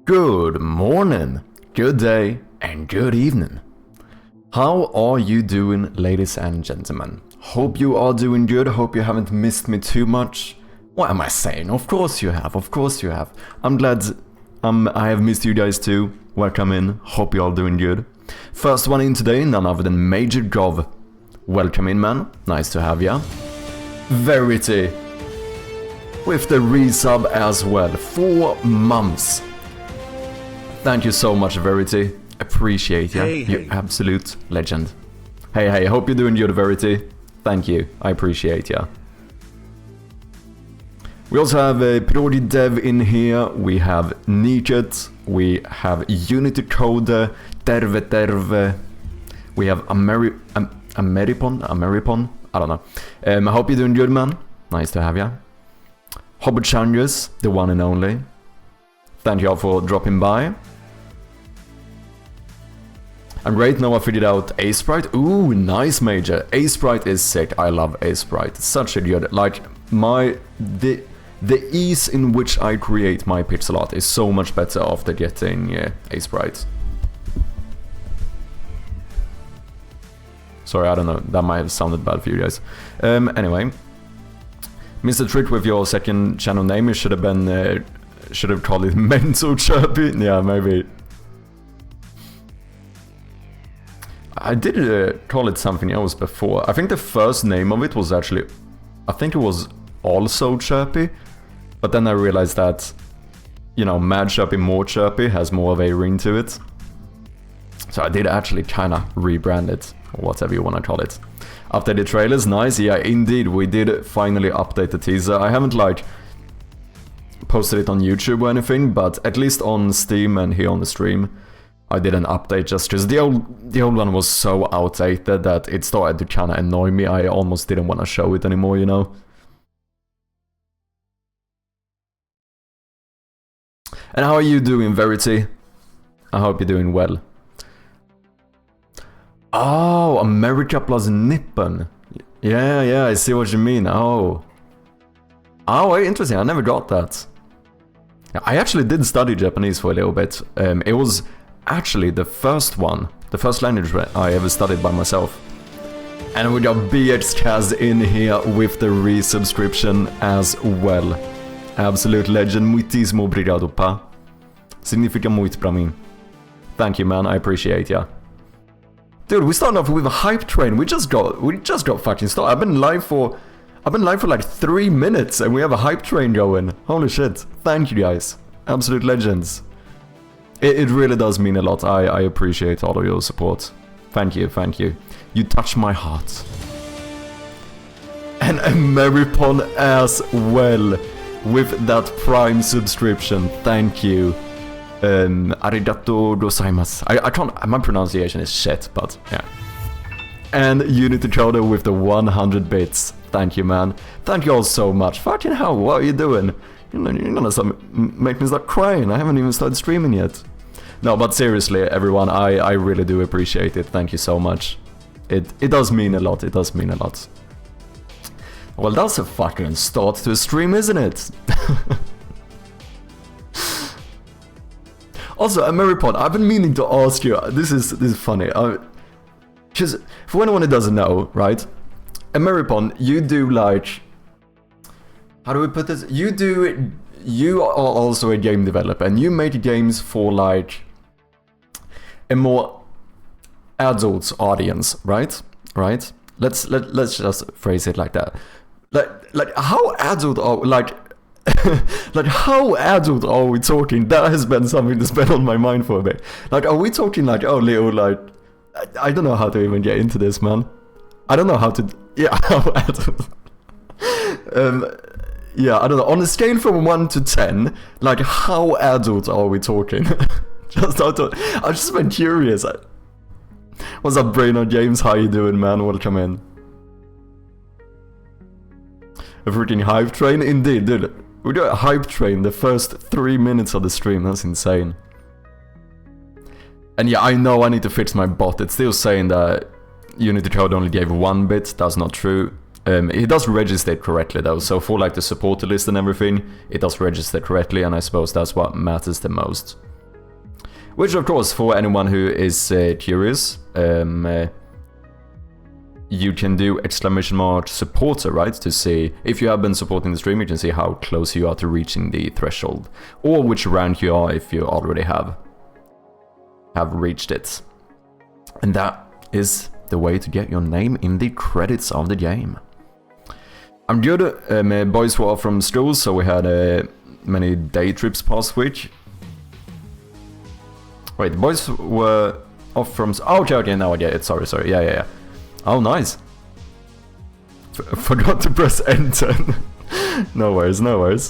Good morning, good day, and good evening. How are you doing, ladies and gentlemen? Hope you are doing good, hope you haven't missed me too much. What am I saying? Of course you have, of course you have. I'm glad I have missed you guys too. Welcome in, hope you all doing good. First one in today, none other than Major Gov. Welcome in, man, nice to have ya. Verity, with the resub as well, 4 months. Thank you so much, Verity. Appreciate ya. Hey. You absolute legend. Hey, hope you're doing good, Verity. Thank you. I appreciate ya. We also have a Prodi Dev in here. We have Niket. We have Unity Coder. Terve. We have Ameripon. I don't know. I hope you're doing good, man. Nice to have ya. Hobbit Changes, the one and only. Thank you all for dropping by. And right now I figured out A-Sprite. Ooh, nice, Major. A-Sprite is sick. I love A-Sprite. It's such a good... Like, the ease in which I create my pixel art is so much better after getting A-Sprite. Sorry, I don't know. That might have sounded bad for you guys. Anyway. Mr. Trick, with your second channel name, you should have been... should have called it Mental Chirpy. Yeah, maybe. I did call it something else before. I think the first name of it was actually... I think it was also Chirpy. But then I realized that, you know, Mad Chirpy, More Chirpy has more of a ring to it. So I did actually kind of rebrand it, or whatever you want to call it. Updated trailers, nice. Yeah, indeed, we did finally update the teaser. I haven't, like, posted it on YouTube or anything, but at least on Steam and here on the stream, I did an update just because the old one was so outdated that it started to kind of annoy me. I almost didn't want to show it anymore, you know. And how are you doing, Verity? I hope you're doing well. Oh, America plus Nippon. Yeah, I see what you mean. Oh, interesting. I never got that. I actually did study Japanese for a little bit. It was actually the first language I ever studied by myself. And we got BXCast in here with the resubscription as well. Absolute legend. Muitíssimo obrigado, pa. Significa muito pra mim. Thank you, man. I appreciate ya. Dude, we started off with a hype train. We just got fucking started. I've been live for like 3 minutes and we have a hype train going. Holy shit. Thank you guys. Absolute legends. It really does mean a lot. I appreciate all of your support. Thank you. You touch my heart. And Ameripon as well with that Prime subscription. Thank you. Arigato gozaimasu. I can't... My pronunciation is shit, but yeah. And Unity Coder with the 100 bits. Thank you, man. Thank you all so much. Fucking hell, what are you doing? You're gonna make me start crying. I haven't even started streaming yet. No, but seriously, everyone, I really do appreciate it. Thank you so much. It does mean a lot. It does mean a lot. Well, that's a fucking start to a stream, isn't it? Also, Ameripod, I've been meaning to ask you. This is funny. Because for anyone who doesn't know, right? Ameripon, you do like... How do we put this? You are also a game developer, and you make games for like a more adult audience, right? Right? Let's just phrase it like that. Like how adult are like how adult are we talking? That has been something that's been on my mind for a bit. Like, are we talking like, oh, little, like, I don't know how to even get into this, man. I don't know how to, yeah, how adult. Yeah, I don't know. On a scale from 1 to 10, like, how adult are we talking? I've just been curious. What's up, Brainerd James? How you doing, man? Welcome in. A freaking hype train? Indeed, dude. We got a hype train the first 3 minutes of the stream. That's insane. And yeah, I know I need to fix my bot. It's still saying that Unity Code only gave 1 bit. That's not true. It does register it correctly though, so for like the supporter list and everything, it does register correctly, and I suppose that's what matters the most. Which, of course, for anyone who is curious, you can do !supporter, right? To see if you have been supporting the stream, you can see how close you are to reaching the threshold, or which rank you are if you already have reached it. And that is the way to get your name in the credits of the game. I'm good. My boys were off from school, so we had many day trips past week. Wait, the boys were off from... Oh, okay, now I get it. Sorry. Yeah. Oh, nice. Forgot to press enter. No worries. I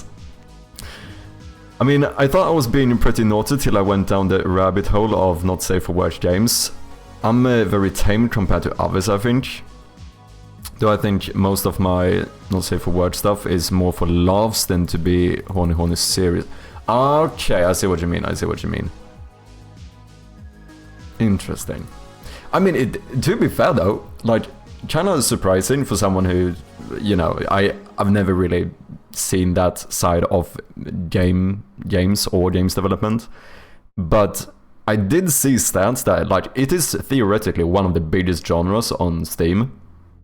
mean, I thought I was being pretty naughty till I went down the rabbit hole of not safe for work games. I'm very tame compared to others, I think. Though I think most of my not safe for work stuff is more for laughs than to be horny serious. Okay, I see what you mean. Interesting. I mean, to be fair though, like, kind of surprising for someone who, you know, I've never really seen that side of games or games development, but I did see stats that, like, it is theoretically one of the biggest genres on Steam.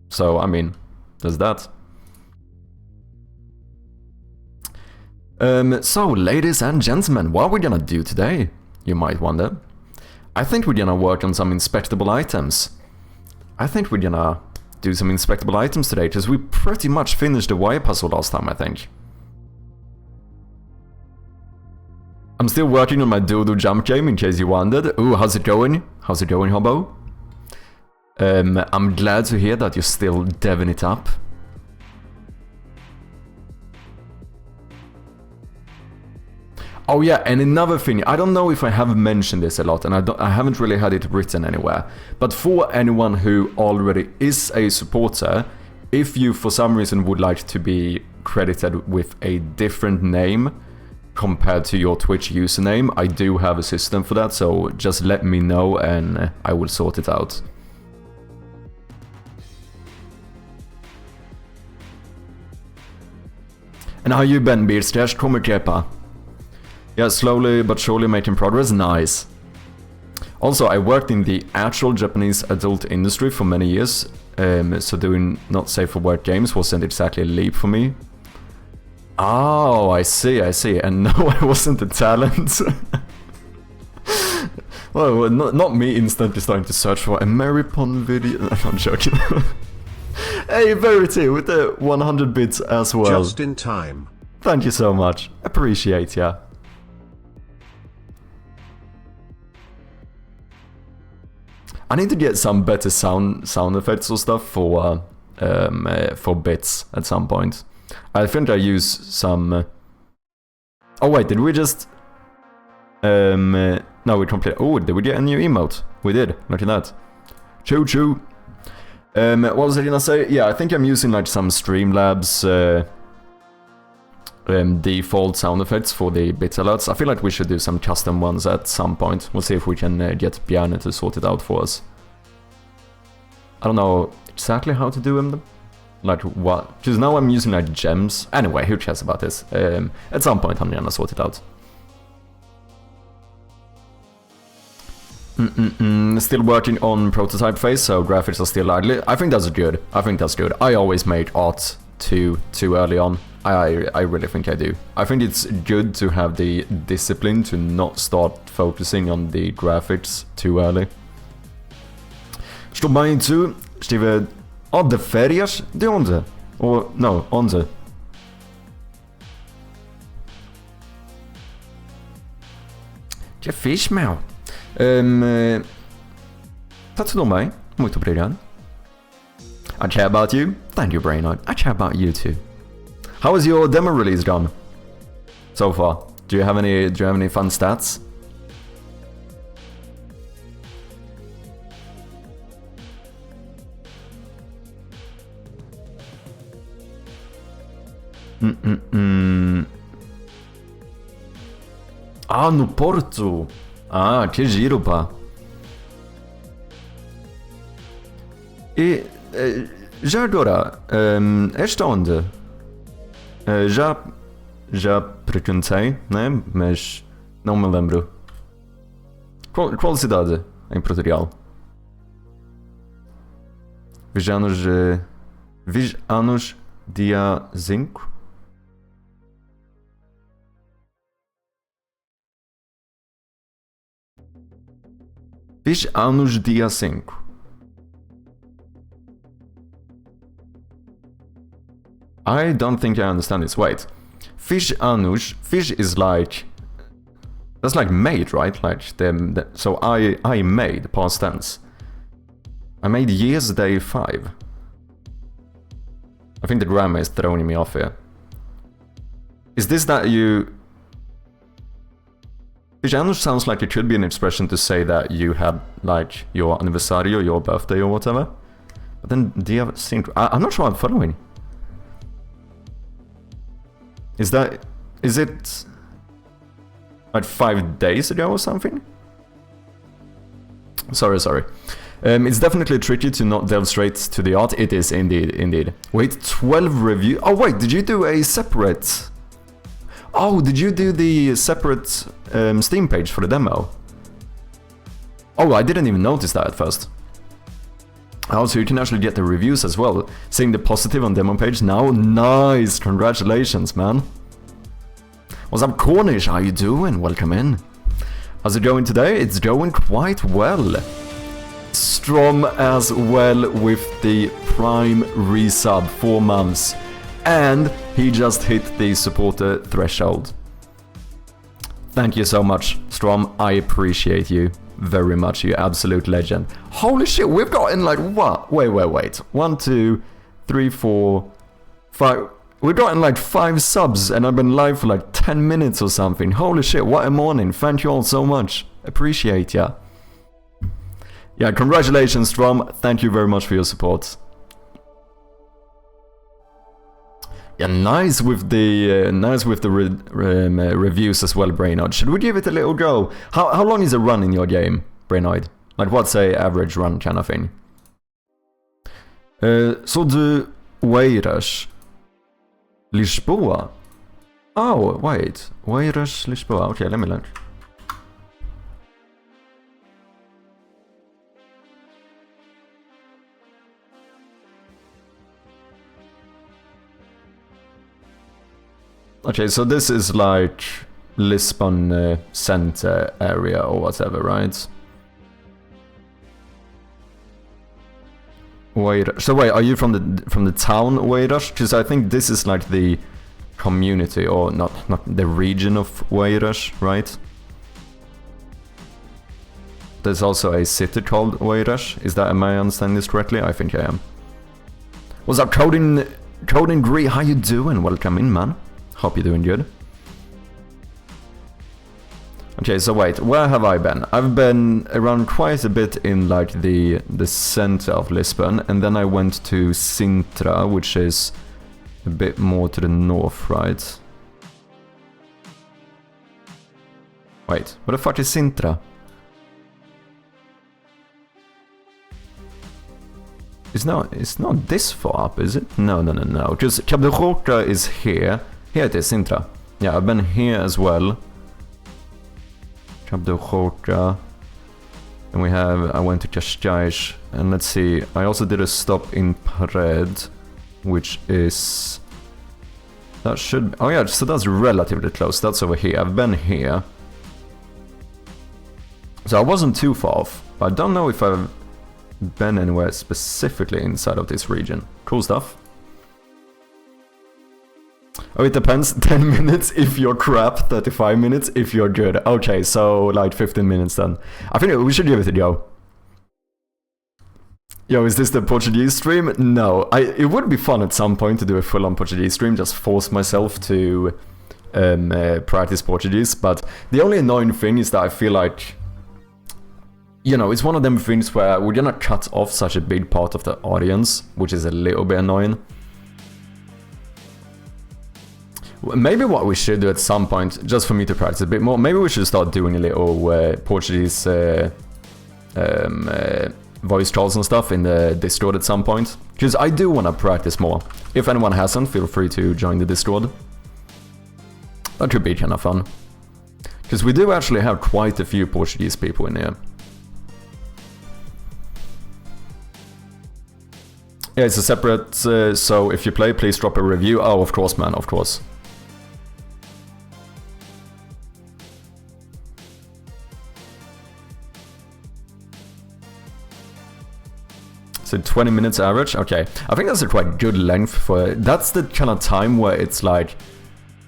So, I mean, there's that. So, ladies and gentlemen, what are we gonna do today? You might wonder. I think we're gonna work on some inspectable items. I think we're gonna do some inspectable items today, because we pretty much finished the wire puzzle last time, I think. I'm still working on my Dodo jump game, in case you wondered. Ooh, how's it going? How's it going, Hobo? I'm glad to hear that you're still deving it up. Oh yeah, and another thing, I don't know if I have mentioned this a lot, and I haven't really had it written anywhere, but for anyone who already is a supporter, if you for some reason would like to be credited with a different name compared to your Twitch username, I do have a system for that, so just let me know and I will sort it out. And how you been, Beardstash? Kommer Kepa? Yeah, slowly but surely making progress. Nice. Also, I worked in the actual Japanese adult industry for many years, so doing not safe for work games wasn't exactly a leap for me. Oh, I see. And no, I wasn't a talent. Well, not me instantly starting to search for a Maripon video. I'm joking. Hey, Verity with the 100 bits as well. Just in time. Thank you so much. Appreciate ya. I need to get some better sound effects or stuff for bits at some point. I think I use some... Oh wait, did we just... No, we completed... Oh, did we get a new emote? We did, look at that. Choo choo. What was I gonna say? Yeah, I think I'm using like some Streamlabs default sound effects for the bit alerts. I feel like we should do some custom ones at some point. We'll see if we can get Bjarne to sort it out for us. I don't know exactly how to do them. Like what? Because now I'm using like gems. Anyway, who cares about this? At some point I'm gonna sort it out. Still working on prototype phase, so graphics are still ugly. I think that's good. I always make art too early on. I really think I do. I think it's good to have the discipline to not start focusing on the graphics too early. Estou bem e tu? Estive de férias? De onde? Or, no, onde? Que fixe, meu. Tá tudo bem? Muito obrigado. I care about you. Thank you, Brainard. I care about you too. How has your demo release gone so far? Do you have any fun stats? Ah, no Porto. Ah, que giro, pá. E já agora, esta onda já perguntei, né? Mas não me lembro. Qual cidade em Portugal? Vige anos dia 5? Vige anos dia 5. I don't think I understand this. Wait. Fish anos. Fish is like... That's like made, right? Like so I made, past tense. I made years day 5. I think the grammar is throwing me off here. Is this that you... Fish anos sounds like it could be an expression to say that you had like your anniversary or your birthday or whatever. But then dia 5... I'm not sure I'm following. Is it like 5 days ago or something? Sorry. It's definitely tricky to not delve straight to the art. It is indeed. Wait, 12 review. Oh wait, did you do a separate? Oh, did you do the separate Steam page for the demo? Oh, I didn't even notice that at first. Also, you can actually get the reviews as well. Seeing the positive on demo page now. Nice! Congratulations, man. What's up, Cornish? How you doing? Welcome in. How's it going today? It's going quite well. Strom as well with the Prime resub, 4 months. And he just hit the supporter threshold. Thank you so much, Strom. I appreciate you very much, you absolute legend. Holy shit, we've gotten like what? Wait. 1, 2, 3, 4, 5. We've gotten like 5 subs and I've been live for like 10 minutes or something. Holy shit, what a morning. Thank you all so much. Appreciate ya. Yeah, congratulations, Strom. Thank you very much for your support. Yeah, nice with the reviews as well, Brainoid. Should we give it a little go? How long is a run in your game, Brainoid? Like, what's a average run kind of thing? Så du Oeiras Lisboa? Oh, wait. Oeiras Lisboa. Okay, let me look. Okay, so this is like Lisbon center area or whatever, right? So wait, are you from the town Oeiras? Because I think this is like the community, or not the region of Oeiras, right? There's also a city called Oeiras. Is that, am I understanding this correctly? I think I am. What's up, Coding Gree? How you doing? Welcome in, man. Hope you're doing good. Okay, so wait, where have I been? I've been around quite a bit in like the center of Lisbon, and then I went to Sintra, which is a bit more to the north, right? Wait, what the fuck is Sintra? It's not this far up, is it? No. Because Cabo de Roca is here. Here it is, Sintra. Yeah, I've been here as well. Cabo de Roca. And I went to Cascais. And let's see, I also did a stop in Pared, which is... That should... Oh yeah, so that's relatively close. That's over here. I've been here. So I wasn't too far off. But I don't know if I've been anywhere specifically inside of this region. Cool stuff. Oh, it depends. 10 minutes if you're crap, 35 minutes if you're good. Okay, so like 15 minutes then. I think we should give it a go. Yo, is this the Portuguese stream? No. It would be fun at some point to do a full-on Portuguese stream, just force myself to practice Portuguese, but the only annoying thing is that I feel like, you know, it's one of them things where we're gonna cut off such a big part of the audience, which is a little bit annoying. Maybe what we should do at some point, just for me to practice a bit more, maybe we should start doing a little Portuguese voice calls and stuff in the Discord at some point. Because I do want to practice more. If anyone hasn't, feel free to join the Discord. That could be kind of fun. Because we do actually have quite a few Portuguese people in here. Yeah, it's a separate, so if you play, please drop a review. Oh, of course, man, of course. So 20 minutes average, okay. I think that's a quite good length for... That's the kind of time where it's like...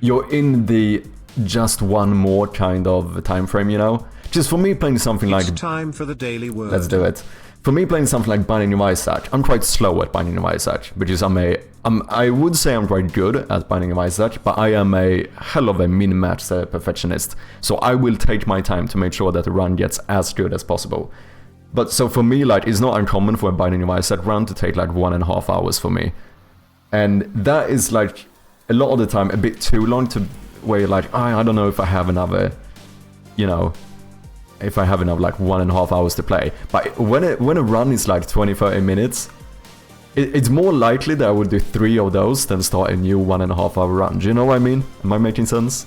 You're in the just one more kind of time frame, you know? Just for me playing something like... It's time for the daily word. Let's do it. For me playing something like Binding of Isaac, I'm quite slow at Binding of Isaac, because I would say I'm quite good at Binding of Isaac, but I am a hell of a min-match perfectionist. So I will take my time to make sure that the run gets as good as possible. But so for me, like, it's not uncommon for a Binding of Isaac run to take like 1.5 hours for me. And that is like, a lot of the time, a bit too long to where you're like, I don't know if I have another, you know, if I have enough like 1.5 hours to play. But when a run is like 20-30 minutes, it's more likely that I would do 3 of those than start a new 1.5 hour run. Do you know what I mean? Am I making sense?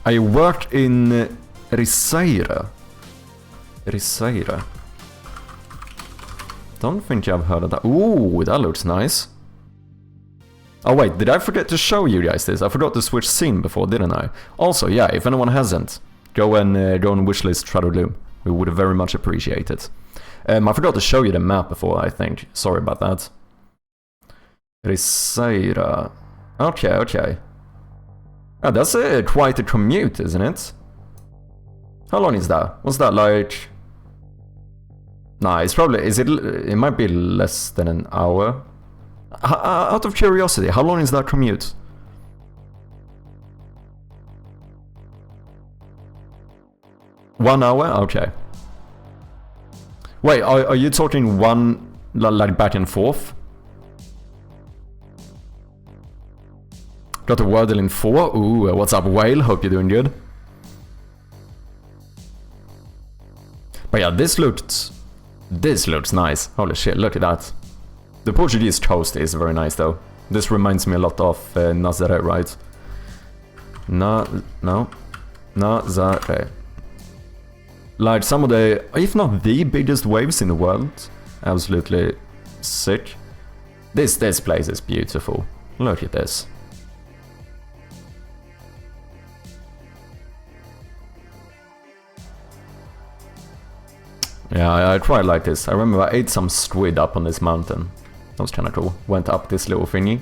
I worked in Riseira. Don't think I've heard of that. Ooh, that looks nice. Oh wait, did I forget to show you guys this? I forgot to switch scene before, didn't I? Also, yeah, if anyone hasn't, go and wishlist Shadowloom. We would very much appreciate it. I forgot to show you the map before, I think. Sorry about that. Riseira. Okay. Oh, that's quite a commute, isn't it? How long is that? What's that, like... Nah, it's probably... It might be less than an hour. Out of curiosity, how long is that commute? One hour? Okay. Wait, are you talking one... like back and forth? Got a Wordle in 4. Ooh, what's up, Whale? Hope you're doing good. But yeah, this looks nice. Holy shit, look at that. The Portuguese coast is very nice though. This reminds me a lot of Nazaré, right? Nazaré. Like some of the, if not the biggest waves in the world. Absolutely sick. This place is beautiful. Look at this. Yeah, I quite like this. I remember I ate some squid up on this mountain. That was kind of cool. Went up this little thingy.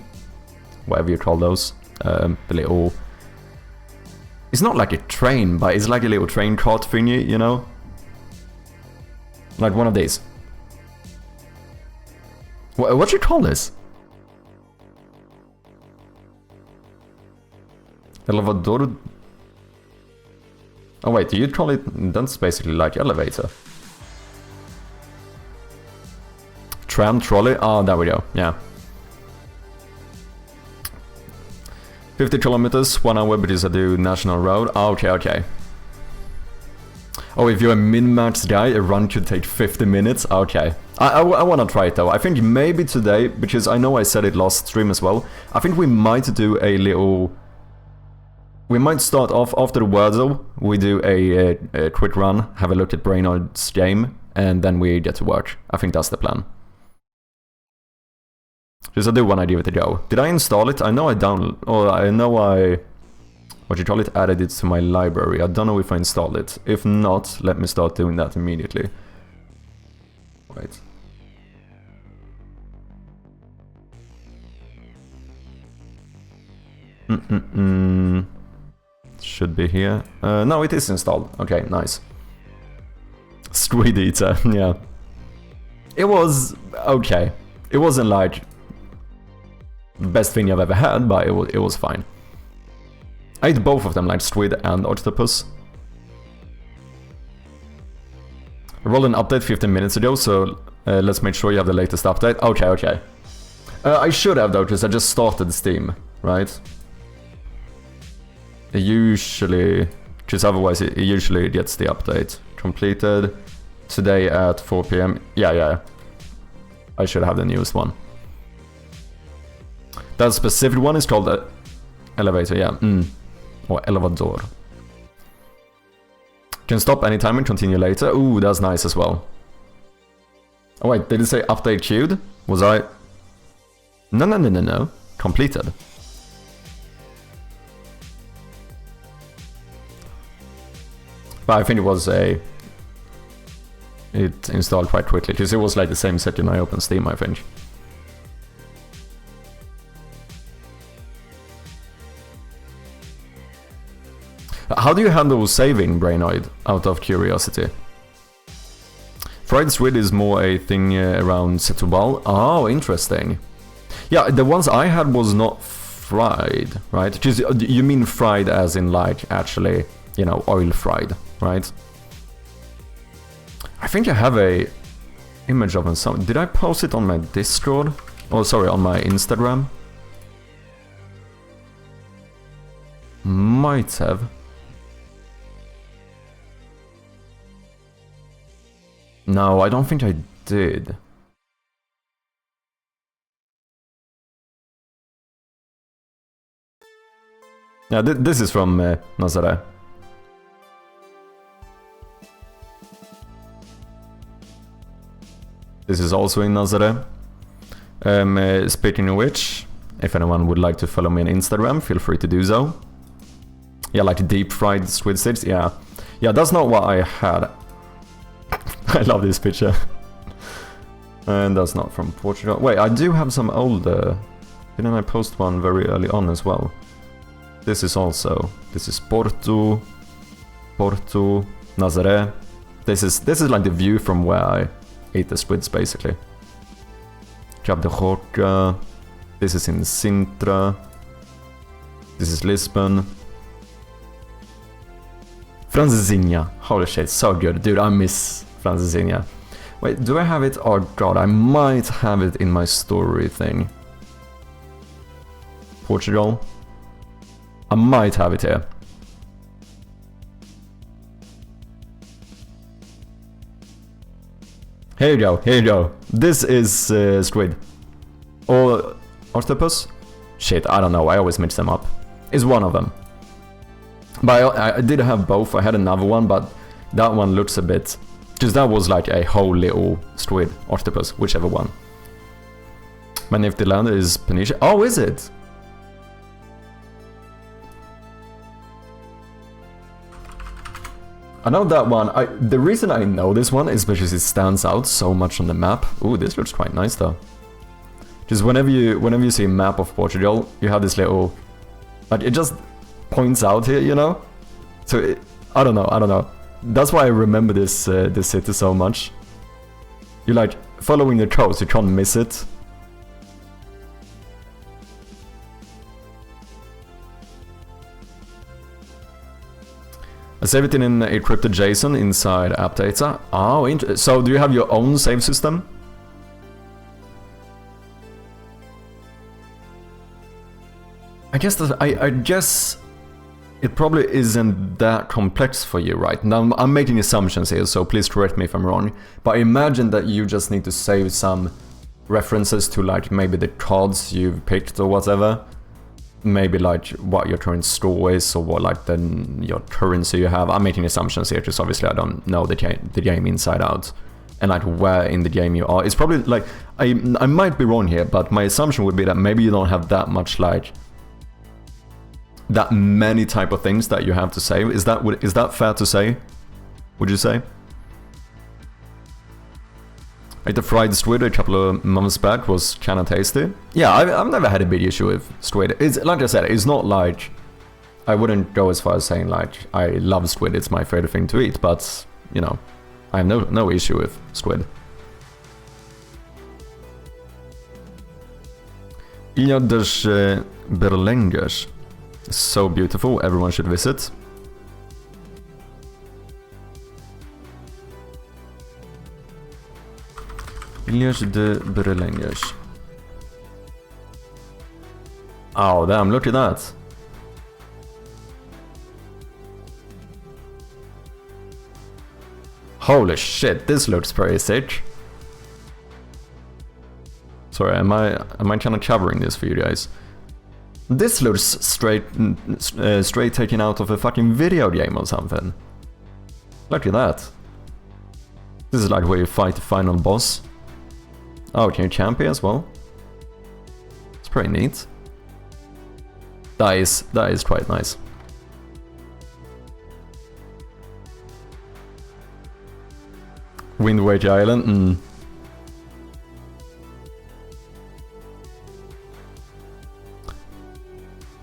Whatever you call those. The little... It's not like a train, but it's like a little train cart thingy, you know? Like one of these. What do you call this? Elevador? Oh wait, do you call it... That's basically like elevator. Tram, trolley, oh, there we go, yeah. 50 kilometers, 1 hour, because I do national road. Oh, okay. Oh, if you're a min-max guy, a run could take 50 minutes? Okay. I want to try it though. I think maybe today, because I know I said it last stream as well, I think we might do a little... We might start off after the Wordle, we do a quick run, have a look at Brainard's game, and then we get to work. I think that's the plan. Because I do want to give it a go. Did I install it? I know I downloaded... Or I know I... What you call it? Added it to my library. I don't know if I installed it. If not, let me start doing that immediately. Wait. Should be here. No, it is installed. Okay, nice. Squid Eater, yeah. It was... okay. It wasn't like... best thing I've ever had, but it was fine. I ate both of them, like squid and octopus. I rolled an update 15 minutes ago, so let's make sure you have the latest update. Okay. I should have though, because I just started Steam, right? It usually... because otherwise it usually gets the update. Completed today at 4 PM. Yeah. I should have the newest one. That specific one is called elevator, yeah. Or elevador. Can stop anytime and continue later. Ooh, that's nice as well. Oh wait, did it say update queued? Was I... No. Completed. But I think it was a... It installed quite quickly, because it was like the same setting I opened Steam, I think. How do you handle saving, Brainoid, out of curiosity? Fried squid is more a thing around Setúbal. Oh, interesting. Yeah, the ones I had was not fried, right? Just, you mean fried as in like actually, you know, oil fried, right? I think I have a image of it. Did I post it on my Discord? Oh, sorry, on my Instagram? Might have. No, I don't think I did. Yeah, this is from Nazaré. This is also in Nazaré. Speaking of which, if anyone would like to follow me on Instagram, feel free to do so. Yeah, like deep fried squid sticks, yeah. Yeah, that's not what I had. I love this picture. And that's not from Portugal. Wait, I do have some older... Didn't I post one very early on as well? This is also... This is Porto, Nazaré. This is like the view from where I ate the squids, basically. Cap de Roca. This is in Sintra. This is Lisbon. Francesinha. Holy shit, so good. Dude, I miss Francesinha. Wait, do I have it? Oh god, I might have it in my story thing. Portugal. I might have it here. Here you go, here you go. This is squid. Or octopus? Shit, I don't know, I always mix them up. It's one of them. But I did have both, I had another one, but that one looks a bit... Because that was like a whole little squid, octopus, whichever one. My native land is Peniche. Oh, is it? I know that one. The reason I know this one is because it stands out so much on the map. Ooh, this looks quite nice though. Just whenever you see a map of Portugal, you have this little... Like, it just points out here, you know? So, I don't know. That's why I remember this this city so much. You're like, following the coast, you can't miss it. I save it in a encrypted JSON inside app data. Oh, so do you have your own save system? I guess it probably isn't that complex for you, right? Now I'm making assumptions here, so please correct me if I'm wrong. But I imagine that you just need to save some references to like maybe the cards you've picked or whatever. Maybe like what your current score is or what like your currency you have. I'm making assumptions here because obviously I don't know the game inside out. And like where in the game you are. It's probably like, I might be wrong here, but my assumption would be that maybe you don't have that much like that many type of things that you have to save. Is that fair to say? Would you say? Like the fried squid a couple of months back was kind of tasty. Yeah, I've never had a big issue with squid. It's like I said, it's not like I wouldn't go as far as saying like I love squid. It's my favorite thing to eat, but you know, I have no issue with squid. Ilha das Berlengas. So beautiful, everyone should visit. Ilhas de Berlengas. Oh damn, look at that. Holy shit, this looks pretty sick. Sorry, am I kind of covering this for you guys? This looks straight taken out of a fucking video game or something. Look at that. This is like where you fight the final boss. Oh, can you camp here as well? It's pretty neat. That is quite nice. Wind Waker Island.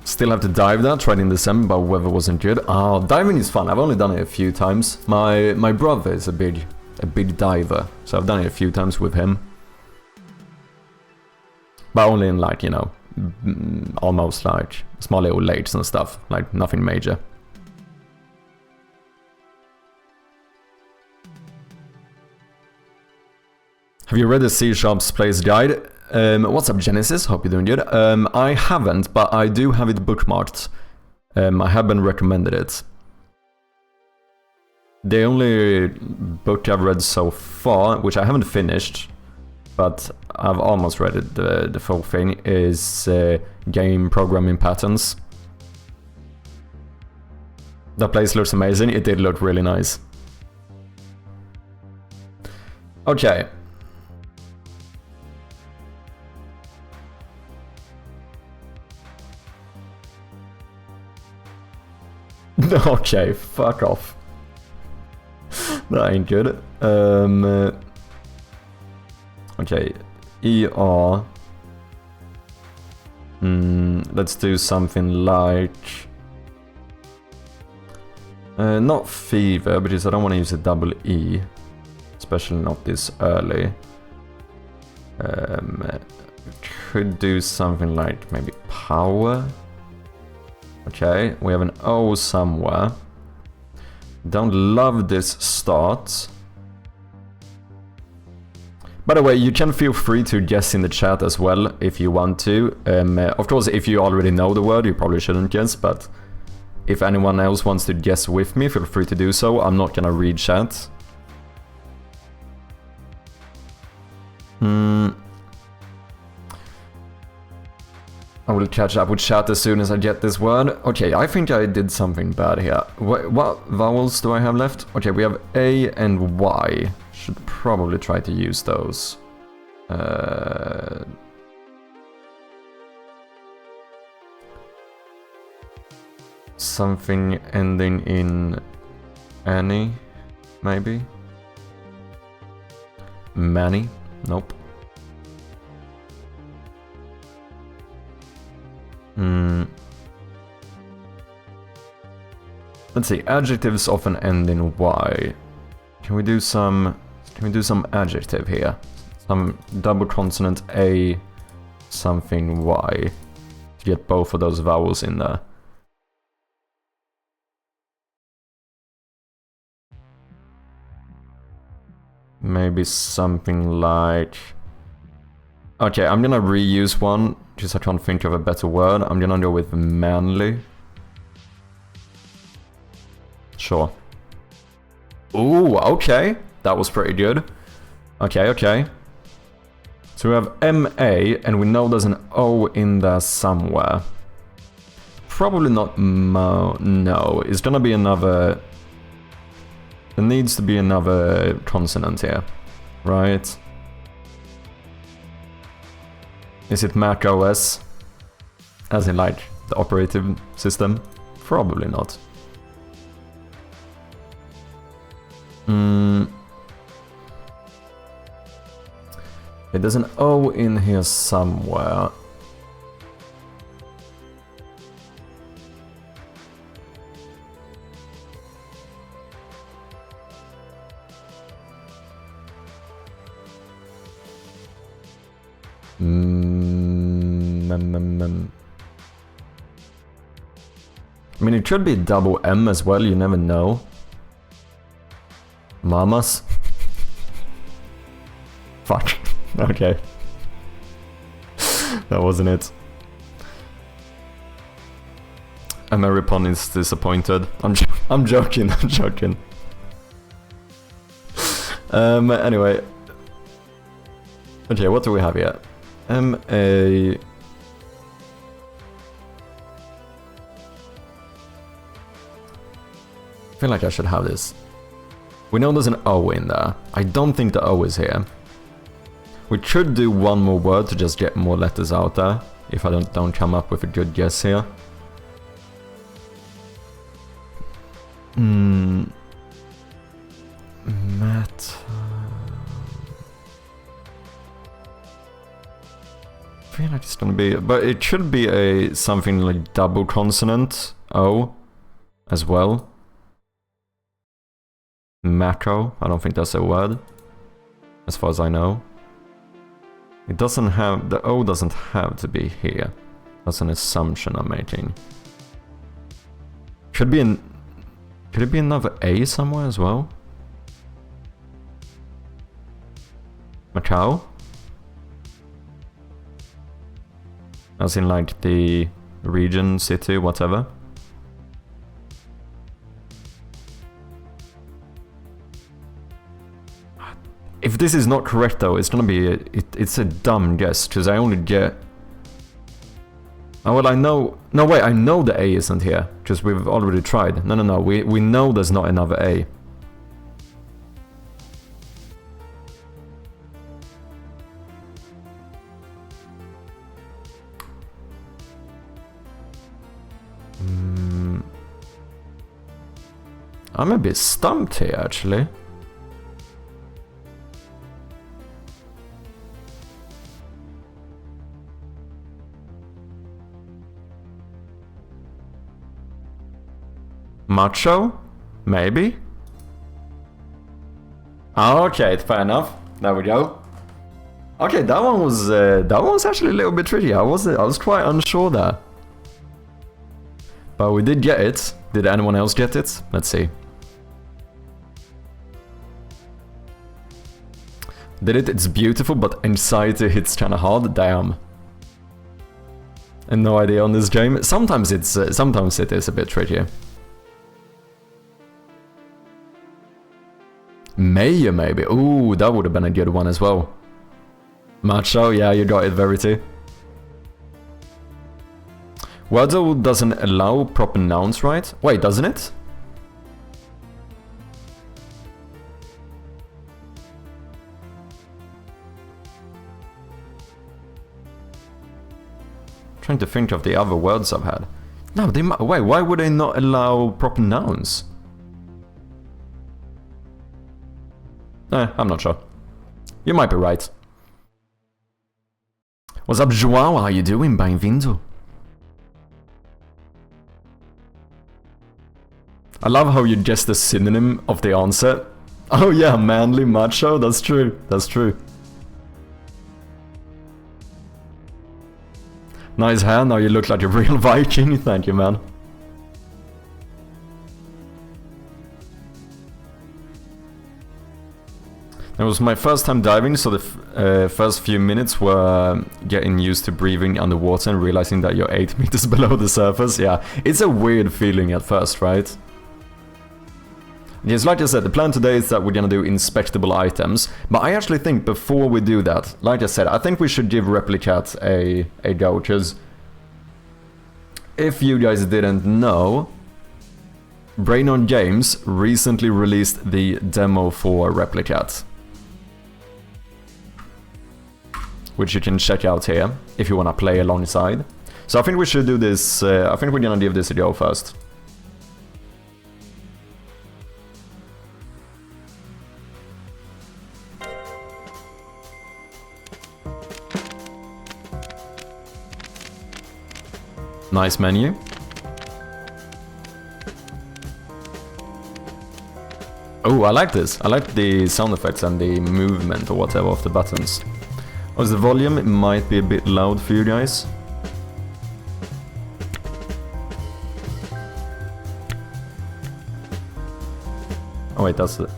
Still have to dive that, tried in December, but weather wasn't good. Diving is fun. I've only done it a few times. My brother is a big diver, so I've done it a few times with him. But only in like, you know, almost like small little lakes and stuff, like nothing major. Have you read the C-Sharp's Player's Guide? What's up, Genesis? Hope you're doing good. I haven't, but I do have it bookmarked. I have been recommended it. The only book I've read so far, which I haven't finished, but I've almost read it, the full thing, is Game Programming Patterns. That place looks amazing. It did look really nice. Okay. Okay, fuck off. That ain't good. Okay, ER. Let's do something like... not fever, because I don't want to use a double E. Especially not this early. Could do something like maybe power. Okay, we have an O somewhere. Don't love this start. By the way, you can feel free to guess in the chat as well if you want to. Of course, if you already know the word, you probably shouldn't guess, but if anyone else wants to guess with me, feel free to do so. I'm not gonna read chat. I will catch up with chat as soon as I get this word. Okay, I think I did something bad here. What vowels do I have left? Okay, we have A and Y. Should probably try to use those. Something ending in any, maybe? Many? Nope. Let's see, adjectives often end in Y. Can we do some adjective here? Some double consonant A, something Y. To get both of those vowels in there. Maybe something like... Okay, I'm gonna reuse one, because I can't think of a better word. I'm gonna go with manly. Sure. Ooh, okay. That was pretty good. Okay, okay. So we have M-A, and we know there's an O in there somewhere. Probably not mo... No, it's gonna be another... There needs to be another consonant here, right? Is it Mac OS? As in like the operating system? Probably not. There's an O in here somewhere. I mean, it could be double M as well, you never know. Mamas? Fuck. Okay. That wasn't it. Ameripon is disappointed. I'm joking, I'm joking. Anyway. Okay, what do we have here? M-A... I feel like I should have this. We know there's an O in there. I don't think the O is here. We should do one more word to just get more letters out there, if I don't come up with a good guess here. Matt... I feel like it's gonna be... But it should be a something like double consonant O as well. Macro, I don't think that's a word, as far as I know. It doesn't have... The O doesn't have to be here. That's an assumption I'm making. Could be an... Could it be another A somewhere as well? Macau? As in like the region, city, whatever. If this is not correct though, it's gonna be it's a dumb guess, because I only get... Oh well, I know... No wait, I know the A isn't here, because we've already tried. No, we know there's not another A. I'm a bit stumped here, actually. Macho? Maybe? Okay, fair enough. There we go. Okay, that one was actually a little bit tricky. I was quite unsure there. But we did get it. Did anyone else get it? Let's see. Did it? It's beautiful, but anxiety hits kinda hard. Damn. And no idea on this game. Sometimes it is a bit tricky. Mayor, maybe. Ooh, that would have been a good one as well. Macho, yeah, you got it, Verity. Wordle doesn't allow proper nouns, right? Wait, doesn't it? Trying to think of the other words I've had. No, they might. Wait, why would they not allow proper nouns? I'm not sure. You might be right. What's up, João? How you doing? Bem-vindo. I love how you guessed the synonym of the answer. Oh yeah, manly, macho. That's true. That's true. Nice hair. Now you look like a real Viking. Thank you, man. It was my first time diving, so the first few minutes were getting used to breathing underwater and realizing that you're 8 meters below the surface. Yeah, it's a weird feeling at first, right? Yes, like I said, the plan today is that we're gonna do inspectable items, but I actually think before we do that, like I said, I think we should give Replicat a go, because if you guys didn't know, Brain on Games recently released the demo for Replicat, which you can check out here if you want to play alongside. So I think we should do this, I think we're gonna give this a go first. Nice menu. Oh, I like this. I like the sound effects and the movement or whatever of the buttons. Oh, the volume? It might be a bit loud for you guys. Oh wait, that's it.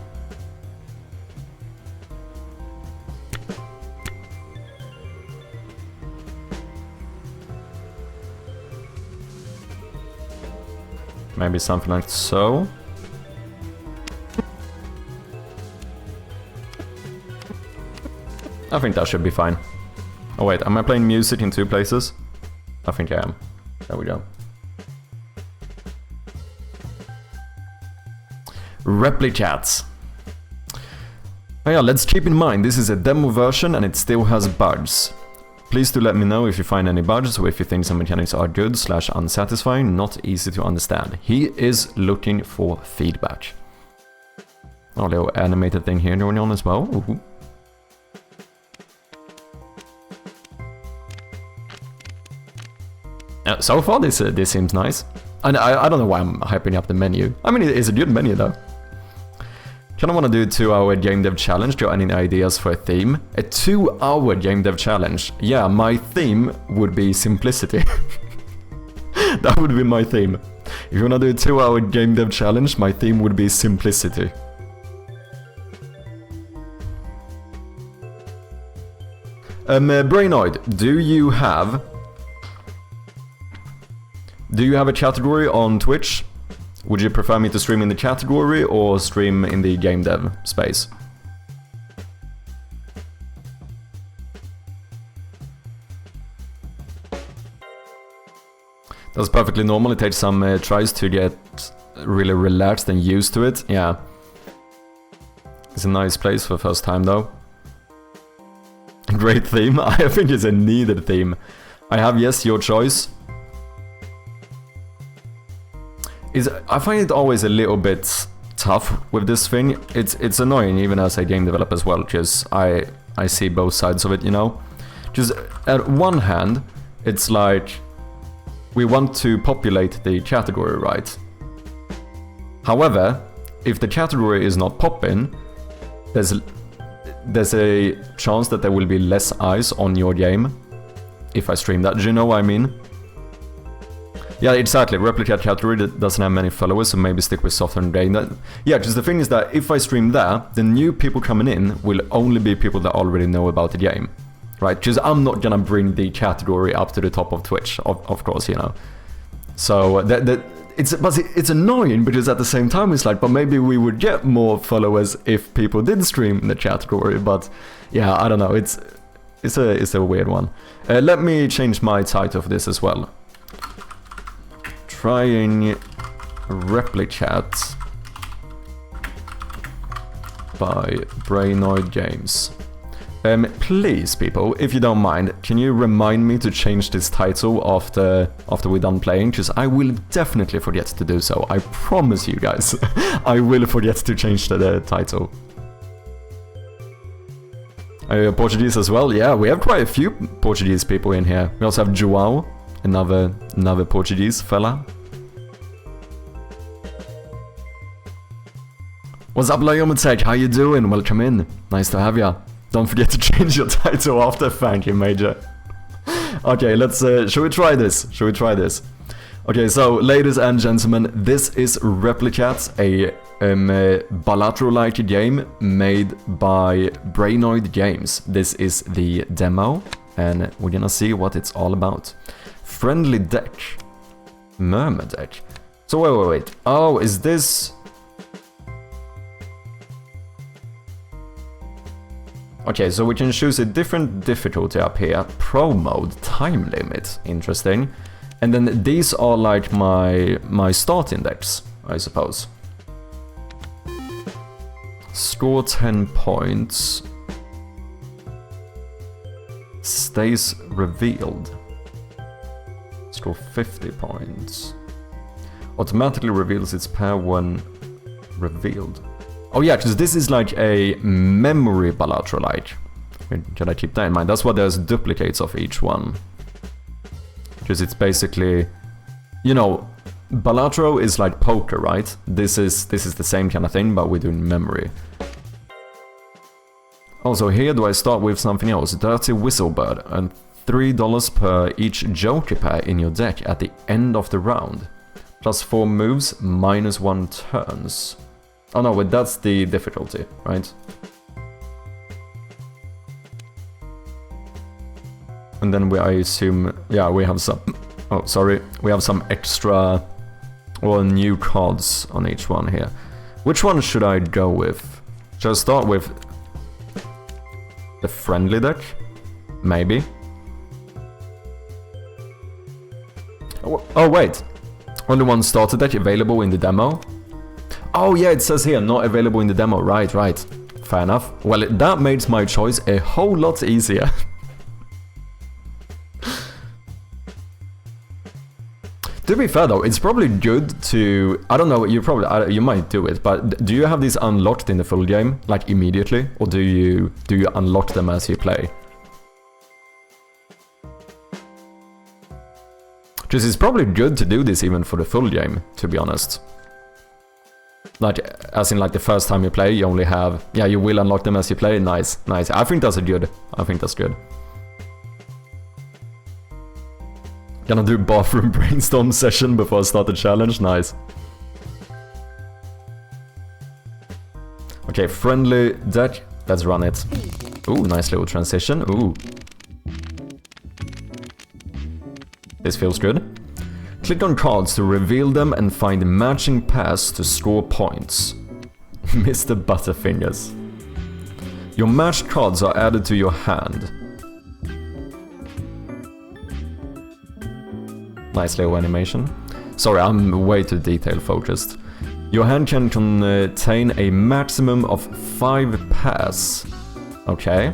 Maybe something like so. I think that should be fine. Oh wait, am I playing music in 2 places? I think I am. There we go. Replicat. Oh yeah, let's keep in mind this is a demo version and it still has bugs. Please do let me know if you find any bugs or if you think some mechanics are good / unsatisfying, not easy to understand. He is looking for feedback. Oh, a little animated thing here going on as well. Ooh. So far this seems nice. And I don't know why I'm hyping up the menu. I mean, it is a good menu though. Kind of want to do a 2-hour game dev challenge. Do you have any ideas for a theme? A 2-hour game dev challenge. Yeah, my theme would be simplicity. That would be my theme. If you want to do a 2-hour game dev challenge, my theme would be simplicity. Brainoid, do you have a category on Twitch? Would you prefer me to stream in the category or stream in the game dev space? That's perfectly normal. It takes some tries to get really relaxed and used to it. Yeah. It's a nice place for the first time though. Great theme. I think it's a needed theme. I have yes, your choice. I find it always a little bit tough with this thing. It's annoying even as a game developer as well, because I see both sides of it, you know? Just at one hand, it's like we want to populate the category, right? However, if the category is not popping, there's a chance that there will be less eyes on your game if I stream that. Do you know what I mean? Yeah, exactly. Replicat category that doesn't have many followers, so maybe stick with software and game. Yeah, because the thing is that if I stream that, the new people coming in will only be people that already know about the game, right? Because I'm not gonna bring the category up to the top of Twitch, of course, you know. So it's annoying because at the same time it's like, but maybe we would get more followers if people did stream the category. But yeah, I don't know. It's a weird one. Let me change my title for this as well. Trying Replicat by Brainoid Games. Please, people, if you don't mind, can you remind me to change this title after we're done playing? Because I will definitely forget to do so. I promise you guys. I will forget to change the title. Portuguese as well? Yeah, we have quite a few Portuguese people in here. We also have João, another Portuguese fella. What's up, Lyomatech? How you doing? Welcome in. Nice to have ya. Don't forget to change your title after. Thank you, Major. Okay, let's... should we try this? Okay, so, ladies and gentlemen, this is Replicat, a Balatro-like game made by Brainoid Games. This is the demo, and we're gonna see what it's all about. Friendly deck. Murmur deck. So, wait. Oh, is this... Okay, so we can choose a different difficulty up here. Pro mode, time limit, interesting. And then these are like my start index, I suppose. Score 10 points. Stays revealed. Score 50 points. Automatically reveals its pair when revealed. Oh yeah, because this is like a memory Balatro-like. Can I keep that in mind? That's why there's duplicates of each one. Because it's basically... You know, Balatro is like poker, right? This is the same kind of thing, but we're doing memory. Also, here do I start with something else? Dirty Whistlebird, and $3 per each joker pair in your deck at the end of the round. Plus 4 moves, -1 turns. Oh no, but that's the difficulty, right? And then I assume, yeah, we have some... Oh, sorry. We have some extra or new cards on each one here. Which one should I go with? Should I start with the friendly deck? Maybe. Oh wait, only one starter deck available in the demo? Oh yeah, it says here, not available in the demo, right. Fair enough. Well, that makes my choice a whole lot easier. To be fair though, it's probably good to... I don't know, you might do it, but do you have these unlocked in the full game, like immediately? Or do you unlock them as you play? Because it's probably good to do this even for the full game, to be honest. Like, as in like the first time you play, you only have... Yeah, you will unlock them as you play, nice. I think that's good. Gonna do bathroom brainstorm session before I start the challenge, nice. Okay, friendly deck, let's run it. Ooh, nice little transition, ooh. This feels good. Click on cards to reveal them and find matching pairs to score points. Mr. Butterfingers. Your matched cards are added to your hand. Nice little animation. Sorry, I'm way too detail focused. Your hand can contain a maximum of 5 pairs. Okay.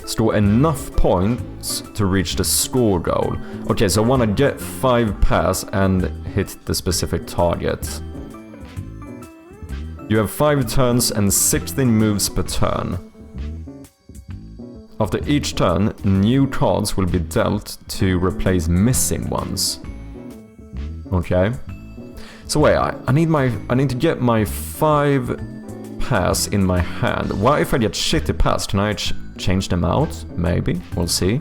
Score enough points to reach the score goal. Okay, so I want to get 5 pairs and hit the specific target. You have 5 turns and 16 moves per turn. After each turn, new cards will be dealt to replace missing ones. Okay. So wait, I need to get my 5 pairs in my hand. What if I get shitty pairs? Can I change them out? Maybe. We'll see.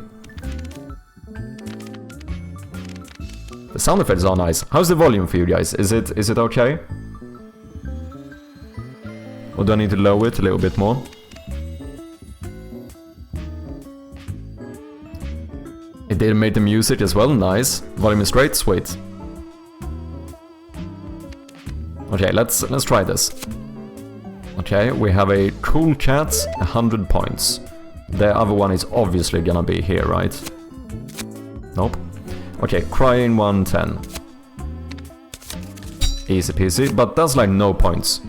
The sound effects are nice. How's the volume for you guys? Is it okay? Or do I need to lower it a little bit more? It did make the music as well, nice. Volume is great, sweet. Okay, let's try this. Okay, we have a cool cat, 100 points. The other one is obviously gonna be here, right? Nope. Okay, crying 110. Easy peasy, but that's like no points.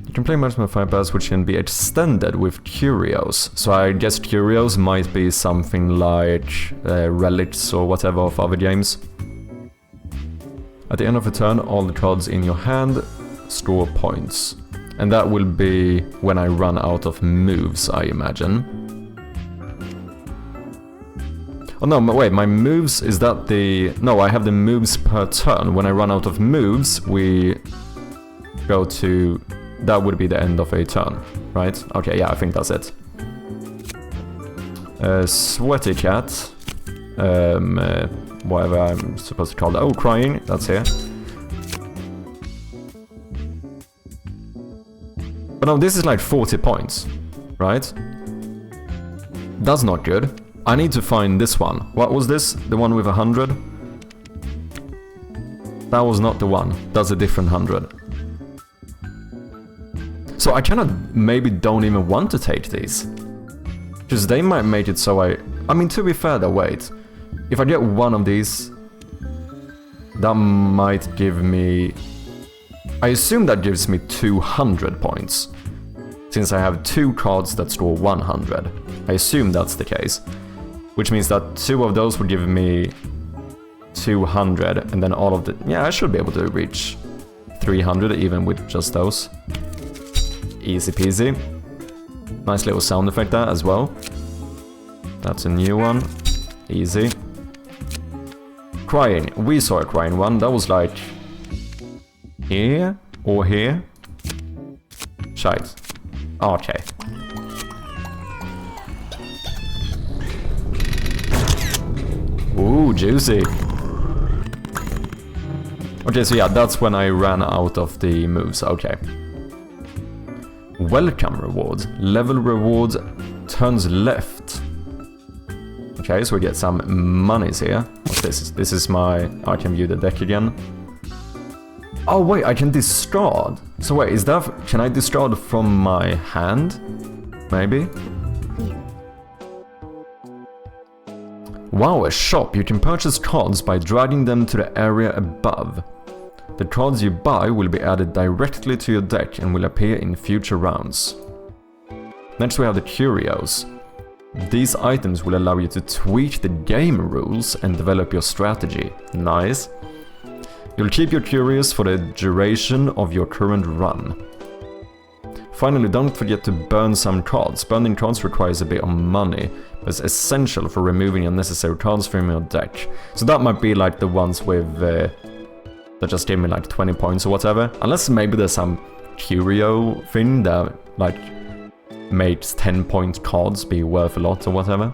You can play maximum 5 pairs which can be extended with curios. So I guess curios might be something like relics or whatever of other games. At the end of a turn, all the cards in your hand score points. And that will be when I run out of moves, I imagine. Oh no, wait, my moves, is that the... No, I have the moves per turn. When I run out of moves, we go to... That would be the end of a turn, right? Okay, yeah, I think that's it. Sweaty cat. Whatever I'm supposed to call it. Oh, crying, that's here. But no, this is like 40 points, right? That's not good. I need to find this one. What was this? The one with 100? That was not the one. That's a different 100. So I kind of maybe don't even want to take these. Because they might make it so I mean, to be fair though, wait. If I get one of these, that might give me... I assume that gives me 200 points. Since I have 2 cards that score 100. I assume that's the case. Which means that 2 of those would give me 200, and then all of the... Yeah, I should be able to reach 300 even with just those. Easy peasy. Nice little sound effect there as well. That's a new one. Easy. Crying. We saw a crying one. That was like... here? Or here? Shite. Okay. Ooh, juicy. Okay, so yeah, that's when I ran out of the moves. Okay. Welcome reward. Level reward turns left. Okay, so we get some monies here. What's this? This is my... I can view the deck again. Oh wait, I can discard. So wait, is that... Can I discard from my hand? Maybe? Wow, a shop. You can purchase cards by dragging them to the area above. The cards you buy will be added directly to your deck and will appear in future rounds. Next we have the curios. These items will allow you to tweak the game rules and develop your strategy. Nice. You'll keep your curios for the duration of your current run. Finally, don't forget to burn some cards. Burning cards requires a bit of money, but it's essential for removing unnecessary cards from your deck. So that might be like the ones with that just gave me like 20 points or whatever. Unless maybe there's some curio thing that like makes 10-point cards be worth a lot or whatever.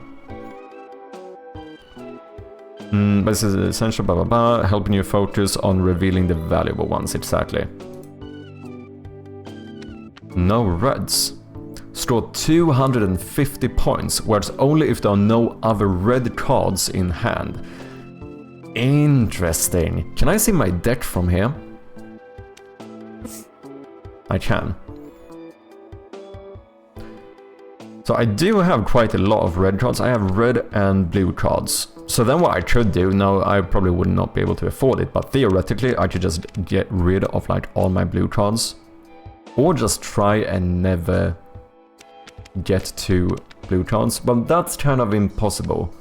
But this is essential, blah blah blah, helping you focus on revealing the valuable ones, exactly. No reds. Score 250 points, whereas only if there are no other red cards in hand. Interesting. Can I see my deck from here? I can. So I do have quite a lot of red cards. I have red and blue cards. So then what I could do, now I probably would not be able to afford it, but theoretically I could just get rid of like all my blue cards. Or just try and never get 2 blue cards, but that's kind of impossible.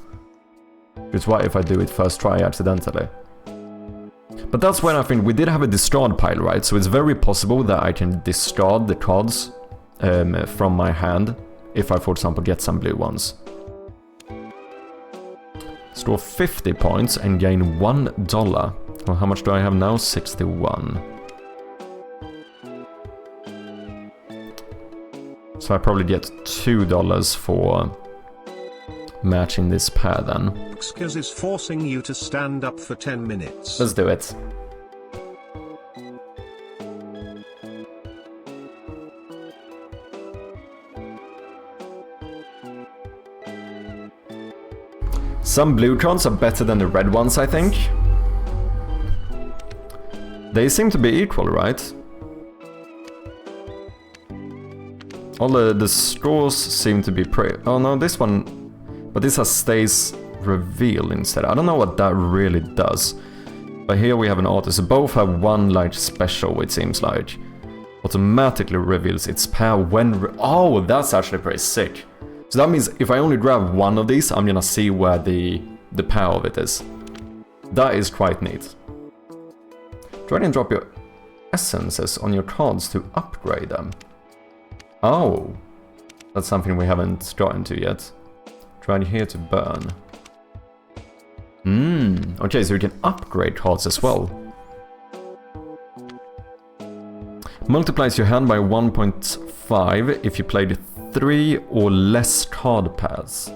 Because what if I do it first try accidentally? But that's when I think we did have a discard pile, right? So it's very possible that I can discard the cards from my hand if I, for example, get some blue ones. Score 50 points and gain $1. Well, how much do I have now? 61. So I probably get $2 for matching this pair then. Xkaz is forcing you to stand up for 10 minutes. Let's do it. Some blue cards are better than the red ones, I think. They seem to be equal, right? All the scores seem to be pretty... Oh no, this one... But this has stays reveal instead. I don't know what that really does. But here we have an artist. So both have one like special, it seems like. Automatically reveals its pair when... Oh, that's actually pretty sick. So that means if I only grab one of these, I'm gonna see where the pair of it is. That is quite neat. Try and drop your essences on your cards to upgrade them. Oh, that's something we haven't gotten to yet. Try here to burn. Okay, so we can upgrade cards as well. Multiplies your hand by 1.5 if you played 3 or less card pairs.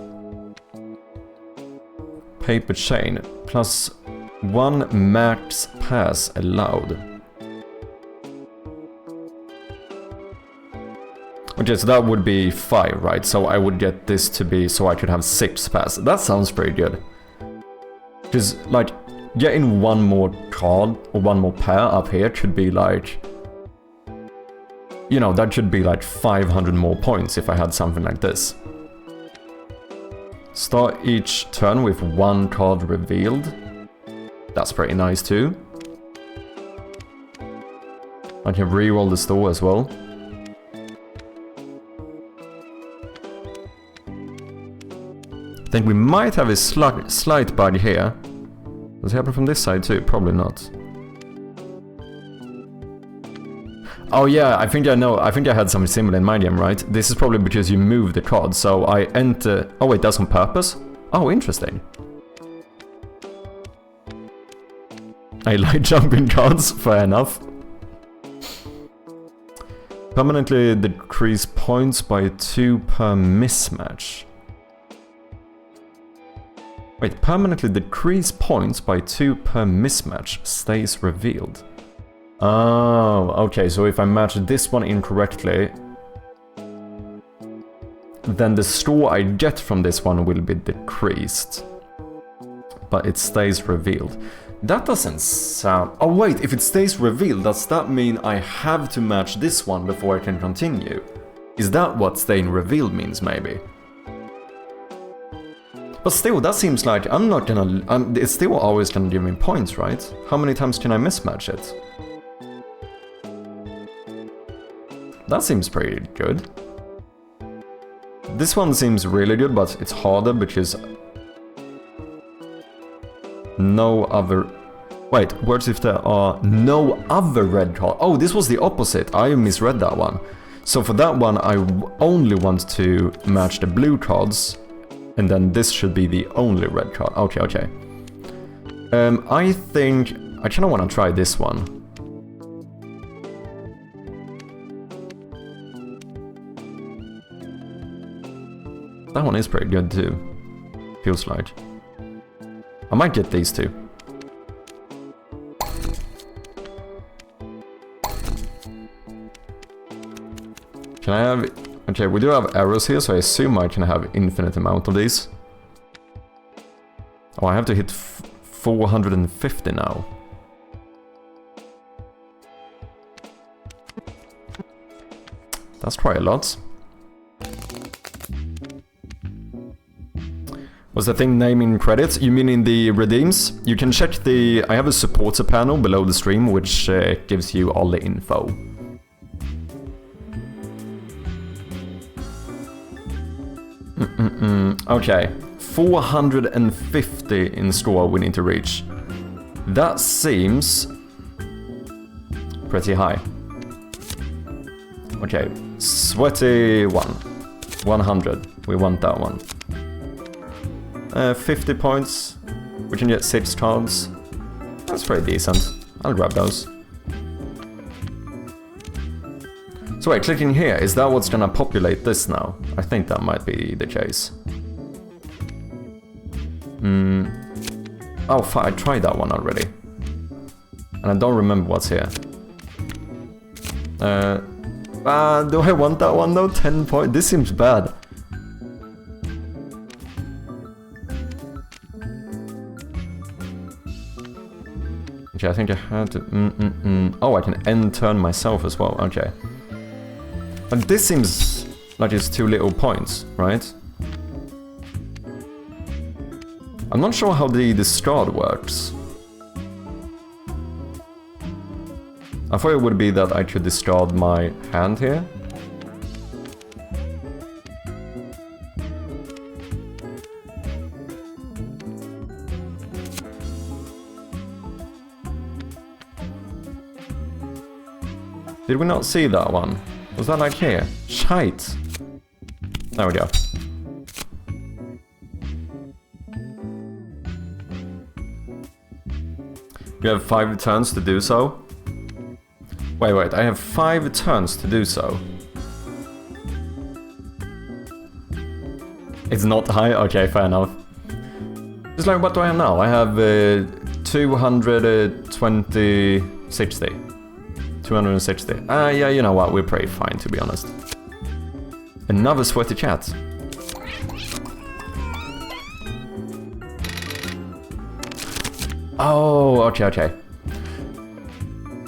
Paper chain, plus 1 max pass allowed. Okay, so that would be 5, right? So I would get this to be so I could have 6 pass. That sounds pretty good. Because, like, getting one more card or one more pair up here could be like... You know, that should be like 500 more points if I had something like this. Start each turn with 1 card revealed. That's pretty nice too. I can reroll the store as well. I think we might have a slight bug here. Does it happen from this side too? Probably not. Oh yeah, I think I know. I think I had something similar in my game, right? This is probably because you move the card, so I enter... Oh wait, that's on purpose? Oh, interesting. I like jumping cards, fair enough. Permanently decrease points by 2 per mismatch. Wait, permanently decrease points by 2 per mismatch stays revealed. Oh, okay, so if I match this one incorrectly, then the score I get from this one will be decreased. But it stays revealed. That doesn't sound... Oh wait, if it stays revealed, does that mean I have to match this one before I can continue? Is that what staying revealed means, maybe? But still, that seems like I'm not gonna... it's still always gonna give me points, right? How many times can I mismatch it? That seems pretty good. This one seems really good, but it's harder because... no other... Wait, words if there are no other red cards. Oh, this was the opposite. I misread that one. So for that one, I only want to match the blue cards. And then this should be the only red card. Okay, okay. I think... I kind of want to try this one. That one is pretty good too. Feels like. I might get these two. Can I have... Okay, we do have arrows here, so I assume I can have infinite amount of these. Oh, I have to hit 450 now. That's quite a lot. Was the thing naming credits? You mean in the redeems? You can check the... I have a supporter panel below the stream, which gives you all the info. Okay, 450 in score we need to reach. That seems pretty high. Okay, sweaty one. 100, we want that one. 50 points, we can get 6 cards. That's pretty decent. I'll grab those. So wait, clicking here, is that what's gonna populate this now? I think that might be the case. Oh, I tried that one already. And I don't remember what's here. Do I want that one though? 10 points? This seems bad. Okay, I think I had to... Oh, I can end turn myself as well, okay. But this seems like it's too little points, right? I'm not sure how the discard works. I thought it would be that I could discard my hand here. Did we not see that one? Was that like here? Shite! There we go. You have 5 turns to do so? Wait, I have 5 turns to do so. It's not high? Okay, fair enough. Just like, what do I have now? I have 220... 60. 260. Yeah, you know what, we're pretty fine, to be honest. Another sweaty chat. Oh, okay.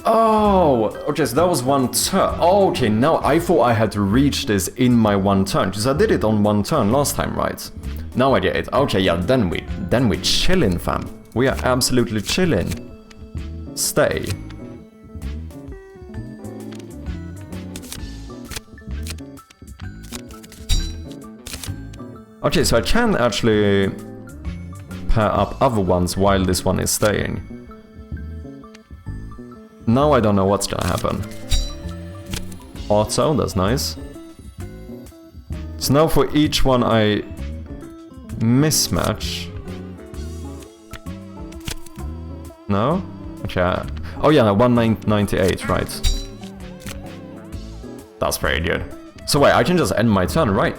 Oh, okay, so that was 1 turn. Oh, okay, now I thought I had to reach this in my 1 turn, because I did it on 1 turn last time, right? Now I get it. Okay, yeah, then we chillin', fam. We are absolutely chillin'. Stay. Okay, so I can actually pair up other ones while this one is staying. Now I don't know what's gonna happen. Auto, that's nice. So now for each one I mismatch. No? Okay. Oh yeah, 198, right. That's pretty good. So wait, I can just end my turn right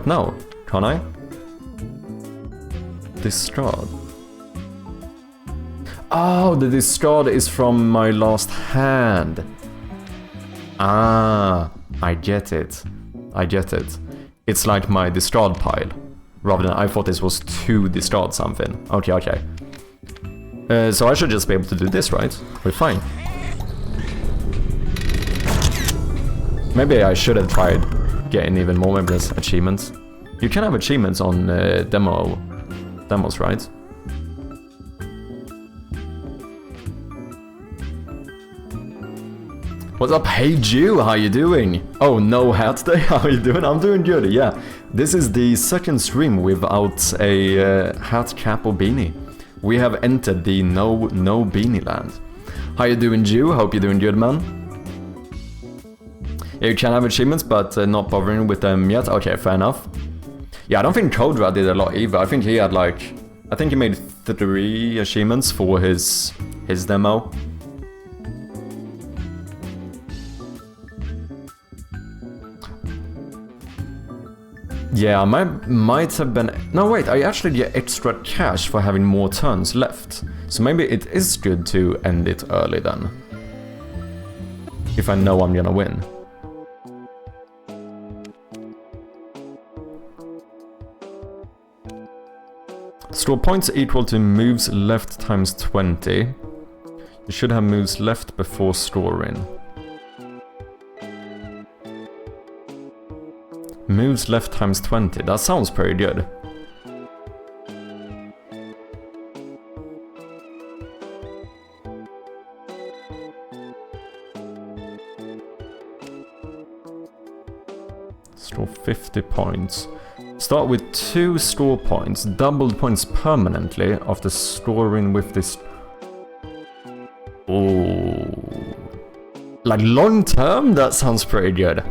now. Can I? Discard. Oh, the discard is from my last hand. Ah, I get it. It's like my discard pile. Rather than I thought this was to discard something. Okay. So I should just be able to do this, right? We're fine. Maybe I should have tried getting even more, maybe there's achievements. You can have achievements on demo demos, right? What's up, hey Jew, how you doing? Oh, no hat day, how you doing? I'm doing good, yeah. This is the second stream without a hat, cap or beanie. We have entered the no beanie land. How you doing, Jew? Hope you're doing good, man. Yeah, you can have achievements, but not bothering with them yet. Okay, fair enough. Yeah, I don't think Codra did a lot either. I think he had like... I think he made 3 achievements for his demo. Yeah, I might have been... No, wait, I actually get extra cash for having more turns left. So maybe it is good to end it early then. If I know I'm gonna win. Store points equal to moves left times 20. You should have moves left before storing. Moves left times 20, that sounds pretty good. Store 50 points. Start with 2 store points, doubled points permanently after storing with this... Ooh. Like long term? That sounds pretty good.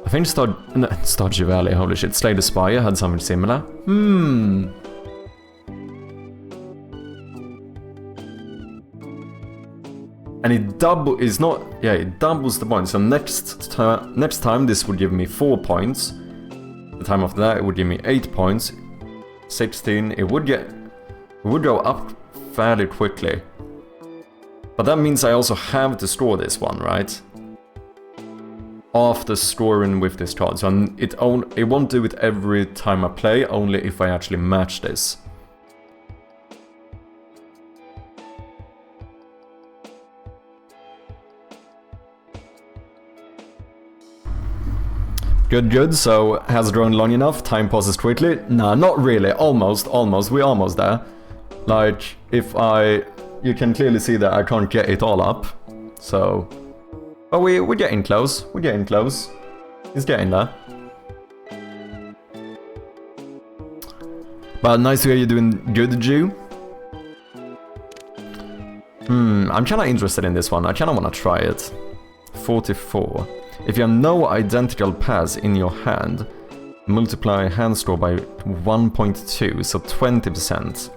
I think Stardew Valley, holy shit, Slay the Spire had something similar. And it it doubles the points. So next time this would give me 4 points. The time after that it would give me 8 points. 16, it would go up fairly quickly. But that means I also have to store this one, right? After storing with this card, so it won't do it every time I play, only if I actually match this. Good, so has it grown long enough? Time passes quickly? Nah, not really, almost, we're almost there. Like, you can clearly see that I can't get it all up, so... Oh, we're getting close. It's getting there. But nice to hear you're doing good, Jew. I'm kinda interested in this one. I kinda wanna try it. 44. If you have no identical pairs in your hand, multiply hand score by 1.2, so 20%.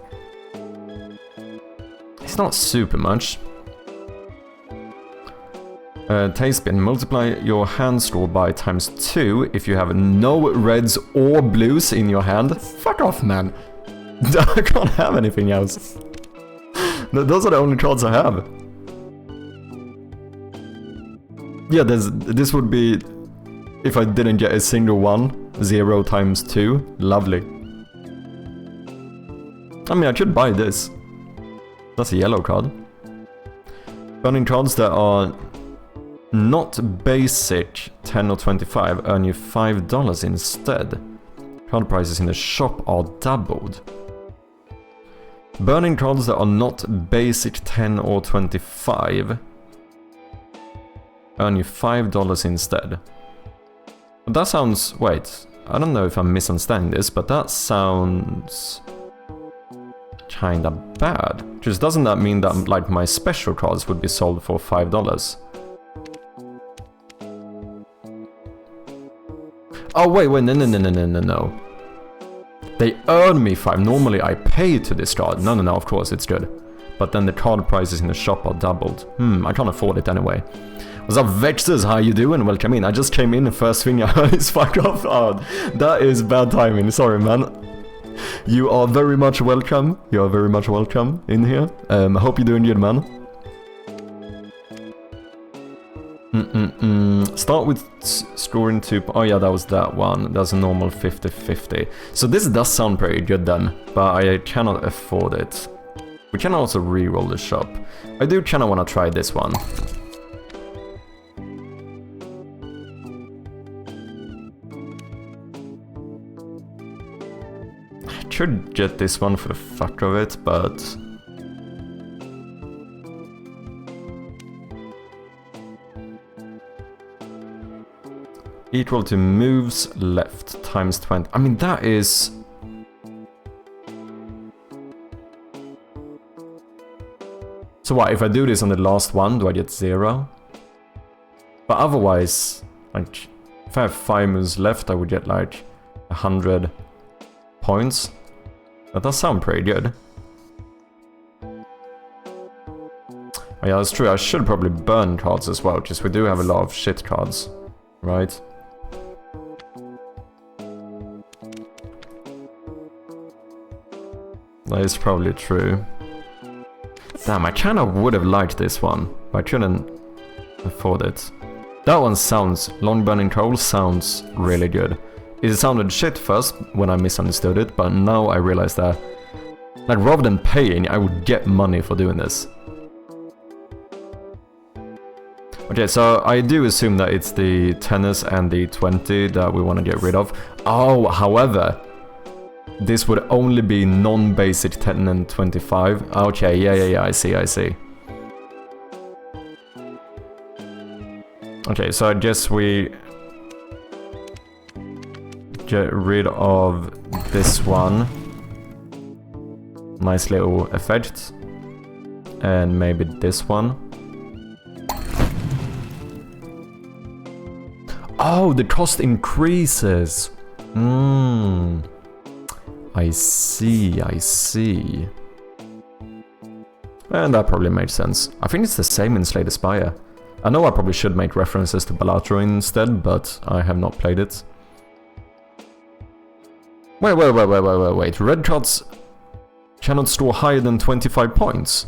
It's not super much. Taste bin, multiply your hand score by ×2 if you have no reds or blues in your hand. Fuck off, man. I can't have anything else. Those are the only cards I have. Yeah, this would be if I didn't get a single one. 0 × 2. Lovely. I mean, I could buy this. That's a yellow card. Burning cards that are not basic 10 or 25 earn you $5 instead. Card prices in the shop are doubled. Burning cards that are not basic 10 or 25 earn you $5 instead. But that sounds... wait, I don't know if I'm misunderstanding this, but that sounds... kinda bad. Just doesn't that mean that like my special cards would be sold for $5? Oh wait, no. They earn me 5. Normally I pay to this card. No, of course it's good. But then the card prices in the shop are doubled. I can't afford it anyway. What's up, Vexers? How you doing? Welcome in. I just came in, the first thing I heard is fuck off. Oh, that is bad timing. Sorry, man. You are very much welcome. You are very much welcome in here. I hope you're doing good, man. Start with scoring 2. Oh yeah, that was that one. That's a normal 50-50. So this does sound pretty good then, but I cannot afford it. We can also re-roll the shop. I do kinda wanna try this one. should get this one for the fuck of it, but... Equal to moves left times 20. I mean, that is... So what, if I do this on the last one, do I get 0? But otherwise, like, if I have 5 moves left, I would get like 100 points. That does sound pretty good. Oh yeah, that's true. I should probably burn cards as well, because we do have a lot of shit cards, right? That is probably true. Damn, I kinda would have liked this one, but I couldn't afford it. That one sounds... Long Burning Coal sounds really good. It sounded shit first when I misunderstood it, but now I realize that... Like, rather than paying, I would get money for doing this. Okay, so I do assume that it's the tennis and the 20 that we want to get rid of. Oh, however... This would only be non-basic 10 and 25. Okay, yeah, I see. Okay, so I guess we get rid of this one. Nice little effect. And maybe this one. Oh, the cost increases! I see. And that probably makes sense. I think it's the same in Slay the Spire. I know I probably should make references to Balatro instead, but I have not played it. Wait. Red cards cannot store higher than 25 points.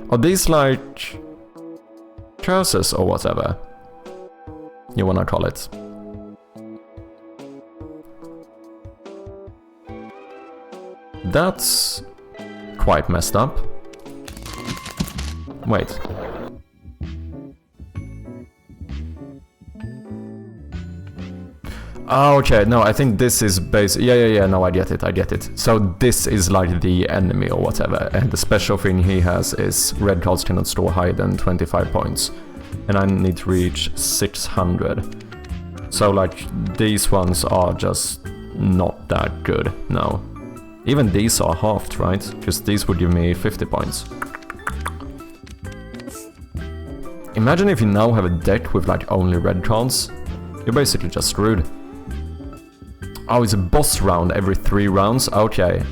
Are these like... curses or whatever you wanna call it? That's quite messed up. Wait. Oh, okay, no, I think this is yeah, no, I get it. So this is like the enemy or whatever, and the special thing he has is red cards cannot store higher than 25 points. And I need to reach 600. So like, these ones are just not that good, no. Even these are halved, right? Because these would give me 50 points. Imagine if you now have a deck with like only red cards. You're basically just screwed. Oh, it's a boss round every 3 rounds? Okay.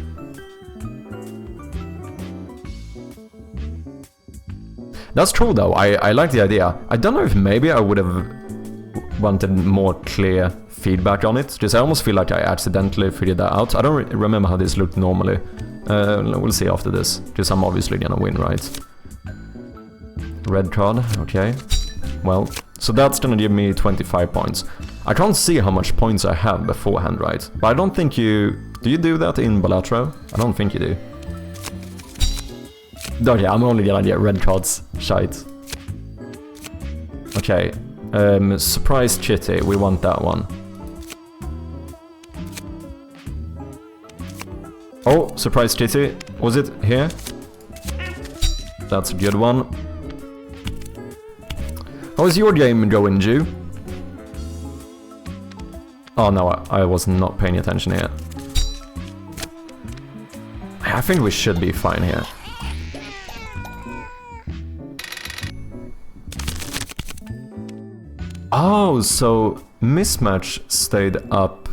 That's true though, I like the idea. I don't know if maybe I would have wanted more clear feedback on it, because I almost feel like I accidentally figured that out. I don't remember how this looked normally. We'll see after this, because I'm obviously gonna win, right? Red card, okay. Well, so that's gonna give me 25 points. I can't see how much points I have beforehand, right? But I don't think you... Do you do that in Balatro? I don't think you do. Okay, I'm only gonna get red cards. Shite. Okay. Surprise Chitty, we want that one. Oh, Surprise Chitty. Was it here? That's a good one. How's your game going, Jew? Oh no, I was not paying attention here. I think we should be fine here. Oh, so mismatch stayed up.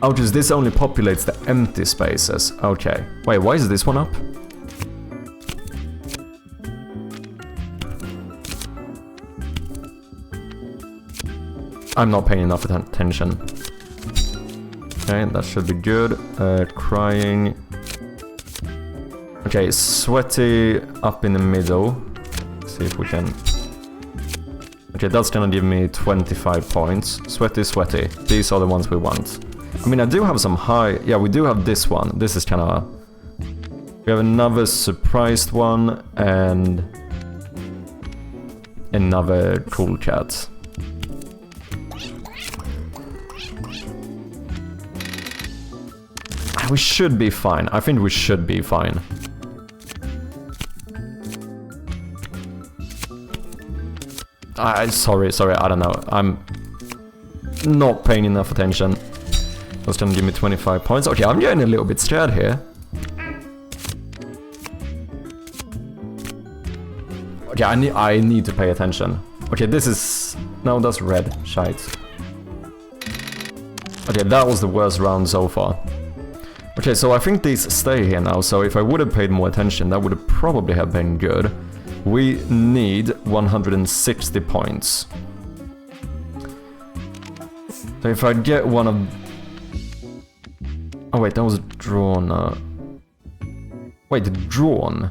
Oh, because this only populates the empty spaces. Okay. Wait, why is this one up? I'm not paying enough attention. Okay, that should be good. Crying. Okay, Sweaty up in the middle. See if we can... Okay, that's gonna give me 25 points. Sweaty. These are the ones we want. I mean, I do have some high... Yeah, we do have this one. This is kinda... We have another surprised one, and... another cool chat. We should be fine. I think we should be fine. Sorry, I don't know. I'm not paying enough attention. That's gonna give me 25 points. Okay, I'm getting a little bit scared here. Okay, I need to pay attention. Okay, this is... No, that's red. Shite. Okay, that was the worst round so far. Okay, so I think these stay here now, so if I would have paid more attention, that would have probably have been good. We need 160 points. So if I get one of... Oh wait, that was drawn... Wait, drawn?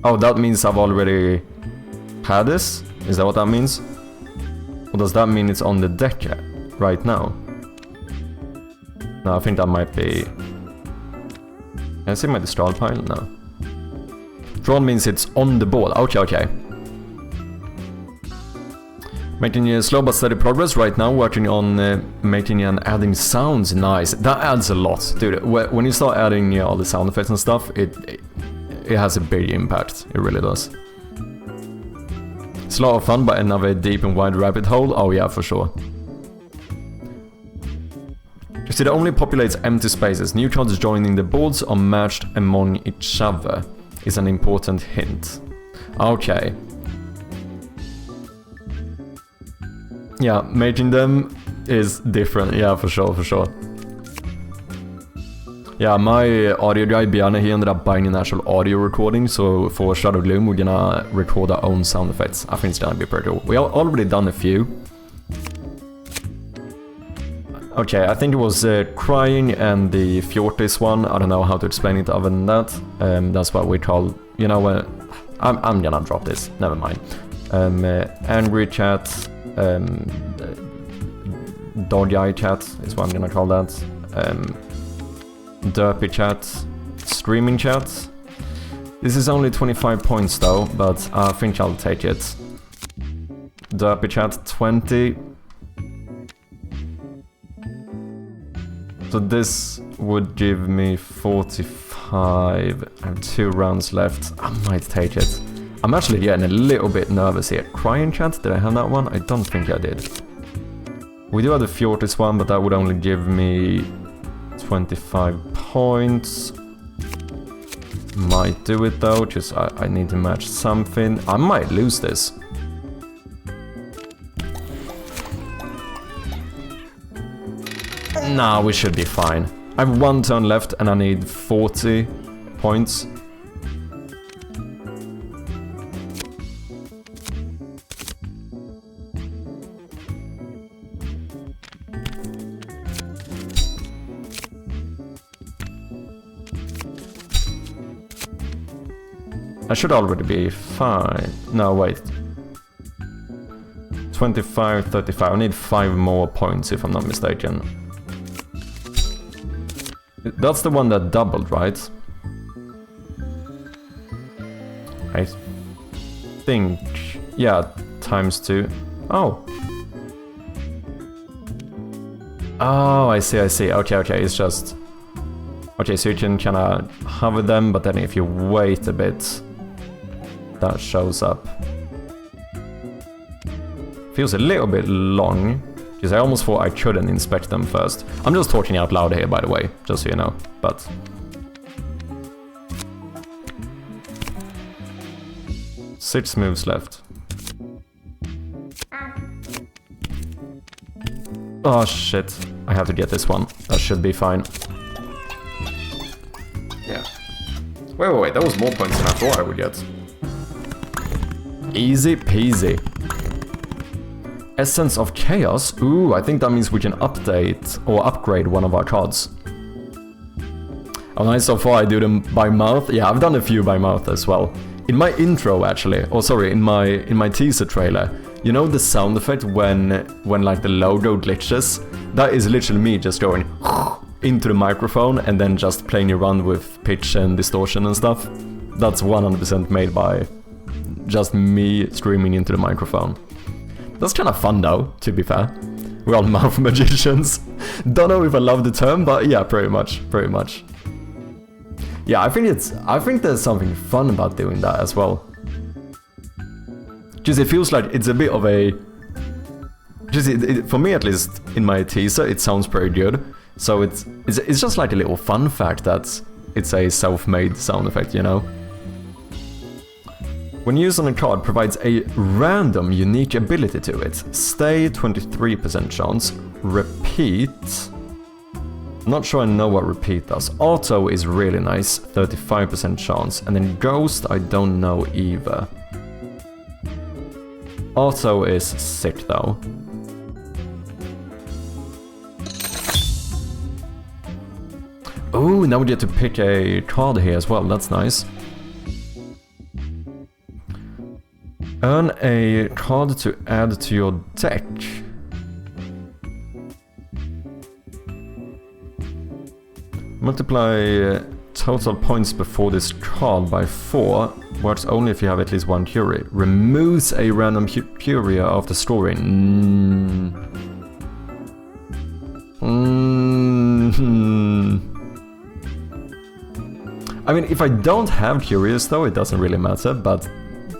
Oh, that means I've already had this? Is that what that means? Or does that mean it's on the deck right now? No, I think that might be... Can I see my discard pile? No. Drawn means it's on the board. Okay. Making slow but steady progress right now, working on making and adding sounds. Nice. That adds a lot, dude. When you start adding all the sound effects and stuff, it has a big impact. It really does. It's a lot of fun, but another deep and wide rabbit hole. Oh yeah, for sure. You see, it only populates empty spaces. New cards joining the boards are matched among each other. Is an important hint. Okay. Yeah, making them is different. Yeah, for sure. Yeah, my audio guy, Bjarne, he ended up buying an actual audio recording, so for Shadow Gloom, we're gonna record our own sound effects. I think it's gonna be pretty cool. We already done a few. Okay, I think it was Crying and the Fjortis one. I don't know how to explain it other than that. That's what we call, you know, I'm gonna drop this, never mind. Angry Chat, Dog Eye Chat is what I'm gonna call that. Derpy Chat, Streaming Chat. This is only 25 points though, but I think I'll take it. Derpy Chat 20. So this would give me 45. I have 2 rounds left. I might take it. I'm actually getting a little bit nervous here. Crying Chat, did I have that one? I don't think I did. We do have the Fjortis one, but that would only give me 25 points. Might do it though, just I need to match something. I might lose this. Nah, we should be fine. I have 1 turn left and I need 40 points. I should already be fine. No, wait. 25, 35. I need 5 more points if I'm not mistaken. That's the one that doubled, right? I think... Yeah, times 2. Oh. Oh, I see. Okay, it's just... Okay, so you can kinda hover them, but then if you wait a bit, that shows up. Feels a little bit long, because I almost thought I couldn't inspect them first. I'm just talking out loud here, by the way, just so you know, but... Six moves left. Oh shit, I have to get this one. That should be fine. Yeah. Wait, that was more points than I thought I would get. Easy peasy. Essence of Chaos? Ooh, I think that means we can update or upgrade one of our cards. Oh nice, so far I do them by mouth. Yeah, I've done a few by mouth as well. In my intro actually, or sorry, in my teaser trailer, you know the sound effect when like the logo glitches? That is literally me just going into the microphone and then just plainly run with pitch and distortion and stuff. That's 100% made by just me streaming into the microphone. That's kind of fun though, to be fair. We're all mouth magicians. Don't know if I love the term, but yeah, pretty much. Yeah, I think there's something fun about doing that as well. Just it feels like it's a bit of a... for me at least, in my teaser, it sounds pretty good. So it's just like a little fun fact that it's a self-made sound effect, you know? When used on a card, provides a random unique ability to it. Stay, 23% chance. Repeat. Not sure I know what repeat does. Auto is really nice, 35% chance. And then Ghost, I don't know either. Auto is sick though. Oh, now we get to pick a card here as well, that's nice. Earn a card to add to your deck. Multiply total points before this card by 4. Works only if you have at least one Curie. Removes a random Curie after storing. I mean, if I don't have Curios though, it doesn't really matter, but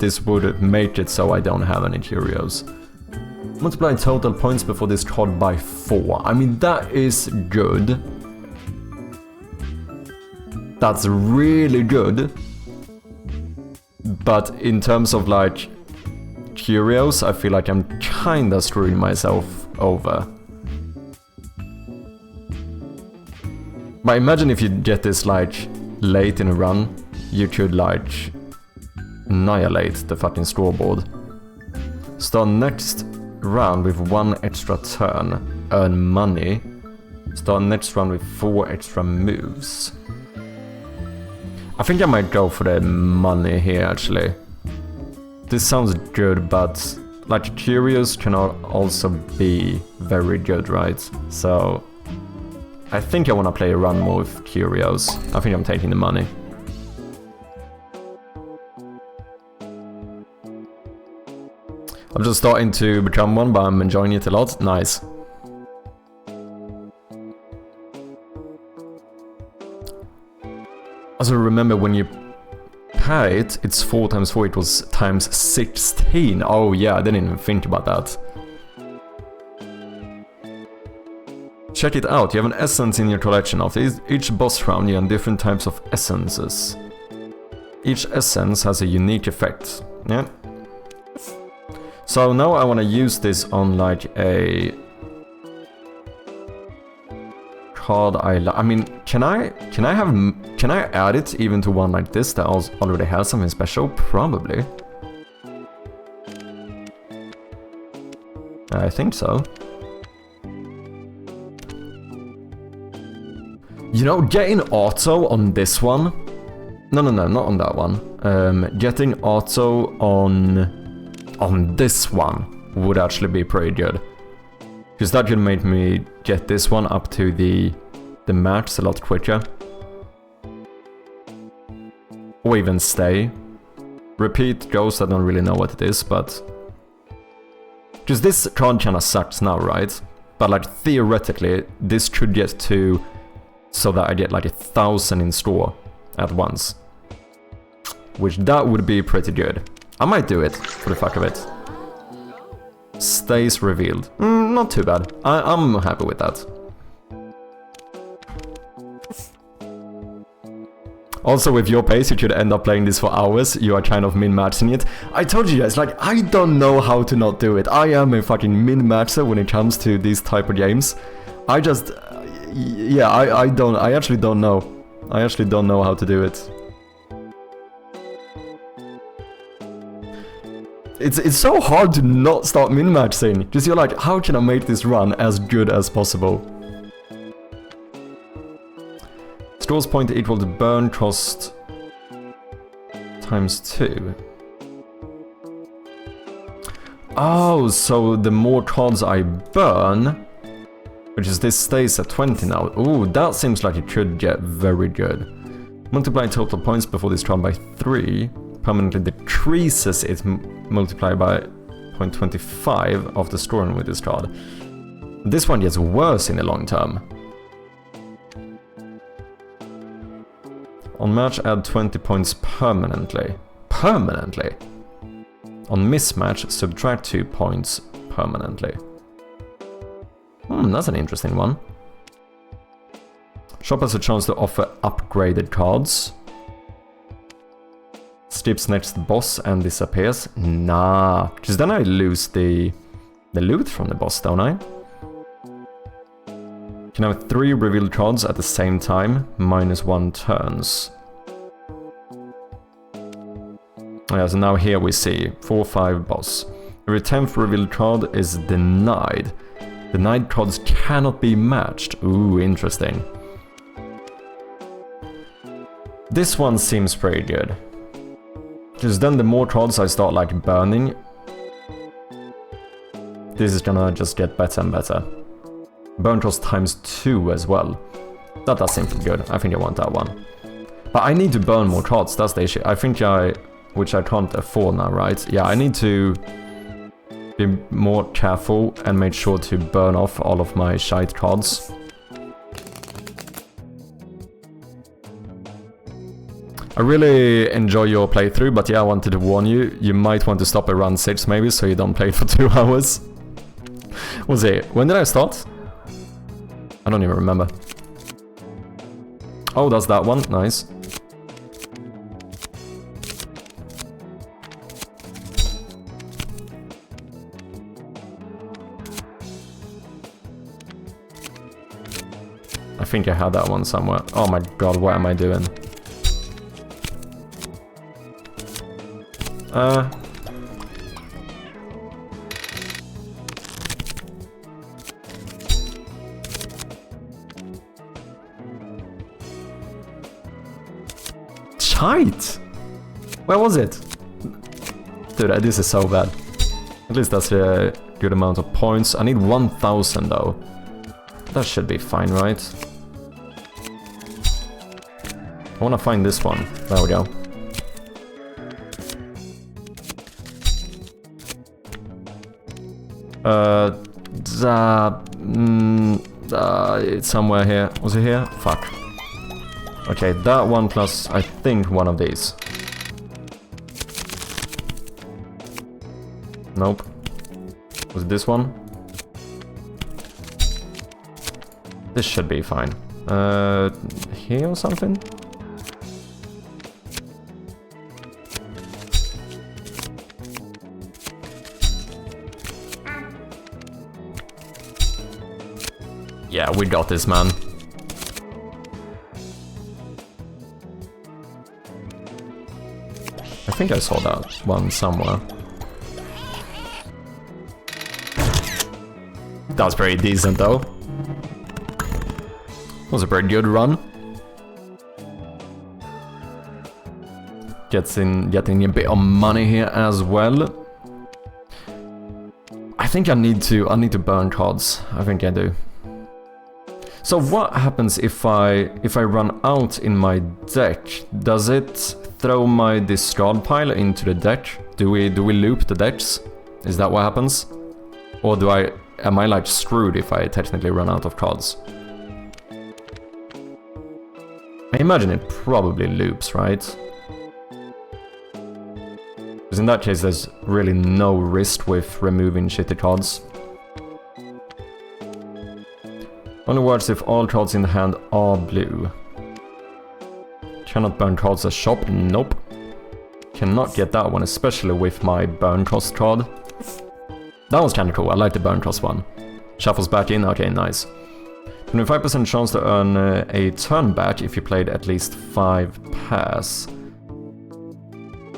this would make it so I don't have any Curios. Multiply total points before this card by 4. I mean, that is good. That's really good. But in terms of like Curios, I feel like I'm kinda screwing myself over. But imagine if you get this like late in a run, you could like annihilate the fucking scoreboard. Start next round with 1 extra turn. Earn money. Start next round with 4 extra moves. I think I might go for the money here actually. This sounds good, but like Curios can also be very good, right? So I think I want to play a run more with Curios. I think I'm taking the money. I'm just starting to become one, but I'm enjoying it a lot. Nice. Also remember when you pay it, it's 4 times 4, it was times 16. Oh yeah, I didn't even think about that. Check it out, you have an essence in your collection. After each boss round you have different types of essences. Each essence has a unique effect. Yeah. So now I want to use this on like a card I mean, can I add it even to one like this that already has something special? Probably. I think so. You know, getting auto on this one. No, not on that one. Getting auto on this one would actually be pretty good. Because that could make me get this one up to the max a lot quicker. Or even stay. Repeat Ghost, I don't really know what it is, but... Because this card kinda sucks now, right? But like theoretically, this could get to... so that I get like 1,000 in store at once. Which that would be pretty good. I might do it, for the fuck of it. Stays revealed. Not too bad. I'm happy with that. Also, with your pace, you could end up playing this for hours. You are kind of min-maxing it. I told you guys, like, I don't know how to not do it. I am a fucking min-maxer when it comes to these type of games. I just... yeah, I actually don't know. I actually don't know how to do it. It's so hard to not start min-maxing, because you're like, how can I make this run as good as possible? Scores point equal to burn cost times 2. Oh, so the more cards I burn, Which is this stays at 20 now. Ooh, that seems like it could get very good. Multiply total points before this trial by 3. Permanently decreases its multiplier by 0.25 after scoring with this card. This one gets worse in the long term. On match, add 20 points permanently. Permanently? On mismatch, subtract 2 points permanently. That's an interesting one. Shop has a chance to offer upgraded cards. Skips next boss and disappears. Nah, because then I lose the loot from the boss, don't I? Can have 3 revealed cards at the same time, -1 turns. Yeah, so now here we see 4-5 boss. Every 10th revealed card is denied. Denied cards cannot be matched. Ooh, interesting. This one seems pretty good. Because then the more cards I start like burning, this is gonna just get better and better. Burn cost ×2 as well. That does seem pretty good. I think I want that one. But I need to burn more cards, that's the issue. I think which I can't afford now, right? Yeah, I need to be more careful and make sure to burn off all of my shite cards. I really enjoy your playthrough, but yeah, I wanted to warn you, you might want to stop at round 6 maybe, so you don't play for 2 hours. We'll see. When did I start? I don't even remember. Oh, that's that one. Nice. I think I had that one somewhere. Oh my god, what am I doing? Shite! Where was it? Dude, this is so bad. At least that's a good amount of points. I need 1000 though. That should be fine, right? I wanna find this one. There we go. It's somewhere here. Was it here? Fuck. Okay, that one plus, I think, one of these. Nope. Was it this one? This should be fine. Here or something? Yeah, we got this, man. I think I saw that one somewhere. That was pretty decent, though. Was a pretty good run. Getting a bit of money here as well. I think I need to burn cards. I think I do. So what happens if I run out in my deck? Does it throw my discard pile into the deck? Do we loop the decks? Is that what happens? Or am I like screwed if I technically run out of cards? I imagine it probably loops, right? Because in that case there's really no risk with removing shitty cards. Only works if all cards in the hand are blue. Cannot burn cards as shop? Nope. Cannot get that one, especially with my burn cost card. That was kinda cool, I like the burn cost one. Shuffles back in, okay, nice. 25% chance to earn a turn back if you played at least 5 pairs.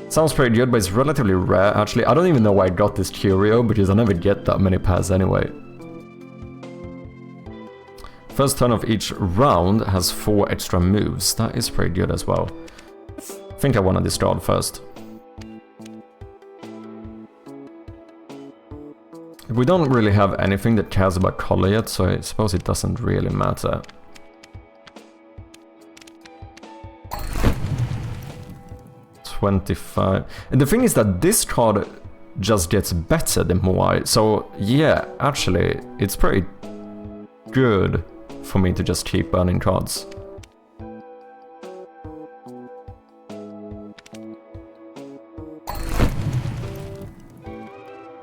Sounds pretty good, but it's relatively rare actually. I don't even know why I got this curio, because I never get that many pairs anyway. First turn of each round has 4 extra moves. That is pretty good as well. I think I want to discard first. It we don't really have anything that cares about color yet, so I suppose it doesn't really matter. $25. And the thing is that this card just gets better the more I... So, yeah, actually, it's pretty good for me to just keep burning cards.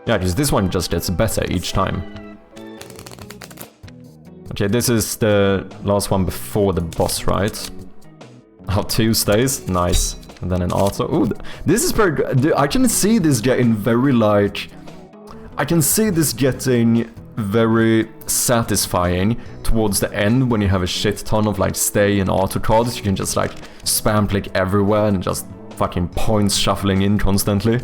Yeah, because this one just gets better each time. Okay, this is the last one before the boss, right? Oh, 2 stays? Nice. And then an auto. Ooh, this is very good. I can see this getting very, like... I can see this getting very satisfying towards the end when you have a shit ton of, like, stay and auto cards. You can just, like, spam click everywhere and just fucking points shuffling in constantly.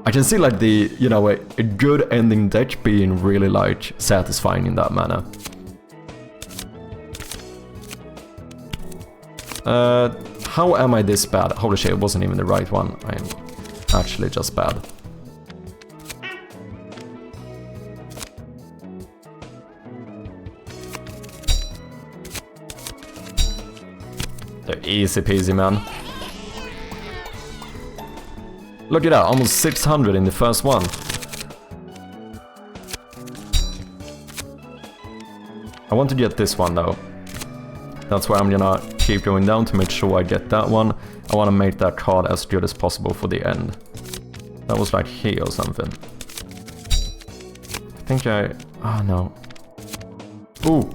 I can see, like, the, you know, a good ending deck being really, like, satisfying in that manner. How am I this bad? Holy shit, it wasn't even the right one. I am actually just bad. They're easy peasy, man. Look at that, almost 600 in the first one. I want to get this one though. That's why I'm gonna keep going down to make sure I get that one. I want to make that card as good as possible for the end. That was like here or something. I think I... Oh no. Ooh.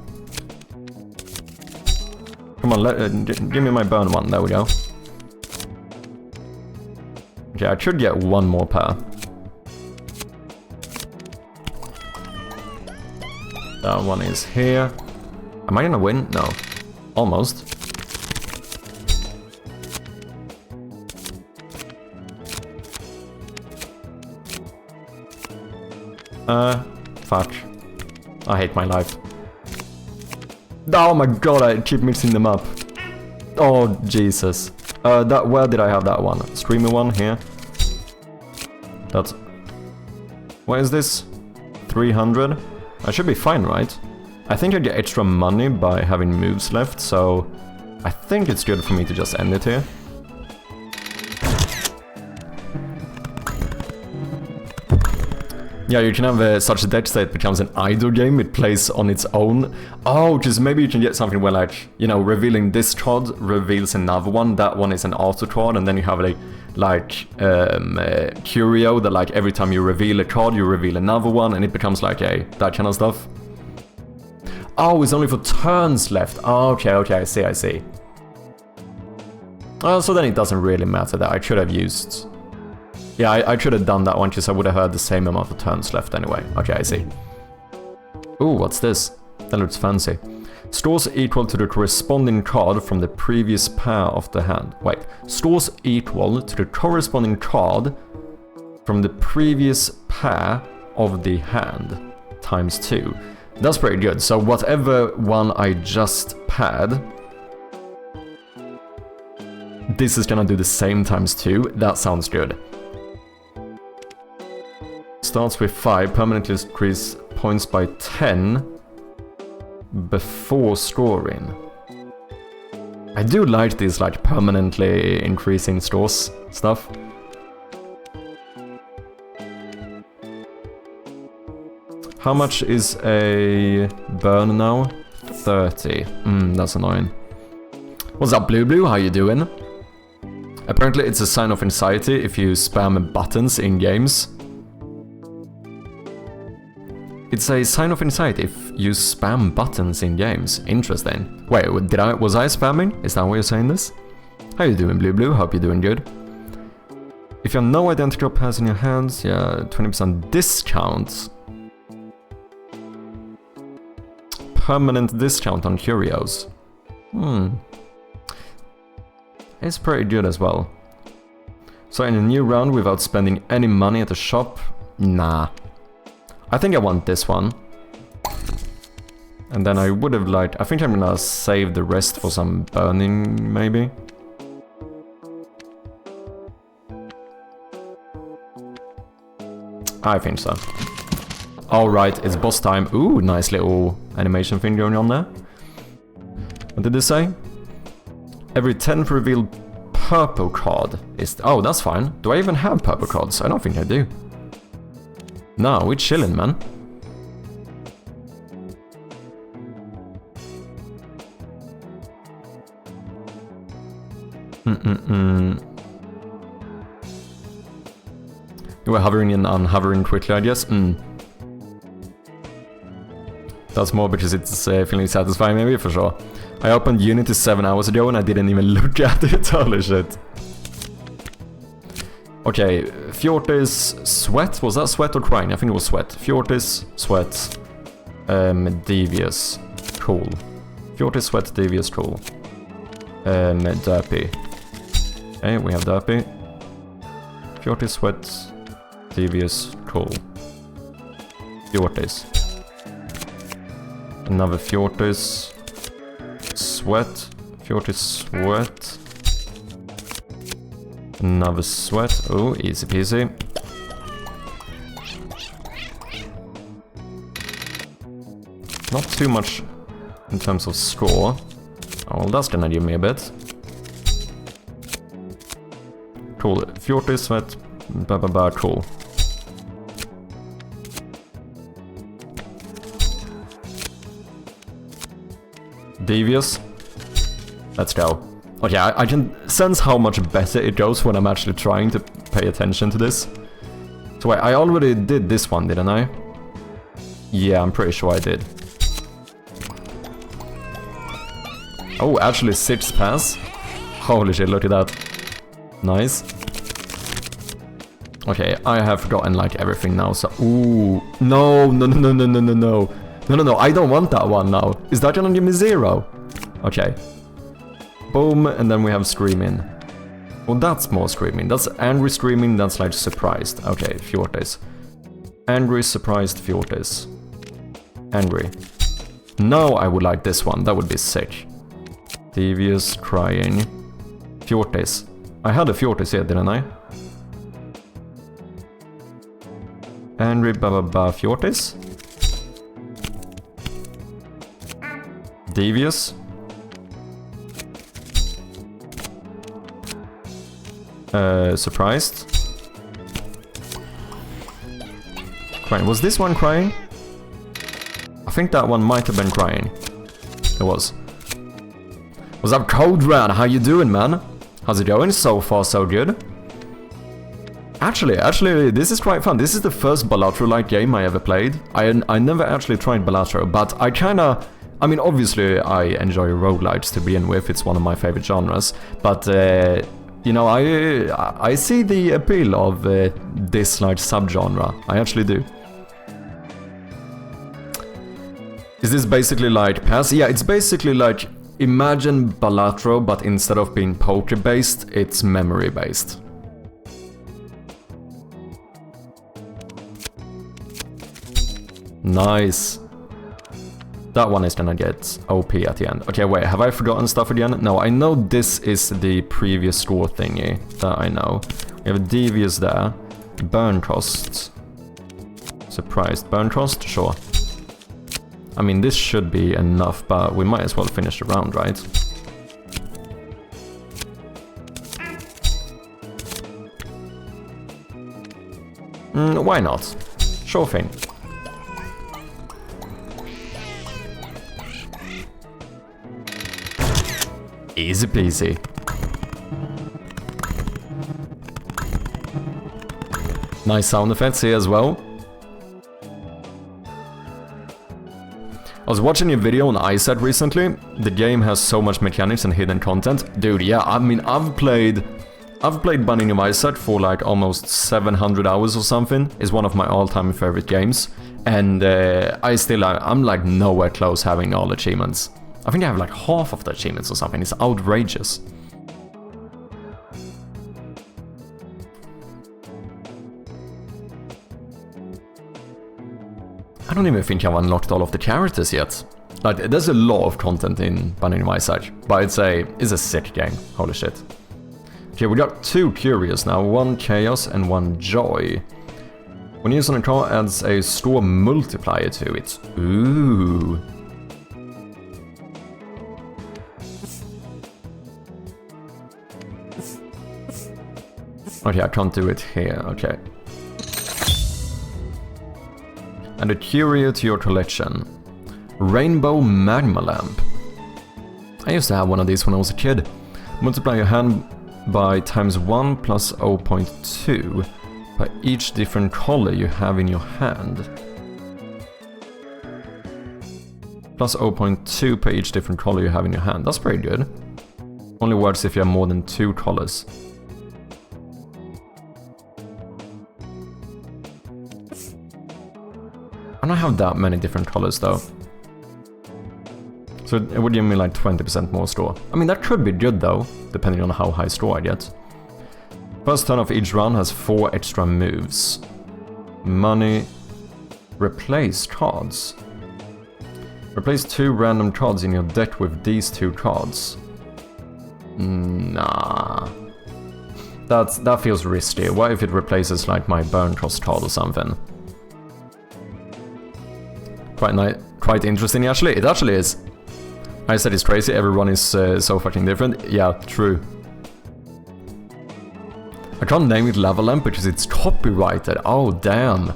Come on, give me my burn one. There we go. Okay, I should get one more pair. That one is here. Am I gonna win? No. Almost. Fuck. I hate my life. Oh my god, I keep mixing them up. Oh, Jesus. Where did I have that one? Streamer one here. That's... What is this? 300? I should be fine, right? I think I get extra money by having moves left, so... I think it's good for me to just end it here. Yeah, you can have such a deck that it becomes an idle game, it plays on its own. Oh, because maybe you can get something where, like, you know, revealing this card reveals another one, that one is an auto card, and then you have curio that, like, every time you reveal a card, you reveal another one, and it becomes like that kind of stuff. Oh, it's only for turns left. Oh, okay, I see. Oh, so then it doesn't really matter that I should have used... Yeah, I should have done that one because I would have had the same amount of turns left anyway. Okay, I see. Ooh, what's this? That looks fancy. Stores equal to the corresponding card from the previous pair of the hand. Wait, stores equal to the corresponding card from the previous pair of the hand times 2. That's pretty good. So whatever one I just paired, this is gonna do the same times 2. That sounds good. Starts with 5, permanently increase points by 10 before scoring. I do like these, like, permanently increasing stores stuff. How much is a burn now? 30. That's annoying. What's up, Blue? How you doing? Apparently it's a sign of anxiety if you spam buttons in games. It's a sign of anxiety if you spam buttons in games. Interesting. Wait, was I spamming? Is that why you're saying this? How you doing, Blue? Hope you're doing good. If you have no identical pairs in your hands, yeah, 20% discount. Permanent discount on curios. It's pretty good as well. So in a new round without spending any money at the shop? Nah. I think I want this one. And then I would have liked... I think I'm gonna save the rest for some burning, maybe. I think so. Alright, it's boss time. Ooh, nice little animation thing going on there. What did they say? Every 10th revealed purple card is... Oh, that's fine. Do I even have purple cards? I don't think I do. No, we're chilling, man. You were hovering and unhovering quickly, I guess. That's more because it's feeling satisfying, maybe, for sure. I opened Unity 7 hours ago and I didn't even look at it. Holy shit. Okay, Fjortis, Sweat. Was that Sweat or Crying? I think it was Sweat. Fjortis, Sweat, Devious. Cool. Fjortis, Sweat, Devious, cool. Derpy. Okay, we have Derpy. Fjortis, Sweat, Devious, cool. Fjortis. Another Fjortis. Sweat. Fjortis, Sweat. Another Sweat. Oh, easy peasy. Not too much in terms of score. Oh, well, that's gonna give me a bit. Cool. Fjortis, Sweat, cool. Devious. Let's go. Okay, I can sense how much better it goes when I'm actually trying to pay attention to this. So wait, I already did this one, didn't I? Yeah, I'm pretty sure I did. Oh, actually 6 pass. Holy shit, look at that. Nice. Okay, I have forgotten like everything now, so... Ooh. No, I don't want that one now. Is that gonna give me 0? Okay. Boom, and then we have Screaming. Well, that's more Screaming. That's Angry Screaming, that's like Surprised. Okay, Fjortis. Angry, Surprised, Fjortis. Angry. Now I would like this one, that would be sick. Devious, Crying. Fjortis. I had a Fjortis here, didn't I? Angry, Fjortis. Devious. Surprised. Crying. Was this one Crying? I think that one might have been Crying. It was. What's up, Code Ran? How you doing, man? How's it going? So far, so good. Actually, this is quite fun. This is the first Balatro-like game I ever played. I never actually tried Balatro, but I kinda... I mean, obviously, I enjoy roguelites to begin with. It's one of my favorite genres. But, you know, I see the appeal of this, like, subgenre. I actually do. Is this basically like Pass? Yeah, it's basically like... Imagine Balatro, but instead of being poker-based, it's memory-based. Nice. That one is gonna get OP at the end. Okay, wait, have I forgotten stuff again? No, I know this is the previous score thingy. That I know. We have a Devious there. Burn costs. Surprised. Burn cost? Sure. I mean, this should be enough, but we might as well finish the round, right? Why not? Sure thing. Easy peasy. Nice sound effects here as well. I was watching a video on iSet recently. The game has so much mechanics and hidden content. Dude, yeah, I mean, I've played Binding of Isaac for like almost 700 hours or something. It's one of my all-time favorite games. And I'm like nowhere close having all achievements. I think I have like half of the achievements or something. It's outrageous. I don't even think I've unlocked all of the characters yet. Like, there's a lot of content in Binding of Isaac, but it's a sick game. Holy shit. Okay, we got 2 Curious now, 1 Chaos and 1 Joy. When used on a card, adds a store multiplier to it. Ooh. Okay, I can't do it here. Okay. Add a curio to your collection. Rainbow magma lamp. I used to have one of these when I was a kid. Multiply your hand by times 1 plus 0.2 by each different color you have in your hand. Plus 0.2 per each different color you have in your hand. That's pretty good. Only works if you have more than 2 colors. I don't have that many different colors though. So it would give me like 20% more store. I mean, that could be good though, depending on how high store I get. First turn of each round has 4 extra moves. Money. Replace cards. Replace 2 random cards in your deck with these 2 cards. Nah. That feels risky. What if it replaces like my burn cost card or something? Quite interesting actually. It actually is. I said it's crazy, everyone is so fucking different. Yeah, true. I can't name it Lava Lamp because it's copyrighted. Oh, damn.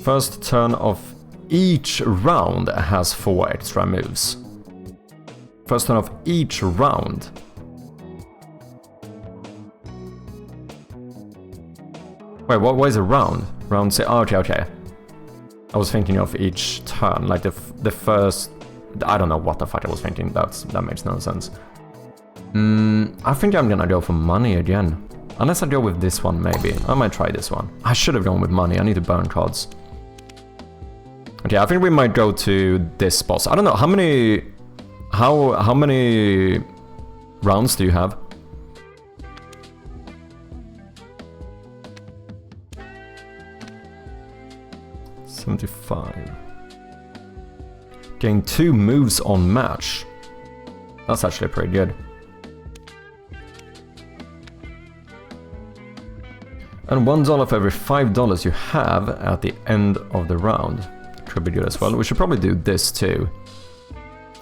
First turn of each round has 4 extra moves. First turn of each round. Wait, what is a round? Round say, oh, okay. I was thinking of each turn, like the first. I don't know what the fuck I was thinking. That makes no sense. I think I'm gonna go for money again. Unless I go with this one, maybe. I might try this one. I should have gone with money. I need to burn cards. Okay, I think we might go to this boss. I don't know how many. How many rounds do you have? $75. Gain 2 moves on match. That's actually pretty good. And $1 for every $5 you have at the end of the round. Could be good as well. We should probably do this too.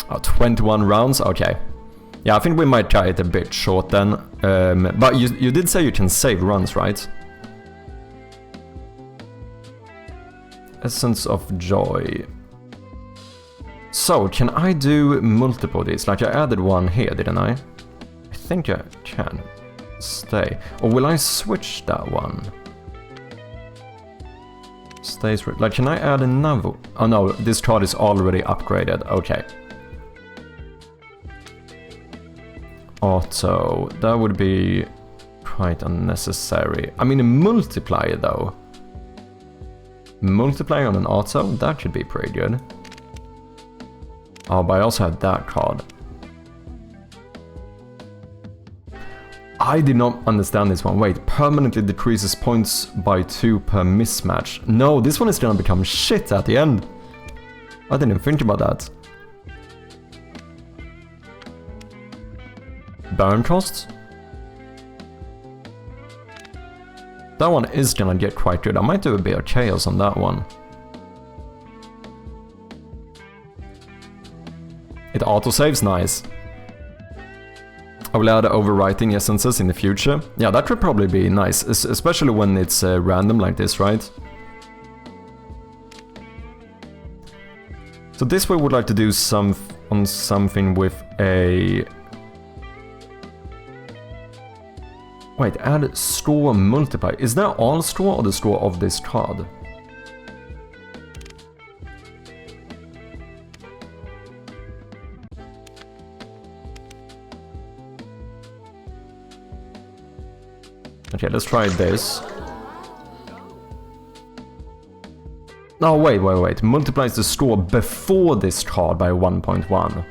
Oh, 21 rounds? Okay. Yeah, I think we might try it a bit short then. But you did say you can save runs, right? Essence of Joy. So, can I do multiple of these? Like, I added one here, didn't I? I think I can. Stay. Or will I switch that one? Stays... Like, can I add another? Oh no, this card is already upgraded. Okay. Auto. That would be quite unnecessary. I mean, a multiplier though. Multiplier on an auto? That should be pretty good. Oh, but I also have that card. I did not understand this one. Wait, permanently decreases points by 2 per mismatch. No, this one is gonna become shit at the end. I didn't even think about that. Burn costs? That one is gonna get quite good. I might do a bit of chaos on that one. It autosaves, nice. I will add overwriting essences in the future. Yeah, that could probably be nice, especially when it's random like this, right? So this way we would like to do something with a... Wait, add store multiply. Is that all store or the store of this card? Okay, let's try this. No, wait. Multiplies the store before this card by 1.1.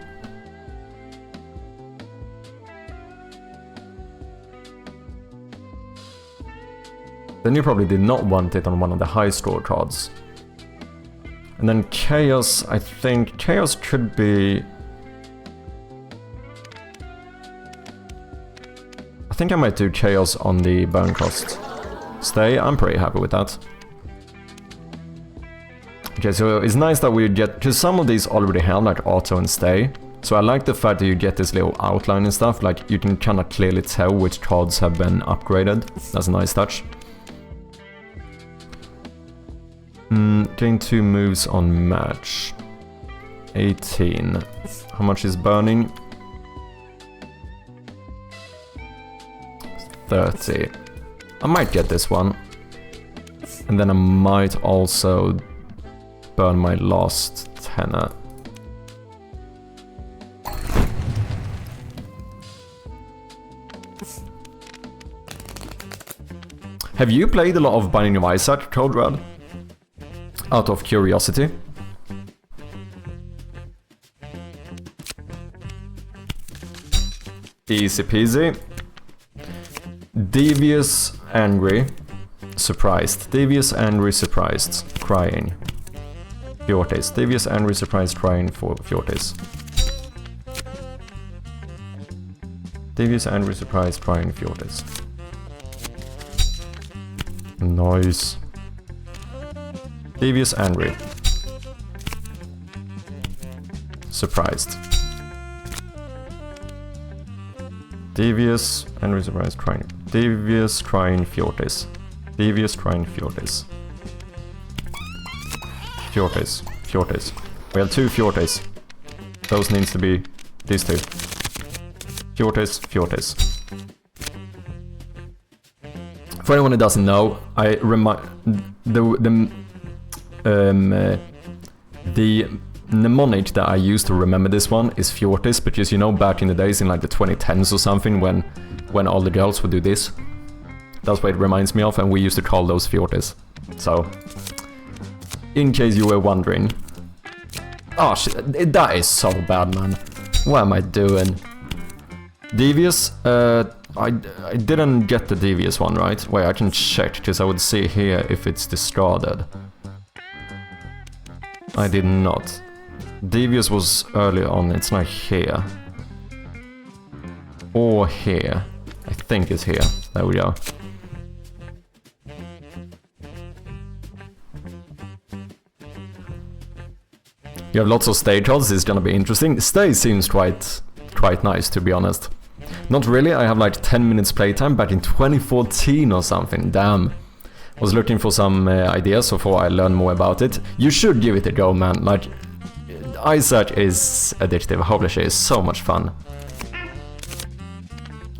Then you probably did not want it on one of the high score cards. And then Chaos, I think Chaos could be think I might do Chaos on the burn cost. Stay, I'm pretty happy with that. Okay, so it's nice that we get, because some of these already have like auto and stay. So I like the fact that you get this little outline and stuff, like you can kind of clearly tell which cards have been upgraded. That's a nice touch. Gain 2 moves on match. 18. How much is burning? 30. I might get this one. And then I might also burn my last tenner. Have you played a lot of Binding of Isaac, Code Red? Out of curiosity. Easy peasy. Devious, angry, surprised. Devious, angry, surprised, crying. Fjortis. Devious, angry, surprised, crying for Fjortis. Devious, angry, surprised, crying, Fjortis. Nice. Devious, angry. Surprised. Devious, angry, surprised, crying. Devious, crying, Fjortis. Devious, crying, Fjortis. Fjortis. Fjortis. We have 2 Fjortis. Those needs to be these 2. Fjortis, Fjortis. For anyone who doesn't know, I remind the mnemonic that I use to remember this one is Fjortis, because you know back in the days in like the 2010s or something when all the girls would do this. That's what it reminds me of, and we used to call those Fjortis. So, in case you were wondering. Oh shit, that is so bad, man. What am I doing? Devious, I didn't get the Devious one, right? Wait, I can check, because I would see here if it's discarded. I did not. Devious was earlier on, it's like here. Or here. I think it's here. There we go. You have lots of stay cards, it's gonna be interesting. Stay seems quite nice, to be honest. Not really, I have like 10 minutes playtime back in 2014 or something, damn. Was looking for some ideas before I learn more about it. You should give it a go, man. Like, Isaac is addictive. Holy shit, it's so much fun.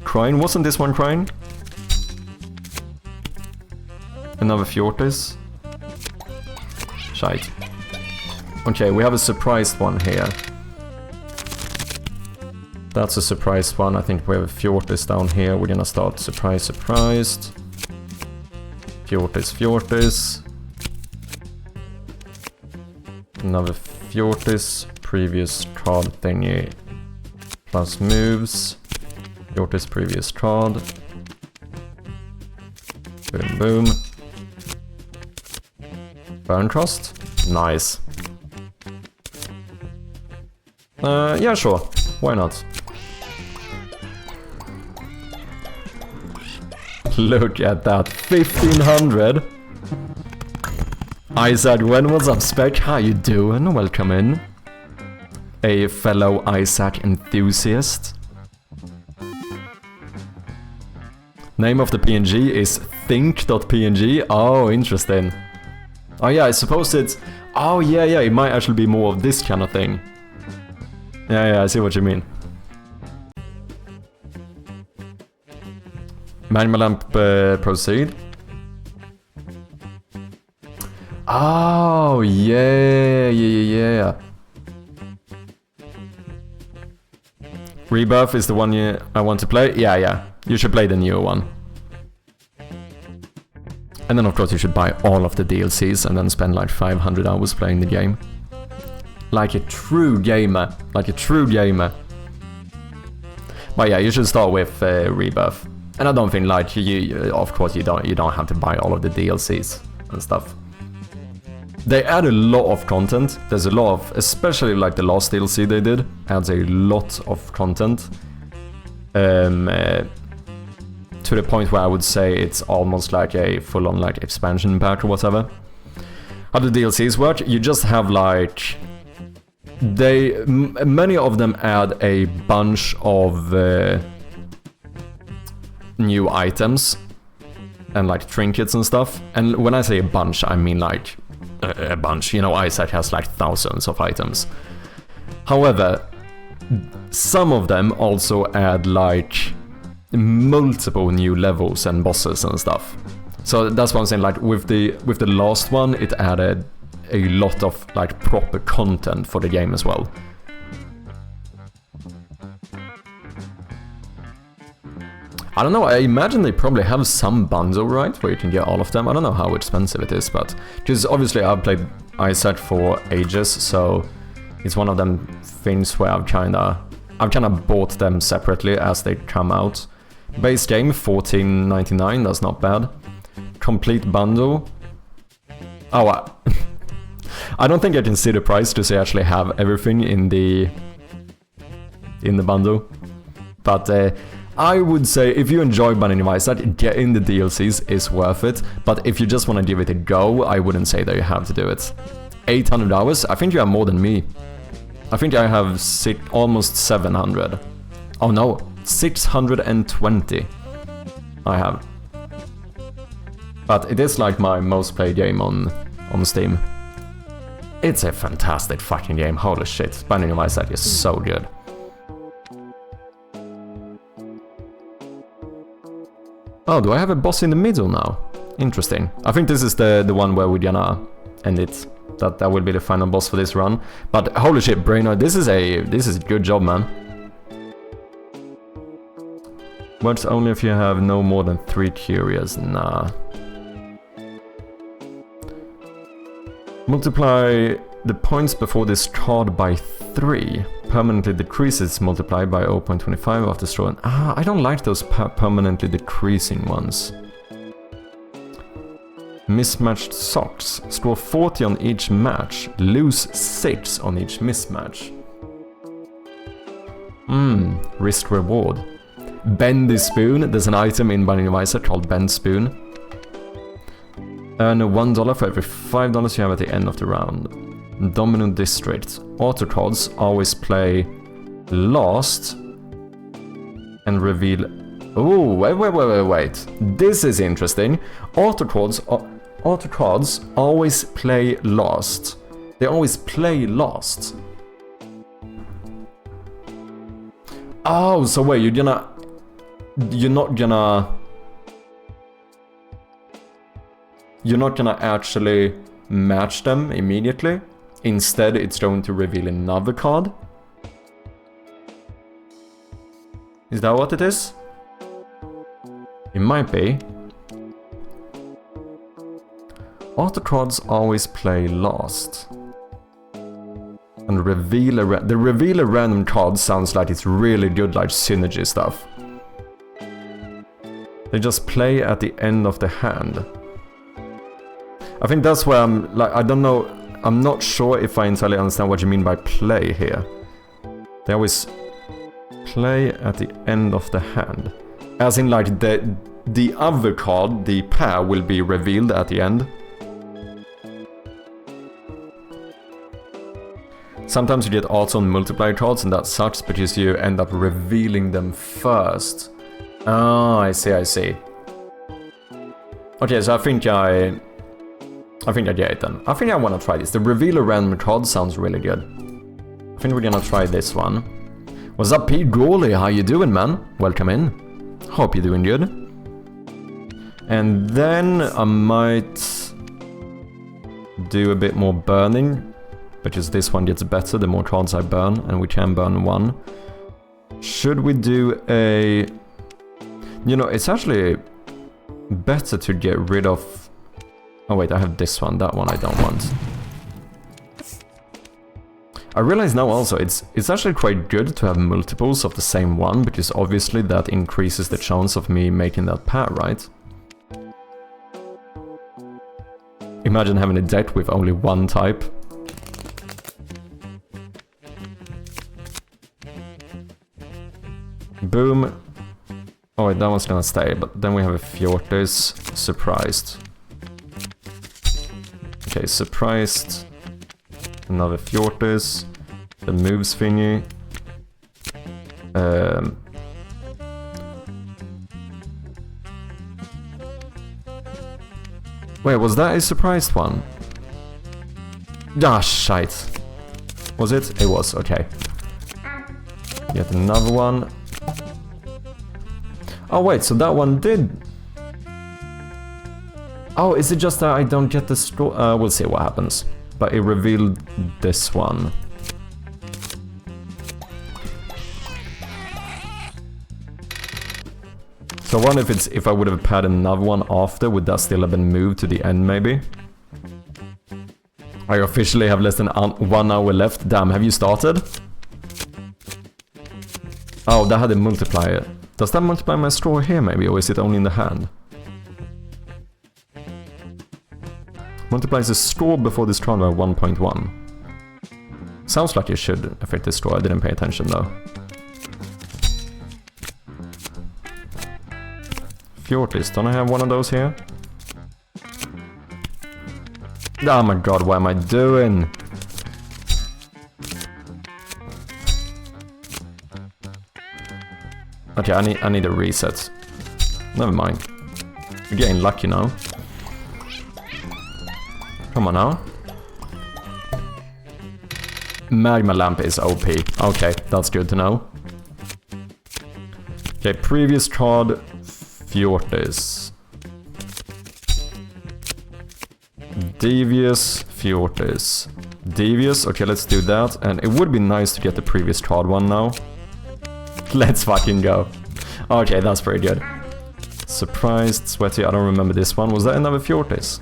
Crying, wasn't this one crying? Another Fjortis. Shite. Okay, we have a surprised one here. That's a surprised one. I think we have a Fjortis down here. We're gonna start surprise, surprised. Fjortis, Fjortis. Another Fjortis. Previous card thingy. Plus moves. Fjortis, previous card. Boom, boom. Burn cost. Nice. Yeah, sure. Why not? Look at that. 1500. Isaac, what's up, Spec? How you doing? Welcome in. A fellow Isaac enthusiast. Name of the PNG is think.png. Oh, interesting. Oh yeah, I suppose it's... Oh yeah, it might actually be more of this kind of thing. Yeah, I see what you mean. Manual lamp, proceed. Oh, yeah. Rebirth is the one I want to play? Yeah. You should play the newer one. And then of course you should buy all of the DLCs and then spend like 500 hours playing the game. Like a true gamer. But yeah, you should start with Rebirth. And I don't think like of course you don't have to buy all of the DLCs and stuff. They add a lot of content. There's a lot of, especially like the last DLC they did, adds a lot of content. to the point where I would say it's almost like a full-on like expansion pack or whatever. How the DLCs work, you just have like... many of them add a bunch of new items and like trinkets and stuff. And when I say a bunch, I mean like a bunch. You know, Isaac has like thousands of items. However, some of them also add like multiple new levels and bosses and stuff. So that's what I'm saying, like with the last one, it added a lot of like proper content for the game as well. I don't know, I imagine they probably have some bundle, right, where you can get all of them. I don't know how expensive it is, but because obviously I've played Isaac for ages, so it's one of them things where I've kind of bought them separately as they come out. Base game $14.99, that's not bad. Complete bundle. Oh, I don't think I can see the price to say actually have everything in the bundle, but I would say if you enjoy Binding of Isaac, getting the DLCs is worth it, but if you just want to give it a go, I wouldn't say that you have to do it. 800 hours? I think you have more than me. I think I have almost 700. Oh no, 620 I have. But it is like my most played game on Steam. It's a fantastic fucking game, holy shit. Binding of Isaac is so good. Oh, do I have a boss in the middle now? Interesting. I think this is the one where we're gonna end it. That will be the final boss for this run. But holy shit, Brainerd, this is a good job, man. Works only if you have no more than 3 curious. Nah. Multiply the points before this card by 3. Permanently decreases multiply by 0.25 after drawing. Ah, I don't like those permanently decreasing ones. Mismatched socks. Score 40 on each match. Lose 6 on each mismatch. Risk reward. Bendy Spoon. There's an item in Binding of Isaac called Bend Spoon. Earn $1 for every $5 you have at the end of the round. Dominant District. Autocards always play last and reveal... Oh, wait. This is interesting. Autocards always play last. They always play last. Oh, so wait, you're not gonna actually match them immediately. Instead, it's going to reveal another card. Is that what it is? It might be. Autocards always play last. And the reveal a random card sounds like it's really good, like synergy stuff. They just play at the end of the hand. I think that's where I'm like, I don't know, I'm not sure if I entirely understand what you mean by play here. They always play at the end of the hand. As in like the other card, the pair, will be revealed at the end. Sometimes you get odds on multiplier cards and that sucks because you end up revealing them first. Oh, I see. Okay, so I think I get it then. I think I want to try this. The reveal a random card sounds really good. I think we're gonna try this one. What's up, Pete Gawley? How you doing, man? Welcome in. Hope you're doing good. And then I might do a bit more burning, because this one gets better the more cards I burn, and we can burn 1. Should we do a... You know, it's actually better to get rid of... Oh wait, I have this one. That one I don't want. I realize now also it's actually quite good to have multiples of the same one, because obviously that increases the chance of me making that pair, right? Imagine having a deck with only one type. Boom. Oh wait, that one's gonna stay, but then we have a Fjortis. Surprised. Okay, surprised. Another Fjortis. The moves thingy. Wait, was that a surprised one? Ah, shite. Was it? It was, okay. Yet another one. Oh wait, so that one did... Oh, is it just that I don't get the straw? We'll see what happens. But it revealed this one. So I wonder if I would have had another one after, would that still have been moved to the end maybe? I officially have less than 1 hour left. Damn, have you started? Oh, that had a multiplier. Does that multiply my straw here maybe, or is it only in the hand? Multiplies the straw before this straw by 1.1. Sounds like it should affect the straw, I didn't pay attention though. Fjortis, don't I have one of those here? Oh my god, what am I doing? Okay, I need a reset. Never mind. You're getting lucky now. Come on now. Magma lamp is OP. Okay, that's good to know. Okay, previous card, Fjortis. Devious, Fjortis. Devious, okay, let's do that. And it would be nice to get the previous card one now. Let's fucking go. Okay, that's pretty good. Surprised, sweaty, I don't remember this one. Was that another Fjortis?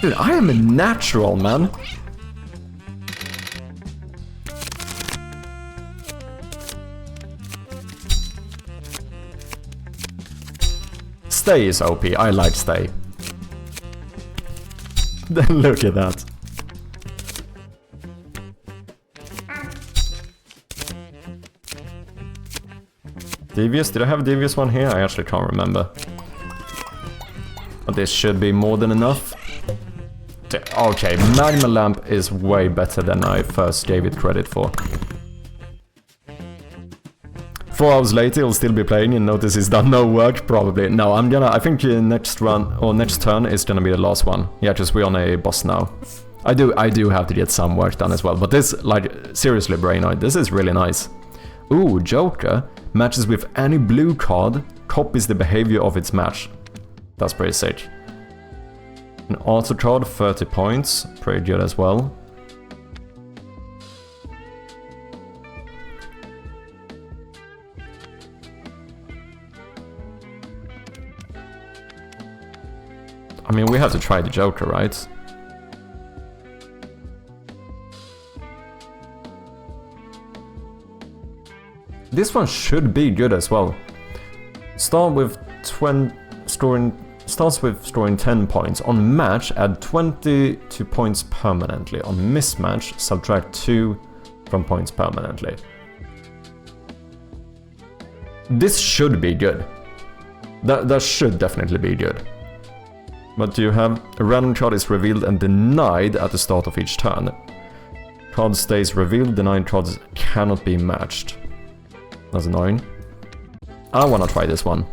Dude, I am a natural, man. Stay is OP, I like stay. Look at that. Devious? Did I have a devious one here? I actually can't remember. But this should be more than enough. Okay, Magma Lamp is way better than I first gave it credit for. 4 hours later, you'll still be playing and notice it's done no work, probably. No, I think next run, or next turn is gonna be the last one. Yeah, because we're on a boss now. I do have to get some work done as well, but this, like, seriously, Brainoid, this is really nice. Ooh, Joker matches with any blue card, copies the behavior of its match. That's pretty sick. An auto card, 30 points, pretty good as well. I mean, we have to try the Joker, right? This one should be good as well. Starts with storing 10 points. On match, add 22 points permanently. On mismatch, subtract 2 from points permanently. This should be good. That should definitely be good. But you have a random card is revealed and denied at the start of each turn. Card stays revealed, denied cards cannot be matched. That's annoying. I wanna try this one.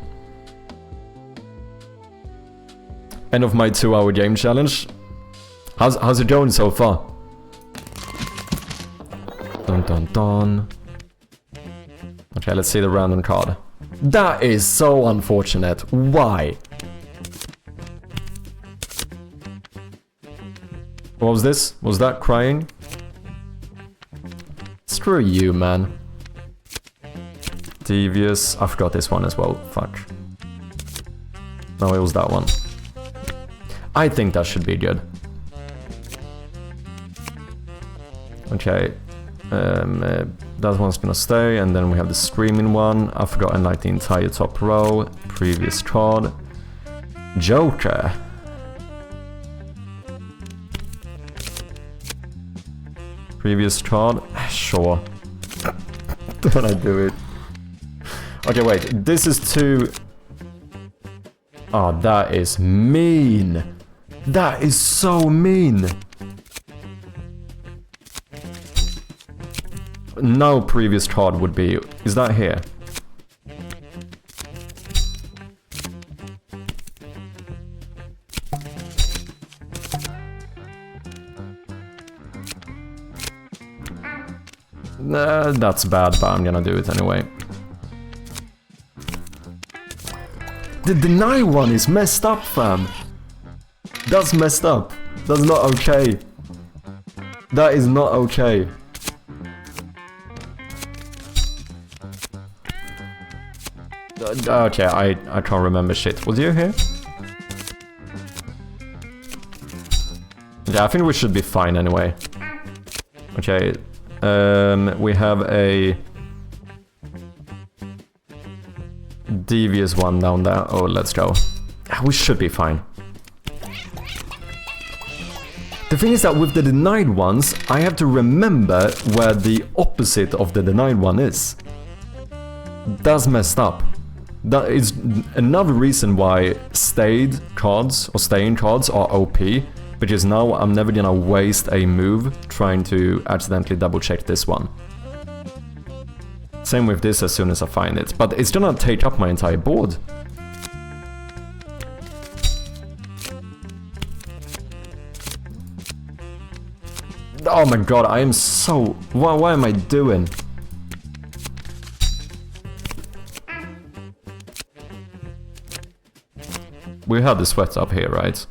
End of my 2-hour game challenge. How's it going so far? Dun dun dun. Okay, let's see the random card. That is so unfortunate. Why? What was this? Was that crying? Screw you, man. Devious. I forgot this one as well. Fuck. No, it was that one. I think that should be good. Okay. That one's gonna stay, and then we have the screaming one. I forgot and like the entire top row. Previous card. Joker. Previous card. sure. Then I do it. Okay, wait. This is too... Oh, that is mean. That is so mean. No previous card would be... Is that here? That's bad, but I'm gonna do it anyway. The deny one is messed up, fam. That's messed up. That's not okay. That is not okay. Okay, I can't remember shit. Was you here? Yeah, I think we should be fine anyway. Okay, we have a devious one down there. Oh, let's go. We should be fine. The thing is that with the denied ones, I have to remember where the opposite of the denied one is. That's messed up. That is another reason why stayed cards or staying cards are OP, because now I'm never gonna waste a move trying to accidentally double check this one. Same with this as soon as I find it, but it's gonna take up my entire board. Oh my god, I am so... What am I doing? We had the sweat up here, right?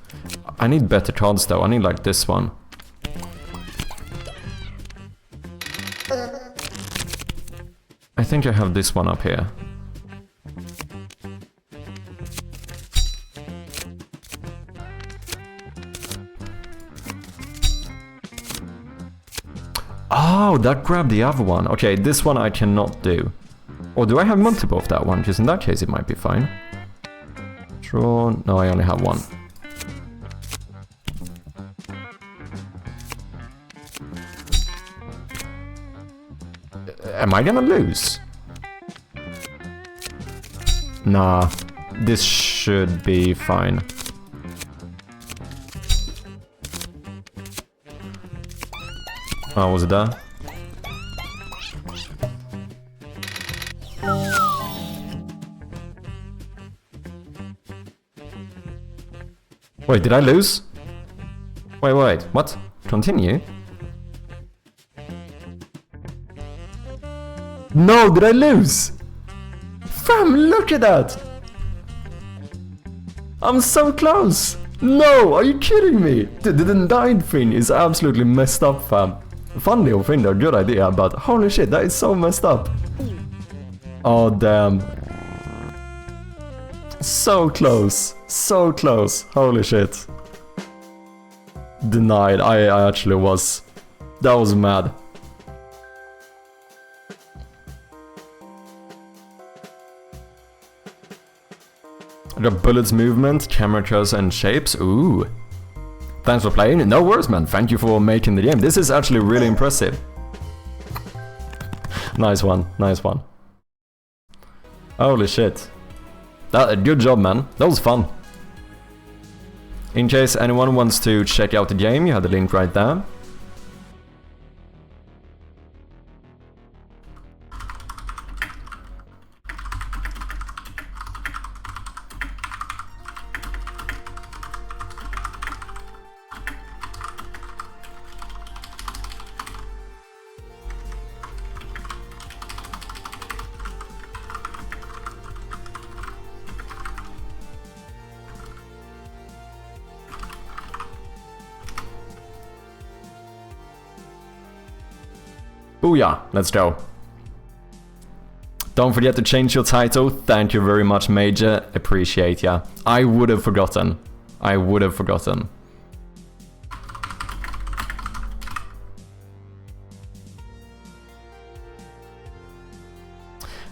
I need better cards though, I need like this one. I think I have this one up here. Oh, that grabbed the other one. Okay, this one I cannot do. Or do I have multiple of that one? Because in that case it might be fine. Draw... No, I only have one. Am I gonna lose? Nah, this should be fine. Oh, was it there? Wait, did I lose? Wait, what? Continue? No, did I lose? Fam, look at that! I'm so close! No, are you kidding me? The denied thing is absolutely messed up, fam. Fun little thing though, good idea, but holy shit, that is so messed up. Oh, damn. So close, holy shit. Denied, I actually was. That was mad. I got bullets movement, camera cursor and shapes. Ooh. Thanks for playing. No worries, man. Thank you for making the game. This is actually really impressive. Nice one. Nice one. Holy shit. Good job, man. That was fun. In case anyone wants to check out the game, you have the link right there. Booyah, let's go. Don't forget to change your title. Thank you very much, Major. Appreciate ya. I would have forgotten.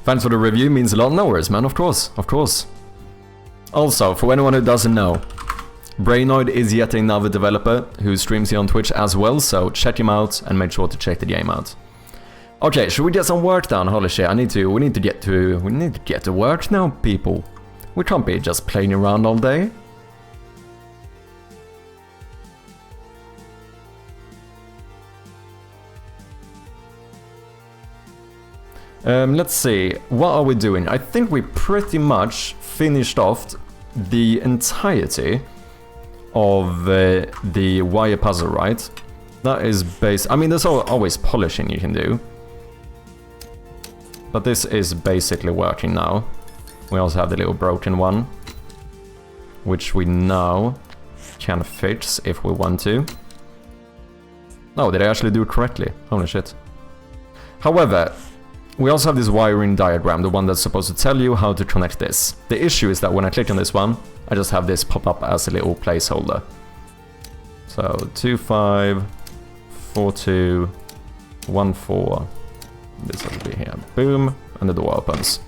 Thanks for the review, means a lot. No worries, man, of course. Also, for anyone who doesn't know, Brainoid is yet another developer who streams here on Twitch as well, so check him out and make sure to check the game out. Okay, should we get some work done? Holy shit, we need to get to work now, people. We can't be just playing around all day. Let's see, what are we doing? I think we pretty much finished off the entirety of the wire puzzle, right? That is I mean, there's always polishing you can do. But this is basically working now. We also have the little broken one, which we now can fix if we want to. Oh, did I actually do it correctly? Holy shit. However, we also have this wiring diagram, the one that's supposed to tell you how to connect this. The issue is that when I click on this one, I just have this pop up as a little placeholder. So 254214. This will be here. Boom, and the door opens.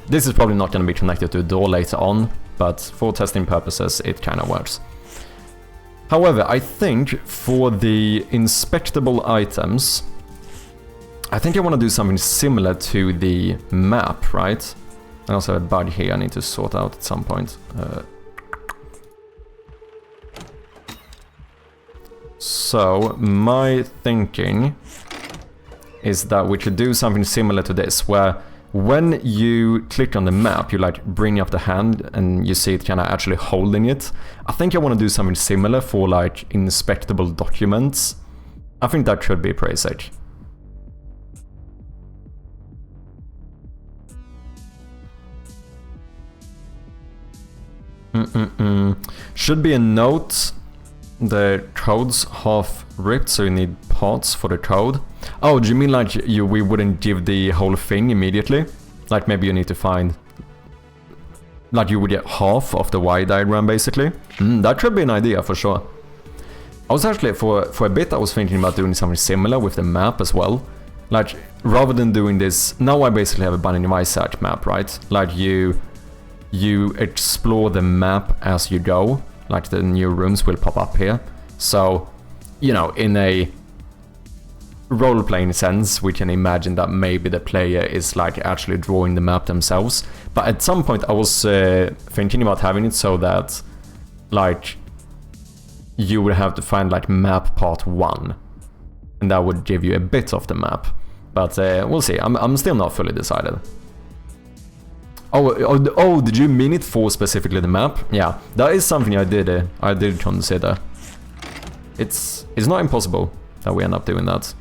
This is probably not going to be connected to a door later on, but for testing purposes, it kind of works. However, I think for the inspectable items, I think I want to do something similar to the map, right? I also have a bug here I need to sort out at some point. So, my thinking is that we could do something similar to this, where when you click on the map, you like bring up the hand and you see it kind of actually holding it. I think I want to do something similar for like inspectable documents. I think that could be pretty sick. Should be a note. The code's half ripped, so you need parts for the code. Oh, do you mean like we wouldn't give the whole thing immediately? Like maybe you need to find... Like you would get half of the Y diagram basically? That could be an idea for sure. I was actually, for a bit I was thinking about doing something similar with the map as well. Like, rather than doing this... Now I basically have a Binding of Isaac map, right? Like you explore the map as you go. Like the new rooms will pop up here. So, you know, in a role-playing sense, we can imagine that maybe the player is like actually drawing the map themselves. But at some point I was thinking about having it so that like you would have to find like map part 1. And that would give you a bit of the map. But we'll see, I'm still not fully decided. Oh, did you mean it for specifically the map? Yeah, that is something I did consider. It's not impossible that we end up doing that.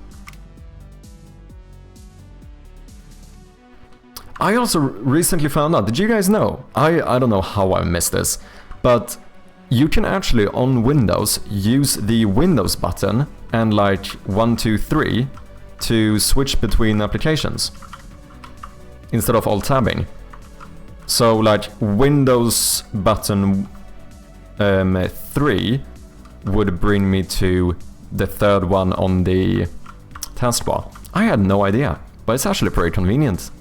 I also recently found out, did you guys know? I don't know how I missed this, but you can actually on Windows use the Windows button and like 1, 2, 3 to switch between applications instead of alt-tabbing. So like Windows button 3 would bring me to the third one on the taskbar. I had no idea, but it's actually pretty convenient.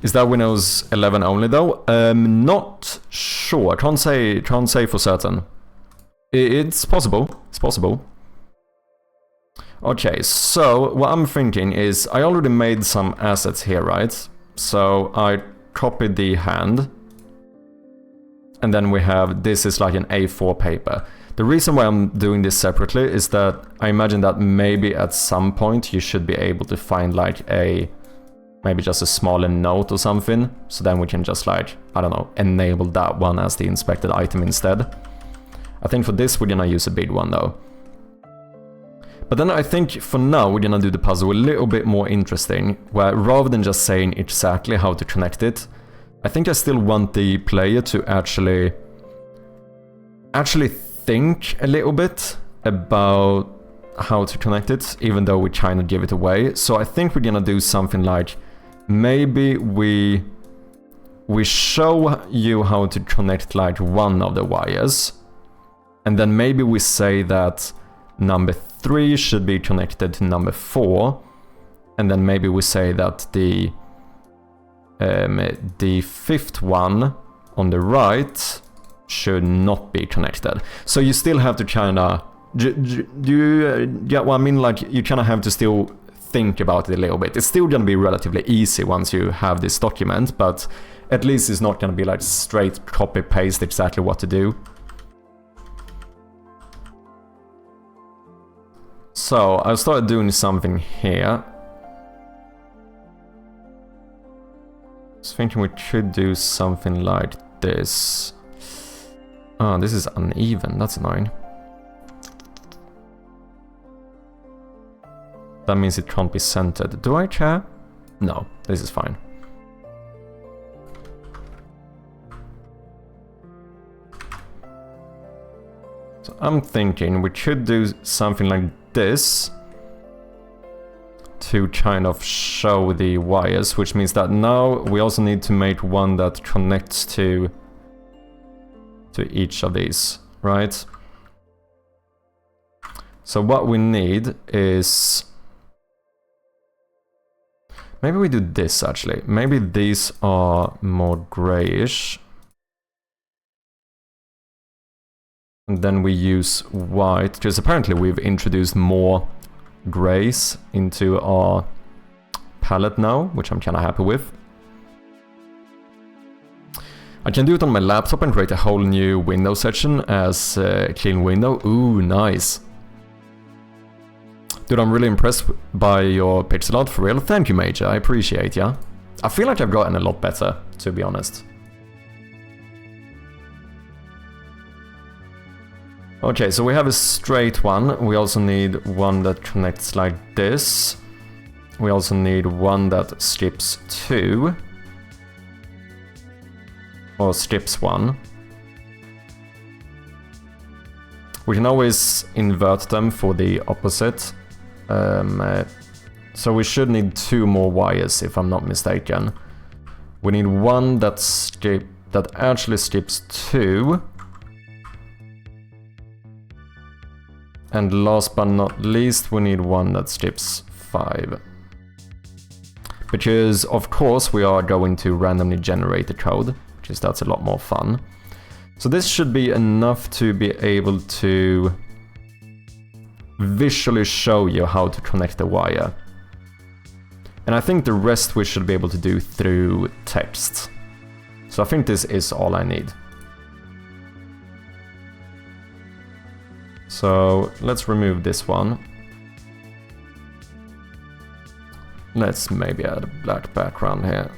Is that Windows 11 only though? Not sure. Can't say for certain. It's possible. It's possible. Okay, so what I'm thinking is I already made some assets here, right? So I copied the hand. And then we have, this is like an A4 paper. The reason why I'm doing this separately is that I imagine that maybe at some point you should be able to find like maybe just a smaller note or something. So then we can just like, I don't know, enable that one as the inspected item instead. I think for this we're gonna use a big one though. But then I think for now we're gonna do the puzzle a little bit more interesting, where rather than just saying exactly how to connect it, I think I still want the player to actually think a little bit about how to connect it, even though we kind of give it away. So I think we're gonna do something like, maybe we show you how to connect like one of the wires, and then maybe we say that number 3 should be connected to number 4, and then maybe we say that the 5th one on the right should not be connected. So you still have to kind of Do you get what I mean? Like, you kind of have to still think about it a little bit. It's still going to be relatively easy once you have this document, but at least it's not going to be like straight copy-paste exactly what to do. So, I started doing something here. I was thinking we could do something like this. Oh, this is uneven, that's annoying. That means it can't be centered. Do I care? No, this is fine. So I'm thinking we could do something like this to kind of show the wires, which means that now we also need to make one that connects to each of these, right? So what we need is... maybe we do this actually. Maybe these are more grayish. And then we use white, because apparently we've introduced more grays into our palette now, which I'm kind of happy with. I can do it on my laptop and create a whole new window section as a clean window. Ooh, nice. Dude, I'm really impressed by your pixel art, for real. Thank you, Major. I appreciate ya. I feel like I've gotten a lot better, to be honest. Okay, so we have a straight one. We also need one that connects like this. We also need one that skips 2. Or skips 1. We can always invert them for the opposite. So we should need 2 more wires, if I'm not mistaken. We need one that actually skips 2. And last but not least, we need one that skips 5. Because, of course, we are going to randomly generate the code, because that's a lot more fun. So this should be enough to be able to visually show you how to connect the wire. And I think the rest we should be able to do through text. So I think this is all I need. So let's remove this one. Let's maybe add a black background here.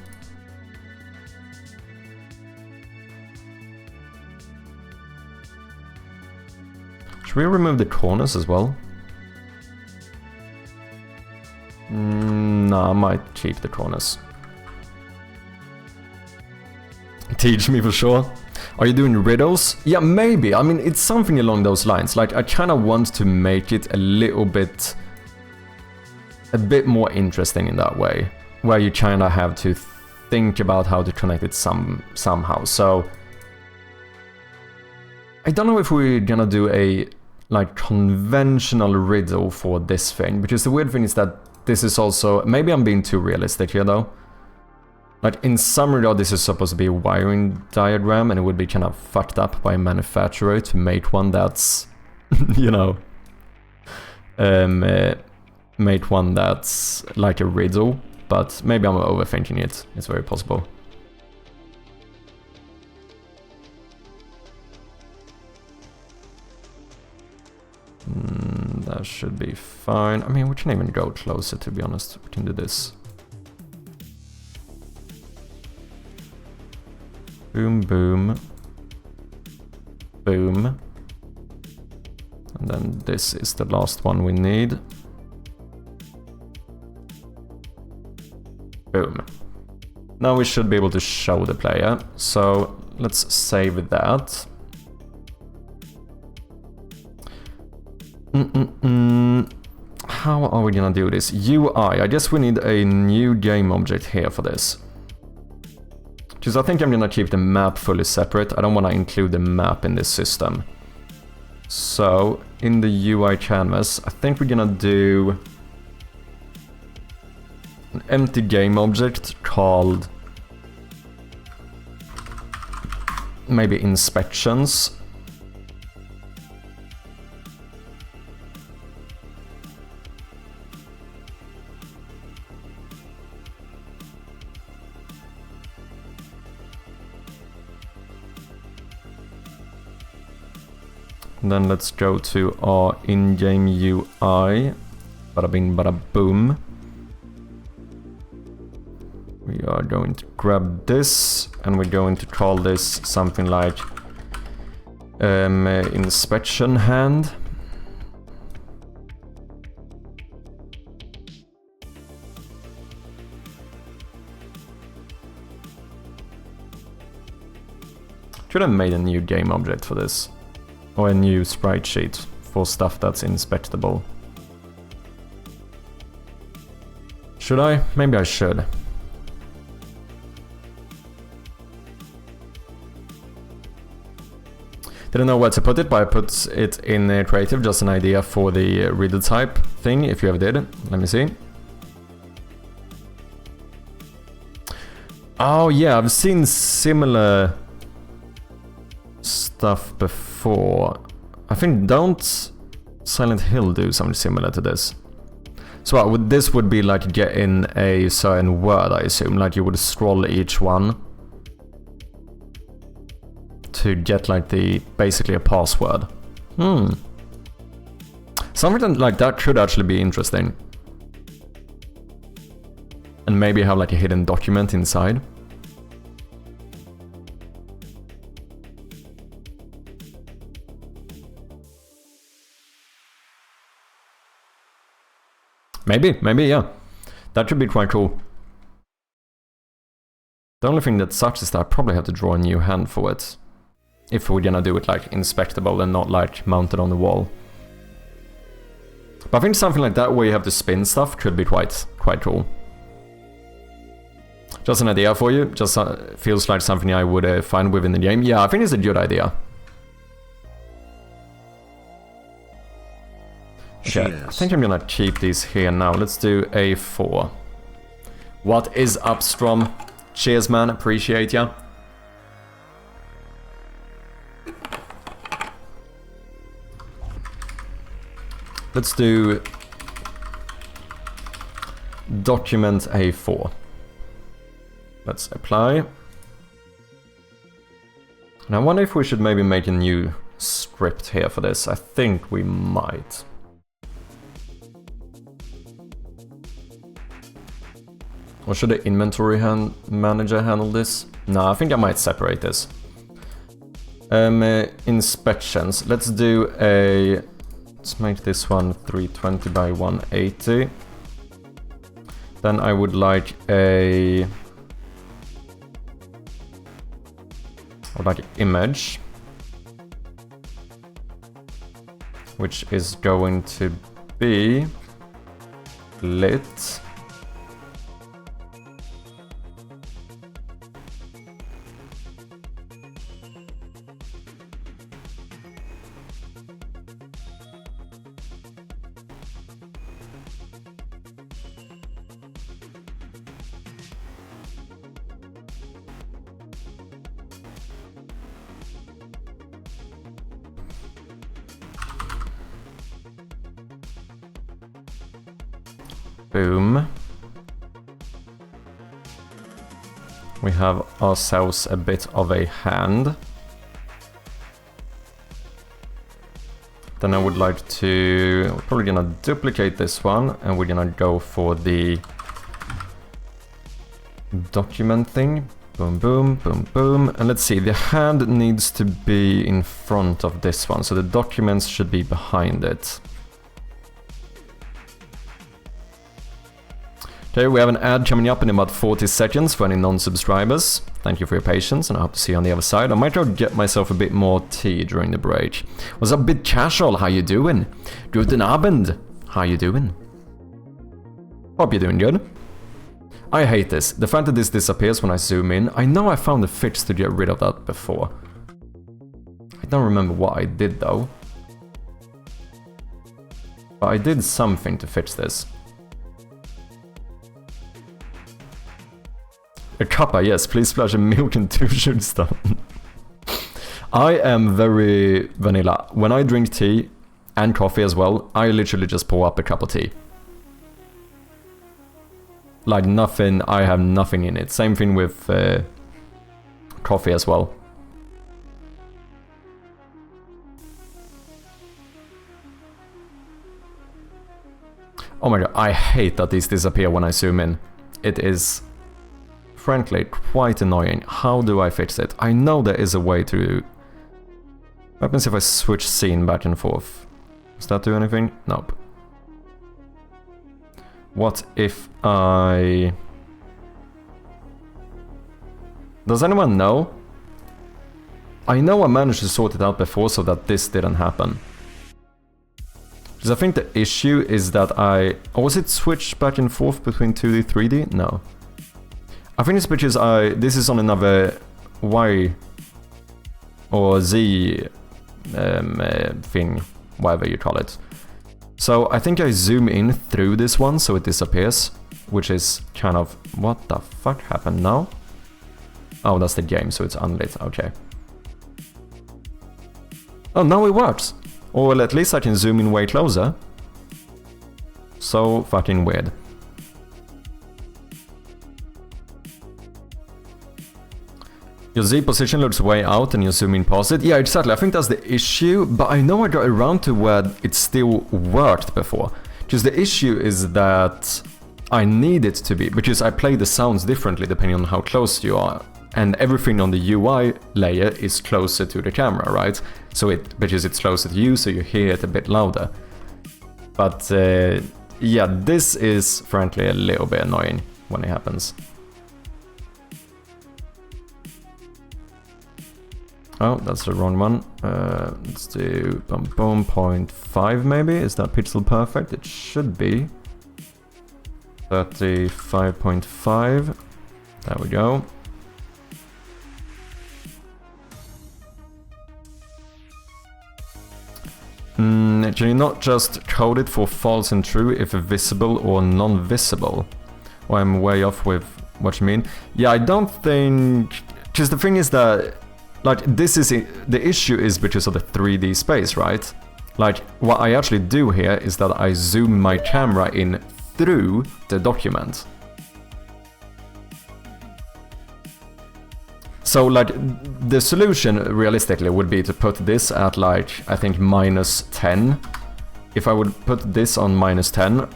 Should we remove the corners as well? No, I might keep the corners. Teach me for sure. Are you doing riddles? Yeah, maybe. I mean, it's something along those lines. Like, I kind of want to make it a little bit... a bit more interesting in that way. Where you kind of have to think about how to connect it somehow. So... I don't know if we're gonna do a, like, conventional riddle for this thing. Because the weird thing is that this is also... maybe I'm being too realistic here, though. Like, in some regard, this is supposed to be a wiring diagram, and it would be kind of fucked up by a manufacturer to make one that's, you know, make one that's like a riddle, but maybe I'm overthinking it. It's very possible. That should be fine. I mean, we can even go closer, to be honest. We can do this. Boom, boom. Boom. And then this is the last one we need. Boom. Now we should be able to show the player. So let's save that. How are we gonna do this? UI. I guess we need a new game object here for this. Because I think I'm gonna keep the map fully separate. I don't want to include the map in this system. So, in the UI canvas, I think we're gonna do an empty game object called maybe inspections. And then let's go to our in-game UI. Bada bing, bada boom. We are going to grab this, and we're going to call this something like inspection hand. Should have made a new game object for this. Or a new sprite sheet for stuff that's inspectable. Should I? Maybe I should. Didn't know where to put it, but I put it in creative, just an idea for the reader type thing, if you ever did. Let me see. Oh yeah, I've seen similar stuff before. I think don't Silent Hill do something similar to this? So this would be like getting a certain word, I assume, like you would scroll each one to get like basically a password. Something like that could actually be interesting. And maybe have like a hidden document inside. Maybe, yeah. That should be quite cool. The only thing that sucks is that I probably have to draw a new hand for it. If we're gonna do it like inspectable and not like mounted on the wall. But I think something like that where you have to spin stuff could be quite cool. Just an idea for you, just feels like something I would find within the game. Yeah, I think it's a good idea. Okay, I think I'm gonna keep these here now. Let's do A4. What is up, Strom? Cheers, man. Appreciate ya. Let's do document A4. Let's apply. And I wonder if we should maybe make a new script here for this. I think we might. Or should the inventory manager handle this? No, I think I might separate this. Inspections. Let's do a... Let's make this one 320 by 180. Then I would like a... I would like an image. Which is going to be... lit. Boom. We have ourselves a bit of a hand. Then I would like to... We're probably gonna duplicate this one, and we're gonna go for the document thing. Boom, boom, boom, boom. And let's see, the hand needs to be in front of this one, so the documents should be behind it. Okay, we have an ad coming up in about 40 seconds for any non-subscribers. Thank you for your patience, and I hope to see you on the other side. I might try to get myself a bit more tea during the break. What's up, Bit Casual? How you doing? Guten Abend. How you doing? Hope you're doing good. I hate this. The fact that this disappears when I zoom in. I know I found a fix to get rid of that before. I don't remember what I did though. But I did something to fix this. A cuppa, yes, please splash a milk and 2 sugar stuff. I am very vanilla. When I drink tea, and coffee as well, I literally just pour up a cup of tea. Like nothing, I have nothing in it. Same thing with coffee as well. Oh my god, I hate that these disappear when I zoom in. It is, frankly, quite annoying. How do I fix it? I know there is a way to... What happens if I switch scene back and forth? Does that do anything? Nope. What if I... Does anyone know? I know I managed to sort it out before so that this didn't happen. Because I think the issue is that I... Or was it switched back and forth between 2D, 3D? No. I think it's because this is on another Y or Z thing, whatever you call it. So I think I zoom in through this one so it disappears, which is kind of... What the fuck happened now? Oh, that's the game, so it's unlit, okay. Oh, now it works! Or well, at least I can zoom in way closer. So fucking weird. Your Z position looks way out and you zoom in past it. Yeah, exactly, I think that's the issue, but I know I got around to where it still worked before. Because the issue is that I need it to be, because I play the sounds differently depending on how close you are. And everything on the UI layer is closer to the camera, right? So because it's closer to you, so you hear it a bit louder. But yeah, this is frankly a little bit annoying when it happens. Oh, that's the wrong one. Let's do 0.5 maybe. Is that pixel perfect? It should be. 35.5. There we go. Can you not just code it for false and true if visible or non-visible? Or I'm way off with what you mean. Yeah, I don't think... Because the thing is that, like, this is... The issue is because of the 3D space, right? Like, what I actually do here is that I zoom my camera in through the document. So, like, the solution, realistically, would be to put this at, like, I think -10. If I would put this on -10,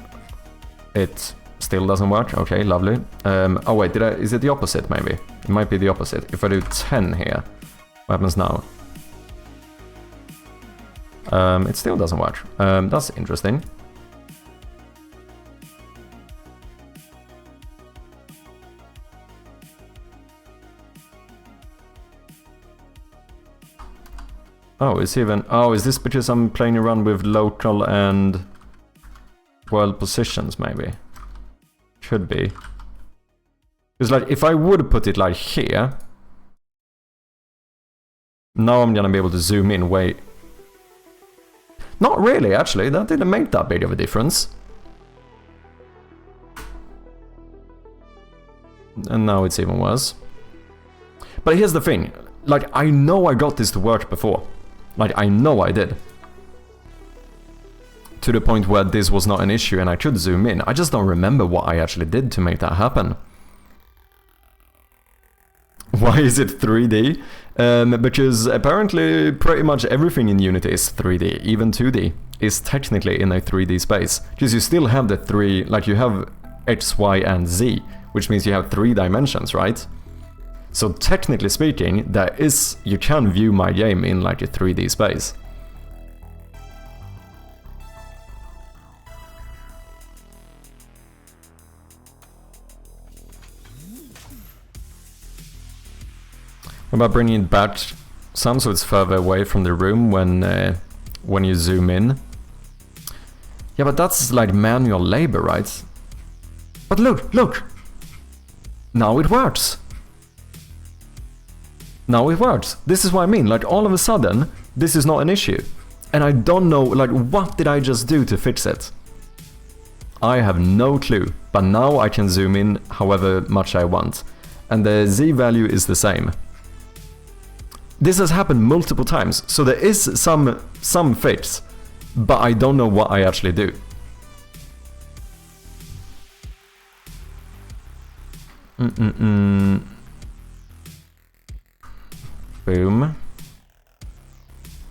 it still doesn't work. Okay, lovely. Oh wait, is it the opposite, maybe? It might be the opposite. If I do 10 here, what happens now? It still doesn't work. That's interesting. Oh, is this because I'm playing around with local and world positions, maybe? Should be. Because, like, if I would put it, like, here... Now I'm gonna be able to zoom in way... Not really, actually. That didn't make that big of a difference. And now it's even worse. But here's the thing. Like, I know I got this to work before. Like, I know I did. To the point where this was not an issue and I could zoom in. I just don't remember what I actually did to make that happen. Why is it 3D? Because apparently pretty much everything in Unity is 3D, even 2D is technically in a 3D space. Because you still have the three, like you have X, Y, and Z, which means you have 3 dimensions, right? So technically speaking, you can view my game in like a 3D space. What about bringing it back some so it's further away from the room when you zoom in? Yeah, but that's like manual labor, right? But look! Now it works! Now it works. This is what I mean, like all of a sudden, this is not an issue. And I don't know, like what did I just do to fix it? I have no clue, but now I can zoom in however much I want. And the Z value is the same. This has happened multiple times, so there is some fix, but I don't know what I actually do. Boom.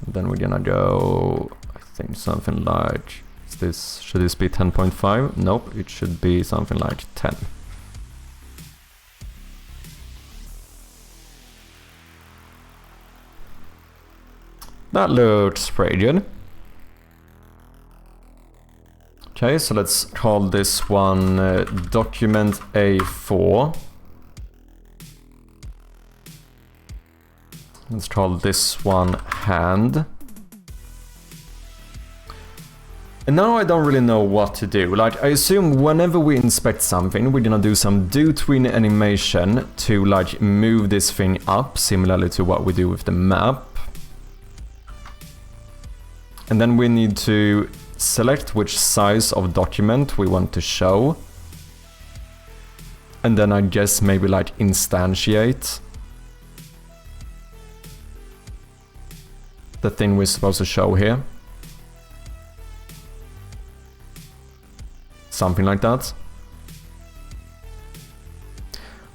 Then we're gonna go, I think something like should this be 10.5? Nope, it should be something like 10. That looks pretty good. Okay, so let's call this one document A4. Let's call this one hand. And now I don't really know what to do. Like, I assume whenever we inspect something, we're gonna do some do tween animation to like move this thing up, similarly to what we do with the map. And then we need to select which size of document we want to show. And then I guess maybe like instantiate the thing we're supposed to show here. Something like that.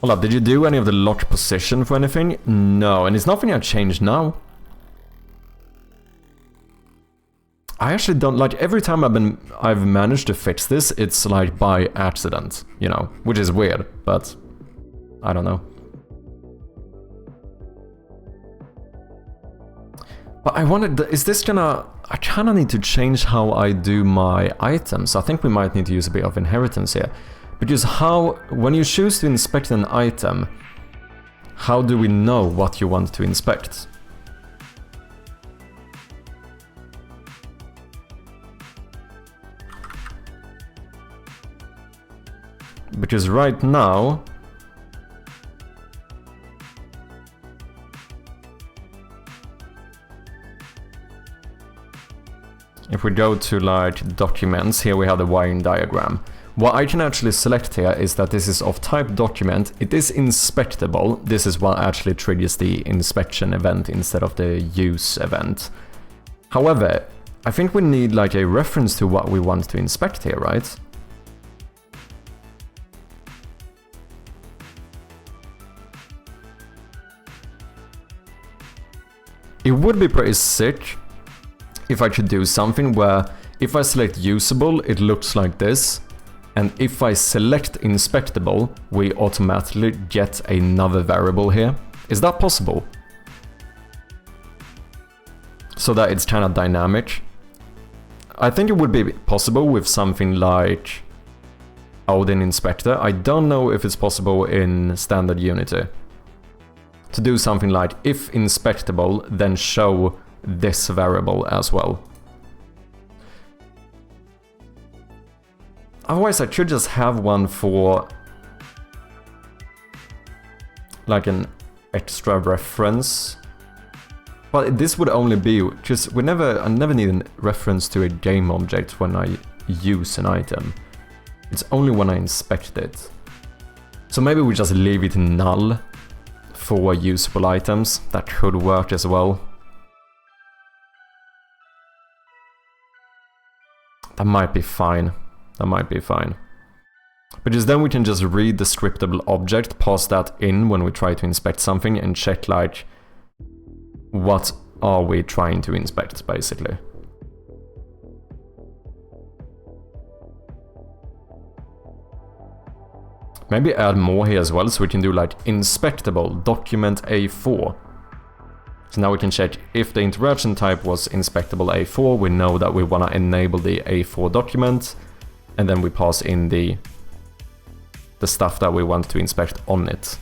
Hold up, did you do any of the lock position for anything? No, and it's nothing I changed now. I actually don't, like, every time I've managed to fix this, it's like by accident, you know, which is weird, but I don't know. But I wondered, is this gonna... I kinda need to change how I do my items. I think we might need to use a bit of inheritance here. Because how... when you choose to inspect an item, how do we know what you want to inspect? Because right now... if we go to like documents, here we have the wiring diagram. What I can actually select here is that this is of type document, it is inspectable, this is what actually triggers the inspection event instead of the use event. However, I think we need like a reference to what we want to inspect here, right? It would be pretty sick if I could do something where if I select usable, it looks like this, and if I select inspectable, we automatically get another variable here. Is that possible? So that it's kind of dynamic. I think it would be possible with something like Odin Inspector. I don't know if it's possible in standard Unity. To do something like if inspectable, then show this variable as well. Otherwise I could just have one for like an extra reference. But this would only be because I never need a reference to a game object when I use an item. It's only when I inspect it. So maybe we just leave it null for usable items. That could work as well. That might be fine. That might be fine. Because then we can just read the scriptable object, pass that in when we try to inspect something, and check like what are we trying to inspect, basically. Maybe add more here as well, so we can do like inspectable document A4. So now we can check if the interaction type was inspectable A4, we know that we want to enable the A4 document, and then we pass in the stuff that we want to inspect on it.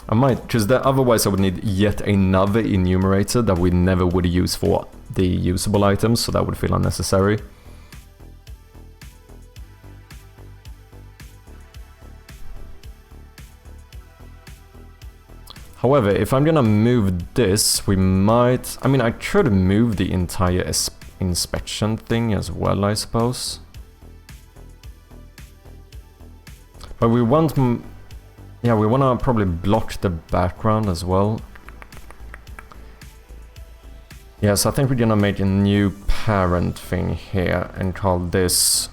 I might, because otherwise I would need yet another enumerator that we never would use for the usable items, so that would feel unnecessary. However, if I'm gonna move this, we might... I mean, I could move the entire inspection thing as well, I suppose. But we want... yeah, we wanna probably block the background as well. Yes, I think we're gonna make a new parent thing here and call this...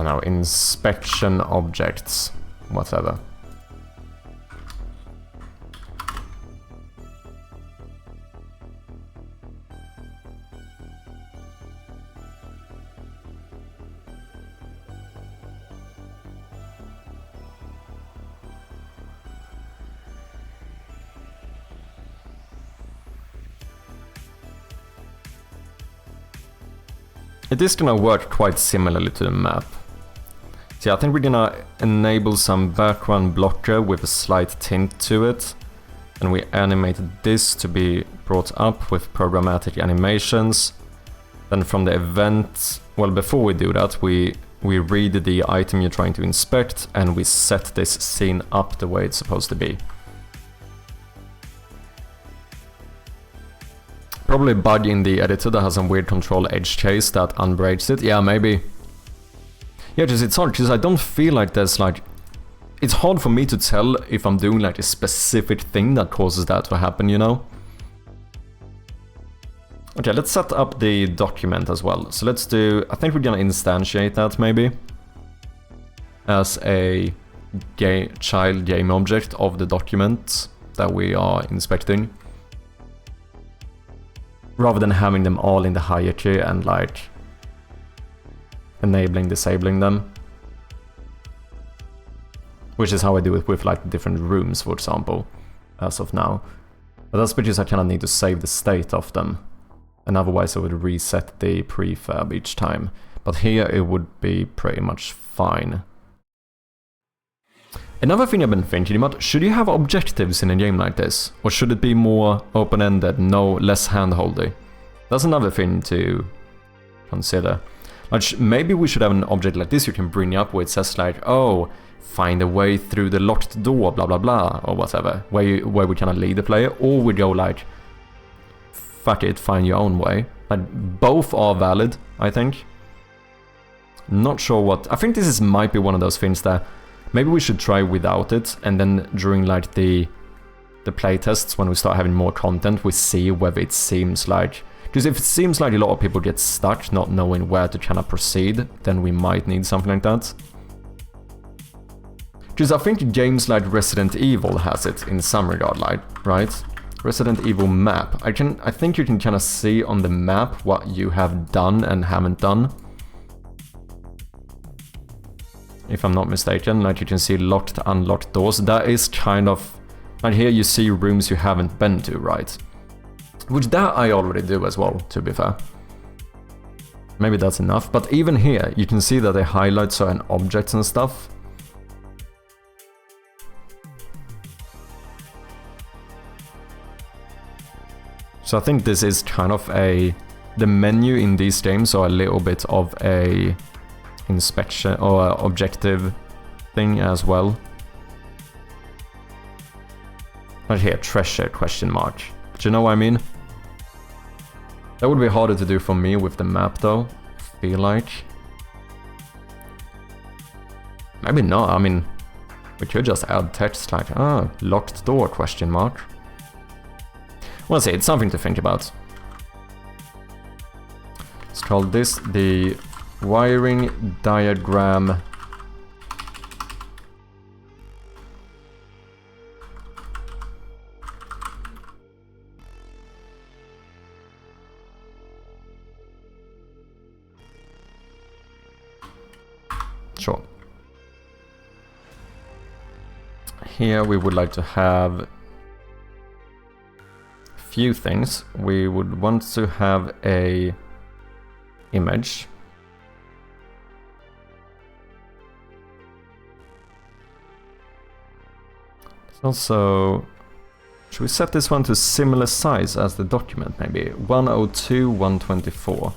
don't know, inspection objects, whatever. It is gonna work quite similarly to the map. So I think we're gonna enable some background blocker with a slight tint to it. And we animated this to be brought up with programmatic animations. Then from the event, well, before we do that, we read the item you're trying to inspect and we set this scene up the way it's supposed to be. Probably a bug in the editor that has some weird control edge case that unbreaks it. Yeah, maybe. Yeah, just it's hard because I don't feel like there's like... It's hard for me to tell if I'm doing like a specific thing that causes that to happen, you know? Okay, let's set up the document as well. So let's do... I think we're gonna instantiate that maybe as a child game object of the document that we are inspecting, rather than having them all in the hierarchy and like enabling, disabling them. Which is how I do it with like different rooms, for example, as of now. But that's because I kind of need to save the state of them. And otherwise I would reset the prefab each time. But here it would be pretty much fine. Another thing I've been thinking about, should you have objectives in a game like this? Or should it be more open-ended, less hand-holdy? That's another thing to consider. Like, maybe we should have an object like this you can bring up where it says like, oh, find a way through the locked door, blah blah blah, or whatever. Where we kind of lead the player, or we go like, fuck it, find your own way. Like, both are valid, I think. Not sure what... I think this might be one of those things that maybe we should try without it, and then during like the playtests, when we start having more content, we see whether it seems like... Because if it seems like a lot of people get stuck not knowing where to kind of proceed, then we might need something like that. Because I think games like Resident Evil has it in some regard, like, right? Resident Evil map. I think you can kind of see on the map what you have done and haven't done. If I'm not mistaken, like you can see locked, unlocked doors. That is kind of... Like here you see rooms you haven't been to, right? Which that I already do as well, to be fair. Maybe that's enough, but even here you can see that they highlight certain objects and stuff. So I think this is kind of a... The menu in these games are a little bit of a... inspection or objective thing as well. Right here, treasure question mark. Do you know what I mean? That would be harder to do for me with the map though, I feel like. Maybe not, I mean, we could just add text like, locked door question mark. Well, see, it's something to think about. Let's call this the wiring diagram sure. Here we would like to have a few things. We would want to have a image. Also, should we set this one to similar size as the document maybe? 102, 124.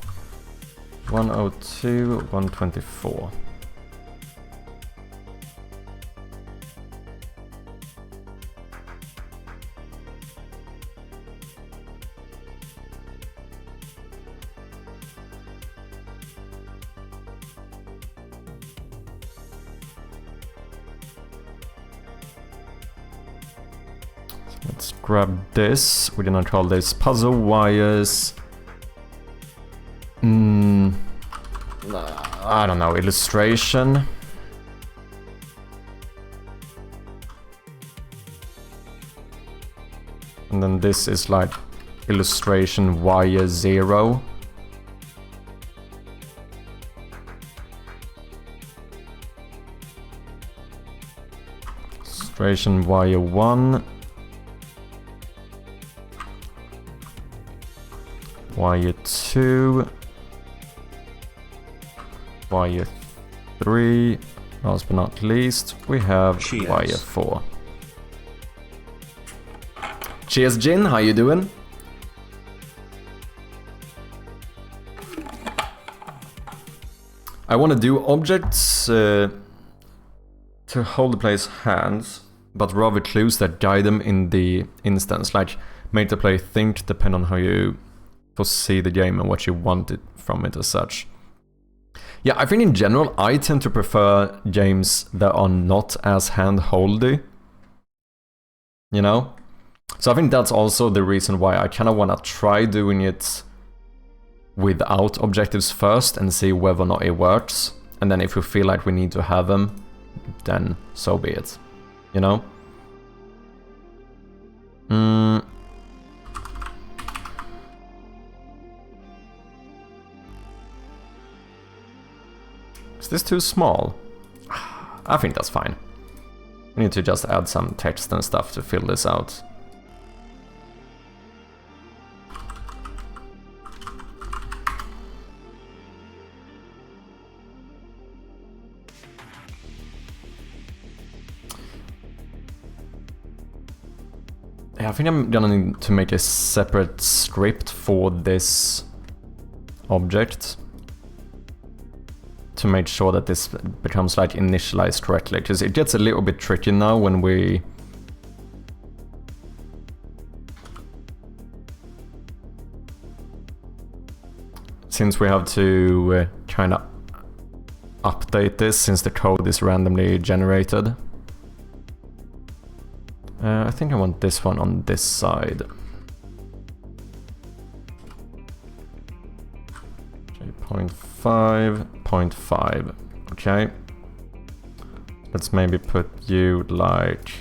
102, 124. Let's grab this. We're gonna call this puzzle wires. I I don't know, illustration. And then this is like illustration wire 0. Illustration wire 1. Wire 2. Wire 3. Last but not least, we have Cheers. wire 4. Cheers, Jin. How you doing? I want to do objects to hold the player's hands, but rather clues that guide them in the instance, like make the player think, depend on how you foresee the game and what you want it from it as such. Yeah, I think in general I tend to prefer games that are not as hand-holdy, you know? So I think that's also the reason why I kind of want to try doing it without objectives first and see whether or not it works. And then if we feel like we need to have them, then so be it, you know? Is this too small? I think that's fine. We need to just add some text and stuff to fill this out. Yeah, I think I'm gonna need to make a separate script for this object to make sure that this becomes like initialized correctly, because it gets a little bit tricky now when we since we have to kind of update this since the code is randomly generated. I think I want this one on this side. 0.5, 0.5. Okay. Let's maybe put you like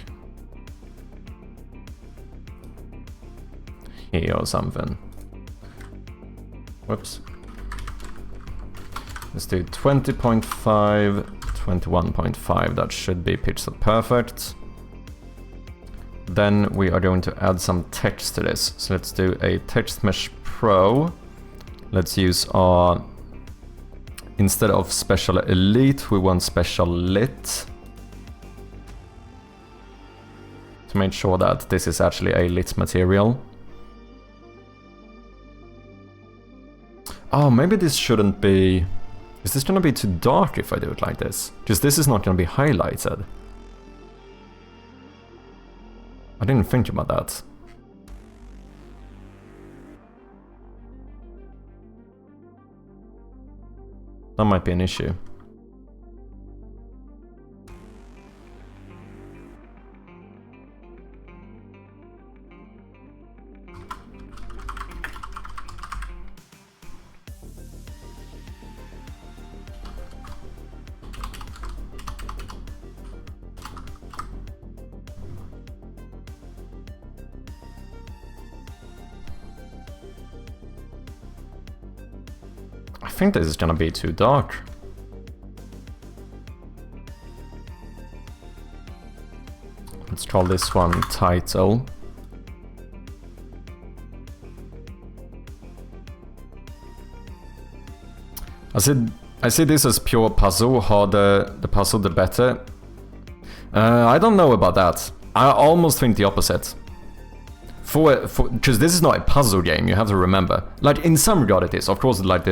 here or something. Whoops. Let's do 20.5, 21.5. That should be pixel perfect. Then we are going to add some text to this. So let's do a text mesh pro. Let's use our, instead of special elite, we want special lit. To make sure that this is actually a lit material. Oh, maybe this shouldn't be... Is this gonna be too dark if I do it like this? Because this is not gonna be highlighted. I didn't think about that. That might be an issue. I think this is gonna be too dark. Let's call this one title. I see this as pure puzzle. Harder the puzzle, the better. I don't know about that. I almost think the opposite. Because this is not a puzzle game, you have to remember. Like, in some regard it is. Of course, like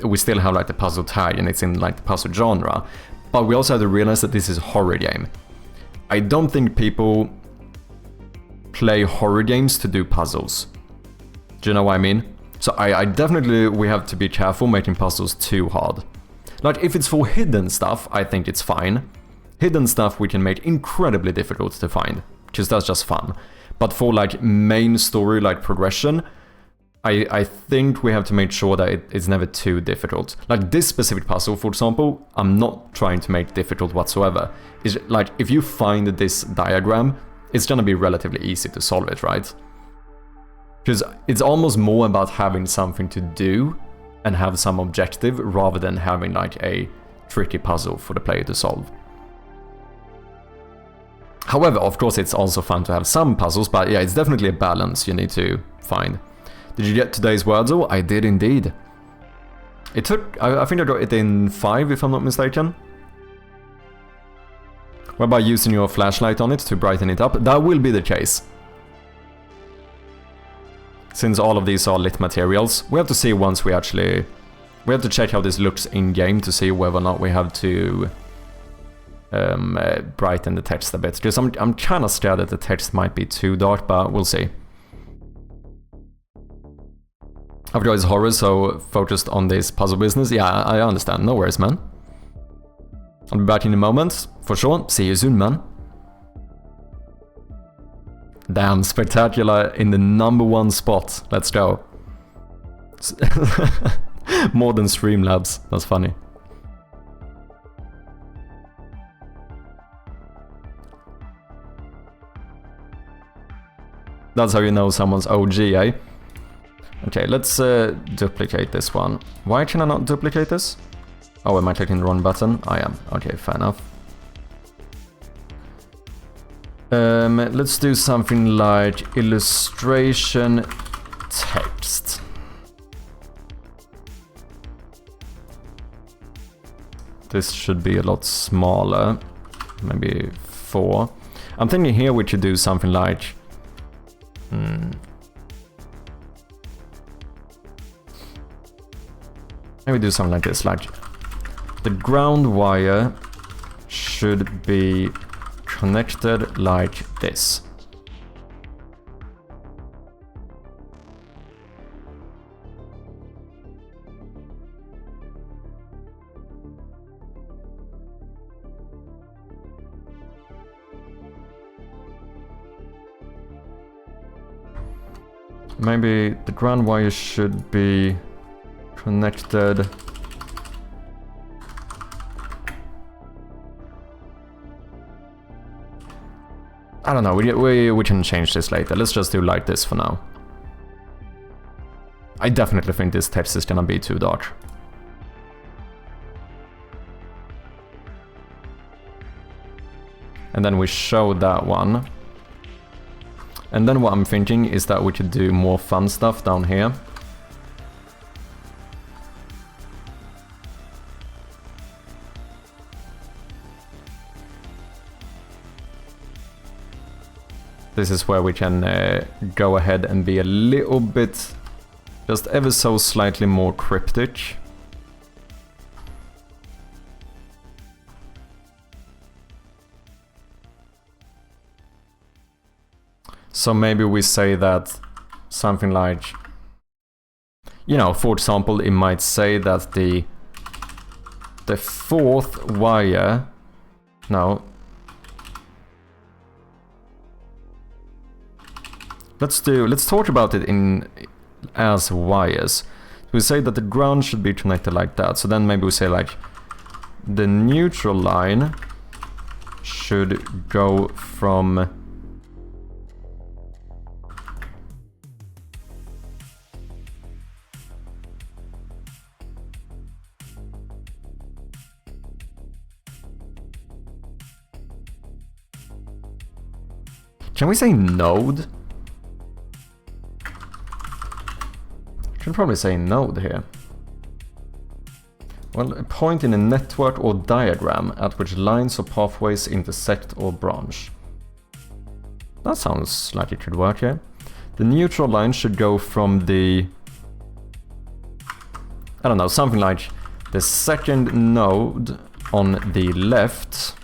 we still have like the puzzle tag and it's in like the puzzle genre. But we also have to realize that this is a horror game. I don't think people play horror games to do puzzles. Do you know what I mean? So I definitely, we have to be careful making puzzles too hard. Like, if it's for hidden stuff, I think it's fine. Hidden stuff we can make incredibly difficult to find, because that's just fun. But for like main story, like progression, I think we have to make sure that it's never too difficult. Like this specific puzzle, for example, I'm not trying to make difficult whatsoever. It's like, if you find this diagram, it's gonna be relatively easy to solve it, right? Because it's almost more about having something to do and have some objective rather than having like a tricky puzzle for the player to solve. However, of course, it's also fun to have some puzzles, but yeah, it's definitely a balance you need to find. Did you get today's Wordle? I did indeed. It took, I think I got it in 5 if I'm not mistaken. Whereby using your flashlight on it to brighten it up, that will be the case. Since all of these are lit materials, we have to see once we actually... We have to check how this looks in-game to see whether or not we have to brighten the text a bit. Because I'm kind of scared that the text might be too dark, but we'll see. I've got his horror, so focused on this puzzle business. Yeah, I understand. No worries, man. I'll be back in a moment, for sure. See you soon, man. Damn, spectacular in the #1 spot. Let's go. More than Streamlabs. That's funny. That's how you know someone's OG, eh? Okay, let's duplicate this one. Why can I not duplicate this? Oh, am I clicking the wrong button? I am. Okay, fair enough. Let's do something like illustration text. This should be a lot smaller. Maybe 4. I'm thinking here we should do something like... Maybe do something like this, like the ground wire should be connected like this. Maybe the ground wire should be connected I don't know, we can change this later. Let's just do like this for now. I definitely think this text is gonna be too dark. And then we show that one. And then what I'm thinking is that we could do more fun stuff down here. This is where we can go ahead and be a little bit, just ever so slightly more cryptic. So maybe we say that something like, you know, for example, it might say that the fourth wire, no. Let's talk about it in as wires. We say that the ground should be connected like that. So then maybe we say like the neutral line should go from Can we say node? Should probably say node here. Well, a point in a network or diagram at which lines or pathways intersect or branch. That sounds like it could work here. The neutral line should go from the... I don't know, something like the second node on the left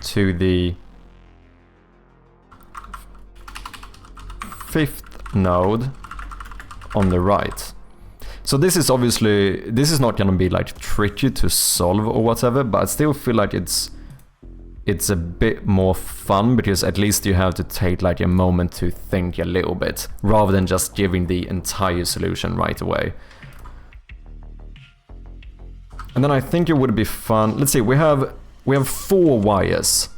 to the fifth node on the right. So this is obviously, this is not gonna be like tricky to solve or whatever, but I still feel like it's it's a bit more fun, because at least you have to take like a moment to think a little bit, rather than just giving the entire solution right away. And then I think it would be fun. Let's see, we have 4 wires.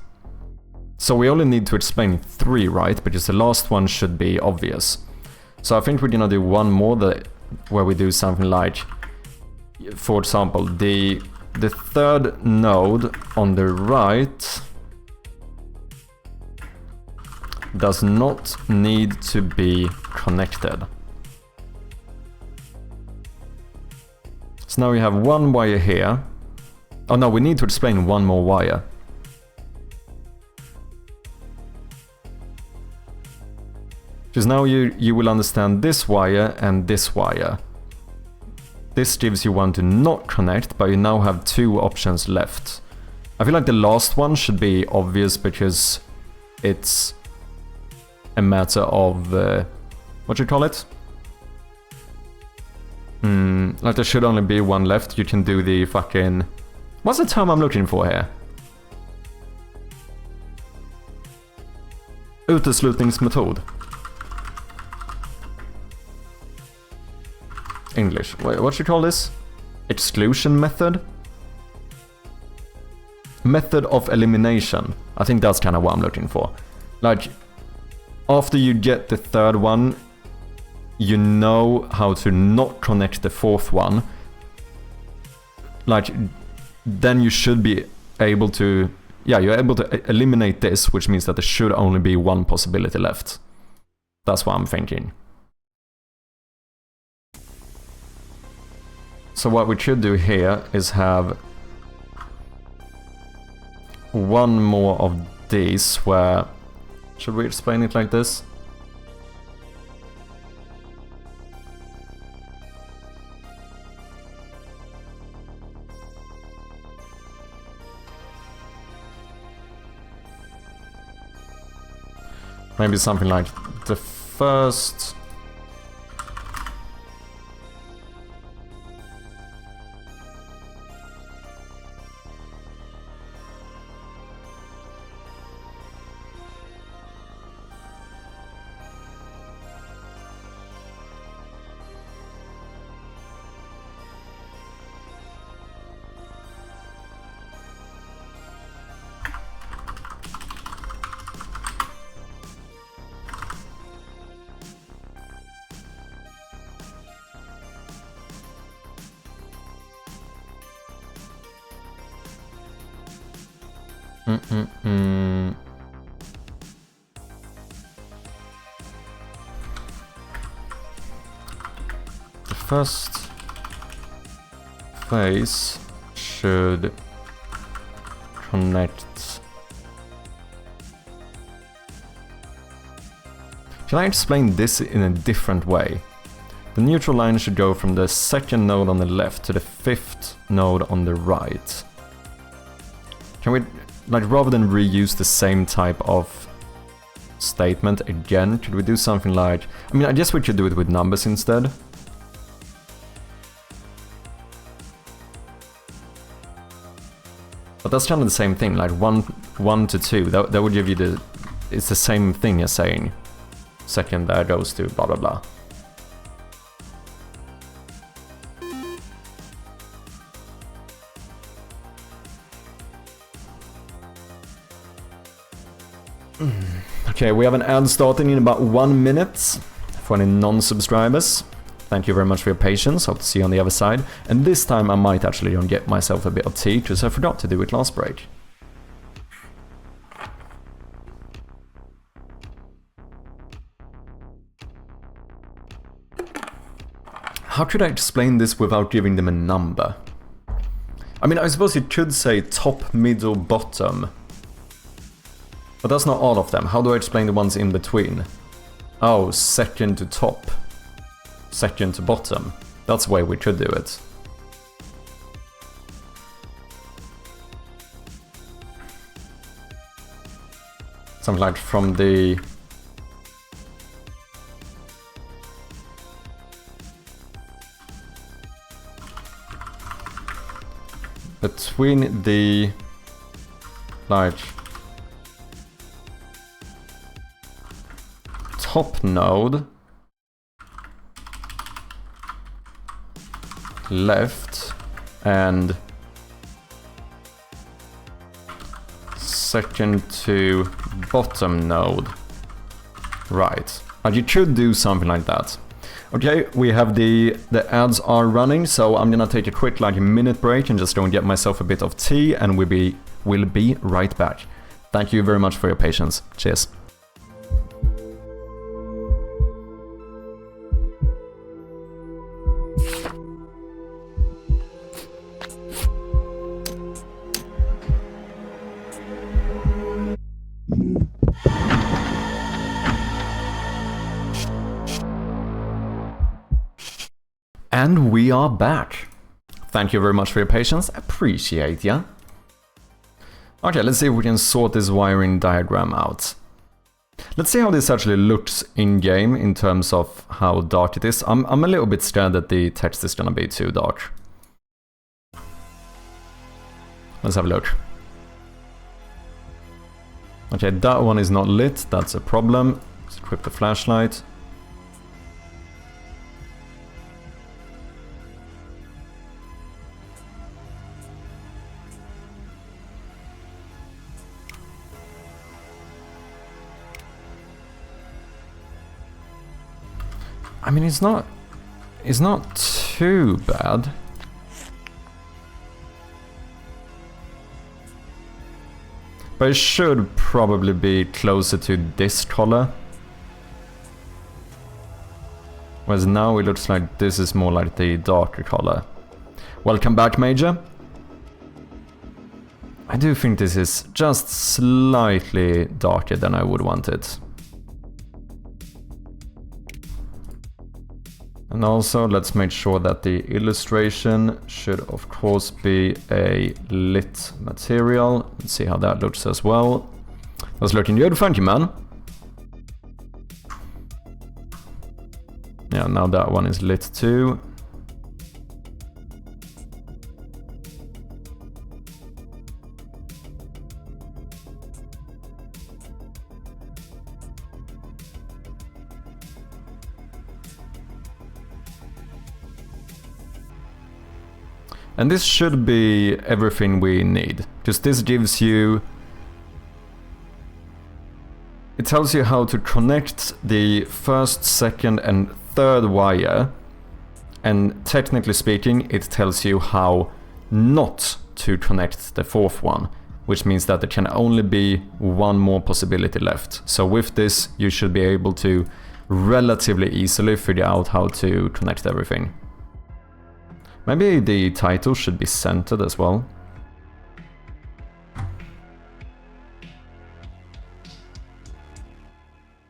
So we only need to explain 3, right? Because the last one should be obvious. So I think we're gonna do one more where we do something like, for example, the third node on the right does not need to be connected. So now we have 1 wire here. Oh no, we need to explain 1 more wire. Because now you will understand this wire and this wire. This gives you one to not connect, but you now have 2 options left. I feel like the last one should be obvious because it's a matter of... what do you call it? Like there should only be 1 left. You can do the fucking... What's the term I'm looking for here? Uteslutningsmetod. English. What should you call this? Exclusion method? Method of elimination. I think that's kind of what I'm looking for. Like, after you get the 3rd one, you know how to not connect the 4th one. Like, then you should be able to... Yeah, you're able to eliminate this, which means that there should only be 1 possibility left. That's what I'm thinking. So what we should do here is have 1 more of these where... Should we explain it like this? Maybe something like the first... The first phase should connect. Can I explain this in a different way? The neutral line should go from the 2nd node on the left to the 5th node on the right. Can we, like, rather than reuse the same type of statement again, could we do something like... I mean, I guess we could do it with numbers instead. But that's kind of the same thing, like 1 to 2, that would give you the... It's the same thing as saying 2nd there goes to blah blah blah. Okay, we have an ad starting in about 1 minute for any non-subscribers. Thank you very much for your patience, hope to see you on the other side. And this time I might actually get myself a bit of tea, because I forgot to do it last break. How could I explain this without giving them a number? I mean, I suppose you could say top, middle, bottom. But that's not all of them. How do I explain the ones in between? Oh, 2nd to top. 2nd to bottom. That's the way we could do it. Something like from the... between the... like... top node, left, and second to bottom node, right. But you could do something like that. Okay, we have the ads are running, so I'm gonna take a quick like minute break and just go and get myself a bit of tea, and we'll be right back. Thank you very much for your patience. Cheers. And we are back. Thank you very much for your patience, appreciate ya. Okay, let's see if we can sort this wiring diagram out. Let's see how this actually looks in-game in terms of how dark it is. I'm a little bit scared that the text is gonna be too dark. Let's have a look. Okay, that one is not lit, that's a problem. Let's equip the flashlight. I mean, it's not too bad. But it should probably be closer to this color. Whereas now it looks like this is more like the darker color. Welcome back, Major. I do think this is just slightly darker than I would want it. And also, let's make sure that the illustration should, of course, be a lit material. Let's see how that looks as well. That's looking good, thank you, man. Yeah, now that one is lit too. And this should be everything we need, because this gives you... It tells you how to connect the first, second and third wire, and technically speaking it tells you how not to connect the fourth one, which means that there can only be one more possibility left. So with this you should be able to relatively easily figure out how to connect everything. Maybe the title should be centered as well.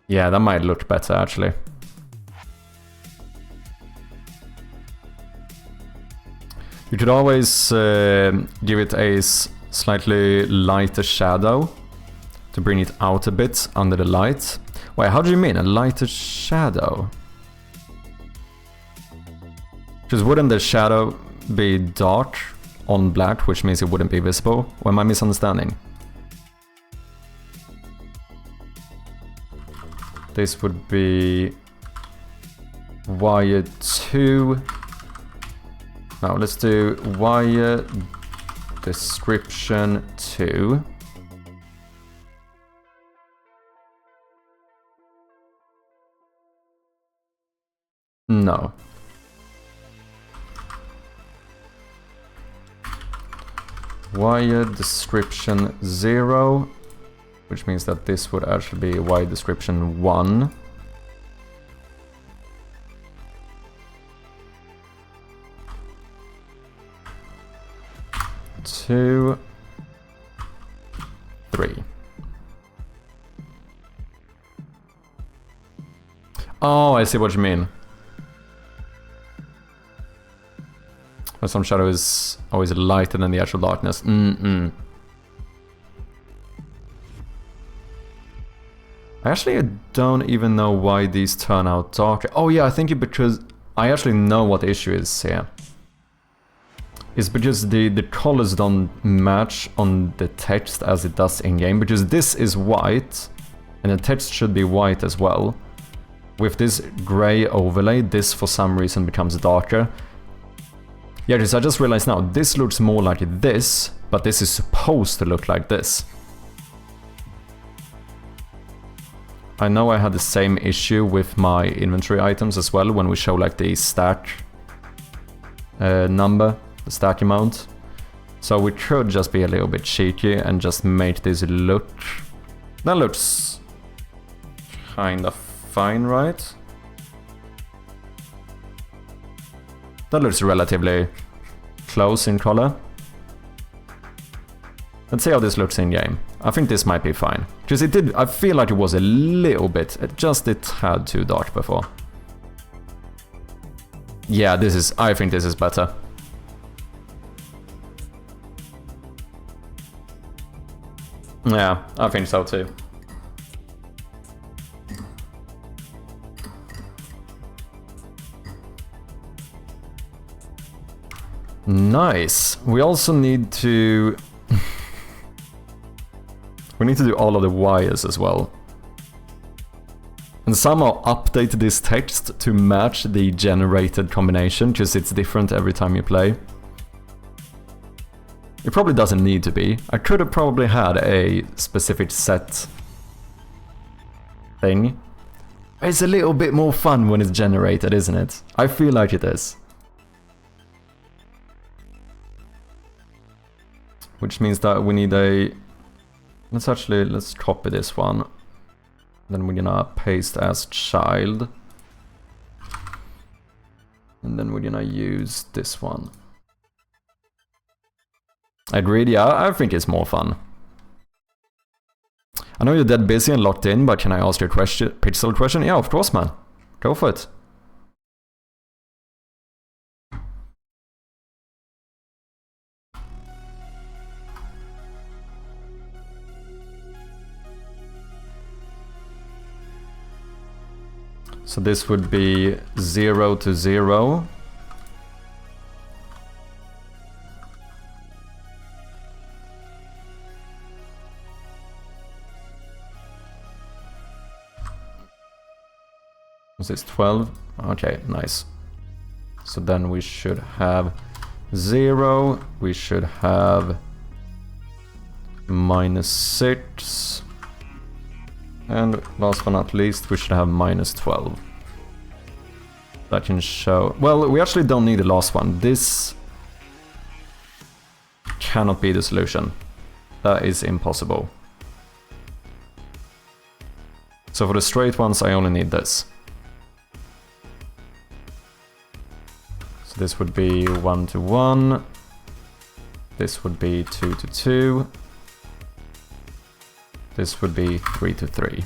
Yeah, that might look better actually. You could always give it a slightly lighter shadow to bring it out a bit under the light. Wait, how do you mean a lighter shadow? Because wouldn't the shadow be dark on black, which means it wouldn't be visible? Or am I misunderstanding? This would be wire 2. Now let's do wire description 2. No. Wire description 0, which means that this would actually be wire description 1. Two, 3. Oh, I see what you mean. Some shadow is always lighter than the actual darkness. I actually don't even know why these turn out darker. Oh yeah, I think because I actually know what the issue is here. It's because the colors don't match on the text as it does in game, because this is white and the text should be white as well. with this gray overlay, this for some reason becomes darker. Yeah, because I just realized now, this looks more like this, but this is supposed to look like this. I know I had the same issue with my inventory items as well when we show like the stack number, the stack amount. So we could just be a little bit cheeky and just make this look... That looks kind of fine, right? That looks relatively close in color. Let's see how this looks in game. I think this might be fine. Because it did, I feel like it was a little bit, just a tad too dark before. Yeah, this is, I think this is better. Yeah, I think so too. Nice. We also need to... we need to do all of the wires as well. And somehow update this text to match the generated combination, because it's different every time you play. It probably doesn't need to be. I could have probably had a specific set thing. It's a little bit more fun when it's generated, isn't it? I feel like it is. Which means that we need a... let's copy this one. Then we're gonna paste as child. And then we're gonna use this one. Agreed, yeah, I think it's more fun. I know you're dead busy and locked in, but can I ask you a question, pixel question? Yeah, of course, man. Go for it. So this would be 0 to 0. Was this 12? Okay, nice. So then we should have 0. We should have -6. And last but not least, we should have -12. That can show... Well, we actually don't need the last one. This cannot be the solution. That is impossible. So for the straight ones, I only need this. So this would be 1 to 1. This would be 2 to 2. This would be 3 to 3.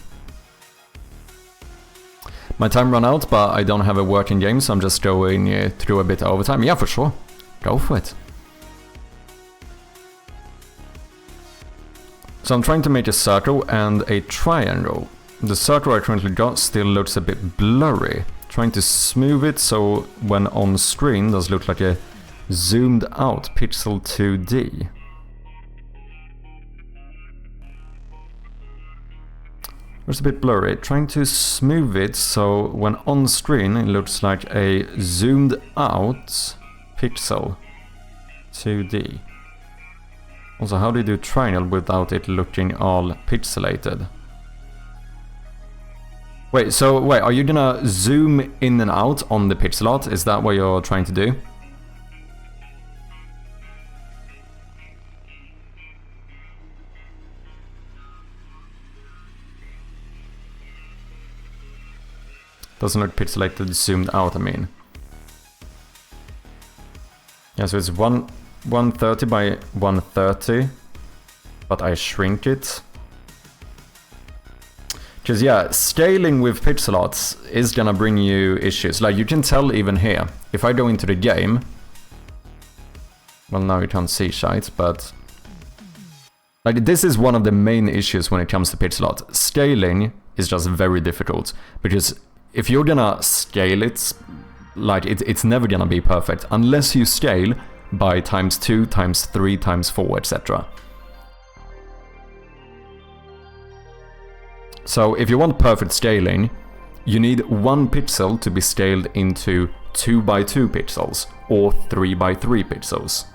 My time ran out, but I don't have a working game, so I'm just going through a bit of overtime. Yeah, for sure. Go for it. So I'm trying to make a circle and a triangle. The circle I currently got still looks a bit blurry. Trying to smooth it so when on screen does look like a zoomed out pixel 2D. It's a bit blurry. Trying to smooth it so when on screen it looks like a zoomed out pixel 2D. Also, how do you do triangle without it looking all pixelated? Wait, so wait, are you gonna zoom in and out on the pixel art? Is that what you're trying to do? Doesn't look pixelated, zoomed out, I mean. Yeah, so it's 130 by 130, but I shrink it. Because yeah, scaling with pixel arts is gonna bring you issues. Like you can tell even here, if I go into the game, well now you can't see shite, but like this is one of the main issues when it comes to pixel art. Scaling is just very difficult, because if you're gonna scale it, like it's never gonna be perfect unless you scale by ×2, ×3, ×4, etc. So if you want perfect scaling, you need 1 pixel to be scaled into 2 by 2 pixels or 3 by 3 pixels.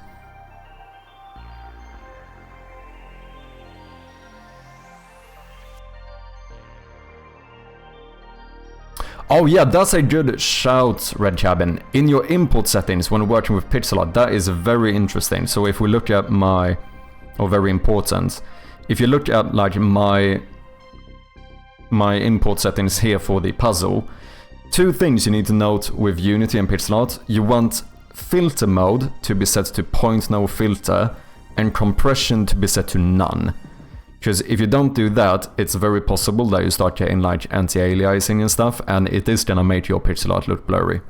Oh yeah, that's a good shout, Red Cabin. In your import settings when working with pixel art, that is very interesting. So if we look at my, or very important, if you look at like my import settings here for the puzzle, 2 things you need to note with Unity and pixel art. You want filter mode to be set to point no filter and compression to be set to none. Because if you don't do that, it's very possible that you start getting like anti-aliasing and stuff, and it is gonna make your pixel art look blurry.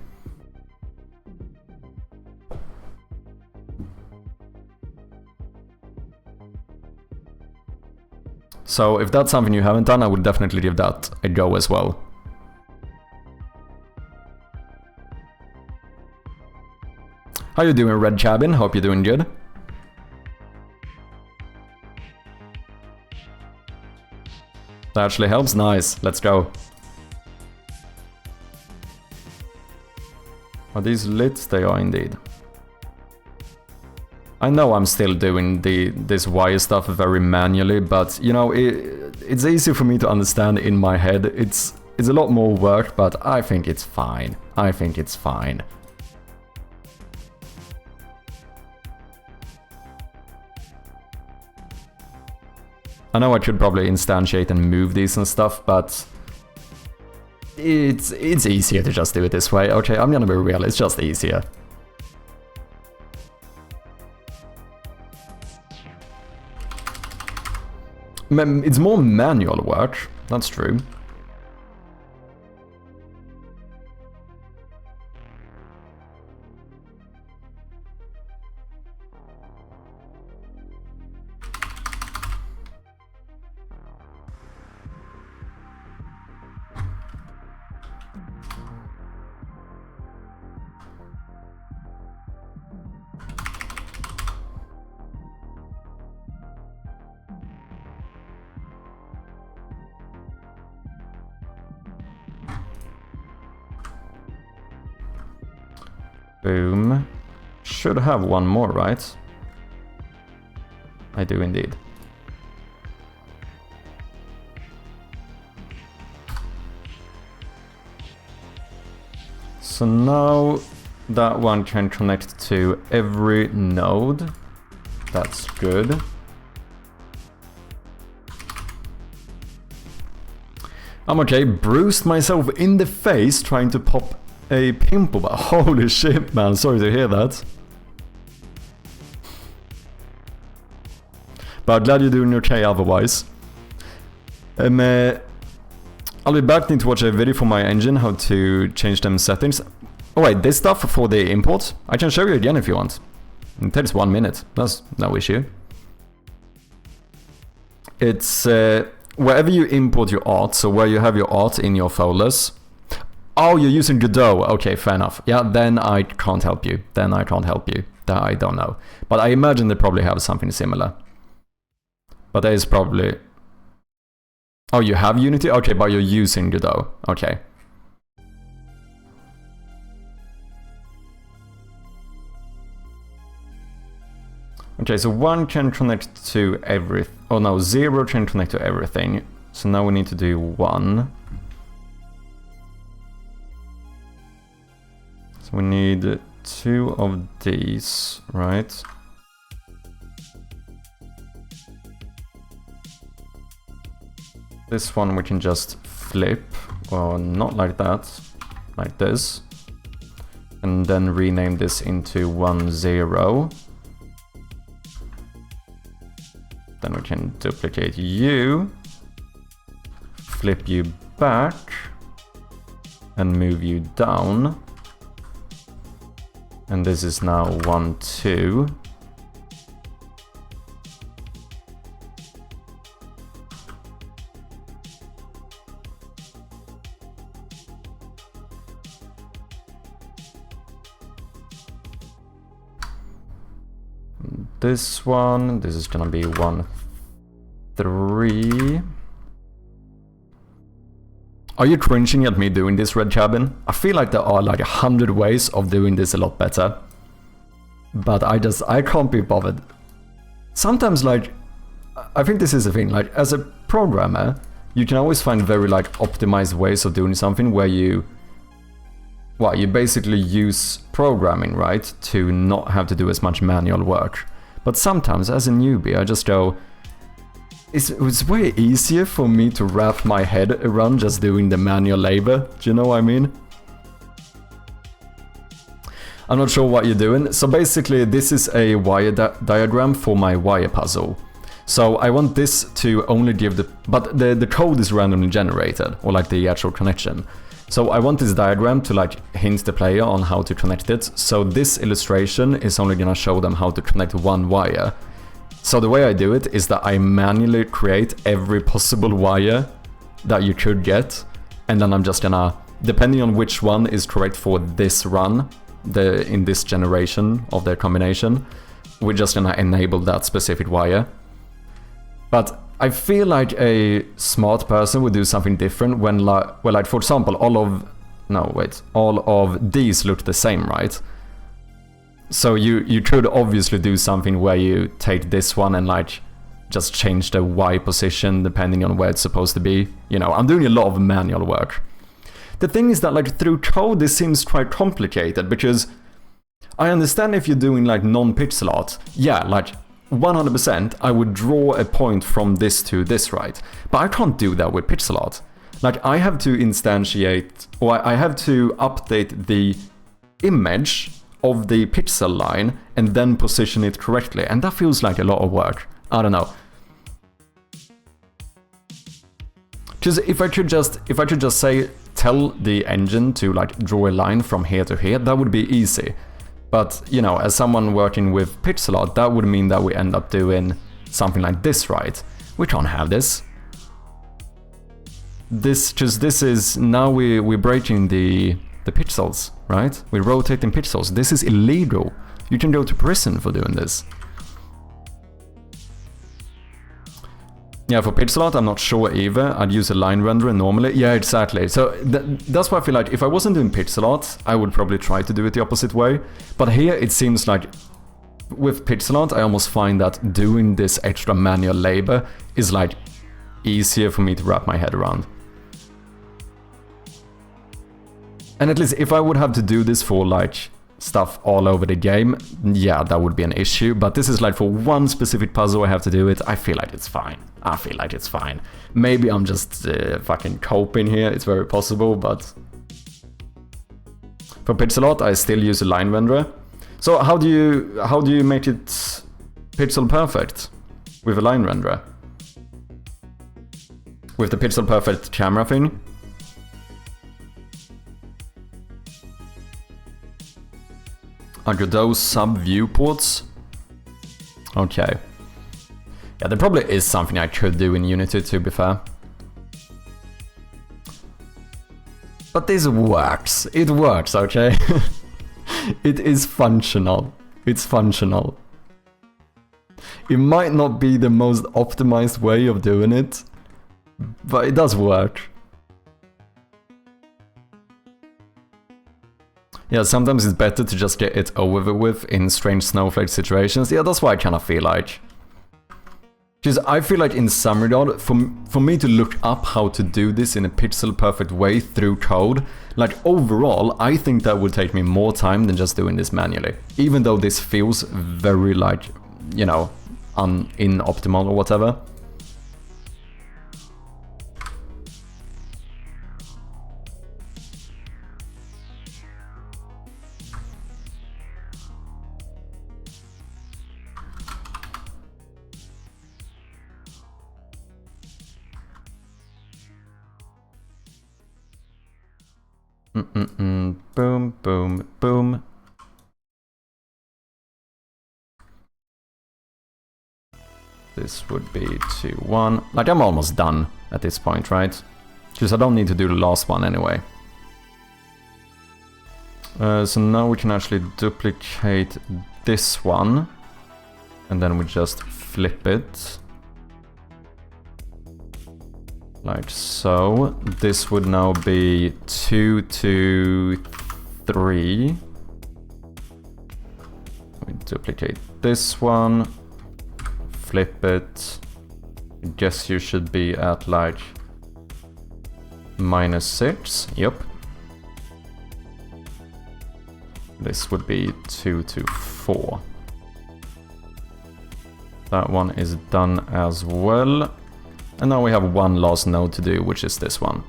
So if that's something you haven't done, I would definitely give that a go as well. How you doing, Red Cabin? Hope you're doing good. That actually helps. Nice. Let's go. Are these lit? They are indeed. I know I'm still doing this wire stuff very manually, but you know, it's easy for me to understand in my head. It's a lot more work, but I think it's fine. I think it's fine. I know I should probably instantiate and move these and stuff, but it's easier to just do it this way. Okay, I'm gonna be real, it's just easier. It's more manual work, that's true. Boom. Should have one more, right? I do indeed. So now that one can connect to every node. That's good. I'm okay, bruised myself in the face trying to pop a pimple, but holy shit, man, sorry to hear that. But glad you're doing okay otherwise. I'll be back, need to watch a video for my engine, how to change them settings. Oh wait, this stuff for the import, I can show you again if you want. It takes 1 minute, that's no issue. It's wherever you import your art, so where you have your art in your folders. Oh, you're using Godot. Okay, fair enough. Yeah, then I can't help you. Then I can't help you. That I don't know. But I imagine they probably have something similar. But there is probably... Oh, you have Unity? Okay, but you're using Godot. Okay. Okay, so 1 can connect to everything. Oh no, 0 can connect to everything. So now we need to do 1. So we need 2 of these, right? This one we can just flip, or not like that, like this. And then rename this into 1, 0. Then we can duplicate you, flip you back, and move you down. And this is now 1, 2. This one, this is gonna be 1, 3. Are you cringing at me doing this, Red Cabin? I feel like there are like 100 ways of doing this a lot better. But I can't be bothered. Sometimes, like, I think this is the thing, like, as a programmer, you can always find very, like, optimized ways of doing something where you... well, you basically use programming, right, to not have to do as much manual work. But sometimes, as a newbie, I just go... It's way easier for me to wrap my head around just doing the manual labor, do you know what I mean? I'm not sure what you're doing. So basically, this is a wire diagram for my wire puzzle. So I want this to only give the... but the code is randomly generated, or like the actual connection. So I want this diagram to like hint the player on how to connect it. So this illustration is only gonna show them how to connect one wire. So the way I do it is that I manually create every possible wire that you could get, and then I'm just gonna, depending on which one is correct for this run, in this generation of their combination, we're just gonna enable that specific wire. But I feel like a smart person would do something different when, like, well, like for example, all of these look the same, right? So you could obviously do something where you take this one and like just change the Y position depending on where it's supposed to be. You know, I'm doing a lot of manual work. The thing is that like through code this seems quite complicated, because I understand if you're doing like non-pixel art, yeah, like 100% I would draw a point from this to this, right? But I can't do that with pixel art. Like I have to instantiate, or I have to update the image of the pixel line and then position it correctly, and that feels like a lot of work. I don't know. Because if I could just say tell the engine to like draw a line from here to here, that would be easy. But you know, as someone working with pixel art, that would mean that we end up doing something like this, right? We can't have this. This is now we're breaking the pixels, right? We're rotating pixels. This is illegal. You can go to prison for doing this. Yeah, for pixel art, I'm not sure either. I'd use a line renderer normally. Yeah, exactly. So that's why I feel like if I wasn't doing pixel art, I would probably try to do it the opposite way. But here it seems like with pixel art, I almost find that doing this extra manual labor is like easier for me to wrap my head around. And at least if I would have to do this for like stuff all over the game, yeah, that would be an issue. But this is like for one specific puzzle I have to do it, I feel like it's fine. I feel like it's fine. Maybe I'm just fucking coping here, it's very possible, but... For pixel art, I still use a line renderer. So how do you make it pixel perfect with a line renderer? With the pixel perfect camera thing? Are those sub viewports? Okay. Yeah, there probably is something I could do in Unity, to be fair. But this works. It works, okay? It is functional. It's functional. It might not be the most optimized way of doing it, but it does work. Yeah, sometimes it's better to just get it over with in strange snowflake situations. Yeah, that's what I kind of feel like. Because I feel like in some regard, for me to look up how to do this in a pixel perfect way through code, like overall, I think that would take me more time than just doing this manually. Even though this feels very like, you know, inoptimal or whatever. Boom, boom, boom. This would be 2, 1. Like, I'm almost done at this point, right? Because I don't need to do the last one anyway. So now we can actually duplicate this one. And then we just flip it. Like so. This would now be 2 to 3. We duplicate this one, flip it. I guess you should be at like -6. Yep. This would be 2 to 4. That one is done as well. And now we have one last node to do, which is this one.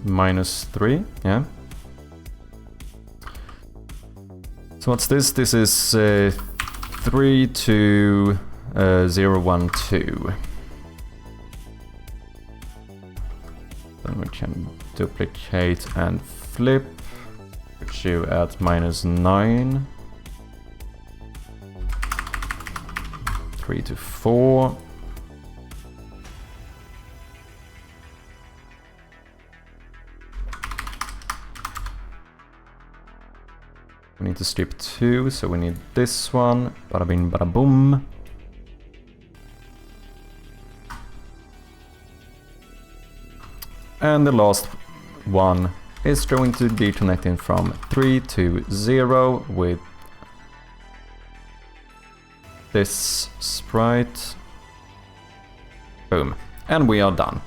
-3, yeah. So what's this? This is 3 to 0, 1, 2. Then we can duplicate and flip, put you at -9. 3 to 4. We need to strip 2, so we need this one. Bada bing, bada boom. And the last one is going to be connecting from 3 to 0 with this sprite. Boom. And we are done.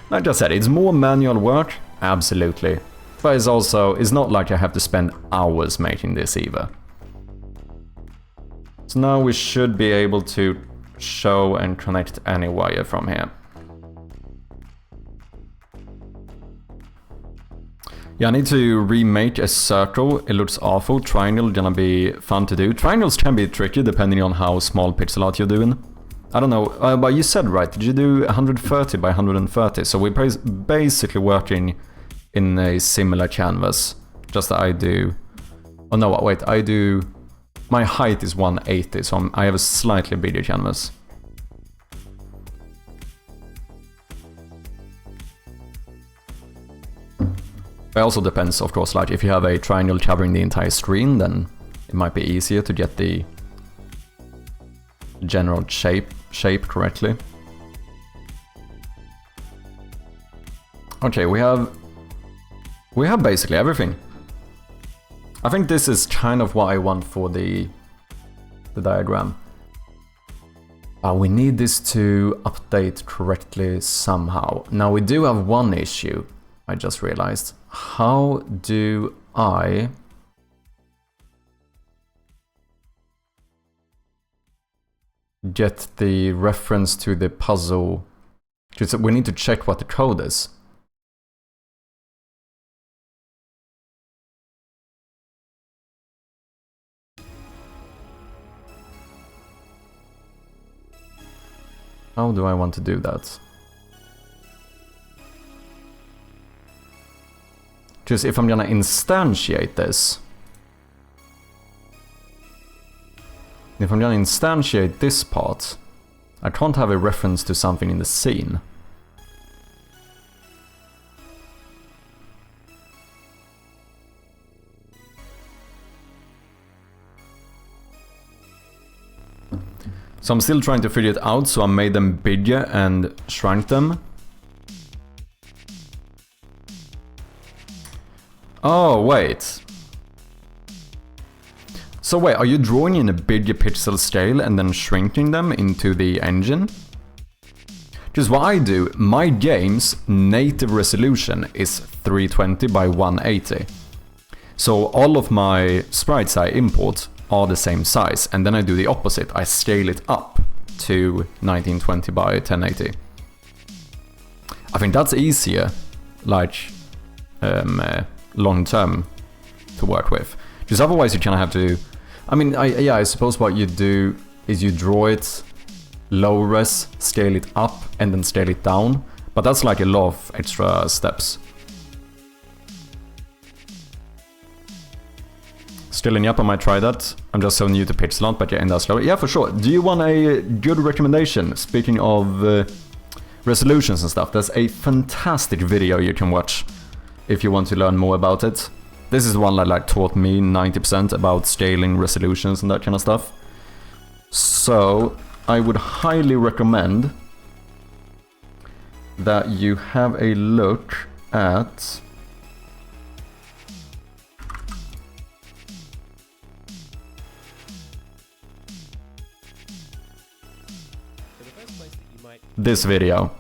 Like I said, it's more manual work, absolutely. But it's not like I have to spend hours making this either. So now we should be able to show and connect any wire from here. Yeah, I need to remake a circle. It looks awful. Triangle gonna be fun to do. Triangles can be tricky depending on how small pixel art you're doing. I don't know, but you said right, did you do 130 by 130? So we're basically working in a similar canvas. Just that I do... Oh no, wait, I do... My height is 180, so I have a slightly bigger canvas. It also depends, of course, like if you have a triangle covering the entire screen, then it might be easier to get the general shape correctly. Okay, we have basically everything. I think this is kind of what I want for the diagram. We need this to update correctly somehow. Now we do have one issue, I just realized. How do I get the reference to the puzzle? We need to check what the code is. How do I want to do that? Because if I'm gonna instantiate this, this part, I can't have a reference to something in the scene. So I'm still trying to figure it out, so I made them bigger and shrunk them. Oh, wait. So wait, are you drawing in a bigger pixel scale and then shrinking them into the engine? Because what I do, my game's native resolution is 320 by 180. So all of my sprites I import are the same size, and then I do the opposite. I scale it up to 1920 by 1080. I think that's easier, like, long term to work with. Because otherwise you kind of have to... I mean, I suppose what you do is you draw it low res, scale it up, and then scale it down. But that's like a lot of extra steps. Still in, yep, I might try that. I'm just so new to pixel art, but yeah, in that slow. Yeah, for sure. Do you want a good recommendation? Speaking of resolutions and stuff, there's a fantastic video you can watch if you want to learn more about it. This is the one that like taught me 90% about scaling resolutions and that kind of stuff. So I would highly recommend that you have a look at this video.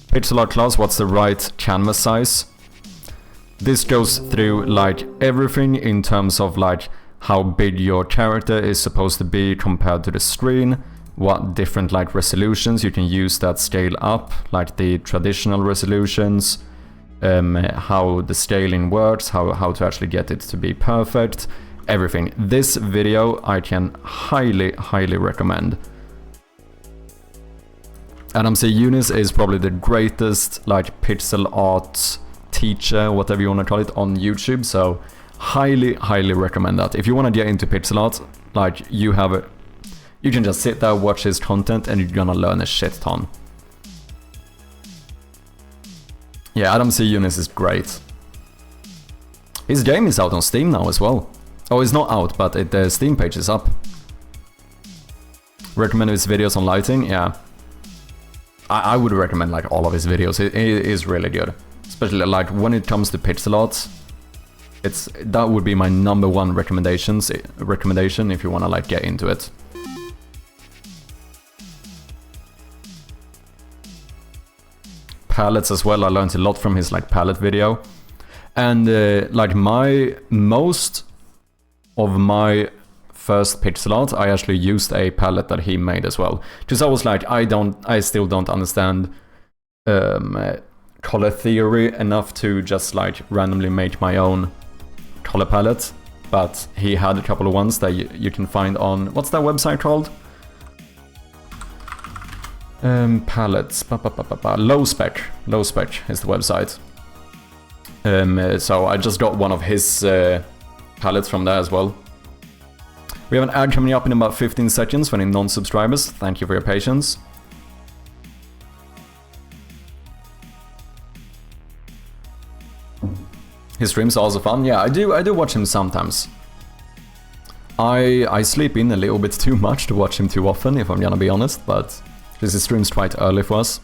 Pixel art class, what's the right canvas size? This goes through like everything in terms of like how big your character is supposed to be compared to the screen, what different like resolutions you can use that scale up, like the traditional resolutions, how the scaling works, how to actually get it to be perfect, everything. This video I can highly recommend. Adam C. Eunice is probably the greatest like pixel art teacher, whatever you want to call it, on YouTube, so highly recommend that. If you want to get into pixel art, like you can just sit there, watch his content, and you're gonna learn a shit ton. Yeah, Adam C. Eunice is great. His game is out on Steam now as well. Oh, it's not out, but the Steam page is up. Recommend his videos on lighting, yeah. I would recommend like all of his videos. It is really good, especially like when it comes to pixel art. That would be my #1 recommendation if you want to like get into it. Palettes as well. I learned a lot from his like palette video, and like most of my first pixel art, I actually used a palette that he made as well. Because I was like, I still don't understand color theory enough to just like randomly make my own color palette. But he had a couple of ones that you can find on, what's that website called? Palettes, Low Spec is the website. So I just got one of his palettes from there as well. We have an ad coming up in about 15 seconds for any non-subscribers. Thank you for your patience. His streams are also fun. Yeah, I do watch him sometimes. I sleep in a little bit too much to watch him too often, if I'm gonna be honest, but this stream's quite early for us.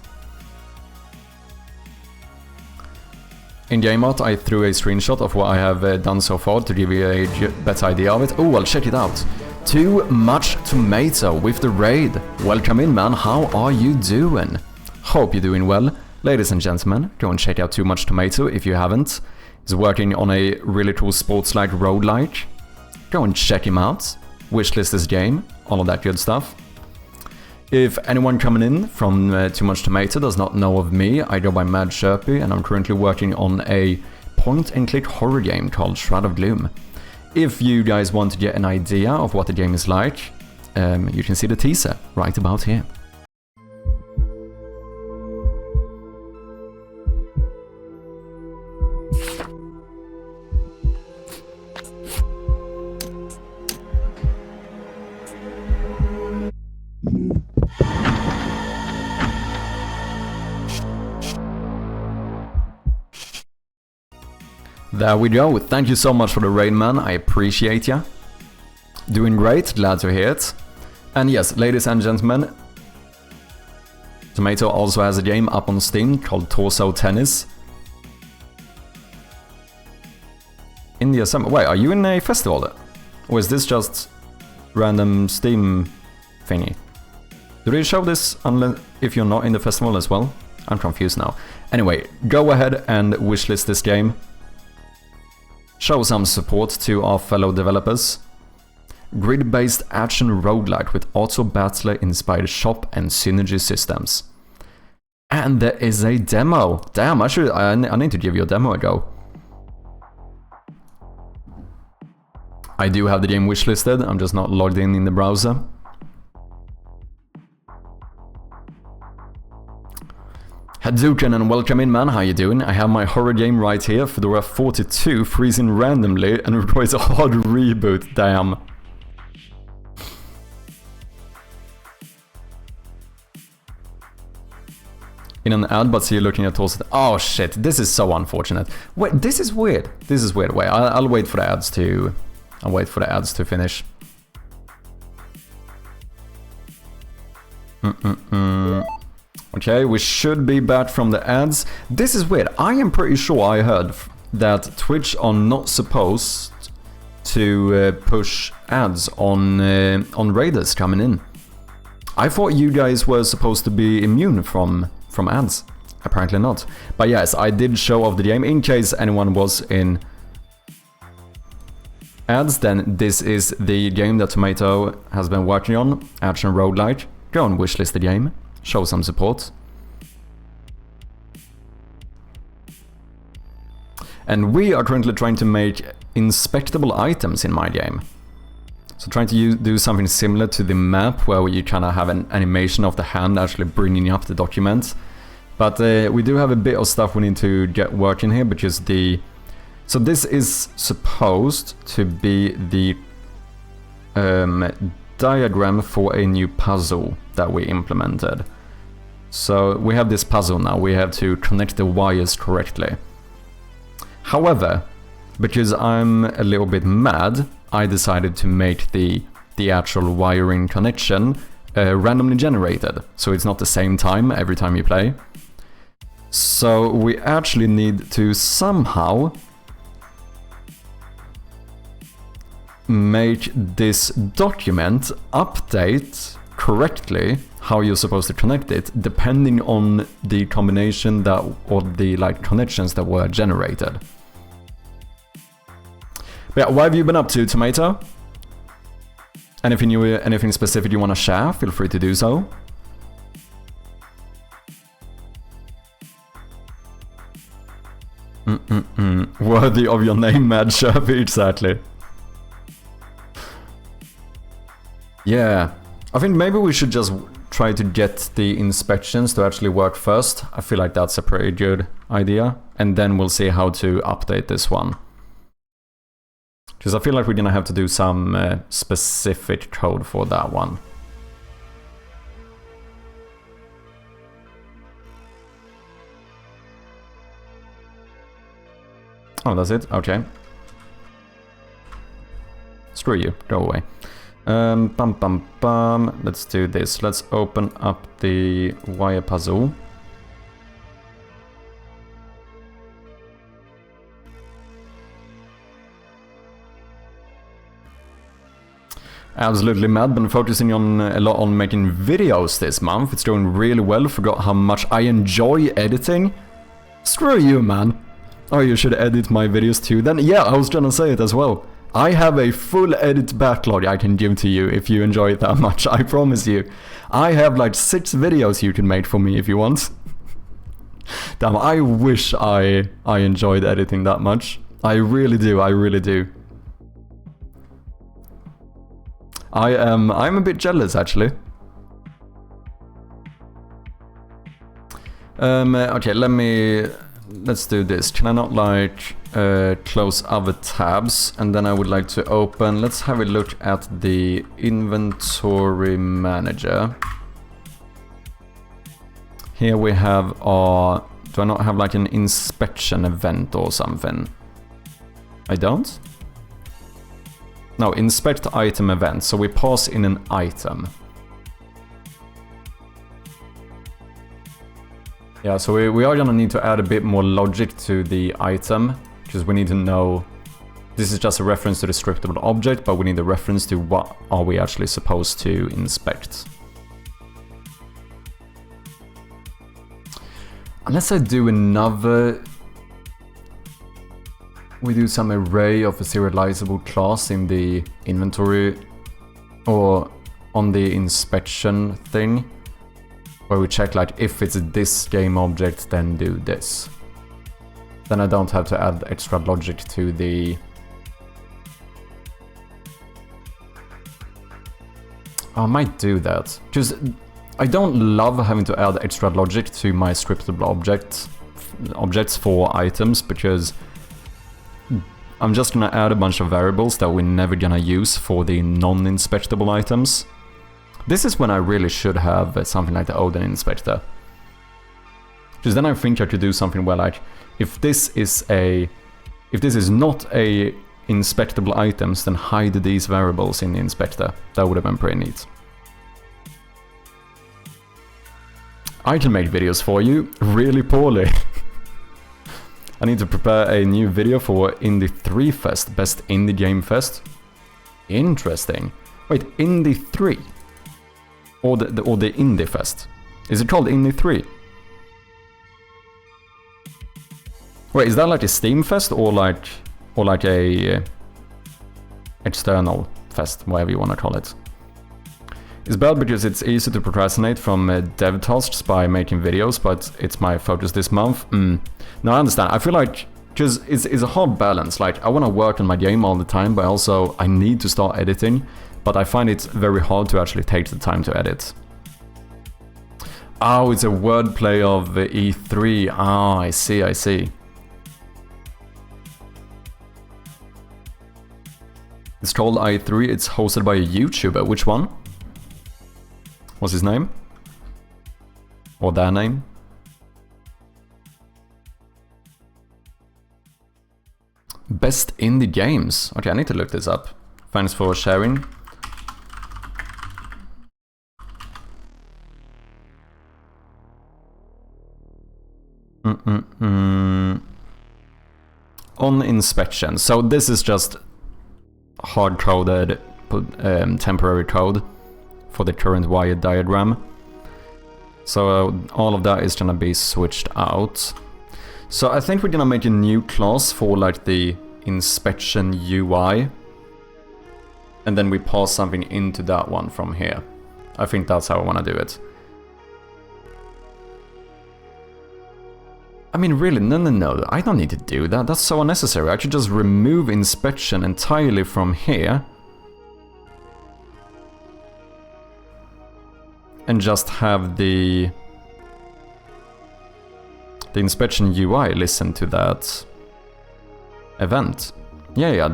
In game art, I threw a screenshot of what I have done so far to give you a better idea of it. Oh, I'll check it out. Too Much Tomato with the raid. Welcome in, man. How are you doing? Hope you're doing well. Ladies and gentlemen, go and check out Too Much Tomato if you haven't. He's working on a really cool sports-like roguelike. Go and check him out. Wishlist his game. All of that good stuff. If anyone coming in from Too Much Tomato does not know of me, I go by Mad Sherpy, and I'm currently working on a point-and-click horror game called Shroud of Gloom. If you guys want to get an idea of what the game is like, you can see the teaser right about here. There we go. Thank you so much for the raid, man. I appreciate ya. Doing great. Glad to hear it. And yes, ladies and gentlemen, Tomato also has a game up on Steam called Torso Tennis. In the summer. Wait, are you in a festival? Or is this just random Steam thingy? Do they show this unless if you're not in the festival as well? I'm confused now. Anyway, go ahead and wishlist this game. Show some support to our fellow developers. Grid-based action roguelike with auto-battler-inspired shop and synergy systems. And there is a demo. Damn, I need to give you a demo a go. I do have the game wishlisted, I'm just not logged in the browser. Hadouken and welcome in, man. How you doing? I have my horror game right here, Fedora 42, freezing randomly and requires a hard reboot, damn. in an ad, but see you looking at also. Oh shit! This is so unfortunate. Wait, this is weird. This is weird. Wait, I'll wait for the ads to. I'll wait for the ads to finish. Okay, we should be back from the ads. This is weird. I am pretty sure I heard that Twitch are not supposed to push ads on raiders coming in. I thought you guys were supposed to be immune from ads. Apparently not. But yes, I did show off the game. In case anyone was in ads, then this is the game that Tomato has been working on. Action roguelike. Go and wishlist the game. Show some support. And we are currently trying to make inspectable items in my game. So trying to do something similar to the map, where you kind of have an animation of the hand actually bringing up the document. But we do have a bit of stuff we need to get working here, because the... So this is supposed to be the diagram for a new puzzle that we implemented. So we have this puzzle now, we have to connect the wires correctly. However, because I'm a little bit mad, I decided to make the actual wiring connection randomly generated. So it's not the same time every time you play. So we actually need to somehow make this document update correctly how you're supposed to connect it, depending on the combination that, or the like connections that were generated. But yeah, what have you been up to, Tomato? Anything new, anything specific you want to share? Feel free to do so. Worthy of your name, Mad Sherpy, exactly. Yeah, I think maybe we should just try to get the inspections to actually work first. I feel like that's a pretty good idea. And then we'll see how to update this one. Because I feel like we're gonna have to do some specific code for that one. Oh, that's it? Okay. Screw you, go away. Let's do this. Let's open up the wire puzzle. Absolutely mad, been focusing on a lot on making videos this month. It's going really well, forgot how much I enjoy editing. Screw you, man. Oh, you should edit my videos too then? Yeah, I was gonna say it as well. I have a full edit backlog I can give to you if you enjoy it that much, I promise you. I have like 6 videos you can make for me if you want. Damn, I wish I enjoyed editing that much. I really do, I really do. I'm a bit jealous actually. Okay, let's do this. Can I not like close other tabs, and then I would like to open, let's have a look at the inventory manager. Here we have our, do I not have like an inspection event or something? I don't? No, inspect item event, so we pass in an item. Yeah, so we are gonna need to add a bit more logic to the item, because we need to know, this is just a reference to the scriptable object, but we need a reference to what are we actually supposed to inspect. Unless I do another, we do some array of a serializable class in the inventory, or on the inspection thing, where we check like if it's this game object, then do this. Then I don't have to add extra logic to the... I might do that, because I don't love having to add extra logic to my scriptable objects for items, because I'm just gonna add a bunch of variables that we're never gonna use for the non-inspectable items. This is when I really should have something like the Odin inspector. Because then I think I could do something where, like, if this is not a inspectable items, then hide these variables in the inspector. That would have been pretty neat. I can make videos for you really poorly. I need to prepare a new video for Indie 3 Fest, Best Indie Game Fest. Interesting. Wait, Indie 3? Or the Indie Fest? Is it called Indie 3? Wait, is that like a Steam Fest or like a external fest, whatever you want to call it? It's bad because it's easy to procrastinate from dev tasks by making videos, but it's my focus this month. No, I understand. I feel like, because it's a hard balance. Like, I want to work on my game all the time, but also I need to start editing. But I find it very hard to actually take the time to edit. Oh, it's a wordplay of E3. Ah, I see, I see. It's called i3. It's hosted by a YouTuber. Which one? What's his name? Or their name? Best indie games. Okay, I need to look this up. Thanks for sharing. On inspection. So this is just hard-coded temporary code for the current wired diagram. So all of that is gonna be switched out. So I think we're gonna make a new class for like the inspection UI. And then we pass something into that one from here. I think that's how I wanna do it. I mean, really, no, I don't need to do that. That's so unnecessary. I should just remove inspection entirely from here. And just have the inspection UI listen to that event. Yeah,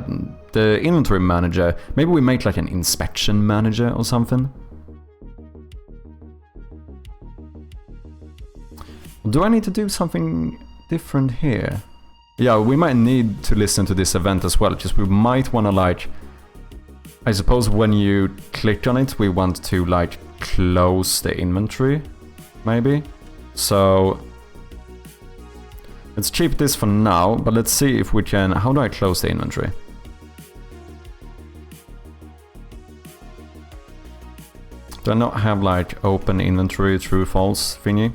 the inventory manager. Maybe we make like an inspection manager or something. Do I need to do something different here? Yeah, we might need to listen to this event as well, because we might want to like... I suppose when you click on it, we want to like close the inventory, maybe? So... let's keep this for now, but let's see if we can... How do I close the inventory? Do I not have like open inventory, true, false thingy?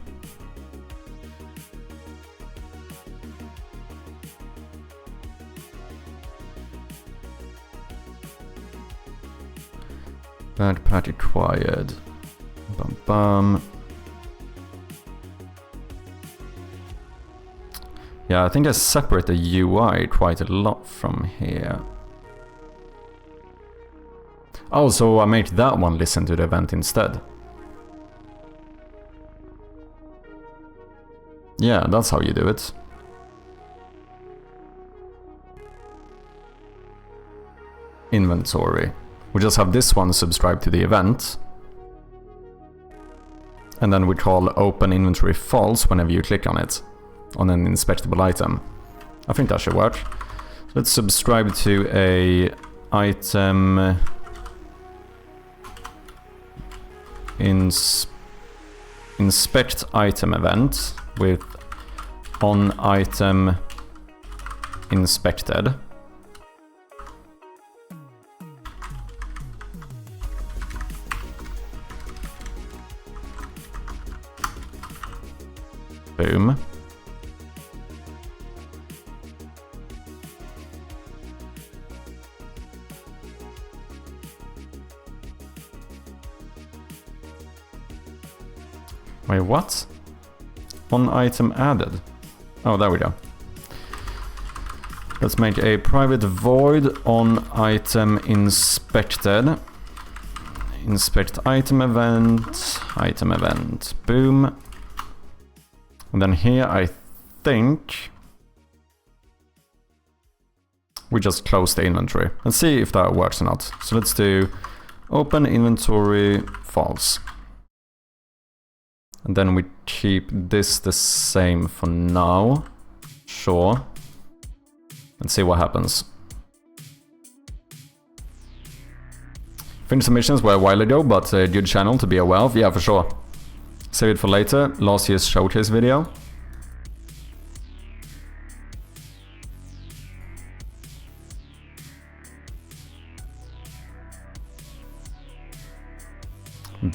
Bad part acquired. Bum bum. Yeah, I think I separate the UI quite a lot from here. Oh, so I make that one listen to the event instead. Yeah, that's how you do it. Inventory. We just have this one subscribe to the event. And then we call open inventory false whenever you click on it. On an inspectable item. I think that should work. Let's subscribe to a item inspect item event with on item inspected. Boom. Wait, what? One item added. Oh, there we go. Let's make a private void on item inspected. Inspect item event, boom. And then here I think we just close the inventory. Let's see if that works or not. So let's do open inventory false. And then we keep this the same for now. Sure. Let's see what happens. Finished submissions were a while ago, but a good channel to be aware of. Yeah, for sure. Save it for later. Last year's showcase video.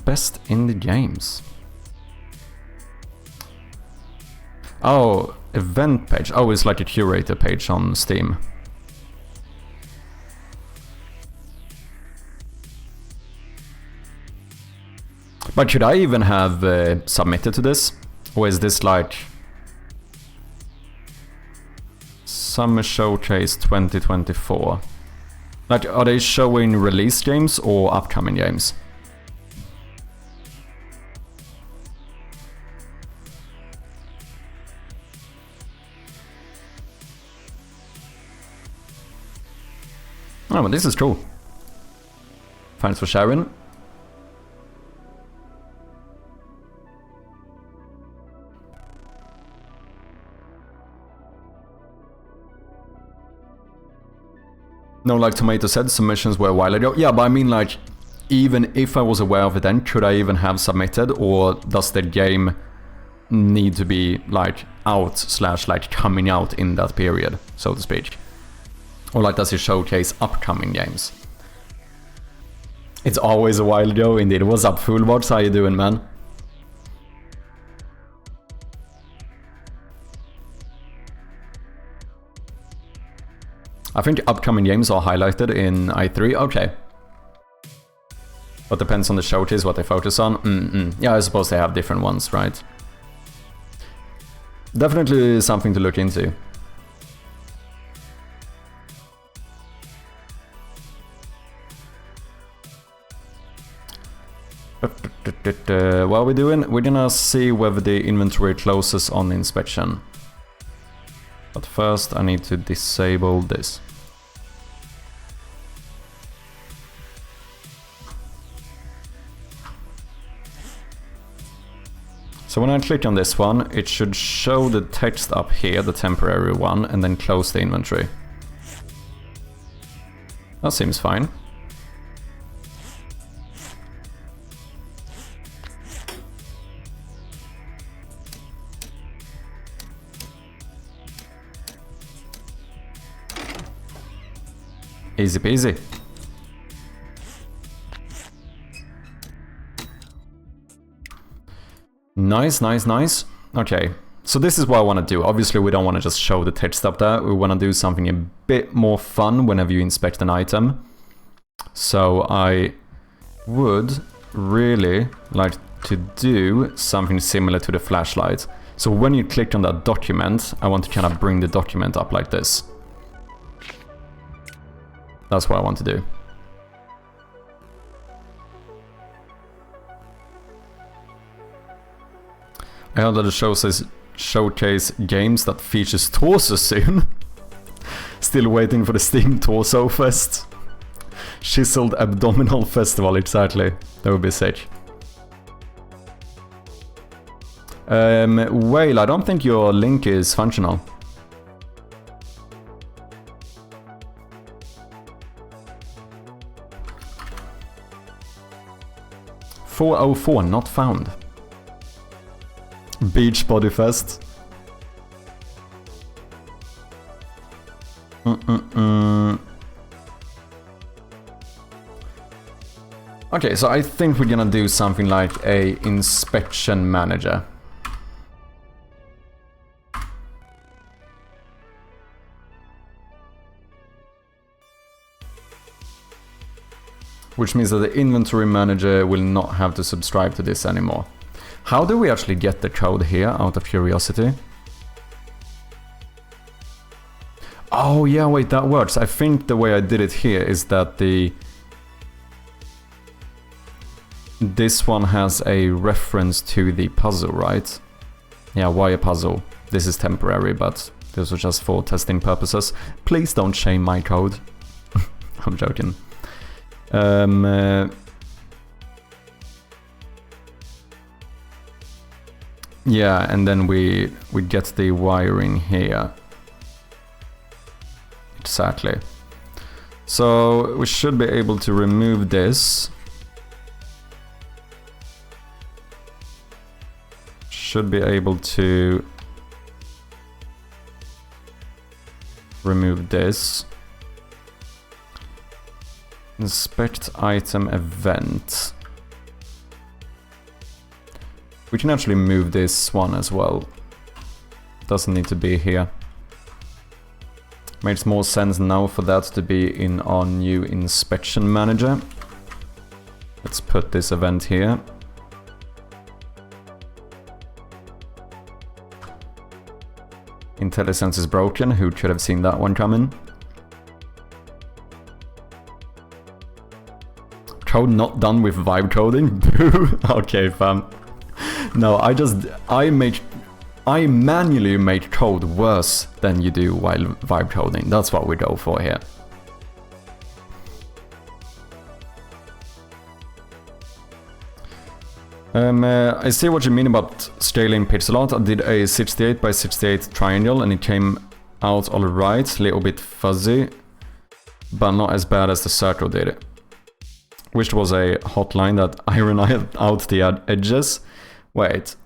Best indie games. Oh, event page. Oh, it's like a curator page on Steam. But should I even have submitted to this? Or is this like Summer Showcase 2024? Like, are they showing release games or upcoming games? Oh, but this is cool. Thanks for sharing. No, like Tomato said, submissions were a while ago. Yeah, but I mean, like, even if I was aware of it then, could I even have submitted? Or does the game need to be, like, out / like, coming out in that period, so to speak? Or, like, does it showcase upcoming games? It's always a while ago, indeed. What's up, Foolbox? How you doing, man? I think upcoming games are highlighted in i3, okay. But depends on the showcase, what they focus on. Yeah, I suppose they have different ones, right? Definitely something to look into. What are we doing? We're gonna see whether the inventory closes on inspection. But first I need to disable this. So when I click on this one, it should show the text up here, the temporary one, and then close the inventory. That seems fine. Easy peasy. Nice, nice, nice. Okay, so this is what I want to do. Obviously, we don't want to just show the text up there. We want to do something a bit more fun whenever you inspect an item. So I would really like to do something similar to the flashlight. So when you click on that document, I want to kind of bring the document up like this. That's what I want to do. I heard that the show says showcase games that features torso soon. Still waiting for the Steam Torso Fest. Chiseled Abdominal Festival, exactly. That would be sick. Whale, I don't think your link is functional. 404 not found. Beach Body Fest. Okay, so I think we're gonna do something like a inspection manager. Which means that the inventory manager will not have to subscribe to this anymore. How do we actually get the code here, out of curiosity? Oh yeah, wait, that works. I think the way I did it here is that this one has a reference to the puzzle, right? Yeah, why a puzzle? This is temporary, but this was just for testing purposes. Please don't shame my code. I'm joking. Yeah, and then we get the wiring here. Exactly. So we should be able to remove this. Should be able to remove this. Inspect item event. We can actually move this one as well. Doesn't need to be here. Makes more sense now for that to be in our new inspection manager. Let's put this event here. IntelliSense is broken. Who should have seen that one coming? Code not done with vibe coding? Boo! Okay, fam. No, I manually make code worse than you do while vibe coding. That's what we go for here. I see what you mean about scaling pixel art. I did a 68 by 68 triangle and it came out alright, a little bit fuzzy, but not as bad as the circle did. Wish there was a hotline that ironed out the edges. Wait.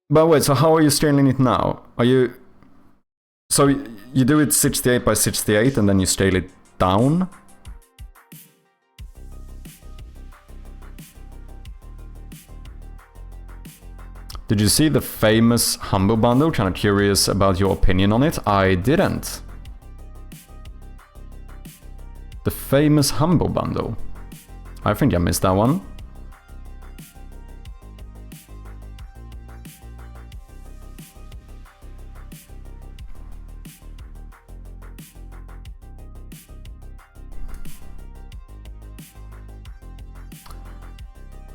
But wait, so how are you scaling it now? Are you... So you do it 68 by 68 and then you scale it down? Did you see the famous Humble Bundle? Kinda curious about your opinion on it. I didn't. The famous Humble Bundle. I think I missed that one.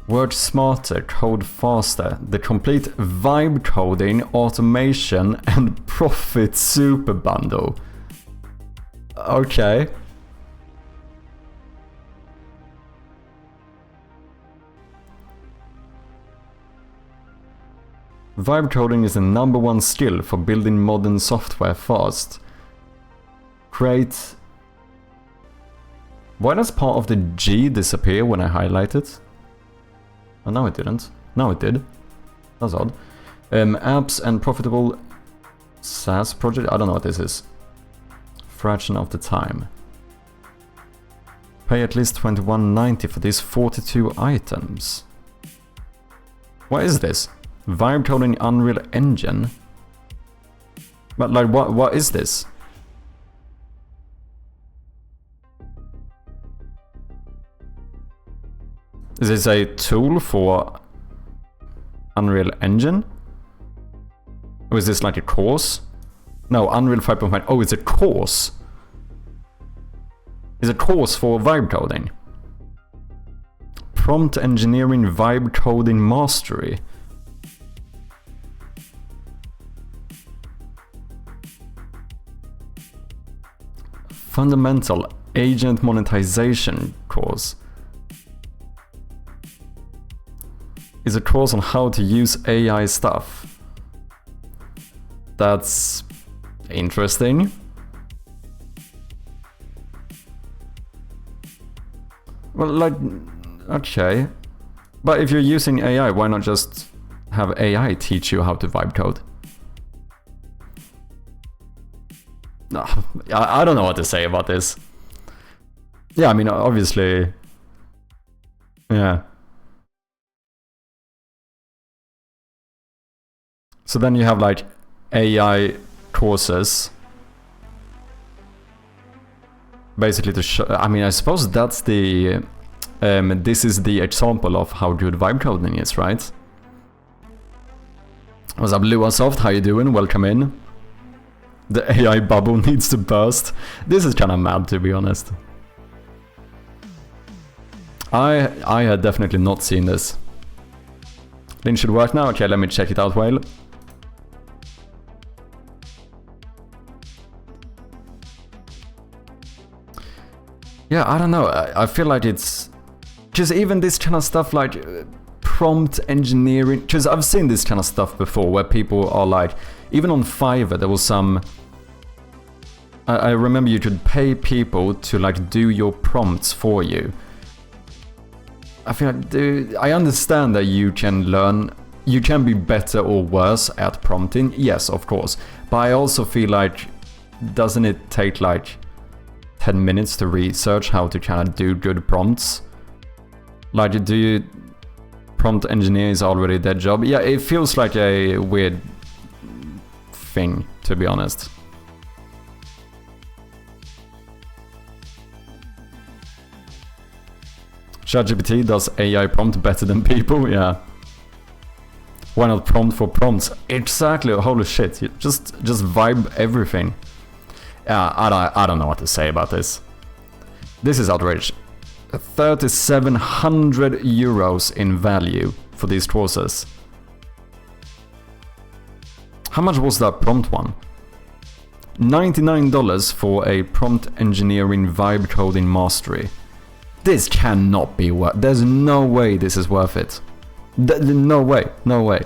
Work smarter, code faster. The complete vibe coding, automation and profit super bundle. Okay. Vibe coding is the #1 skill for building modern software fast. Create... Why does part of the G disappear when I highlight it? Oh, no it didn't. No it did. That's odd. Apps and profitable SaaS project. I don't know what this is. Fraction of the time. Pay at least $21.90 for these 42 items. What is this? Vibe coding Unreal Engine? But like what is this? Is this a tool for Unreal Engine? Or is this like a course? No, Unreal 5.5. Oh, it's a course. It's a course for vibe coding. Prompt Engineering Vibe Coding Mastery. Fundamental Agent Monetization course. Is a course on how to use AI stuff. That's interesting. Well, like, okay. But if you're using AI, why not just have AI teach you how to vibe code? No, I don't know what to say about this. Yeah, I mean, obviously... Yeah. So then you have like AI courses. Basically to show, I mean, I suppose that's the, this is the example of how good vibe coding is, right? What's up, Luasoft? How you doing? Welcome in. The AI bubble needs to burst. This is kind of mad, to be honest. I had definitely not seen this. Link should work now. Okay, let me check it out, Whale. Yeah, I don't know. I feel like it's... Just even this kind of stuff like prompt engineering, because I've seen this kind of stuff before where people are like, even on Fiverr there was some, I remember you could pay people to like do your prompts for you. I feel like, dude, I understand that you can learn, you can be better or worse at prompting, yes, of course, but I also feel like, doesn't it take like 10 minutes to research how to kind of do good prompts? Like, do you... Prompt engineer is already their job? Yeah, it feels like a weird thing, to be honest. ChatGPT does AI prompt better than people? Yeah. Why not prompt for prompts? Exactly, holy shit, you just vibe everything. Yeah, I don't know what to say about this. This is outrageous. 3,700 euros in value for these courses. How much was that prompt one? $99 for a prompt engineering vibe coding mastery. This cannot be worth. There's no way this is worth it. No way, no way.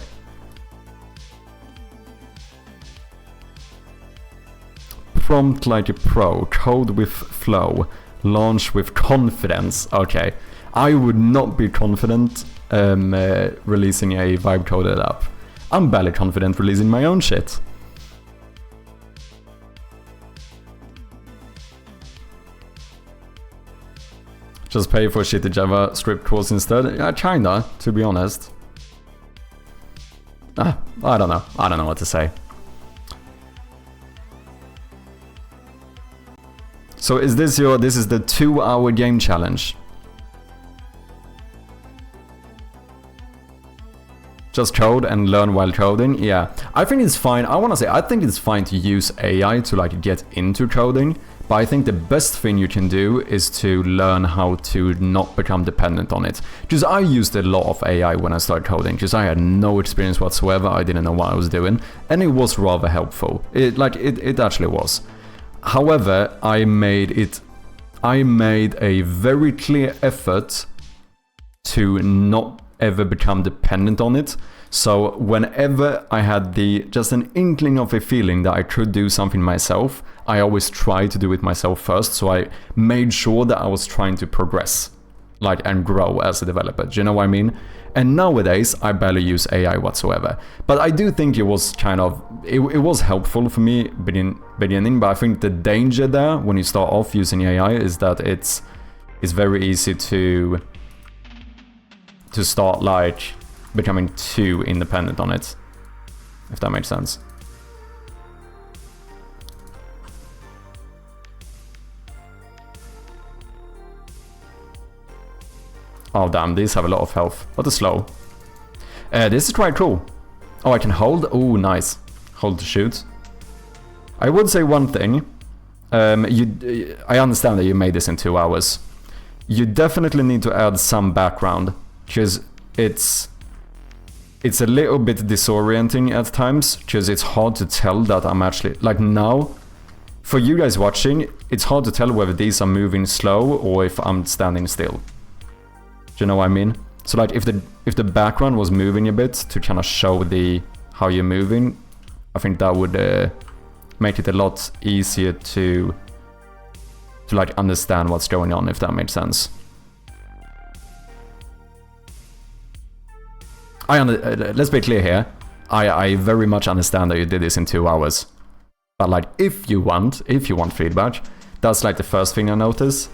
Prompt like a pro, code with flow, launch with confidence. Okay, I would not be confident releasing a vibe coded app. I'm barely confident releasing my own shit. Just pay for shitty JavaScript course instead? Yeah, kinda, to be honest. I don't know. I don't know what to say. So is this this is the 2-hour game challenge? Just code and learn while coding? Yeah. I think it's fine. I think it's fine to use AI to like get into coding, but I think the best thing you can do is to learn how to not become dependent on it. Because I used a lot of AI when I started coding, because I had no experience whatsoever, I didn't know what I was doing, and it was rather helpful. It actually was. However, I made a very clear effort to not ever become dependent on it. So whenever I had just an inkling of a feeling that I could do something myself, I always tried to do it myself first. So I made sure that I was trying to progress, like, and grow as a developer. Do you know what I mean? And nowadays, I barely use AI whatsoever. But I do think it was kind of, it was helpful for me beginning, but I think the danger there when you start off using AI is that it's very easy to start like becoming too independent on it, if that makes sense. Oh damn, these have a lot of health. What a slow. This is quite cool. Oh, I can hold? Oh, nice. Hold to shoot. I would say one thing. I understand that you made this in 2 hours. You definitely need to add some background, because it's a little bit disorienting at times, because it's hard to tell that I'm actually, like now, for you guys watching, it's hard to tell whether these are moving slow or if I'm standing still. Do you know what I mean? So like if the background was moving a bit to kind of show how you're moving, I think that would make it a lot easier to like understand what's going on, if that makes sense. Let's be clear here. I very much understand that you did this in 2 hours. But like if you want feedback, that's like the first thing I notice.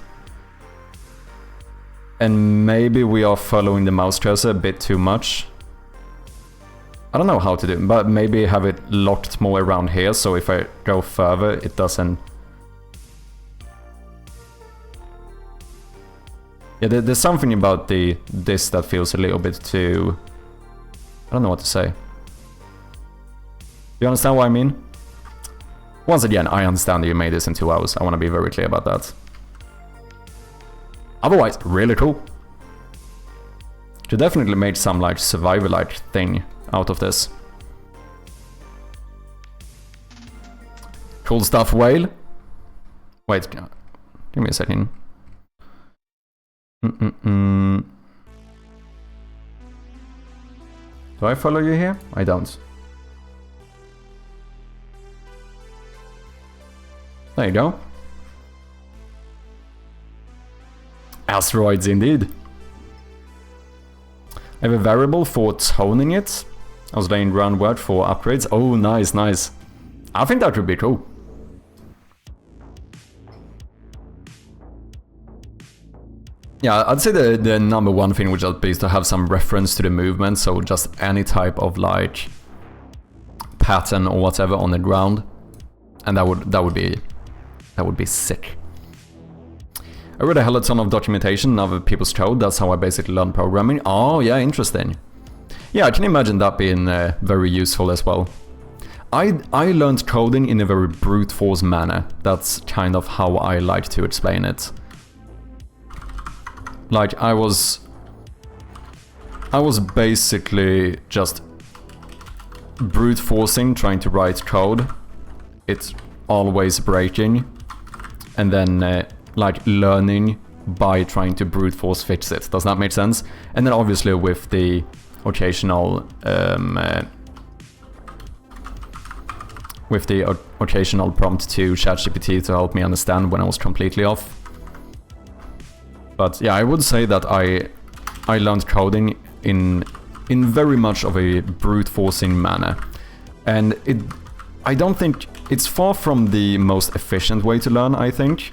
And maybe we are following the mouse cursor a bit too much. I don't know how to do it, but maybe have it locked more around here, so if I go further, it doesn't... Yeah, there's something about this that feels a little bit too... I don't know what to say. You understand what I mean? Once again, I understand that you made this in 2 hours. I want to be very clear about that. Otherwise, really cool. You definitely made some like survivor-like thing out of this. Cool stuff, whale. Wait, give me a second. Do I follow you here? I don't. There you go. Asteroids indeed. I have a variable for toning it. I was laying groundwork for upgrades. Oh, nice, nice. I think that would be cool. Yeah, I'd say the number one thing would just be to have some reference to the movement, so just any type of like pattern or whatever on the ground, and that would be sick. I read a hell of a ton of documentation in other people's code. That's how I basically learned programming. Oh yeah, interesting. Yeah, I can imagine that being very useful as well. I learned coding in a very brute force manner. That's kind of how I like to explain it. Like I was basically just brute forcing, trying to write code. It's always breaking, and then like learning by trying to brute force fix it. Does that make sense? And then obviously with the occasional prompt to ChatGPT to help me understand when I was completely off. But yeah, I would say that I learned coding in very much of a brute forcing manner, and I don't think it's far from the most efficient way to learn, I think,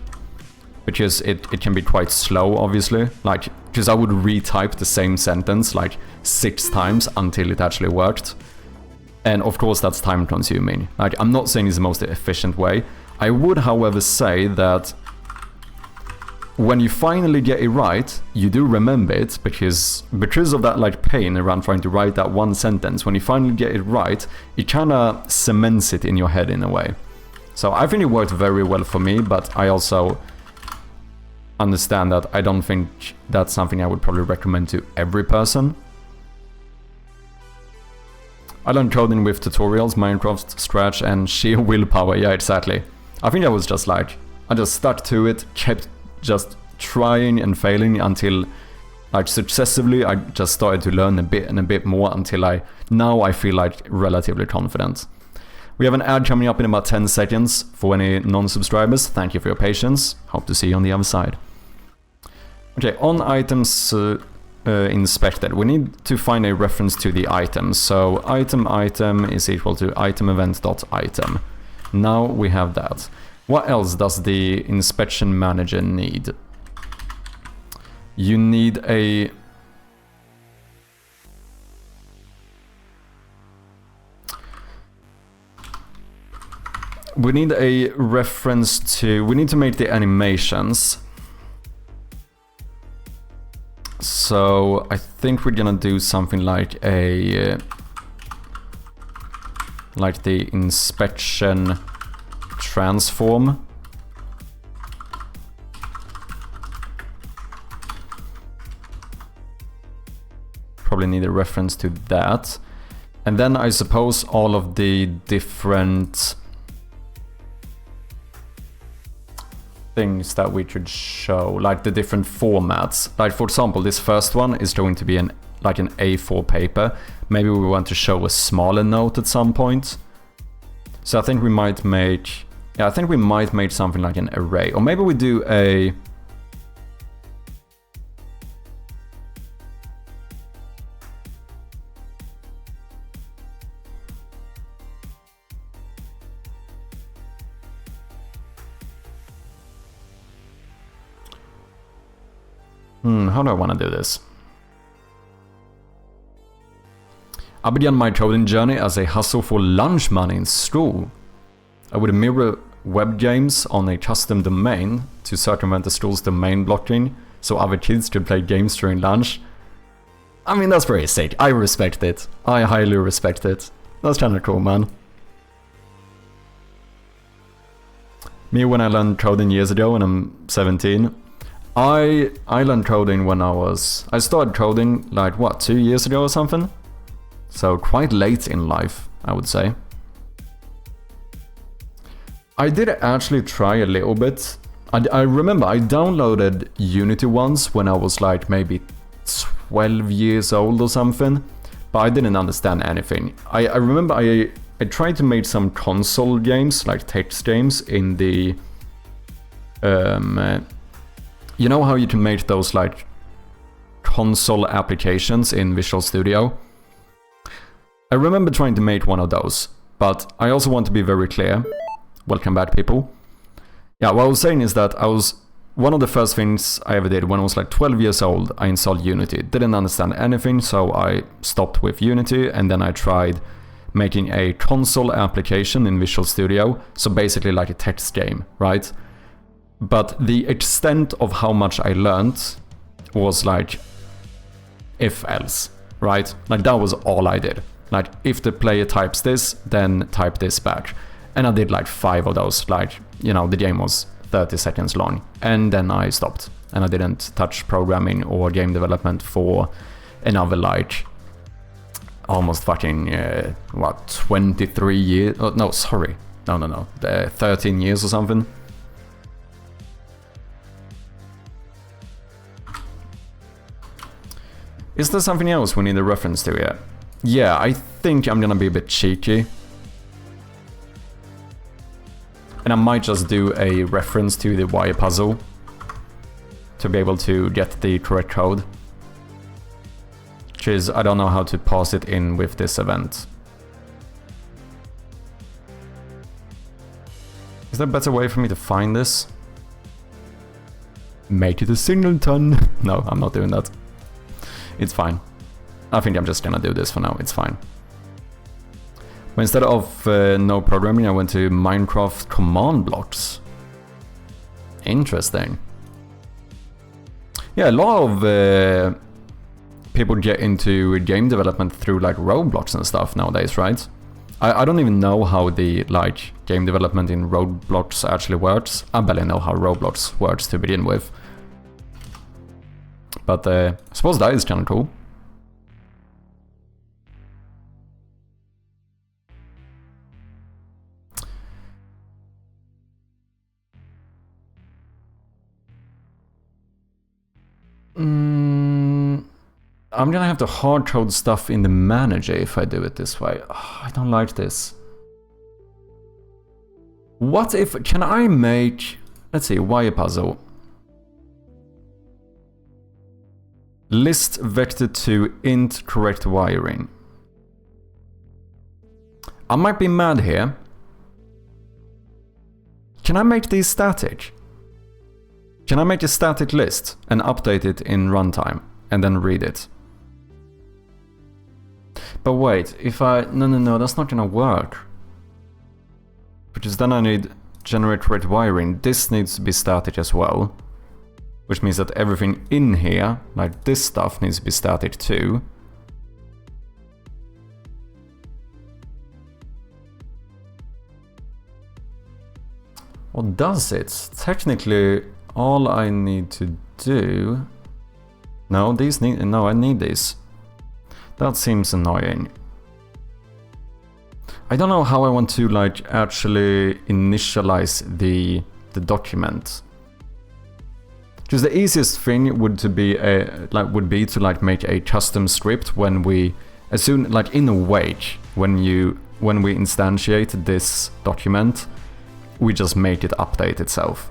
because it can be quite slow, obviously. Like, because I would retype the same sentence like 6 times until it actually worked. And of course that's time consuming. Like, I'm not saying it's the most efficient way. I would, however, say that when you finally get it right, you do remember it, because of that like pain around trying to write that one sentence. When you finally get it right, it kind of cements it in your head in a way. So I think it worked very well for me, but I also understand that I don't think that's something I would probably recommend to every person. I learned coding with tutorials, Minecraft, Scratch, and sheer willpower. Yeah, exactly. I think I was just like, I just stuck to it, kept just trying and failing until, like, successively I just started to learn a bit and a bit more until now I feel like relatively confident. We have an ad coming up in about 10 seconds for any non-subscribers. Thank you for your patience. Hope to see you on the other side. Okay, on items inspected, we need to find a reference to the item. So item is equal to item event.item. Now we have that. What else does the inspection manager need? You need a... We need a reference to... We need to make the animations. So I think we're gonna do something like a... like the inspection transform. Probably need a reference to that. And then I suppose all of the different things that we could show, like the different formats. Like, for example, this first one is going to be like an A4 paper. Maybe we want to show a smaller note at some point. So I think we might make... Yeah, I think we might make something like an array. Or maybe we do a... how do I want to do this? I began my coding journey as a hustle for lunch money in school. I would mirror web games on a custom domain to circumvent the school's domain blocking so other kids could play games during lunch. I mean, that's very sick. I respect it. I highly respect it. That's kind of cool, man. Me, when I learned coding years ago when I'm 17, I learned coding when I started coding like, what, 2 years ago or something? So quite late in life, I would say. I did actually try a little bit. I remember I downloaded Unity once when I was like maybe 12 years old or something. but I didn't understand anything. I remember I tried to make some console games, like text games, in the... you know how you can make those like console applications in Visual Studio? I remember trying to make one of those, but I also want to be very clear. Welcome back, people. Yeah, what I was saying is that one of the first things I ever did when I was like 12 years old, I installed Unity. Didn't understand anything, so I stopped with Unity, and then I tried making a console application in Visual Studio, so basically like a text game, right? But the extent of how much I learned was like if-else, right? Like that was all I did. Like if the player types this, then type this back. And I did like 5 of those, like, you know, the game was 30 seconds long. And then I stopped. And I didn't touch programming or game development for another like almost fucking, 23 years? Oh, no, sorry. No. 13 years or something. Is there something else we need a reference to here? Yeah, I think I'm gonna be a bit cheeky. And I might just do a reference to the wire puzzle to be able to get the correct code. Which is, I don't know how to pass it in with this event. Is there a better way for me to find this? Make it a singleton. No, I'm not doing that. It's fine. I think I'm just gonna do this for now, it's fine. But instead of no programming, I went to Minecraft command blocks. Interesting. Yeah, a lot of people get into game development through like Roblox and stuff nowadays, right? I don't even know how the like game development in Roblox actually works. I barely know how Roblox works to begin with. But I suppose that is kind of cool. I'm gonna have to hard code stuff in the manager if I do it this way. Oh, I don't like this. What if, can I make, let's see, wire puzzle. List vector to int correct wiring. I might be mad here. Can I make these static? Can I make a static list and update it in runtime and then read it? But wait, if I... No, that's not gonna work. Because then I need generate correct wiring. This needs to be static as well. Which means that everything in here, like this stuff, needs to be static too. Or does it? Technically, all I need to do... No, these need... No, I need these. That seems annoying. I don't know how I want to like actually initialize the document. Because the easiest thing would be to make a custom script when we, as soon like in a wake, when we instantiate this document, we just make it update itself.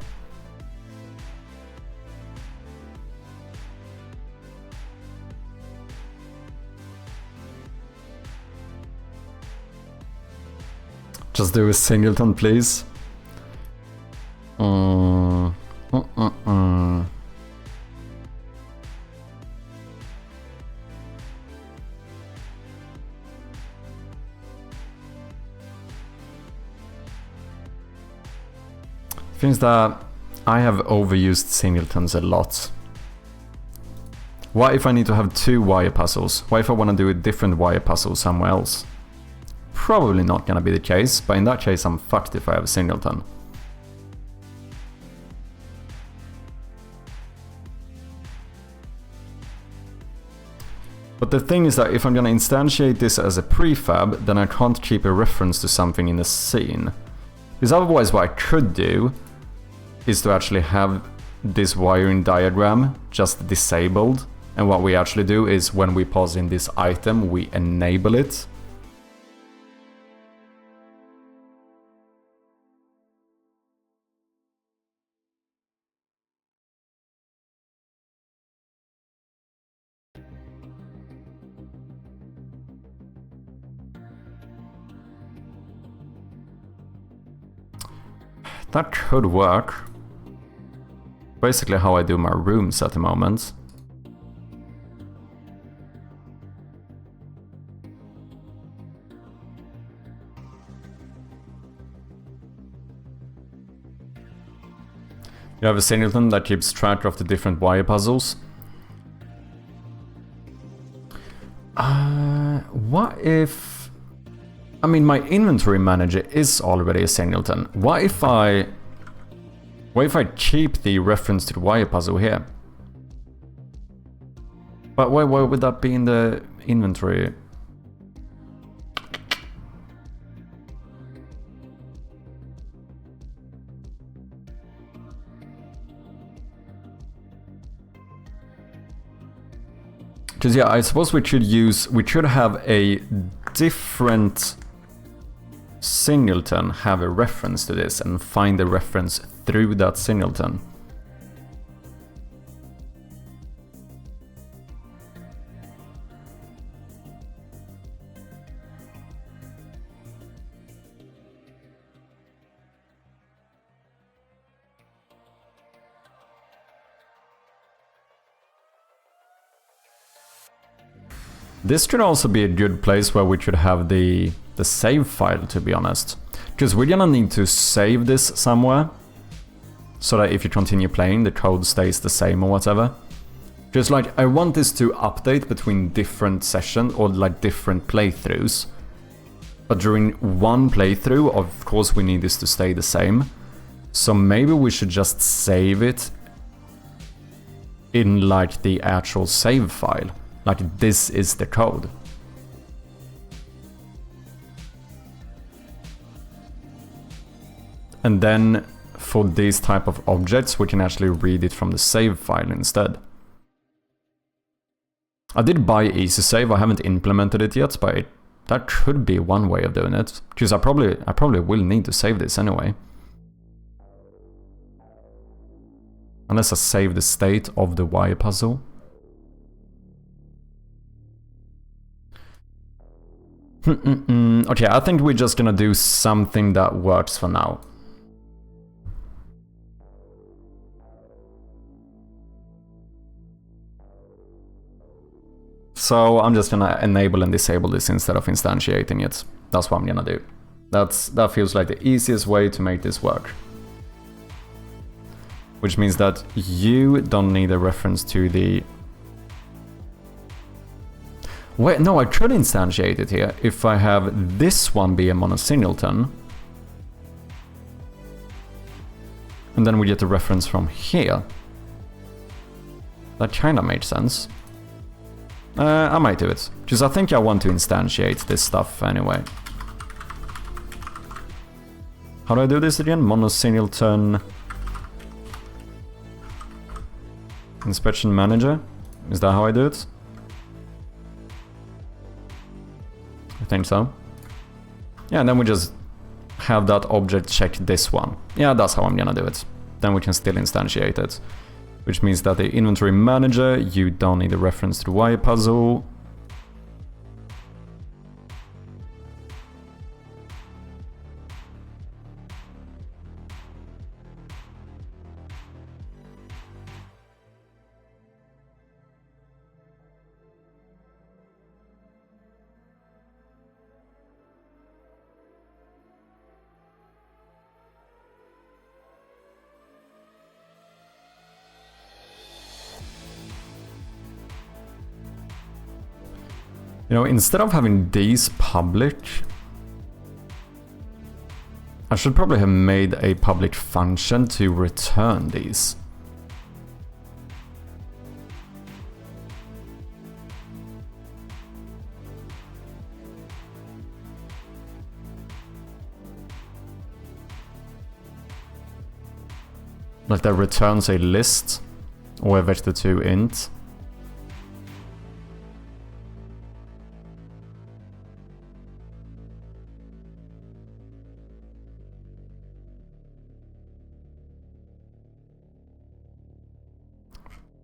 Just do a singleton, please. Things that I have overused singletons a lot. What if I need to have 2 wire puzzles? What if I want to do a different wire puzzle somewhere else? Probably not gonna be the case, but in that case I'm fucked if I have a singleton. But the thing is that if I'm gonna instantiate this as a prefab, then I can't keep a reference to something in the scene. Because otherwise what I could do is to actually have this wiring diagram just disabled And what we actually do is when we pass in this item, we enable it. That could work. Basically how I do my rooms at the moment. You have a singleton that keeps track of the different wire puzzles. What if... I mean, my inventory manager is already a singleton. What if I keep the reference to the wire puzzle here? But why would that be in the inventory? Because yeah, I suppose we should have a different singleton have a reference to this and find the reference through that singleton. This should also be a good place where we should have the save file, to be honest. Because we're gonna need to save this somewhere, so that if you continue playing, the code stays the same or whatever. Just like, I want this to update between different sessions, or like different playthroughs. But during one playthrough, of course we need this to stay the same. So maybe we should just save it in like the actual save file. Like, this is the code. And then for these type of objects, we can actually read it from the save file instead. I did buy easy save, I haven't implemented it yet, but that could be one way of doing it. Because I probably will need to save this anyway. Unless I save the state of the wire puzzle. Okay, I think we're just gonna do something that works for now. So I'm just gonna enable and disable this instead of instantiating it. That's what I'm gonna do. That feels like the easiest way to make this work. Which means that you don't need a reference to the... Wait, no, I could instantiate it here if I have this one be a monosingleton. And then we get the reference from here. That kinda made sense. I might do it, because I think I want to instantiate this stuff anyway. How do I do this again? Monosingleton... Inspection manager? Is that how I do it? I think so. Yeah, and then we just have that object check this one. Yeah, that's how I'm gonna do it. Then we can still instantiate it. Which means that the inventory manager, you don't need a reference to the wire puzzle. You know, instead of having these public, I should probably have made a public function to return these. Like that returns a list or a vector2 int.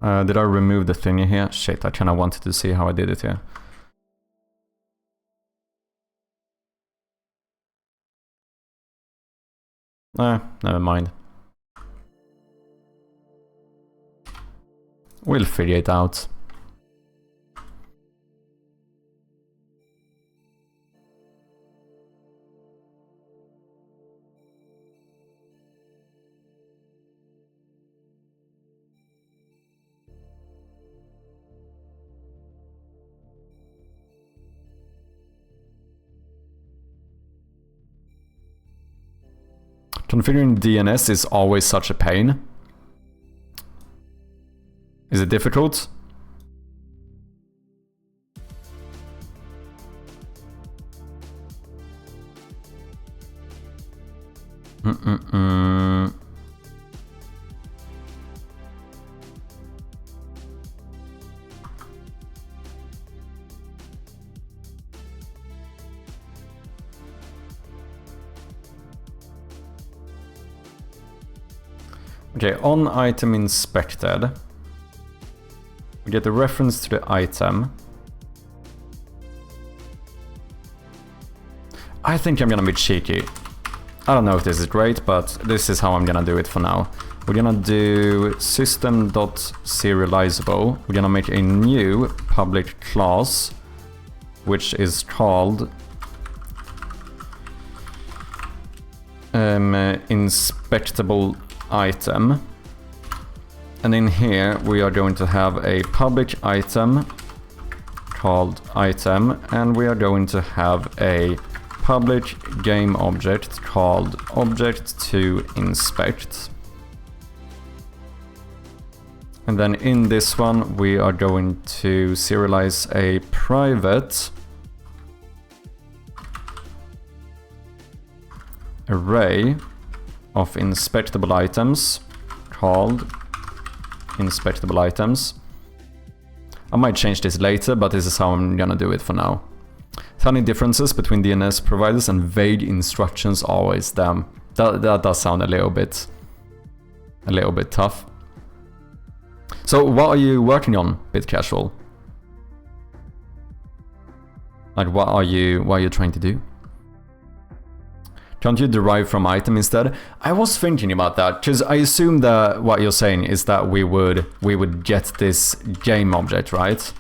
Did I remove the thingy here? Shit, I kinda wanted to see how I did it here. Never mind. We'll figure it out. Configuring DNS is always such a pain. Is it difficult? Okay, on item inspected, we get the reference to the item. I think I'm gonna be cheeky. I don't know if this is great, but this is how I'm gonna do it for now. We're gonna do system.serializable. We're gonna make a new public class, which is called Inspectable item, and in here we are going to have a public item called item, and we are going to have a public game object called object to inspect, and then in this one we are going to serialize a private array of inspectable items called inspectable items. I might change this later, but this is how I'm gonna do it for now. Tiny differences between DNS providers and vague instructions always. Damn, that does sound a little bit tough. So what are you working on, BitCasual? Like what are you trying to do? Can't you derive from item instead? I was thinking about that, because I assume that what you're saying is that we would get this game object, right?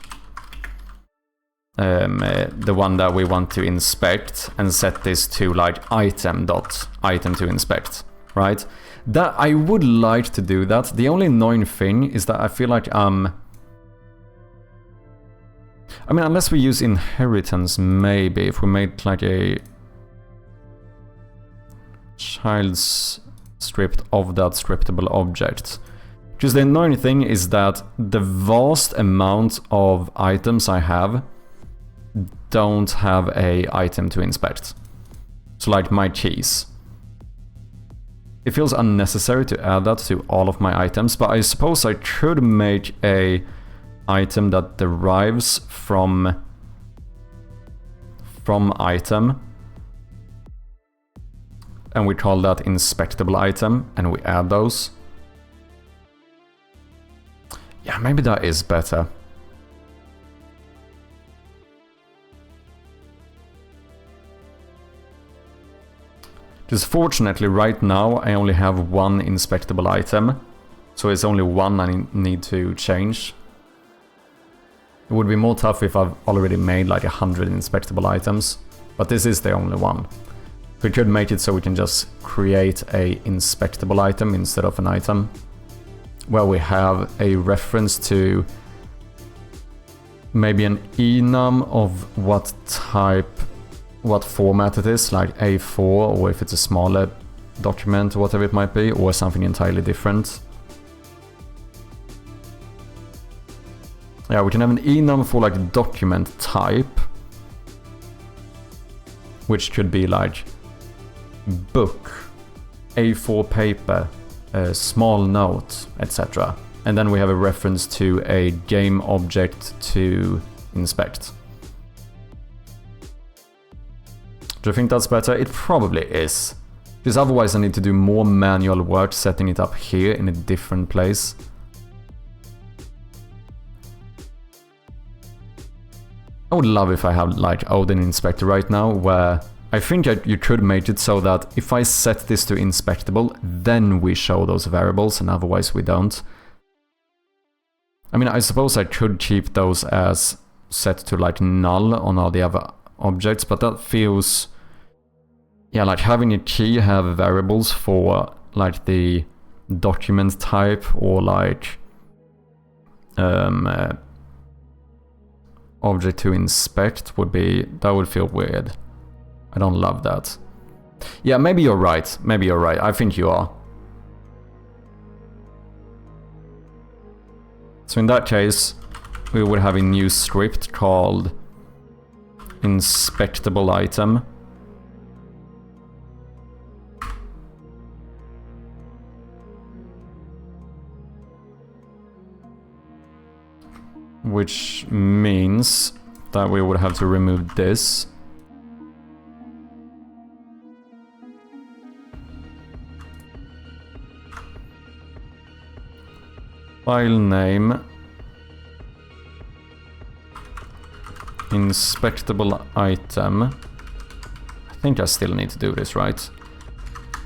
The one that we want to inspect, and set this to like item to inspect, right? That I would like to do that. The only annoying thing is that I feel like I mean, unless we use inheritance, maybe if we made like a child's script of that scriptable object. Because the annoying thing is that the vast amount of items I have don't have a item to inspect. So like my keys. It feels unnecessary to add that to all of my items, but I suppose I could make a item that derives from item, and we call that inspectable item, and we add those. Yeah, maybe that is better. Because fortunately right now I only have one inspectable item, so it's only one I need to change. It would be more tough if I've already made like 100 inspectable items, but this is the only one. We could make it so we can just create a inspectable item instead of an item, where we have a reference to maybe an enum of what type, what format it is, like A4, or if it's a smaller document or whatever it might be, or something entirely different. Yeah, we can have an enum for like document type, which could be like book, A4 paper, a small note, etc. And then we have a reference to a game object to inspect. Do you think that's better? It probably is. Because otherwise I need to do more manual work setting it up here in a different place. I would love if I have like Odin Inspector right now, where I think you could make it so that if I set this to inspectable, then we show those variables, and otherwise we don't. I mean, I suppose I could keep those as set to like null on all the other objects, but that feels... Yeah, like having a key have variables for like the document type or like object to inspect would be... that would feel weird. I don't love that. Yeah, maybe you're right. Maybe you're right. I think you are. So in that case, we would have a new script called Inspectable item. Which means that we would have to remove this. File name Inspectable item. I think I still need to do this, right?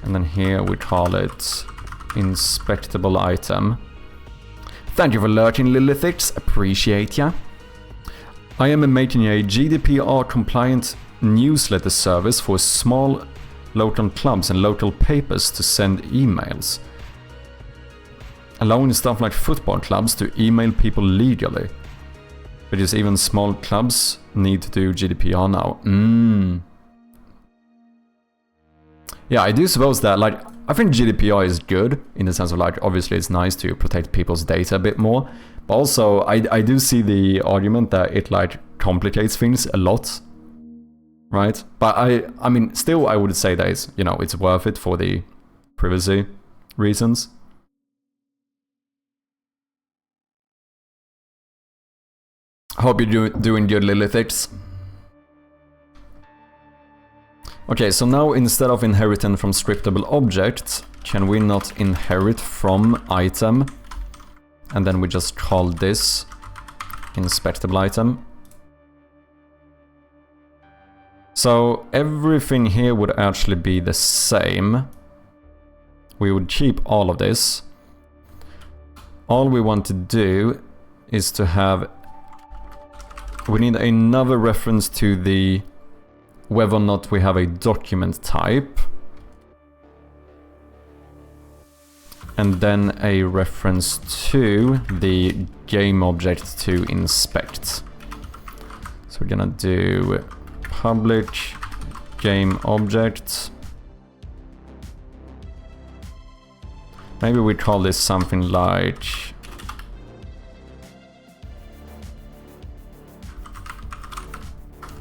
And then here we call it Inspectable item. Thank you for lurking, Lilithix. Appreciate ya. I am making a GDPR compliant newsletter service for small local clubs and local papers to send emails, allowing stuff like football clubs to email people legally. Because even small clubs need to do GDPR now. Yeah, I do suppose that, like, I think GDPR is good in the sense of, like, obviously it's nice to protect people's data a bit more. But also, I do see the argument that it, like, complicates things a lot. Right? But I mean, still I would say that it's, you know, it's worth it for the privacy reasons. Hope you're doing good, Lilithix. Okay, so now instead of inheriting from scriptable objects, can we not inherit from item? And then we just call this inspectable item. So everything here would actually be the same. We would keep all of this. All we want to do is to have... we need another reference to the... whether or not we have a document type. And then a reference to the game object to inspect. So we're gonna do public game object. Maybe we call this something like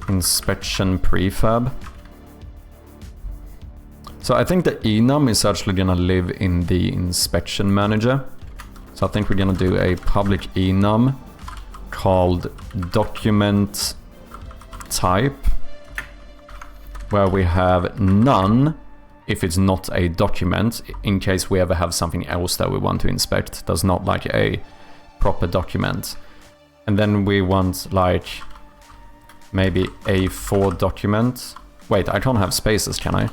inspection prefab. So I think the enum is actually gonna live in the inspection manager. So I think we're gonna do a public enum called document type, where we have none if it's not a document, in case we ever have something else that we want to inspect that's not like a proper document. And then we want like maybe A4 document. Wait, I can't have spaces, can I?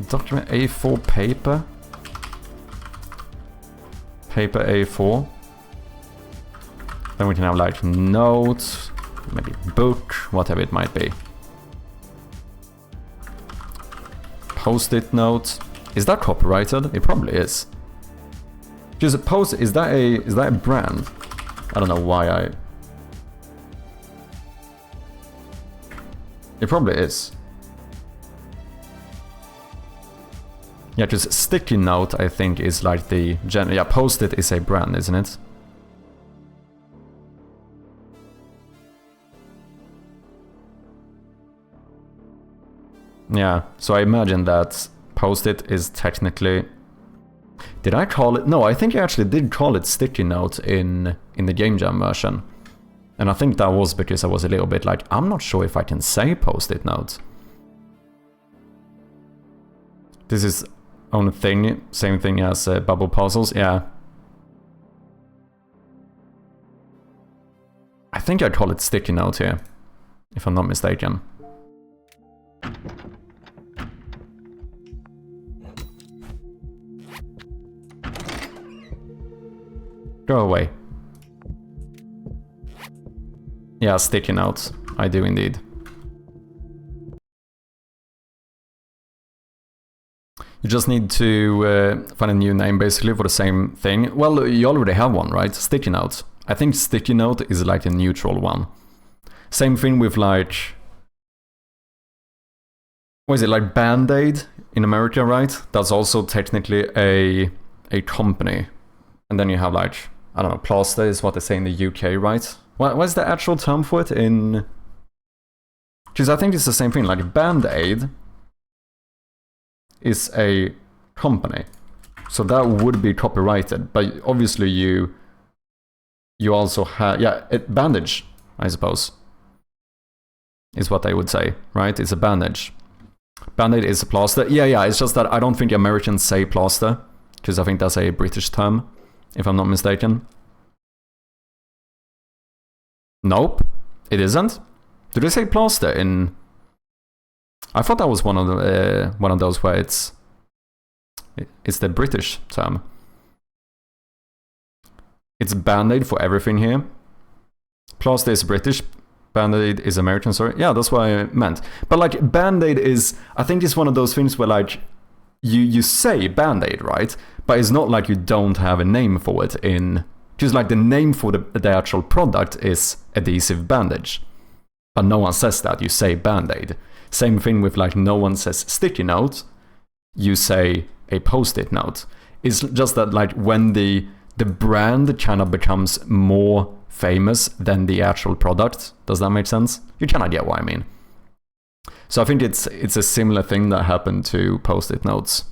Document A4 paper. Paper A4. Then we can have like notes, maybe book, whatever it might be. Post-it note. Is that copyrighted? It probably is. Because is that a brand? I don't know why I... It probably is. Yeah, just sticky note I think is like the yeah, Post-it is a brand, isn't it? Yeah, so I imagine that Post-it is technically... Did I call it? No, I think I actually did call it sticky note in the Game Jam version. And I think that was because I was a little bit like, I'm not sure if I can say Post-it note. This is own thing, same thing as bubble puzzles, yeah. I think I call it sticky note here, if I'm not mistaken. Go away. Yeah, sticky notes. I do indeed. You just need to find a new name basically for the same thing. Well, you already have one, right? Sticky note. I think sticky note is like a neutral one. Same thing with like... What is it, like Band-Aid in America, right? That's also technically a company. And then you have like, I don't know, plaster is what they say in the UK, right? What's the actual term for it in... Because I think it's the same thing, like Band-Aid is a company. So that would be copyrighted, but obviously you also have, yeah, bandage, I suppose, is what I would say, right? It's a bandage. Band-Aid is a plaster. Yeah, it's just that I don't think Americans say plaster, because I think that's a British term, if I'm not mistaken. Nope, it isn't. Do they say plaster in... I thought that was one of those where it's the British term. It's Band-Aid for everything here. Plaster is British, Band-Aid is American, sorry. Yeah, that's what I meant. But like Band-Aid is, I think it's one of those things where like you say Band-Aid, right? But it's not like you don't have a name for it in... Just like the name for the actual product is adhesive bandage. But no one says that, you say Band-Aid. Same thing with like no one says sticky note, you say a post-it note. It's just that like when the brand kind of becomes more famous than the actual product. Does that make sense? You kind of get what I mean. So I think it's a similar thing that happened to post-it notes.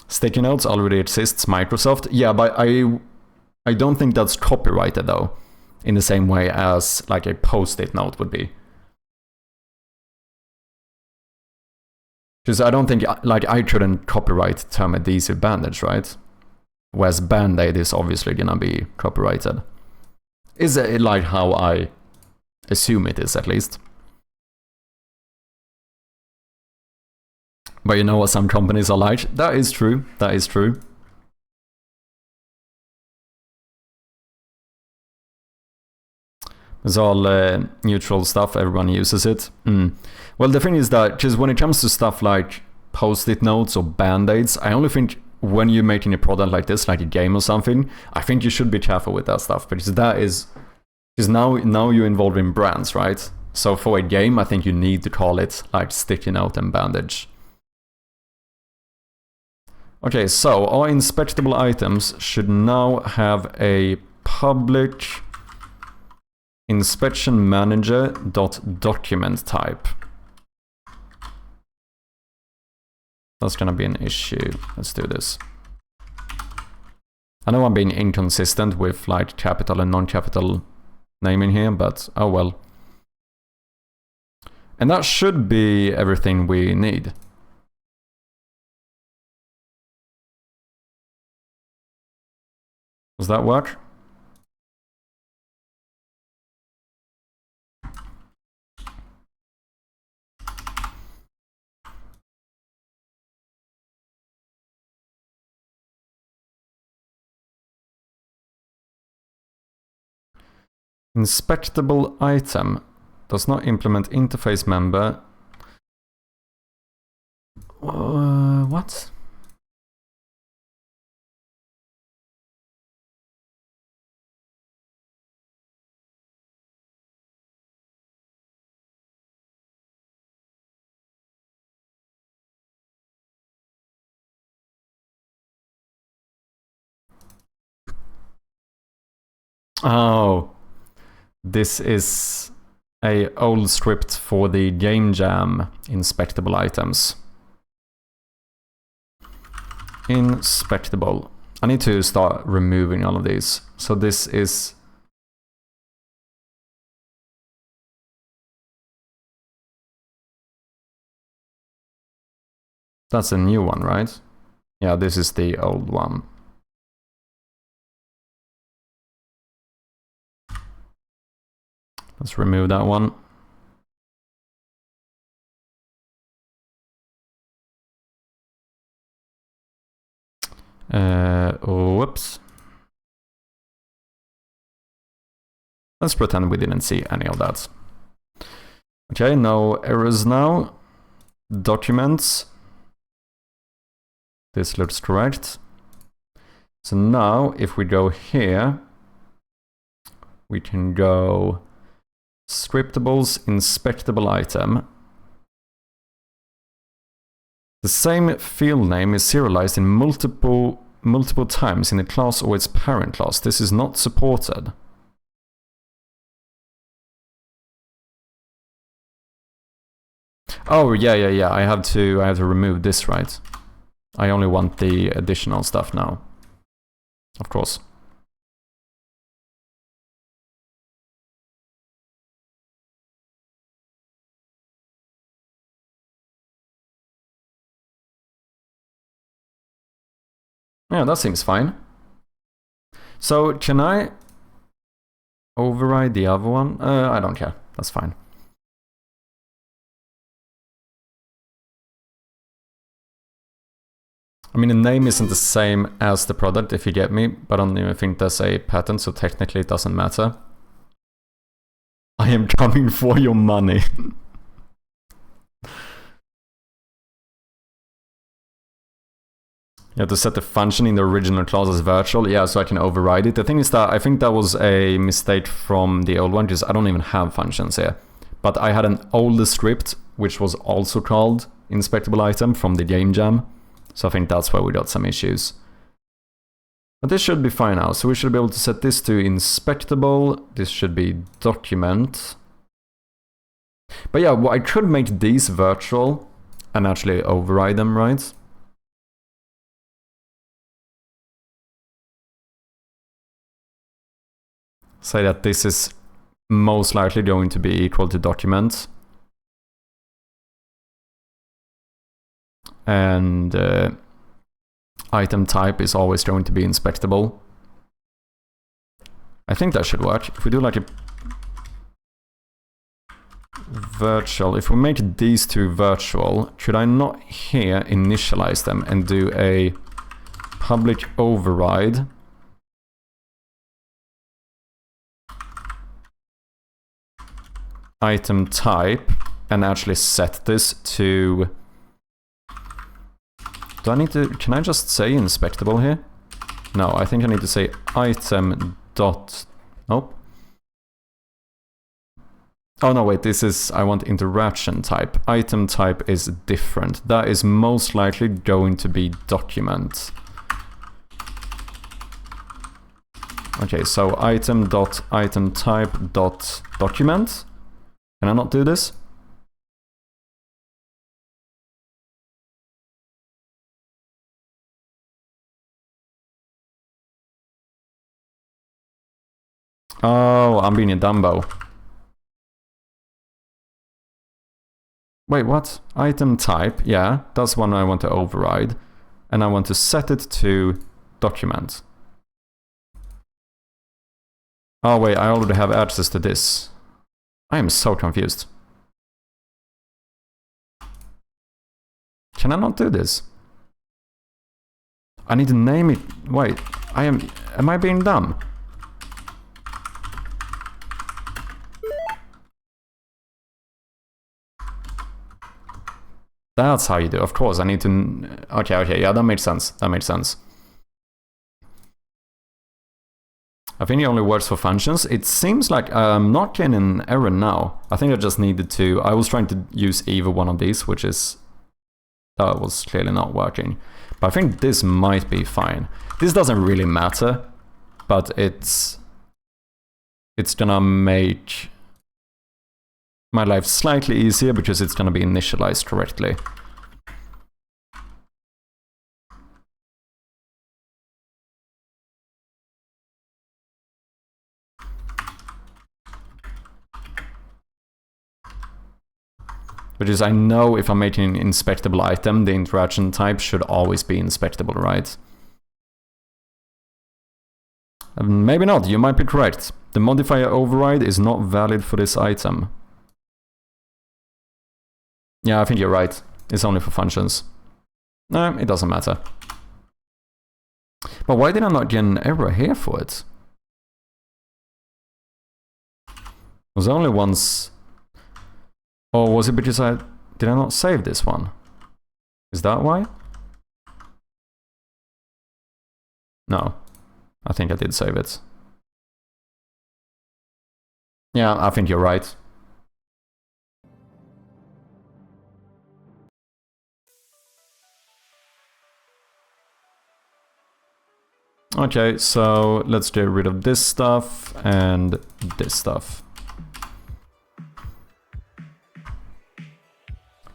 Sticky notes already exists, Microsoft. Yeah, but I don't think that's copyrighted though, in the same way as like a post-it note would be. Because I don't think, like, I couldn't copyright term adhesive bandage, right? Whereas Band-Aid is obviously gonna be copyrighted. Is it like how I assume it is, at least? But you know what some companies are like? That is true, that is true. It's all neutral stuff, everyone uses it. Well, the thing is that, because when it comes to stuff like post-it notes or band-aids, I only think when you're making a product like this, like a game or something, I think you should be careful with that stuff, because that is... Because now you're involved in brands, right? So for a game, I think you need to call it like sticky note and bandage. Okay, so our inspectable items should now have a public inspection manager.document type. That's gonna be an issue. Let's do this. I know I'm being inconsistent with like capital and non-capital naming here, but oh well. And that should be everything we need. Does that work? Inspectable item does not implement interface member. What? Oh, this is a old script for the Game Jam inspectable items. Inspectable. I need to start removing all of these. So this is... That's a new one, right? Yeah, this is the old one. Let's remove that one. Whoops. Let's pretend we didn't see any of that. Okay, no errors now. Documents. This looks correct. So now, if we go here, we can go scriptables, inspectable item. The same field name is serialized in multiple times in the class or its parent class. This is not supported. Oh, yeah. I have to remove this, right? I only want the additional stuff now. Of course. Yeah, that seems fine. So, can I override the other one? I don't care. That's fine. I mean, the name isn't the same as the product, if you get me, but I don't even think there's a patent, so technically it doesn't matter. I am coming for your money. You have to set the function in the original class as virtual, yeah, so I can override it. The thing is that I think that was a mistake from the old one, because I don't even have functions here. But I had an older script, which was also called Inspectable Item from the game jam. So I think that's where we got some issues. But this should be fine now. So we should be able to set this to Inspectable. This should be Document. But yeah, well, I could make these virtual and actually override them, right? Say that this is most likely going to be equal to Document. And item type is always going to be inspectable. I think that should work. If we do like a virtual, if we make these two virtual, should I not here initialize them and do a public override? Item type, and actually set this to... Do I need to... Can I just say inspectable here? No, I think I need to say item dot... Nope. Oh no, wait, this is... I want interaction type. Item type is different. That is most likely going to be document. Okay, so item dot item type dot document. Can I not do this? Oh, I'm being a Dumbo. Wait, what? Item type, yeah, that's one I want to override. And I want to set it to document. Oh wait, I already have access to this. I am so confused. Can I not do this? I need to name it. Wait, am I being dumb? That's how you do. Of course, I need to... Okay, yeah, that makes sense. That makes sense. I think it only works for functions. It seems like I'm not getting an error now. I think I just needed to... I was trying to use either one of these, which is... That was clearly not working. But I think this might be fine. This doesn't really matter, but it's gonna make my life slightly easier because it's gonna be initialized correctly. Because I know if I'm making an inspectable item, the interaction type should always be inspectable, right? Maybe not, you might be correct. The modifier override is not valid for this item. Yeah, I think you're right. It's only for functions. No, it doesn't matter. But why did I not get an error here for it? Was there only once... Or was it because did I not save this one? Is that why? No. I think I did save it. Yeah, I think you're right. Okay, so let's get rid of this stuff and this stuff.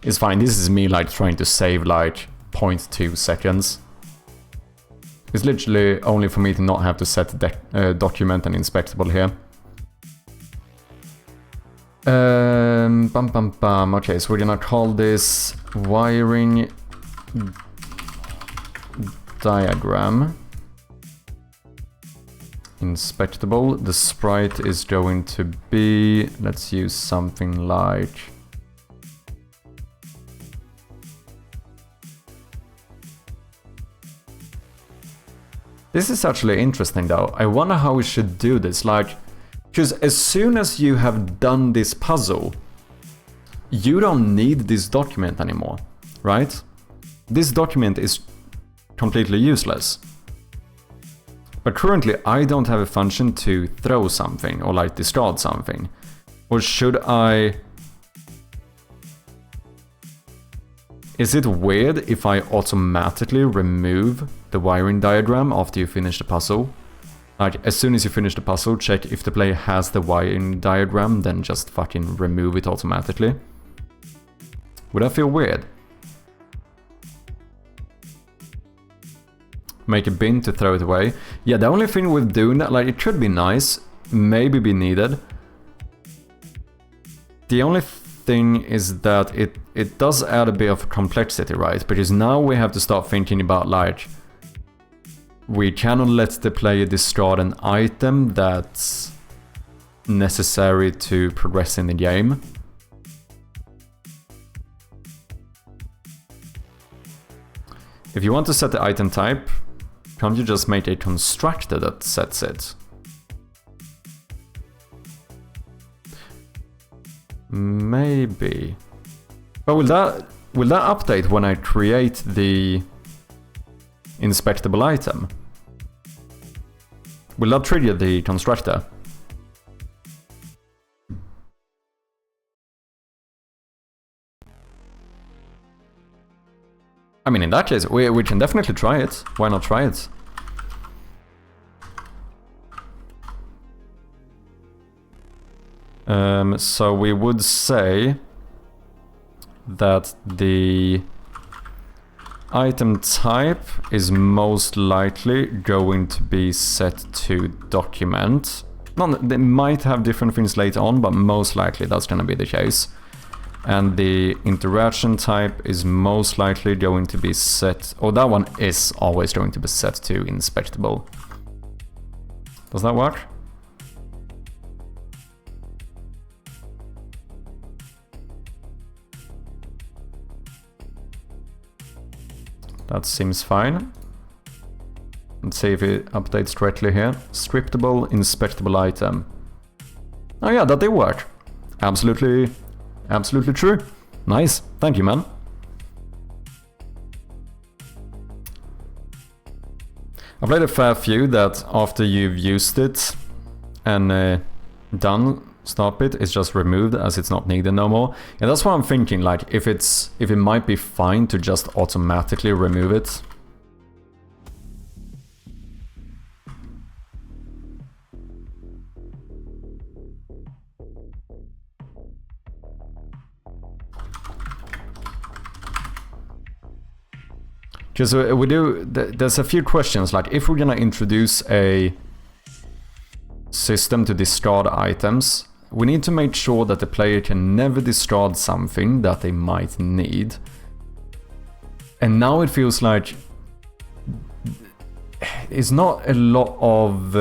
It's fine, this is me like trying to save like 0.2 seconds. It's literally only for me to not have to set document and inspectable here. Okay, so we're gonna call this wiring diagram. Inspectable. The sprite is going to be, let's use something like this. Is actually interesting though. I wonder how we should do this, like, because as soon as you have done this puzzle, you don't need this document anymore, right? This document is completely useless. But currently I don't have a function to throw something or like discard something. Or should I... Is it weird if I automatically remove the wiring diagram after you finish the puzzle? Like, as soon as you finish the puzzle, check if the player has the wiring diagram, then just fucking remove it automatically. Would that feel weird? Make a bin to throw it away. Yeah, the only thing with doing that, like, it could be nice, maybe be needed. The only thing is that it does add a bit of complexity, right? Because now we have to start thinking about, like, we cannot let the player discard an item that's necessary to progress in the game. If you want to set the item type, can't you just make a constructor that sets it? Maybe. But will that update when I create the inspectable item? Will that trigger the constructor? I mean, in that case, we can definitely try it. Why not try it? So we would say that the item type is most likely going to be set to document. They might have different things later on, but most likely that's going to be the case. And the interaction type is most likely going to be set, or that one is always going to be set to inspectable. Does that work? That seems fine. Let's see if it updates correctly here. Scriptable, inspectable item. Oh yeah, that did work. Absolutely true. Nice. Thank you, man. I played a fair few that after you've used it and done, stop it, it's just removed as it's not needed no more. And that's what I'm thinking, like if it might be fine to just automatically remove it. Because there's a few questions, like if we're gonna introduce a system to discard items, we need to make sure that the player can never discard something that they might need. And now it feels like it's not a lot of...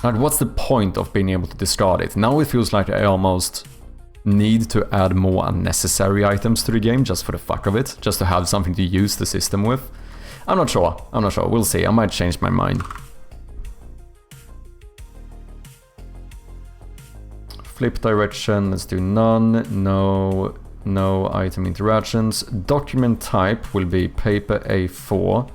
what's the point of being able to discard it? Now it feels like I almost need to add more unnecessary items to the game just for the fuck of it, just to have something to use the system with. I'm not sure, we'll see, I might change my mind. Flip direction, let's do none, no item interactions. Document type will be paper A4.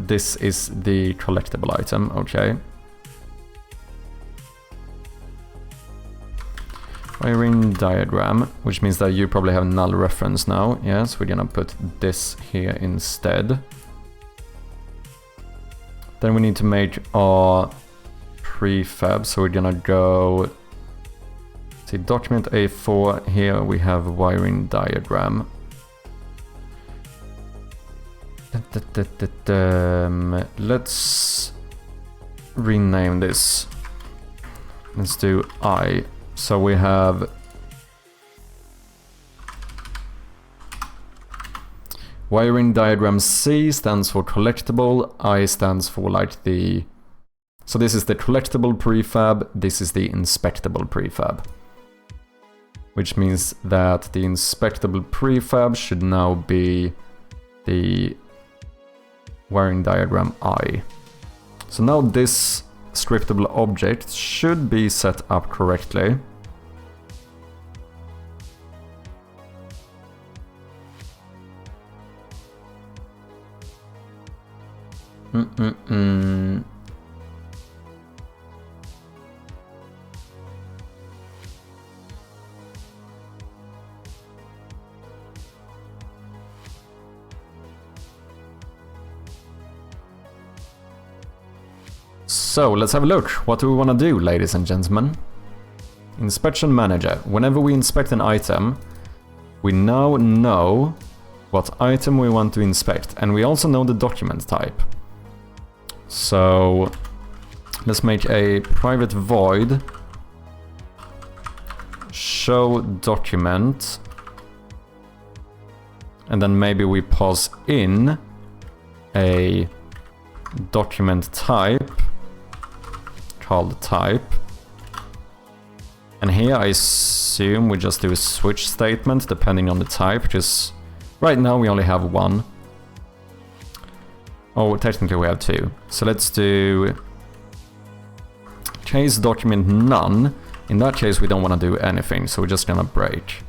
This is the collectible item, okay. Wiring diagram, which means that you probably have null reference now. Yes, we're gonna put this here instead. Then we need to make our prefab, so we're gonna go... see, document A4, here we have wiring diagram. Let's rename this. Let's do I. So we have wiring diagram C stands for collectible, I stands for like the... so this is the collectible prefab, this is the inspectable prefab. Which means that the inspectable prefab should now be the wiring diagram I. So now this scriptable object should be set up correctly. So let's have a look. What do we want to do, ladies and gentlemen? Inspection manager. Whenever we inspect an item, we now know what item we want to inspect, and we also know the document type. So let's make a private void show document, and then maybe we pass in a document type called type, and here I assume we just do a switch statement depending on the type, because right now we only have one. Oh, technically we have two. So let's do case document none. In that case we don't want to do anything, so we're just gonna break.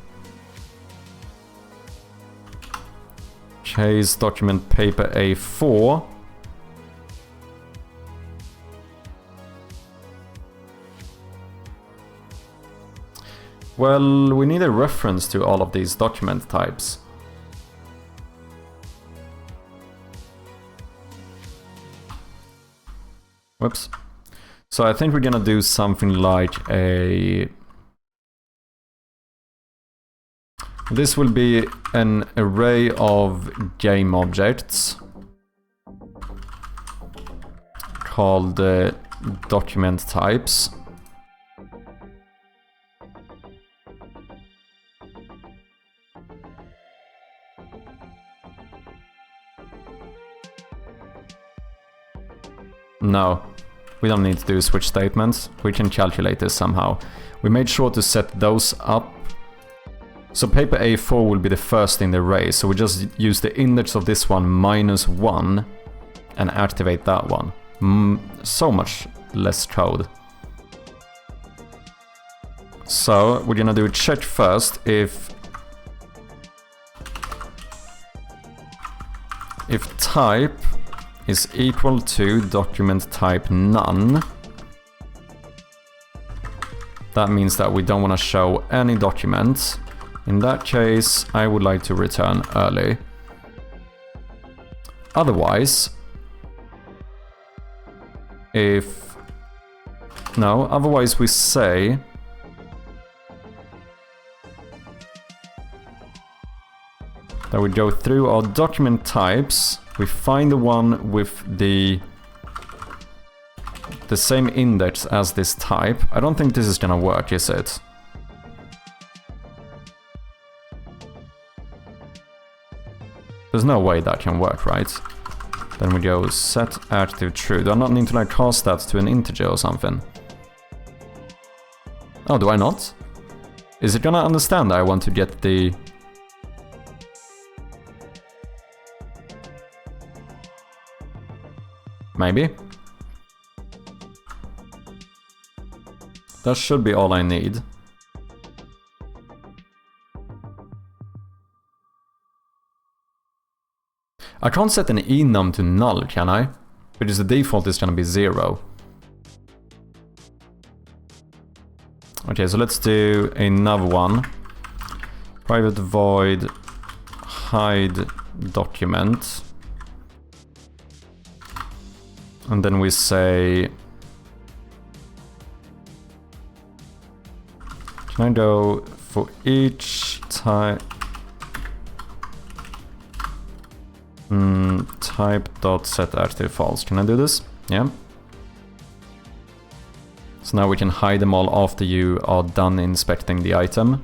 Case document paper A4. Well, we need a reference to all of these document types. Whoops. So I think we're gonna do something like a... this will be an array of game objects called document types. No, we don't need to do switch statements. We can calculate this somehow. We made sure to set those up. So paper A4 will be the first in the array, so we just use the index of this one -1 and activate that one. So much less code. So we're gonna do a check first if type is equal to document type none. That means that we don't want to show any documents. In that case, I would like to return early. Otherwise, otherwise we say Then we go through our document types. We find the one with the same index as this type. I don't think this is gonna work, is it? There's no way that can work, right? Then we go set active true. Do I not need to like cast that to an integer or something? Oh, do I not? Is it gonna understand that I want to get the... Maybe? That should be all I need. I can't set an enum to null, can I? Because the default is gonna be 0. Okay, so let's do another one. Private void hide document. And then we say... Can I go for each type... type.set active false. Can I do this? Yeah. So now we can hide them all after you are done inspecting the item.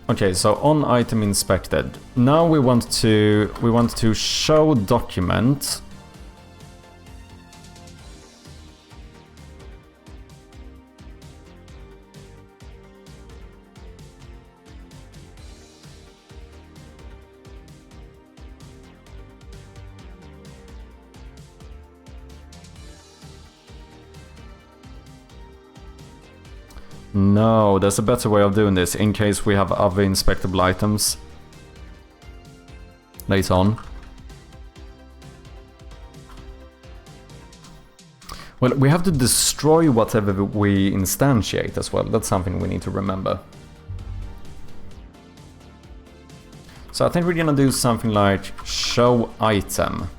Okay, so on item inspected. Now we want to show document. No, there's a better way of doing this in case we have other inspectable items later on. Well, we have to destroy whatever we instantiate as well. That's something we need to remember. So I think we're gonna do something like show item.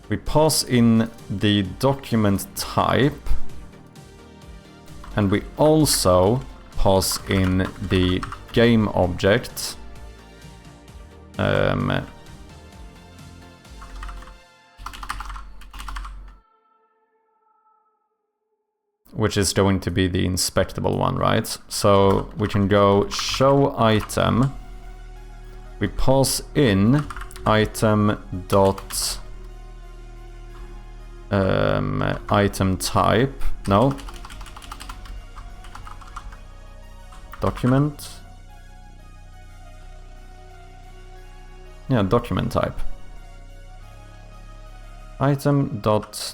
We pass in the document type, and we also pass in the game object. Which is going to be the inspectable one, right? So we can go show item. We pass in item dot item type. No. Document. Yeah, document type. Item dot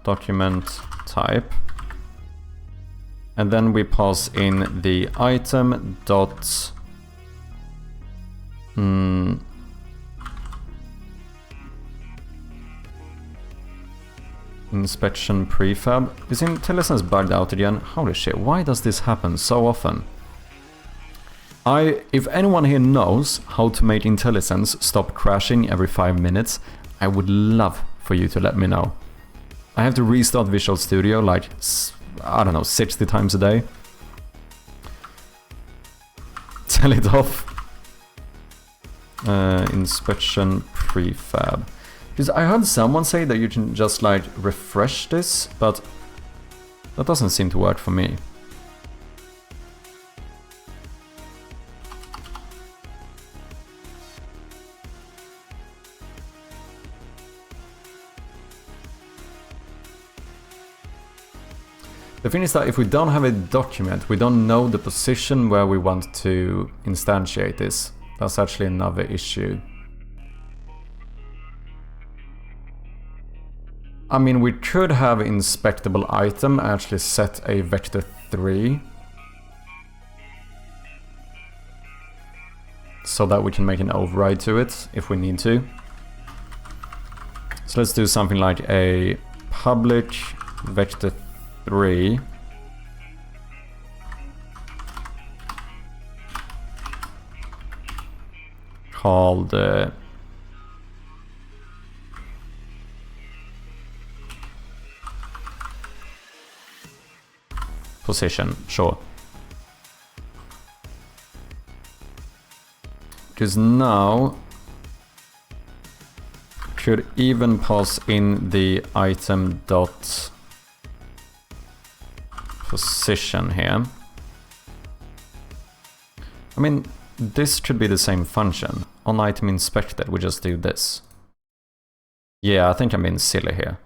document type. And then we pass in the item dot inspection prefab. Is IntelliSense bugged out again? Holy shit, why does this happen so often? If anyone here knows how to make IntelliSense stop crashing every 5 minutes, I would love for you to let me know. I have to restart Visual Studio like, I don't know, 60 times a day. Tell it off. Inspection prefab. Because I heard someone say that you can just like refresh this, but that doesn't seem to work for me. The thing is that if we don't have a document, we don't know the position where we want to instantiate this. That's actually another issue. I mean, we could have inspectable item actually set a vector 3. So that we can make an override to it if we need to. So let's do something like a public vector 3. called position, sure. Because now could even pass in the item dot position here. I mean, this should be the same function. On item inspected, we just do this. Yeah, I think I'm being silly here.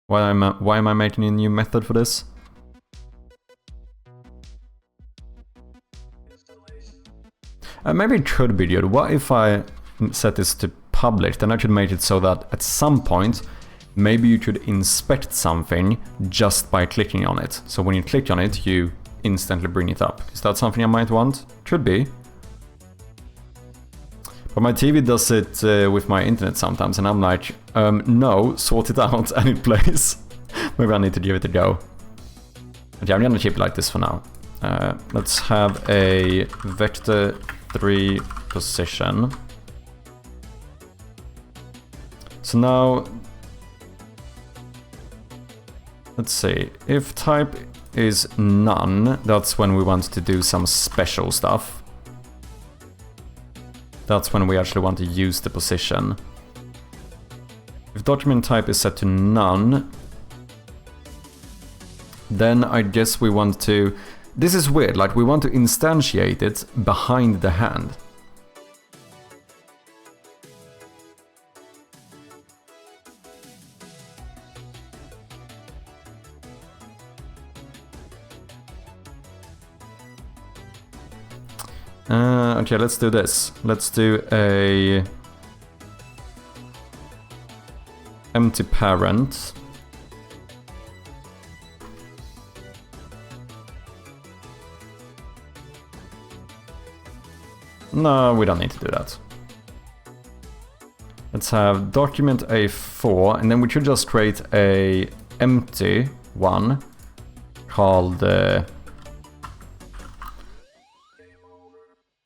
Why am I making a new method for this? Maybe it could be good. What if I set this to public? Then I could make it so that at some point, maybe you could inspect something just by clicking on it. So when you click on it, you instantly bring it up. Is that something I might want? Could be. But my TV does it with my internet sometimes, and I'm like, no, sort it out, and it plays. Maybe I need to give it a go. Okay, I'm gonna keep it like this for now. Let's have a vector 3 position. So now, let's see, if type is none, that's when we want to do some special stuff. That's when we actually want to use the position. If document type is set to none, then I guess we want to... This is weird, like we want to instantiate it behind the hand. Okay, let's do this. Let's do a empty parent. No, we don't need to do that. Let's have document A4, and then we should just create a empty one called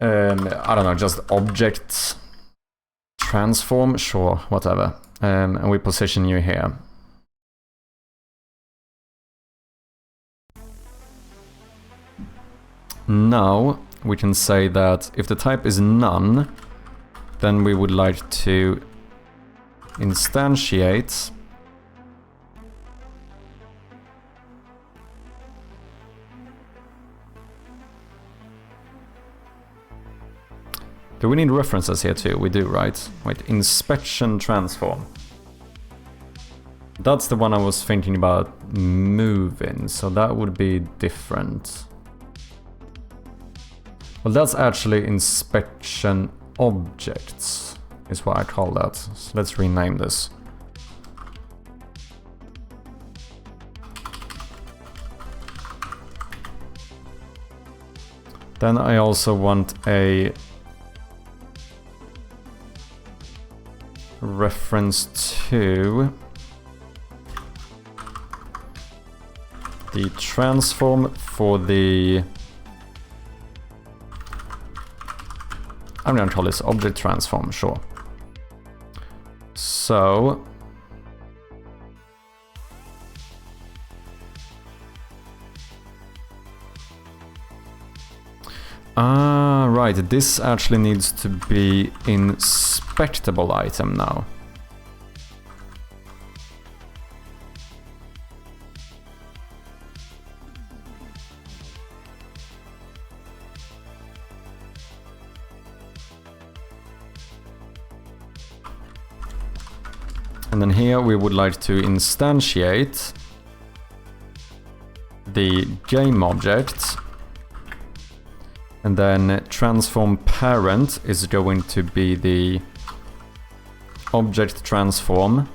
I don't know, just object transform, sure, whatever. And we position you here. Now we can say that if the type is none, then we would like to instantiate do we need references here too? We do, right? Wait, inspection transform. That's the one I was thinking about moving, so that would be different. Well, that's actually inspection objects, is what I call that. So let's rename this. Then I also want a reference to the transform for the... I'm going to call this object transform, sure. So... Ah, right, this actually needs to be inspectable item now. And then here we would like to instantiate the game object. And then transform parent is going to be the object transform.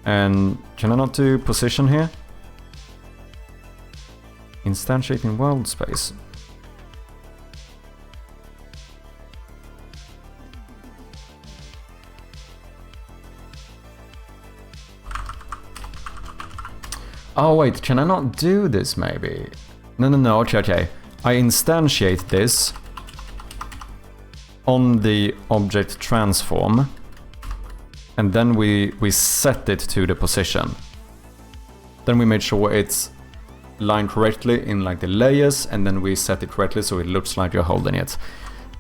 And can I not do position here? Instantiating world space. Oh wait, can I not do this maybe? No, okay. I instantiate this, on the object transform, and then we set it to the position. Then we made sure it's lined correctly in like the layers, and then we set it correctly so it looks like you're holding it.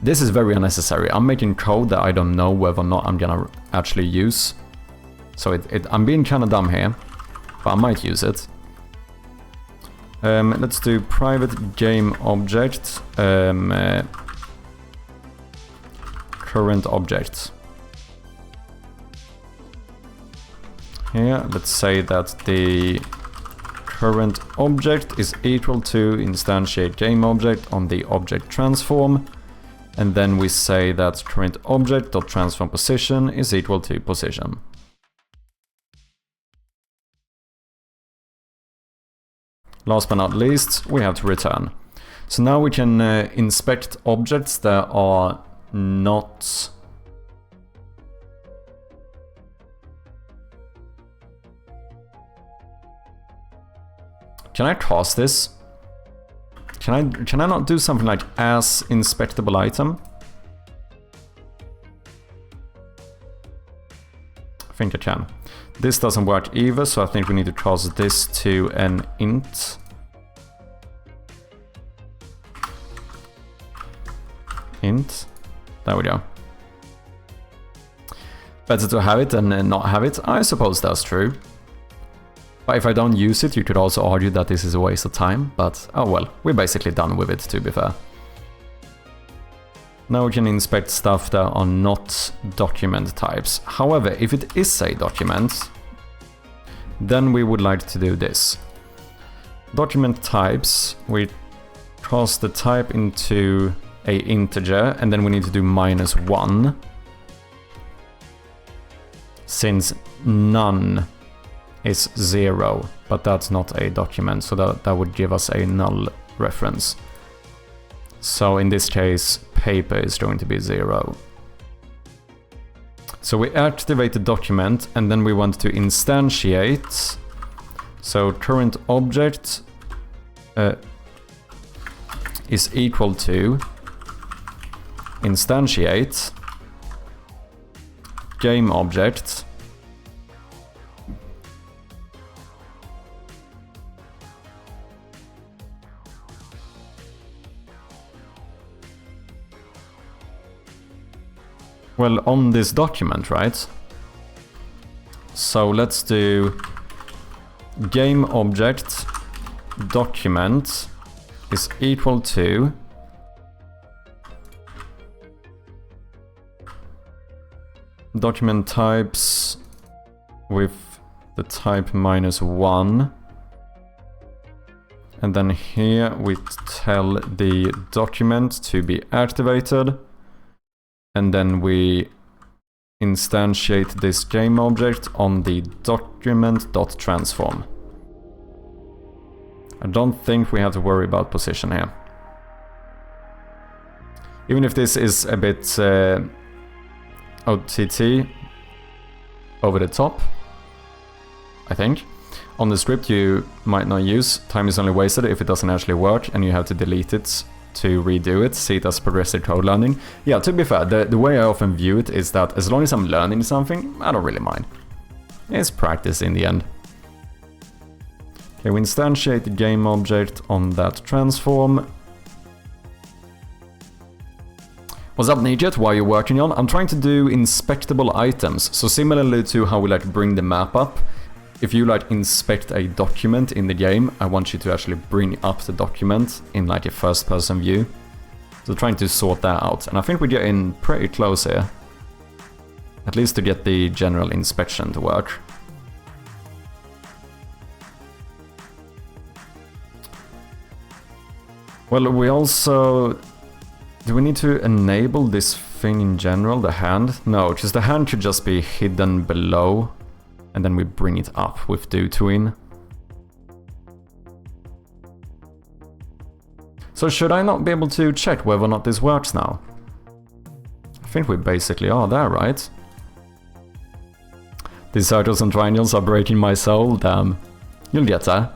This is very unnecessary. I'm making code that I don't know whether or not I'm gonna actually use. So I'm being kind of dumb here, but I might use it. Let's do private game object, current object. Here, let's say that the current object is equal to instantiate game object on the object transform, and then we say that current object.transform position is equal to position. Last but not least, we have to return. So now we can inspect objects that are not... Can I cast this? Can I not do something like as inspectable item? I think I can. This doesn't work either, so I think we need to cast this to an int. Int. There we go. Better to have it than not have it. I suppose that's true. But if I don't use it, you could also argue that this is a waste of time. But oh well, we're basically done with it, to be fair. Now we can inspect stuff that are not document types. However, if it is a document, then we would like to do this. Document types, we cast the type into a integer, and then we need to do -1. Since none is 0, but that's not a document, so that would give us a null reference. So in this case, paper is going to be 0. So we activate the document, and then we want to instantiate. So current object is equal to instantiate game object well, on this document, right? So let's do game object document is equal to document types with the type -1. And then here we tell the document to be activated. And then we instantiate this game object on the document.transform. I don't think we have to worry about position here. Even if this is a bit OTT over the top, I think. On the script you might not use, time is only wasted if it doesn't actually work and you have to delete it to redo it, see it as progressive code learning. Yeah, to be fair, the way I often view it is that as long as I'm learning something, I don't really mind. It's practice in the end. Okay, we instantiate the game object on that transform. What's up, Nijet? What are you working on? I'm trying to do inspectable items. So similarly to how we like bring the map up, if you like inspect a document in the game, I want you to actually bring up the document in like a first person view. So trying to sort that out. And I think we're getting pretty close here. At least to get the general inspection to work. Well, we also... Do we need to enable this thing in general, the hand? No, because the hand could just be hidden below. And then we bring it up with do to in. So should I not be able to check whether or not this works now? I think we basically are there, right? These circles and triangles are breaking my soul, damn. You'll get there.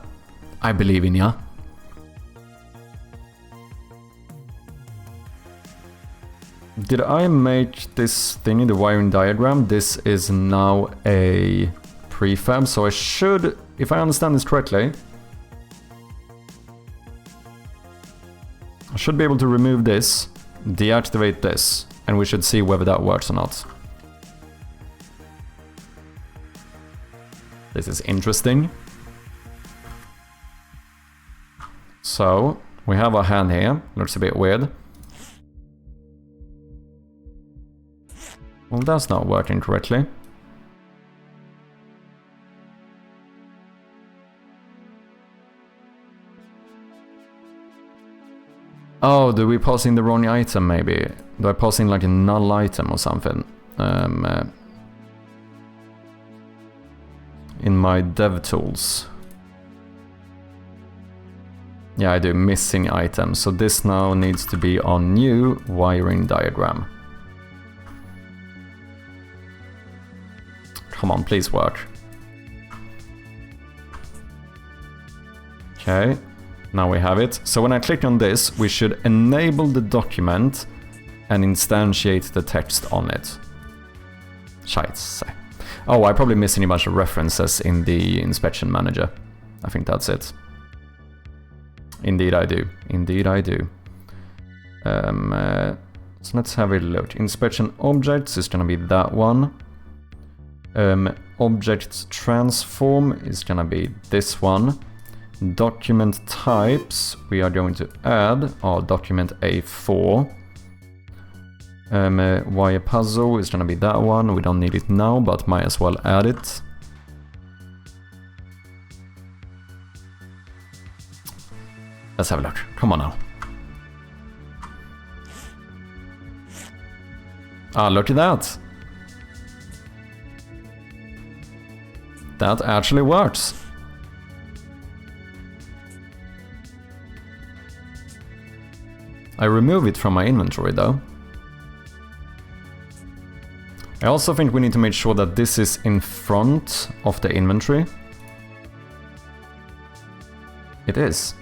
I believe in ya. Did I make this thing in the wiring diagram? This is now a prefab, so I should, if I understand this correctly, I should be able to remove this, deactivate this, and we should see whether that works or not. This is interesting. So, we have our hand here, looks a bit weird. Well, that's not working correctly. Oh, do we pass in the wrong item maybe? Do I pass in like a null item or something? In my dev tools. Yeah, I do, missing item. So this now needs to be on new wiring diagram. Come on, please work. Okay, now we have it. So when I click on this, we should enable the document and instantiate the text on it. Scheiße. Oh, I'm probably missing a bunch of references in the inspection manager. I think that's it. Indeed I do. Indeed I do. So let's have a look. Inspection objects is gonna be that one. Object transform is gonna be this one. Document types we are going to add our document A4. Wire puzzle is gonna be that one. We don't need it now, but might as well add it. Let's have a look. Come on now. Ah, look at that. That actually works. I remove it from my inventory though. I also think we need to make sure that this is in front of the inventory. It is.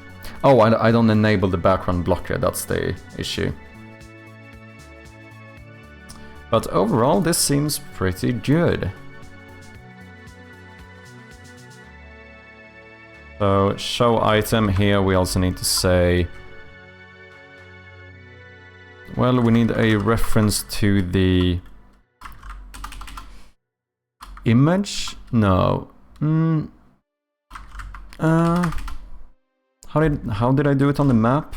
Oh, I don't enable the background blocker, that's the issue. But overall, this seems pretty good. So, show item here, we also need to say... Well, we need a reference to the... image? No. How did I do it on the map?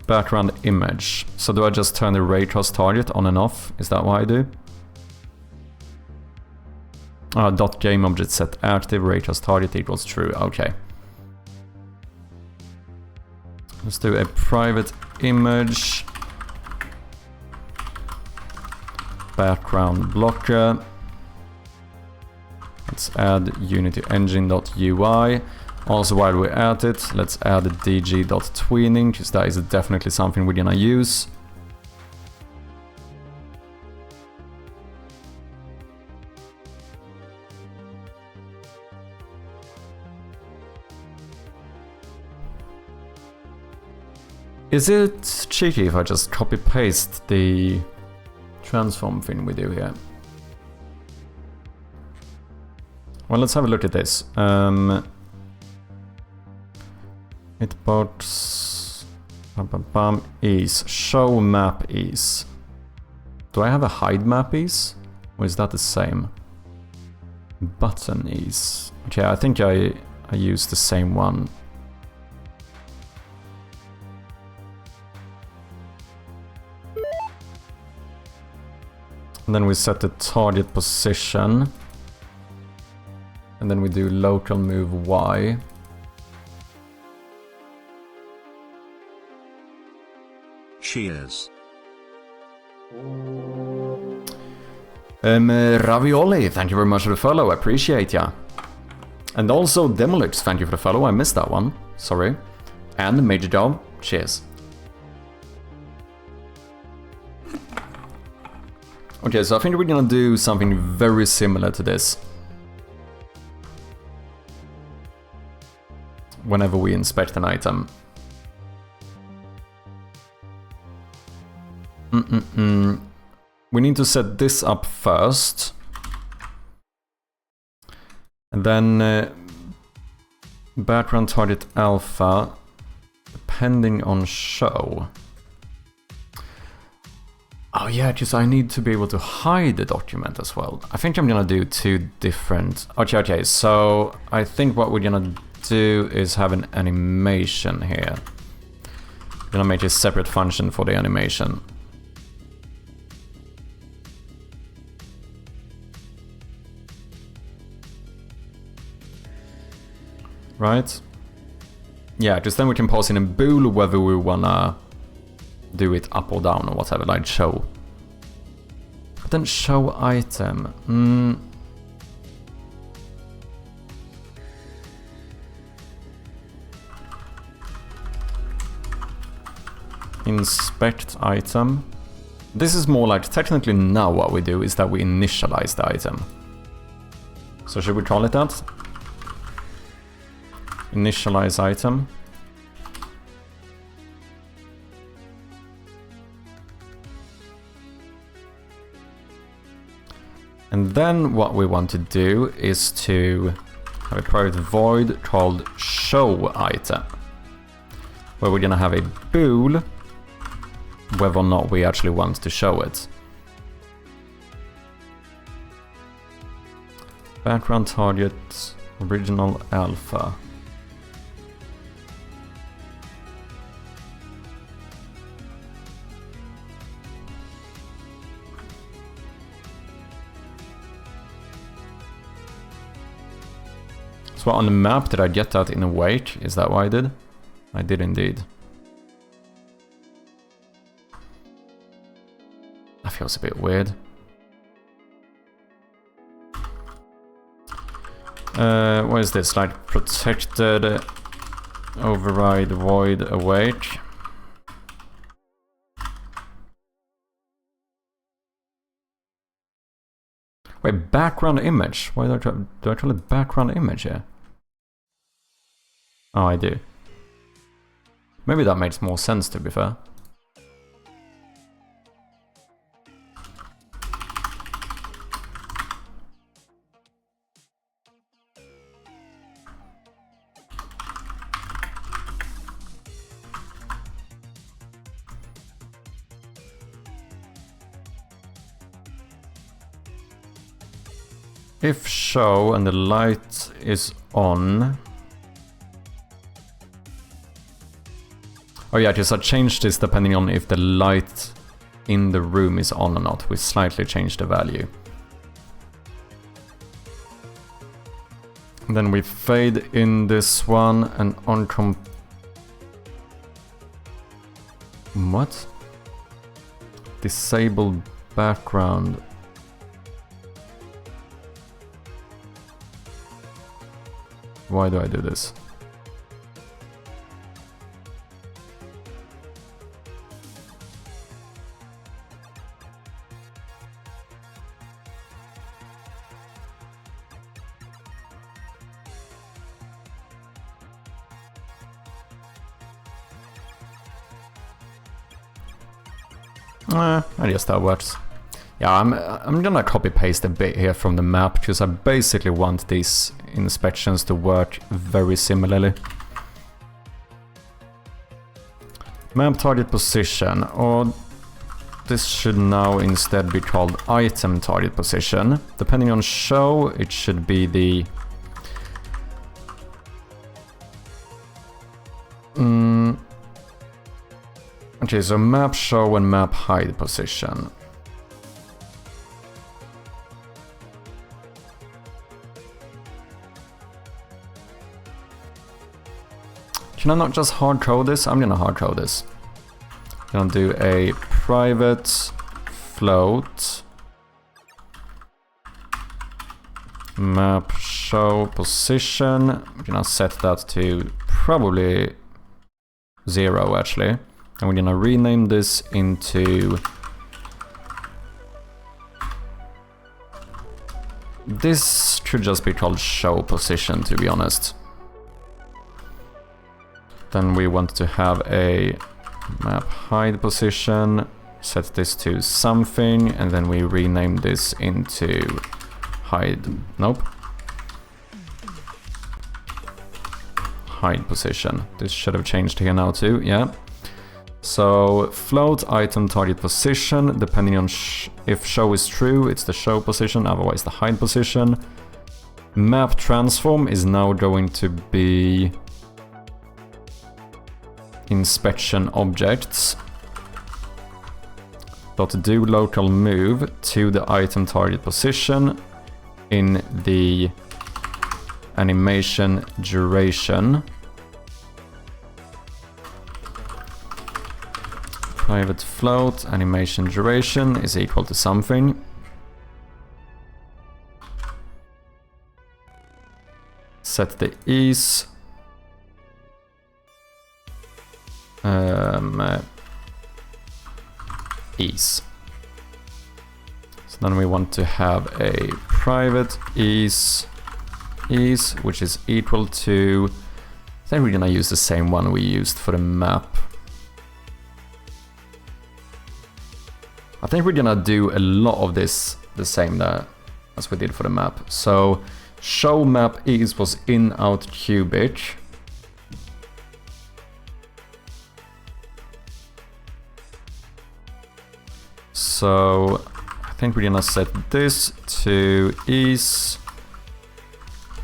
Background image. So do I just turn the ray trace target on and off? Is that what I do? Dot game object set active, ray trace target equals true. Okay. Let's do a private image. Background blocker. Let's add Unity engine.ui. Also, while we're at it, let's add dg.tweening, because that is definitely something we're gonna use. Is it cheeky if I just copy-paste the transform thing we do here? Well, let's have a look at this. Hitbox is show map is. Do I have a hide map is? Or is that the same? Button is. Okay, I think I use the same one. And then we set the target position. And then we do local move Y. Cheers. Ravioli, thank you very much for the follow, I appreciate ya. And also Demolux, thank you for the follow, I missed that one, sorry. And Major Job, cheers. Okay, so I think we're gonna do something very similar to this. whenever we inspect an item. We need to set this up first. And then background target alpha, depending on show. Oh yeah, just I need to be able to hide the document as well. I think I'm gonna do two different... Okay, so I think what we're gonna do is have an animation here. I'm gonna make a separate function for the animation. Right? Yeah, just then we can pass in a bool whether we wanna do it up or down or whatever, like show. But then show item. Inspect item. This is more like, technically now what we do is that we initialize the item. So should we call it that? Initialize item. And then what we want to do is to have a private void called show item, where we're gonna have a bool whether or not we actually want to show it. Background target original alpha. So on the map, did I get that in awake? Is that why I did? I did indeed. That feels a bit weird. What is this? Like protected override void awake. Wait, background image? Why do I call it background image here? Oh, I do. Maybe that makes more sense, to be fair. If show and the light is on... Oh yeah, just I changed this depending on if the light in the room is on or not. We slightly changed the value. And then we fade in this one and on what? Disable background. Why do I do this? I guess that works. Yeah, I'm gonna copy paste a bit here from the map because I basically want these inspections to work very similarly. Map target position, or this should now instead be called item target position. Depending on show, it should be the okay, so map show and map hide position. Can I not just hard code this? I'm gonna hard code this. I'm gonna do a private float map show position. I'm gonna set that to probably 0 actually. And we're gonna rename this into... This should just be called show position, to be honest. Then we want to have a map hide position, set this to something, and then we rename this into hide, nope. Hide position. This should have changed here now too, yeah. So float item target position, depending on if show is true, it's the show position, otherwise the hide position. Map transform is now going to be inspection objects. .do local move to the item target position in the animation duration. Private float animation duration is equal to something. Set the ease. Ease. So then we want to have a private ease, which is equal to, I think we're gonna use the same one we used for the map. I think we're gonna do a lot of this the same as we did for the map. So show map ease was in out cubic. So I think we're gonna set this to ease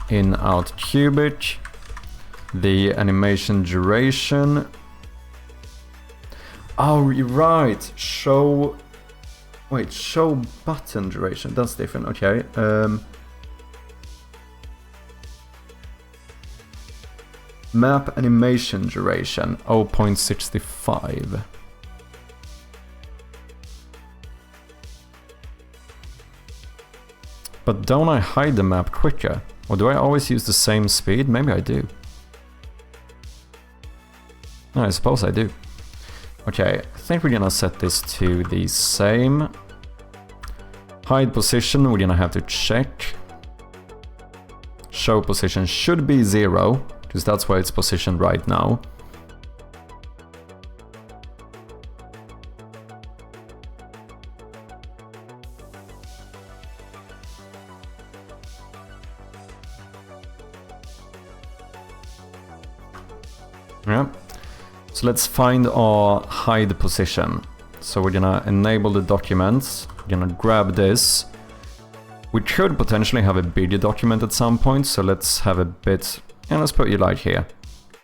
in out cubic. The animation duration. Oh, you're right. Show. Wait, show button duration. That's different. Okay. Map animation duration 0.65. But don't I hide the map quicker? Or do I always use the same speed? Maybe I do. No, I suppose I do. Okay, I think we're gonna set this to the same. Hide position, we're gonna have to check. Show position should be 0, because that's where it's positioned right now. Yeah. So let's find our hide position. So we're gonna enable the documents. We're gonna grab this. We could potentially have a bigger document at some point, so let's have a bit, and let's put you like here.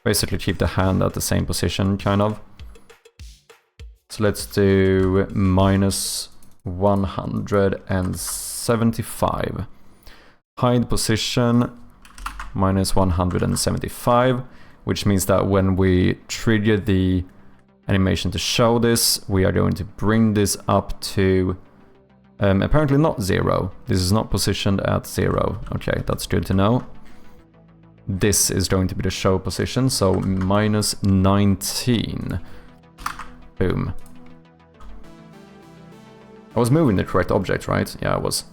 Basically keep the hand at the same position, kind of. So let's do minus 175. Hide position minus 175. Which means that when we trigger the animation to show this, we are going to bring this up to apparently not 0. This is not positioned at 0. Okay, that's good to know. This is going to be the show position, so minus 19. Boom. I was moving the correct object, right? Yeah, I was.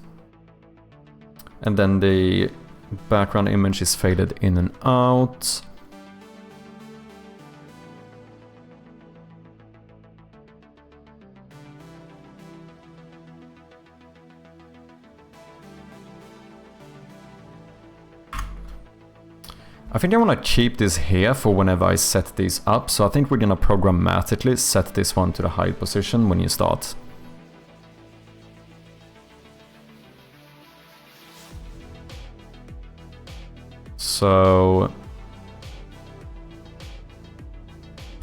And then the background image is faded in and out. I think I want to keep this here for whenever I set these up, so I think we're going to programmatically set this one to the hide position when you start. So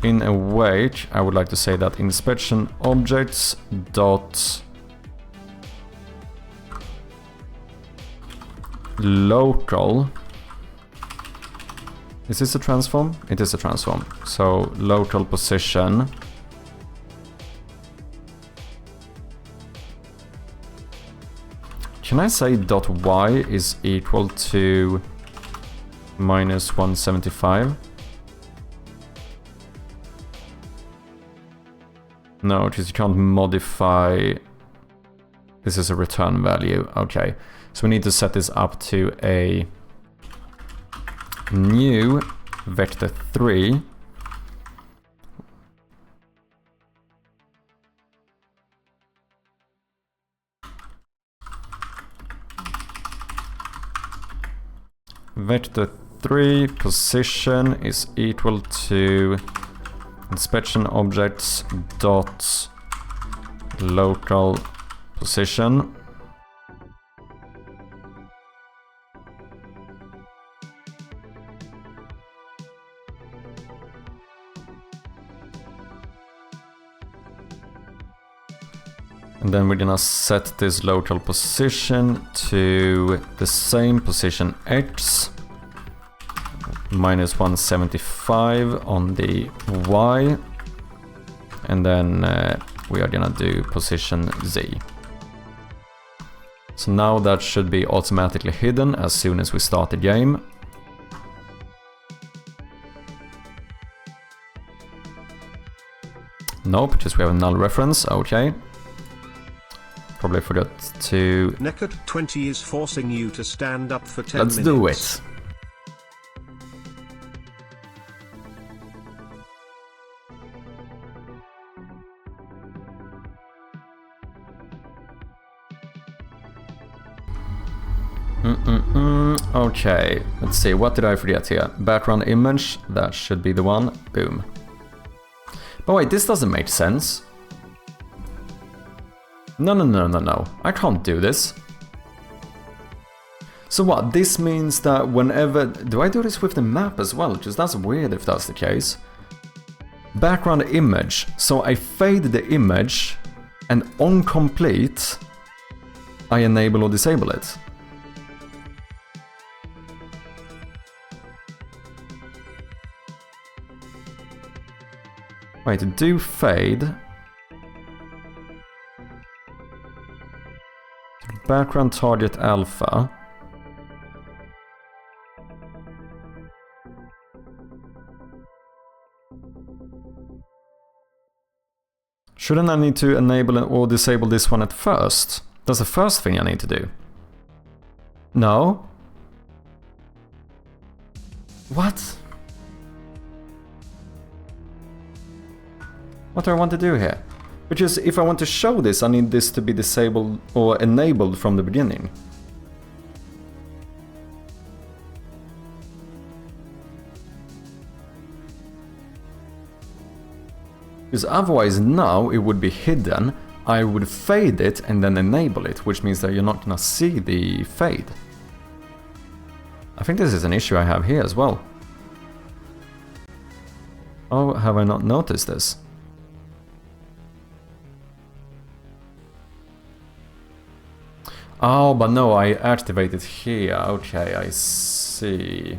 in a way, I would like to say that inspection objects dot local. Is this a transform? It is a transform. So local position. Can I say dot y is equal to minus 175? No, because you can't modify. This is a return value. Okay, so we need to set this up to a new vector 3 vector3 position is equal to inspection objects dot local position. And then we're gonna set this local position to the same position x, minus 175 on the y, and then we are gonna do position z. So now that should be automatically hidden as soon as we start the game. Nope, because we have a null reference, okay. Probably forgot to... Neckert 20 is forcing you to stand up for 10 Let's minutes. do it. Okay, let's see, what did I forget here? Background image, that should be the one. Boom. But wait, this doesn't make sense. No, I can't do this. So what, this means that whenever... Do I do this with the map as well? Because that's weird if that's the case. Background image, so I fade the image, and on complete, I enable or disable it. Wait, do fade. Background target alpha. Shouldn't I need to enable or disable this one at first? That's the first thing I need to do. No? What? What do I want to do here? Because if I want to show this, I need this to be disabled or enabled from the beginning. Because otherwise now it would be hidden, I would fade it and then enable it, which means that you're not gonna see the fade. I think this is an issue I have here as well. Oh, have I not noticed this? Oh, but no, I activated here. Okay, I see.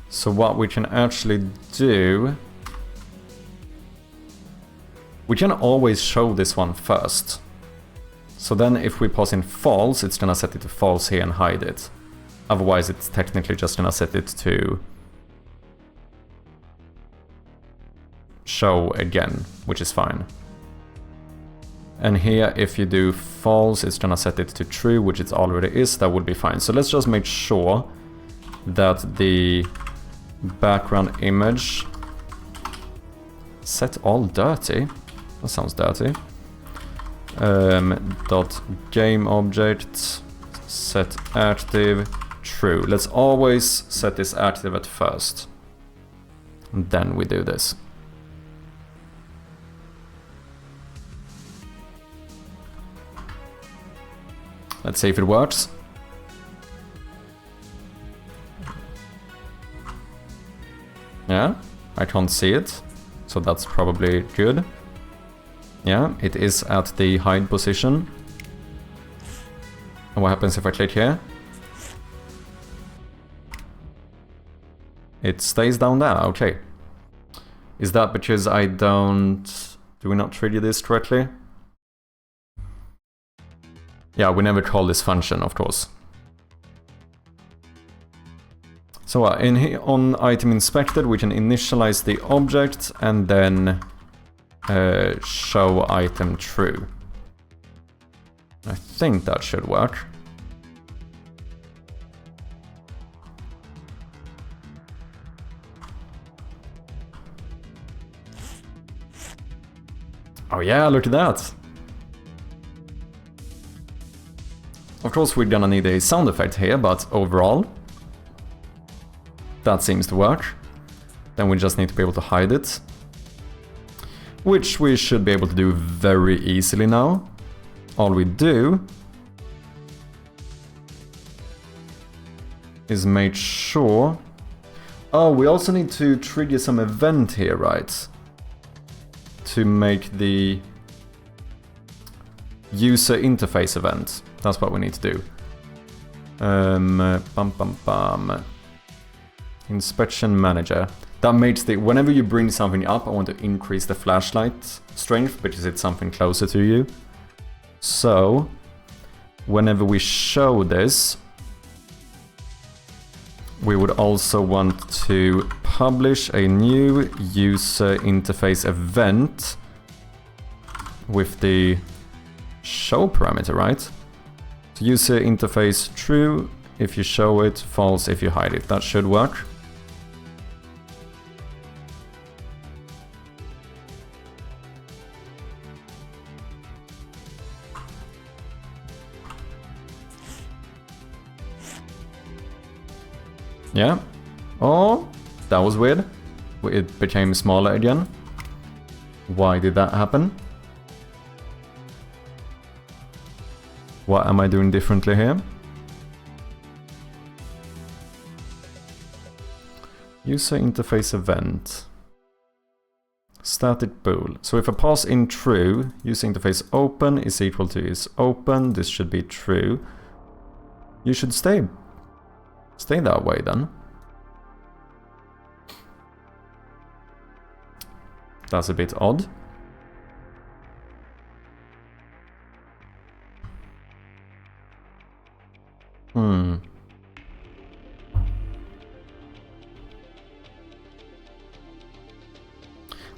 So what we can actually do... We can always show this one first. So then if we pass in false, it's gonna set it to false here and hide it. Otherwise it's technically just gonna set it to show again, which is fine. And here if you do false, it's gonna set it to true, which it already is. That would be fine. So let's just make sure that the background image set all dirty. That sounds dirty. Dot game object set active true. Let's always set this active at first. And then we do this. Let's see if it works. Yeah, I can't see it, so that's probably good. Yeah, it is at the hide position. And what happens if I click here? It stays down there, okay. Is that because I don't... Do we not trigger this correctly? Yeah, we never call this function, of course. So in here on item inspected, we can initialize the object and then show item true. I think that should work. Oh yeah, look at that. course we're gonna need a sound effect here, but overall, that seems to work. Then we just need to be able to hide it, which we should be able to do very easily now. All we do is make sure... Oh, we also need to trigger some event here, right? To make the user interface event. That's what we need to do. Inspection manager. That makes the... Whenever you bring something up, I want to increase the flashlight strength because it's something closer to you. So, whenever we show this, we would also want to publish a new user interface event with the show parameter, right? So user interface true if you show it, false if you hide it. That should work. Yeah. Oh, that was weird. It became smaller again. Why did that happen? What am I doing differently here? User interface event. Static bool. So if I pass in true, user interface open is equal to is open. This should be true. You should stay that way then. That's a bit odd.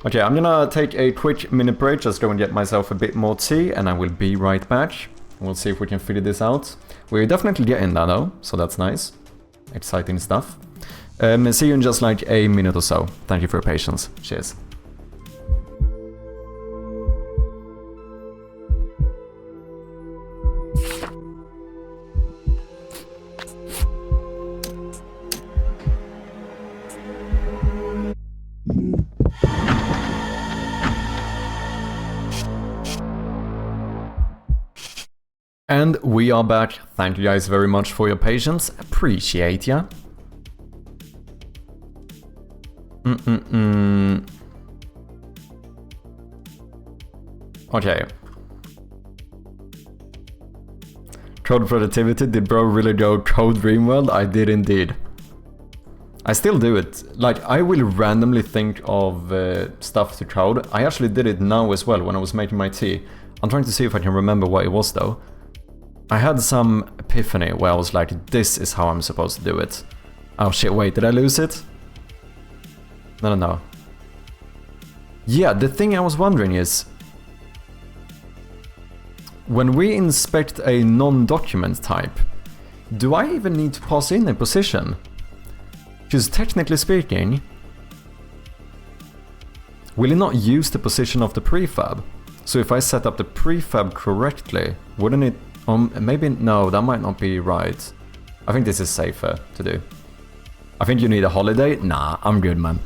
Okay, I'm gonna take a quick minute break, just go and get myself a bit more tea, and I will be right back. We'll see if we can figure this out. We're definitely getting there though, so that's nice. Exciting stuff. See you in just like a minute or so. Thank you for your patience. Cheers. And we are back. Thank you guys very much for your patience. Appreciate ya. Okay. Code productivity. Did bro really go code Dreamworld? I did indeed. I still do it. Like, I will randomly think of stuff to code. I actually did it now as well when I was making my tea. I'm trying to see if I can remember what it was though. I had some epiphany where I was like, this is how I'm supposed to do it. Oh shit, wait, did I lose it? No. Yeah, the thing I was wondering is, when we inspect a non-document type, do I even need to pass in a position? Because technically speaking, will it not use the position of the prefab? So if I set up the prefab correctly, wouldn't it... maybe... No, that might not be right. I think this is safer to do. I think you need a holiday? Nah, I'm good, man.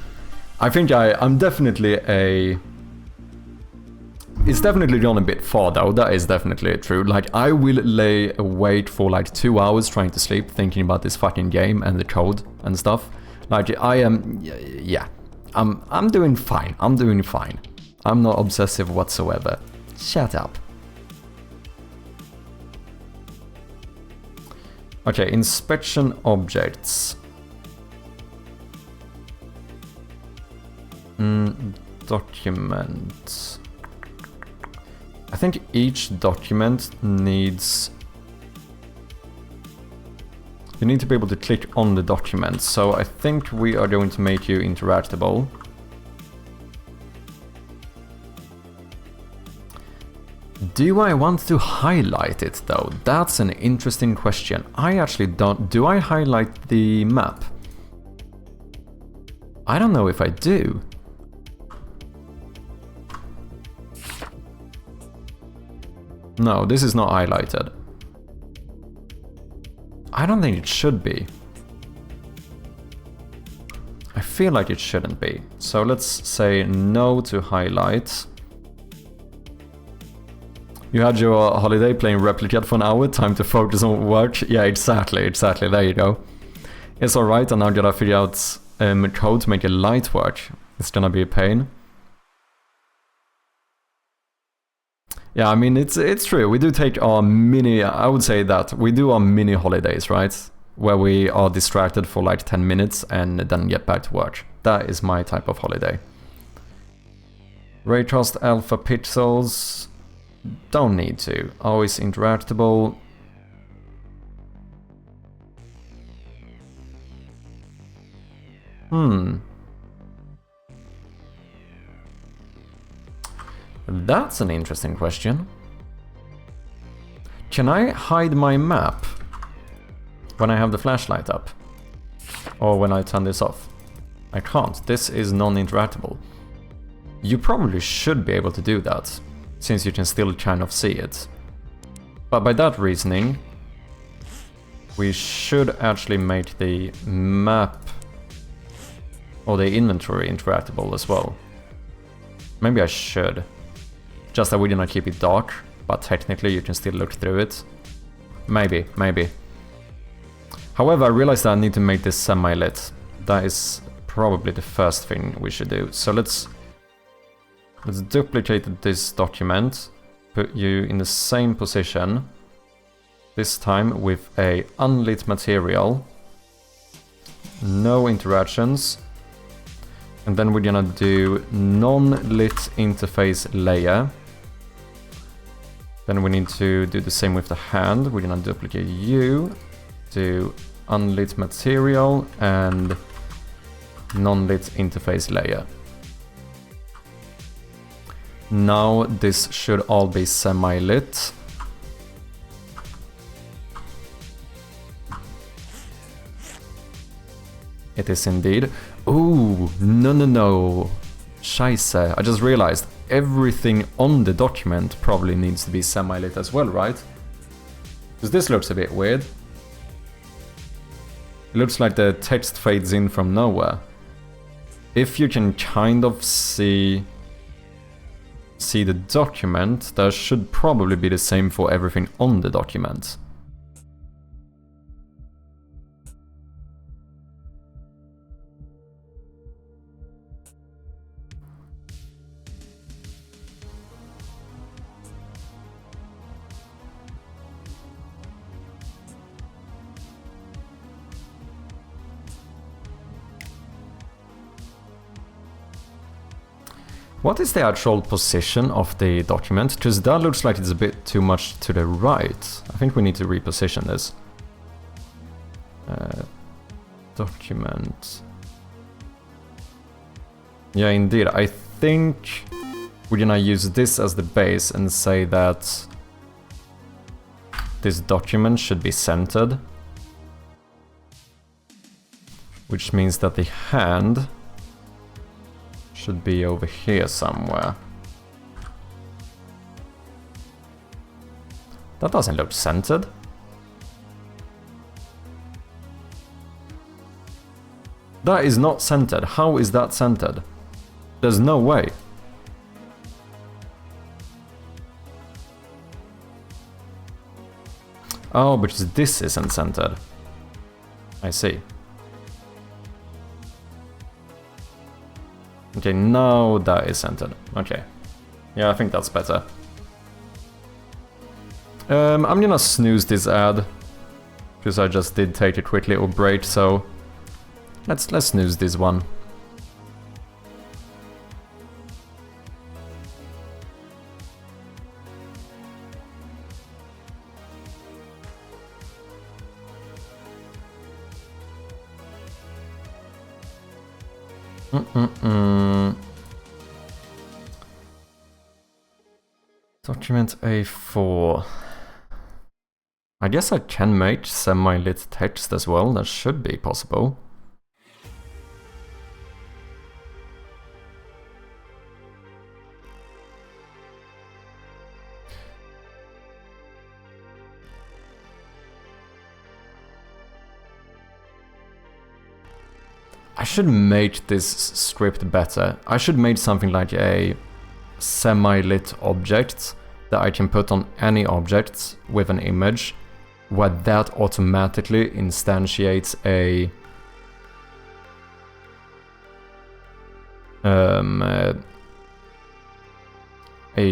I think I'm definitely a... It's definitely gone a bit far though, that is definitely true. Like, I will lay awake for like 2 hours trying to sleep, thinking about this fucking game and the code and stuff. Like, I am... Yeah. I'm doing fine. I'm doing fine. I'm not obsessive whatsoever. Shut up. Okay, inspection objects. Document. I think each document needs... You need to be able to click on the document, so I think we are going to make you interactable. Do I want to highlight it though? That's an interesting question. I actually don't... Do I highlight the map? I don't know if I do. No, this is not highlighted. I don't think it should be. I feel like it shouldn't be. So let's say no to highlight. You had your holiday playing Replicat for an hour, time to focus on work. Yeah, exactly, there you go. It's alright, and now I gotta figure out code to make it light work. It's gonna be a pain. Yeah, I mean, it's true. We do take our mini, I would say that, we do our mini holidays, right? Where we are distracted for like 10 minutes and then get back to work. That is my type of holiday. Raytraced alpha pixels, don't need to. Always interactable. That's an interesting question. Can I hide my map when I have the flashlight up? Or when I turn this off? I can't. This is non-interactable. You probably should be able to do that, since you can still kind of see it. But by that reasoning, we should actually make the map or the inventory interactable as well. Maybe I should. Just that we're gonna keep it dark, but technically you can still look through it. Maybe. However, I realized that I need to make this semi-lit. That is probably the first thing we should do. So let's duplicate this document, put you in the same position, this time with a unlit material, no interactions, and then we're gonna do non-lit interface layer. Then we need to do the same with the hand. We're gonna duplicate you, do unlit material and non-lit interface layer. Now this should all be semi-lit. It is indeed. Ooh, no. Scheisse. I just realized everything on the document probably needs to be semi-lit as well, right? Because this looks a bit weird. It looks like the text fades in from nowhere. If you can kind of see the document, that should probably be the same for everything on the document. What is the actual position of the document? Because that looks like it's a bit too much to the right. I think we need to reposition this. Document. Yeah, indeed. I think we're gonna use this as the base and say that this document should be centered. Which means that the hand should be over here somewhere. That doesn't look centered. That is not centered. How is that centered? There's no way. Oh, because this isn't centered. I see. Okay, now that is centered. Okay. Yeah, I think that's better. I'm gonna snooze this ad. Because I just did take a quick little break, so... Let's snooze this one. Document A4. I guess I can make semi-lit text as well, that should be possible. I should make this script better. I should make something like a semi-lit object that I can put on any object with an image, where that automatically instantiates a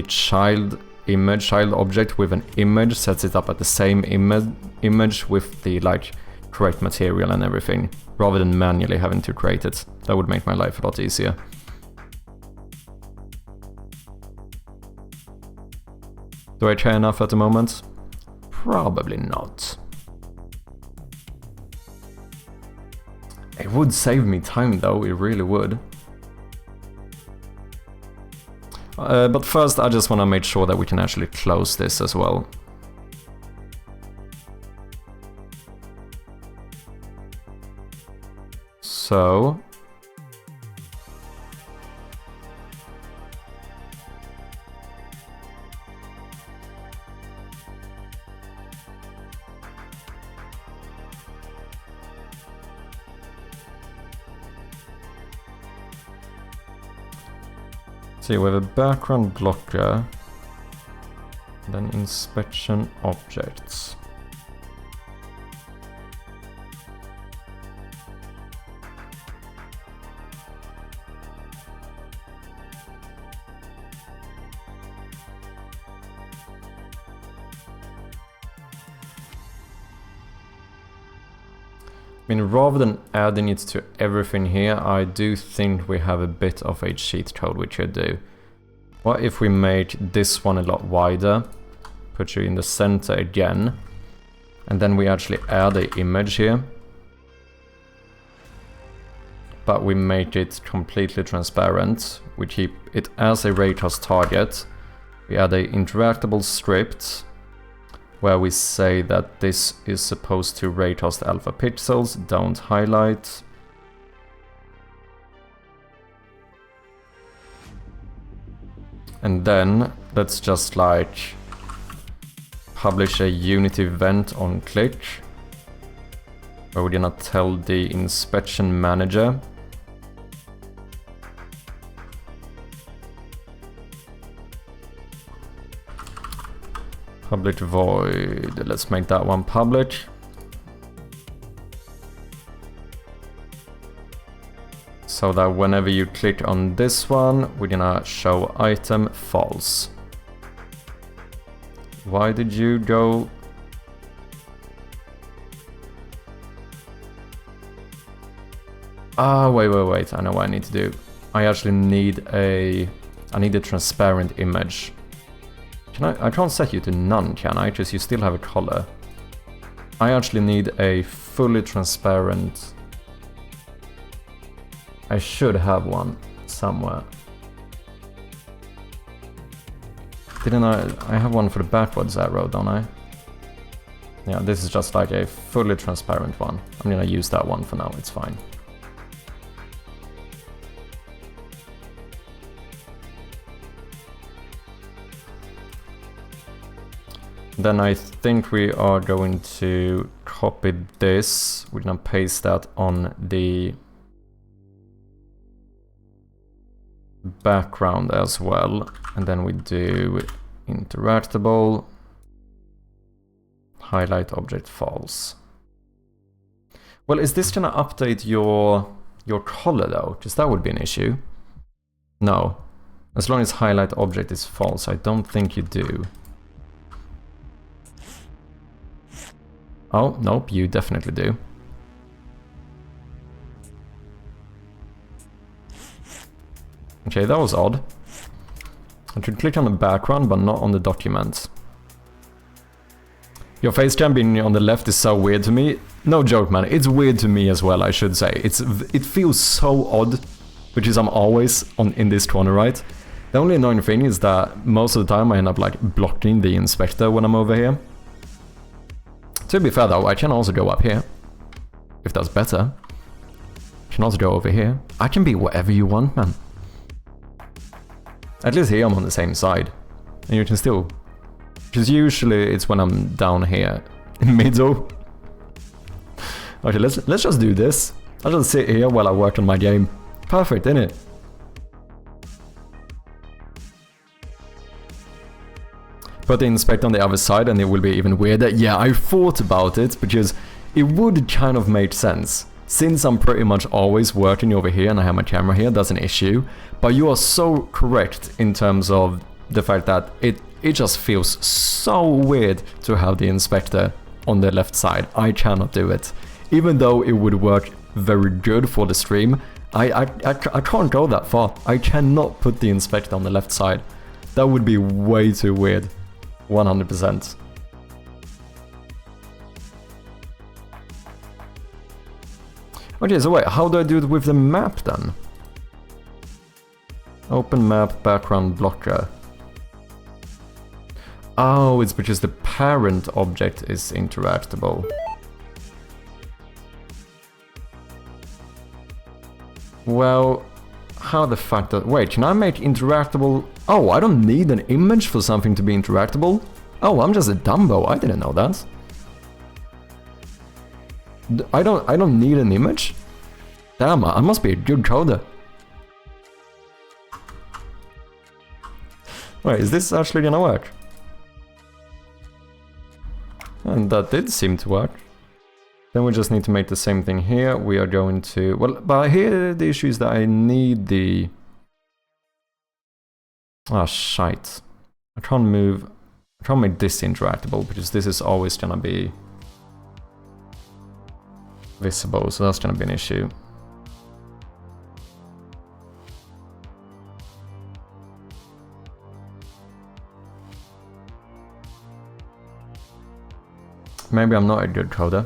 child object with an image, sets it up at the same image with the like correct material and everything, rather than manually having to create it. That would make my life a lot easier. Do I care enough at the moment? Probably not. It would save me time though, it really would. But first I just want to make sure that we can actually close this as well. So... see, we have a background blocker, then inspection objects. I mean, rather than adding it to everything here, I do think we have a bit of a cheat code we could do. What if we make this one a lot wider, put you in the center again, and then we actually add an image here, but we make it completely transparent. We keep it as a raycast target. We add an interactable script where we say that this is supposed to raycast alpha pixels, don't highlight. And then let's just like publish a Unity event on click, where we're gonna tell the inspection manager public void, let's make that one public. So that whenever you click on this one, we're gonna show item false. Why did you go? Ah, wait, I know what I need to do. I actually need a transparent image. I can't set you to none, can I? Because you still have a color. I actually need a fully transparent... I should have one somewhere. Didn't I? I have one for the backwards arrow, don't I? Yeah, this is just like a fully transparent one. I'm gonna use that one for now, it's fine. Then I think we are going to copy this. We're gonna paste that on the background as well. And then we do interactable, highlight object false. Well, is this gonna update your color though? Because that would be an issue. No. As long as highlight object is false, I don't think you do. Oh, nope, you definitely do. Okay, that was odd. I should click on the background, but not on the document. Your face cam being on the left is so weird to me. No joke, man. It's weird to me as well, I should say. It feels so odd, because I'm always in this corner, right? The only annoying thing is that most of the time I end up like blocking the inspector when I'm over here. To be fair though, I can also go up here, if that's better. I can also go over here. I can be whatever you want, man. At least here I'm on the same side. And you can still... Because usually it's when I'm down here, in middle. Okay, let's just do this. I'll just sit here while I work on my game. Perfect, innit? Put the inspect on the other side and it will be even weirder. Yeah, I thought about it because it would kind of make sense. Since I'm pretty much always working over here and I have my camera here, that's an issue. But you are so correct in terms of the fact that it just feels so weird to have the inspector on the left side. I cannot do it. Even though it would work very good for the stream, I can't go that far. I cannot put the inspector on the left side. That would be way too weird. 100%. Okay, so wait, how do I do it with the map then? Open map, background blocker. Oh, it's because the parent object is interactable. Well, how the fuck does... Wait, can I make interactable... Oh, I don't need an image for something to be interactable? Oh, I'm just a Dumbo, I didn't know that. I don't need an image? Damn, I must be a good coder. Wait, is this actually gonna work? And that did seem to work. Then we just need to make the same thing here. We are going to... Well, but here the issue is that I need the... Ah, shite. I can't move... I can't make this interactable because this is always gonna be visible, so that's gonna be an issue. Maybe I'm not a good coder.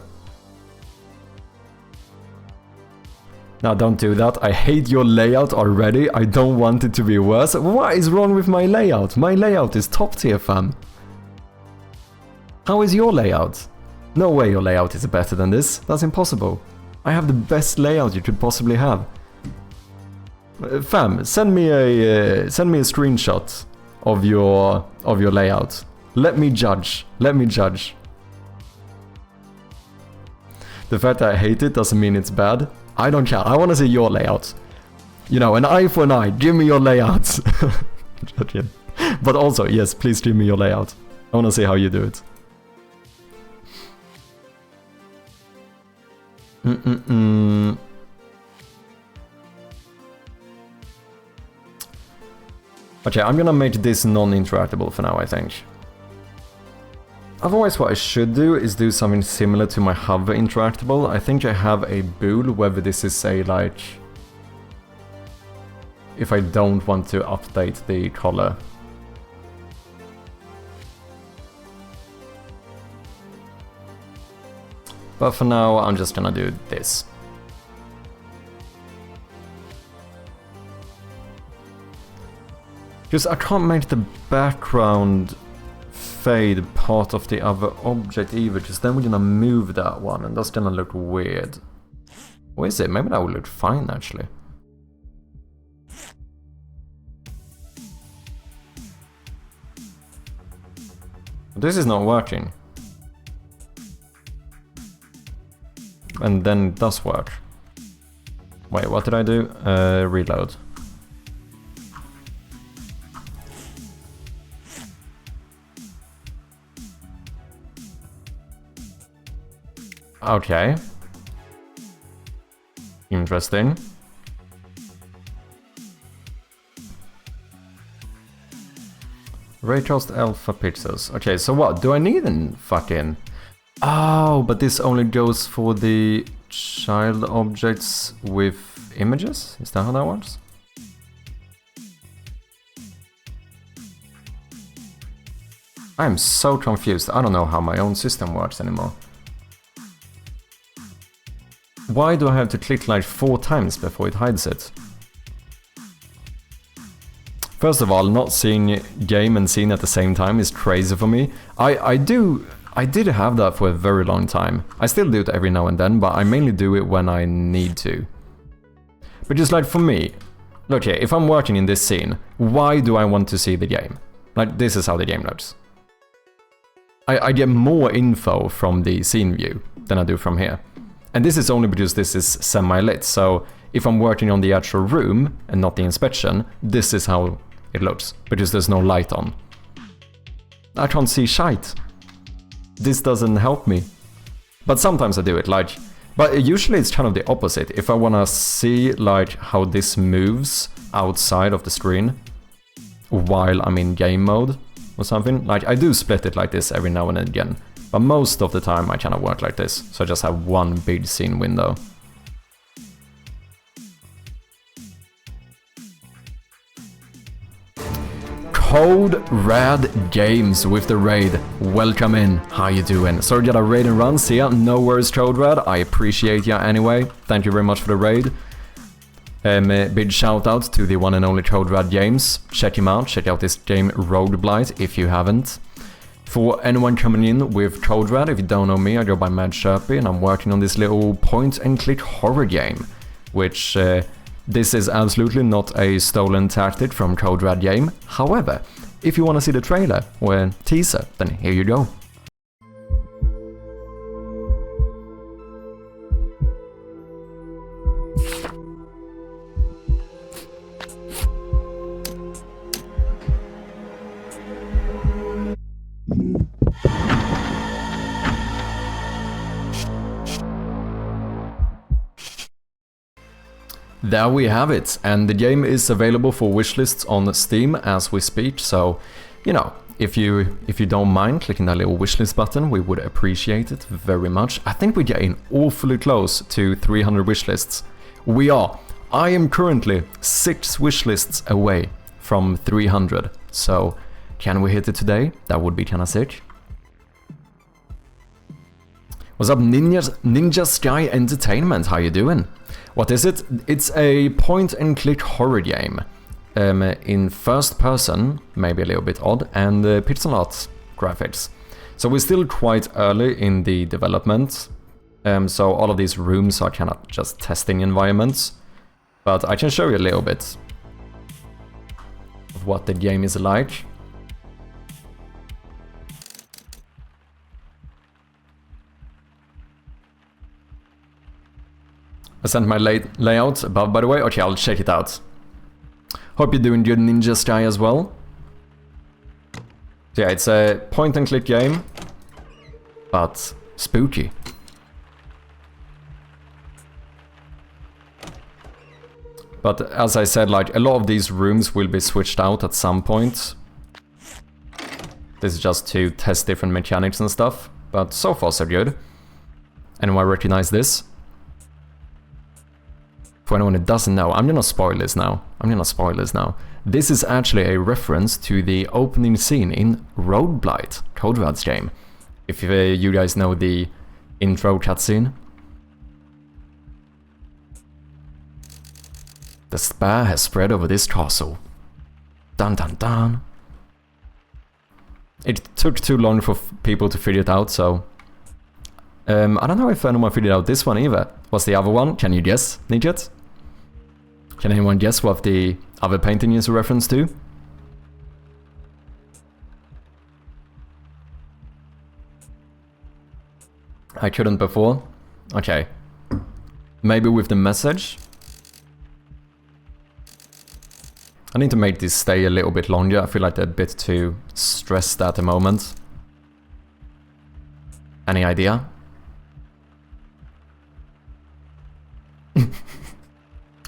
Now don't do that, I hate your layout already, I don't want it to be worse. What is wrong with my layout? My layout is top tier, fam. How is your layout? No way your layout is better than this, that's impossible. I have the best layout you could possibly have. Fam, send me a screenshot of your layout. Let me judge, let me judge. The fact that I hate it doesn't mean it's bad. I don't care, I want to see your layout. You know, an eye for an eye, give me your layout. But also, yes, please give me your layout. I want to see how you do it. Okay, I'm gonna make this non-interactable for now, I think. Otherwise, what I should do is do something similar to my hover interactable. I think I have a bool, whether this is a, like... If I don't want to update the color. But for now, I'm just gonna do this. Because I can't make the background fade part of the other object either, because then we're gonna move that one and that's gonna look weird. Or is it? Maybe that would look fine actually. This is not working. And then it does work. Wait, what did I do? Reload. Okay. Interesting. Raycast alpha pixels. Okay, so what? Do I need an fucking... Oh, but this only goes for the child objects with images? Is that how that works? I'm so confused. I don't know how my own system works anymore. Why do I have to click like 4 times before it hides it? First of all, not seeing game and scene at the same time is crazy for me. I did have that for a very long time. I still do it every now and then, but I mainly do it when I need to. But just like for me, look here, if I'm working in this scene, why do I want to see the game? Like, this is how the game looks. I get more info from the scene view than I do from here. And this is only because this is semi-lit, so if I'm working on the actual room and not the inspection, this is how it looks, because there's no light on. I can't see shite. This doesn't help me. But sometimes I do it, like... But usually it's kind of the opposite. If I wanna see, like, how this moves outside of the screen while I'm in game mode or something, like, I do split it like this every now and again. But most of the time I kind of work like this, so I just have one big scene window. Code Red Games with the raid. Welcome in. How you doing? Sorry that I raid and runs here. No worries, Code Red. I appreciate ya anyway. Thank you very much for the raid. Big shout out to the one and only Code Red Games. Check him out. Check out this game Roguelite if you haven't. For anyone coming in with Code Red, if you don't know me, I go by Mad Sherpy and I'm working on this little point-and-click horror game, which this is absolutely not a stolen tactic from Code Red Game. However, if you want to see the trailer or a teaser, then here you go. There we have it, and the game is available for wishlists on Steam as we speak, so, you know, if you don't mind clicking that little wishlist button, we would appreciate it very much. I think we're getting awfully close to 300 wishlists. We are. I am currently 6 wishlists away from 300, so can we hit it today? That would be kinda sick. What's up, Ninja Sky Entertainment? How you doing? What is it? It's a point-and-click horror game. In first person, maybe a little bit odd, and pixel art graphics. So we're still quite early in the development. So all of these rooms are kind of just testing environments. But I can show you a little bit of what the game is like. I sent my layout above, by the way. Okay, I'll check it out. Hope you're doing good, Ninja Sky, as well. So yeah, it's a point-and-click game, but spooky. But as I said, like, a lot of these rooms will be switched out at some point. This is just to test different mechanics and stuff, but so far so good. Anyone recognize this? For anyone who doesn't know, I'm gonna spoil this now. This is actually a reference to the opening scene in Roguelite, Code Red's game. If you guys know the intro cutscene. The spare has spread over this castle. Dun dun dun. It took too long for people to figure it out, so... I don't know if anyone figured out this one either. What's the other one? Can you guess, Ninjas? Can anyone guess what the other painting is a reference to? I couldn't before. Okay. Maybe with the message? I need to make this stay a little bit longer. I feel like they're a bit too stressed at the moment. Any idea?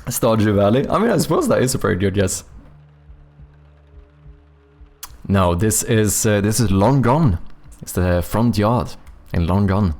Stardew Valley? I mean, I suppose that is a pretty good guess. No, this is Long Gone. It's the front yard in Long Gone.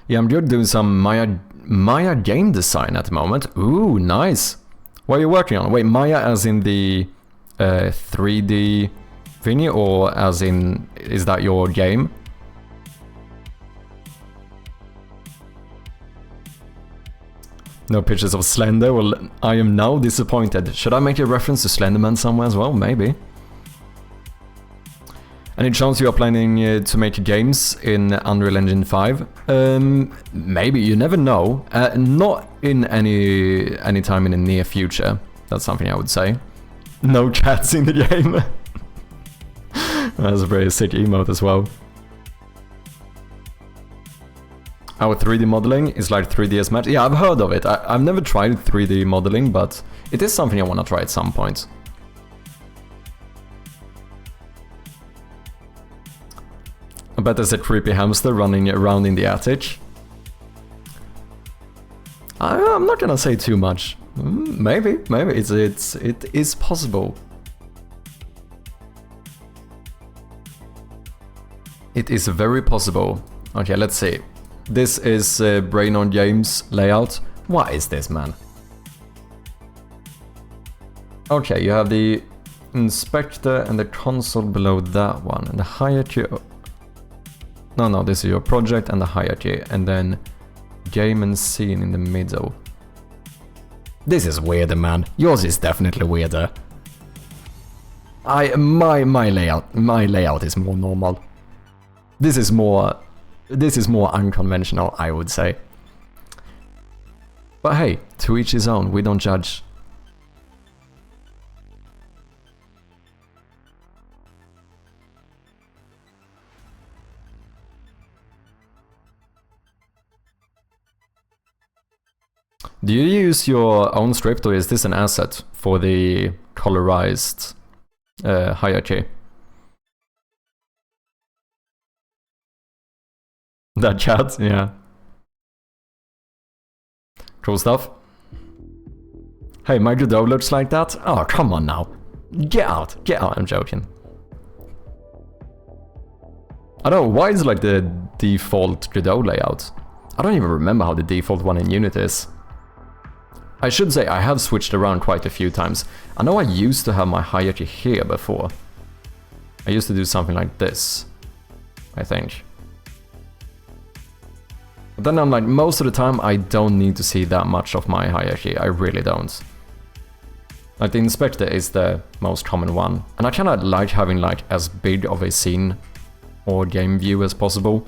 Yeah, I'm just doing some Maya game design at the moment. Ooh, nice. What are you working on? Wait, Maya as in the 3D thingy, or as in, is that your game? No pictures of Slender? Well, I am now disappointed. Should I make a reference to Slenderman somewhere as well? Maybe. Any chance you are planning to make games in Unreal Engine 5? Maybe, you never know. Not in any time in the near future. That's something I would say. No cats in the game. That's a very sick emote as well. Our 3D modeling is like 3ds Max. Yeah, I've heard of it. I've never tried 3D modeling, but it is something I want to try at some point. I bet there's a creepy hamster running around in the attic. I'm not gonna say too much. Maybe it is possible. It is very possible. Okay, let's see. This is Brain on Games layout. What is this, man? Okay, you have the inspector and the console below that one, and the hierarchy. No, this is your project and the hierarchy, and then game and scene in the middle. This is weirder, man. Yours is definitely weirder. My layout is more normal. This is more unconventional, I would say. But hey, to each his own, we don't judge. Do you use your own script, or is this an asset for the colorized hierarchy? That chat, yeah. Cool stuff. Hey, my Godot looks like that? Oh, come on now. Get out, I'm joking. I don't know, why is like the default Godot layout? I don't even remember how the default one in Unity is. I should say I have switched around quite a few times. I know I used to have my hierarchy here before. I used to do something like this, I think. But then I'm like, most of the time I don't need to see that much of my hierarchy, I really don't. Like the inspector is the most common one, and I kinda like having like as big of a scene or game view as possible.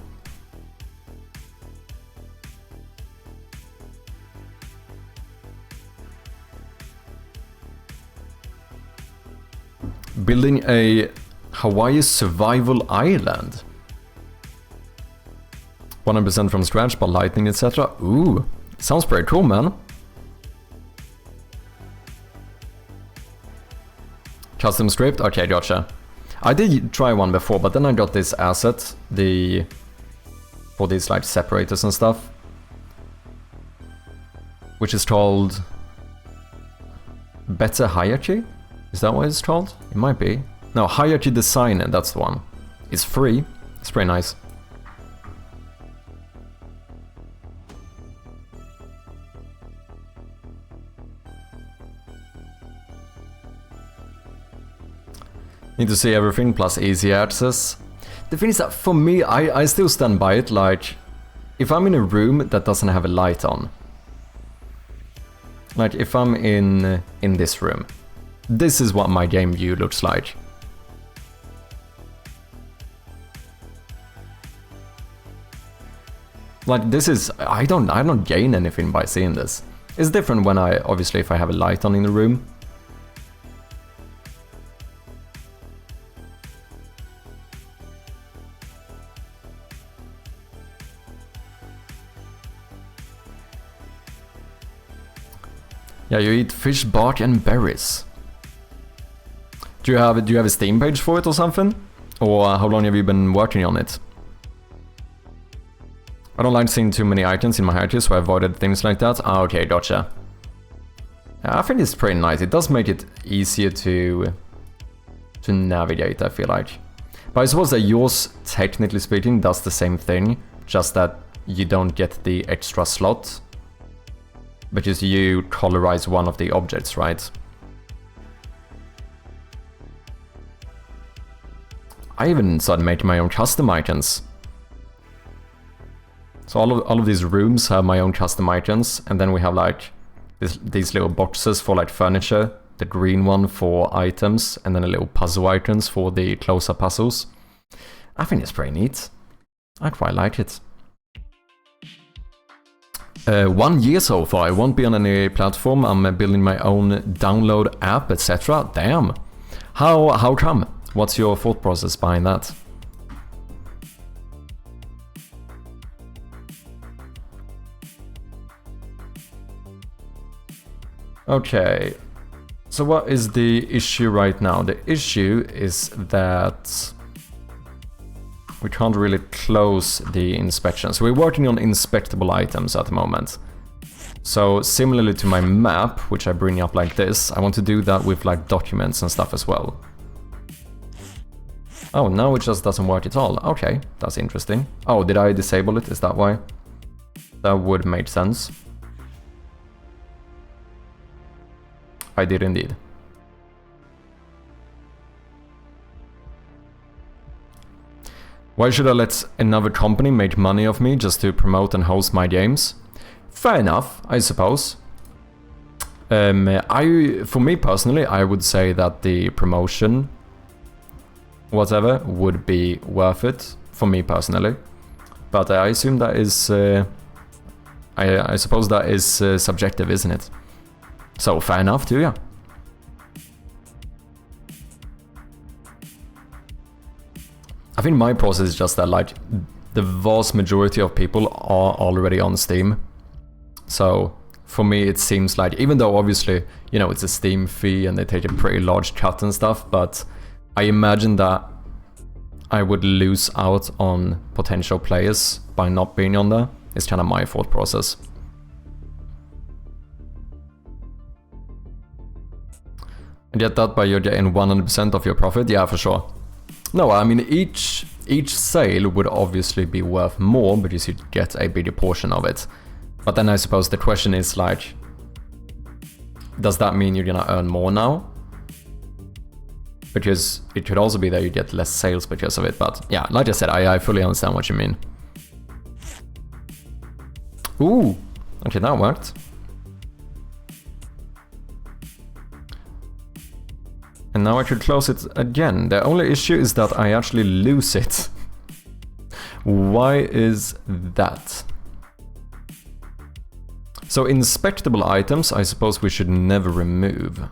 Building a Hawaii survival island. 100% from scratch, but lightning, etc. Ooh, sounds pretty cool, man. Custom script? Okay, gotcha. I did try one before, but then I got this asset, for these like separators and stuff, which is called Better Hierarchy? Is that what it's called? It might be. No, Hierarchy Designer, that's the one. It's free. It's pretty nice. Need to see everything plus easy access. The thing is that for me, I still stand by it, like, if I'm in a room that doesn't have a light on, like if I'm in this room, this is what my game view looks like. Like this is, I don't gain anything by seeing this. It's different when obviously if I have a light on in the room. Yeah, you eat fish, bark and berries. Do you have a Steam page for it or something? Or how long have you been working on it? I don't like seeing too many items in my hierarchy, so I avoided things like that. Ah, okay, gotcha. Yeah, I think it's pretty nice. It does make it easier to navigate, I feel like. But I suppose that yours, technically speaking, does the same thing, just that you don't get the extra slot, because you colorize one of the objects, right? I even started making my own custom icons. So all of these rooms have my own custom icons, and then we have like these little boxes for like furniture, the green one for items, and then a little puzzle icons for the close-up puzzles. I think it's pretty neat. I quite like it. 1 year so far. I won't be on any platform. I'm building my own download app, etc. Damn. How come? What's your thought process behind that? Okay. So what is the issue right now? The issue is that we can't really close the inspections. We're working on inspectable items at the moment. So similarly to my map, which I bring up like this, I want to do that with like documents and stuff as well. Oh, now it just doesn't work at all. Okay, that's interesting. Oh, did I disable it? Is that why? That would make sense. I did indeed. Why should I let another company make money off me just to promote and host my games? Fair enough, I suppose. For me personally, I would say that the promotion, whatever, would be worth it for me personally. But I assume that is, I suppose that is subjective, isn't it? So fair enough too, yeah. I think my process is just that, like, the vast majority of people are already on Steam. So for me it seems like, even though obviously, you know, it's a Steam fee and they take a pretty large cut and stuff, but I imagine that I would lose out on potential players by not being on there. It's kind of my thought process. And get that by you're getting 100% of your profit? Yeah, for sure. No, I mean, each sale would obviously be worth more because you'd get a bigger portion of it. But then I suppose the question is like, does that mean you're gonna earn more now? Because it could also be that you get less sales because of it, but yeah, like I said, I fully understand what you mean. Ooh, okay, that worked. And now I could close it again. The only issue is that I actually lose it. Why is that? So inspectable items, I suppose we should never remove.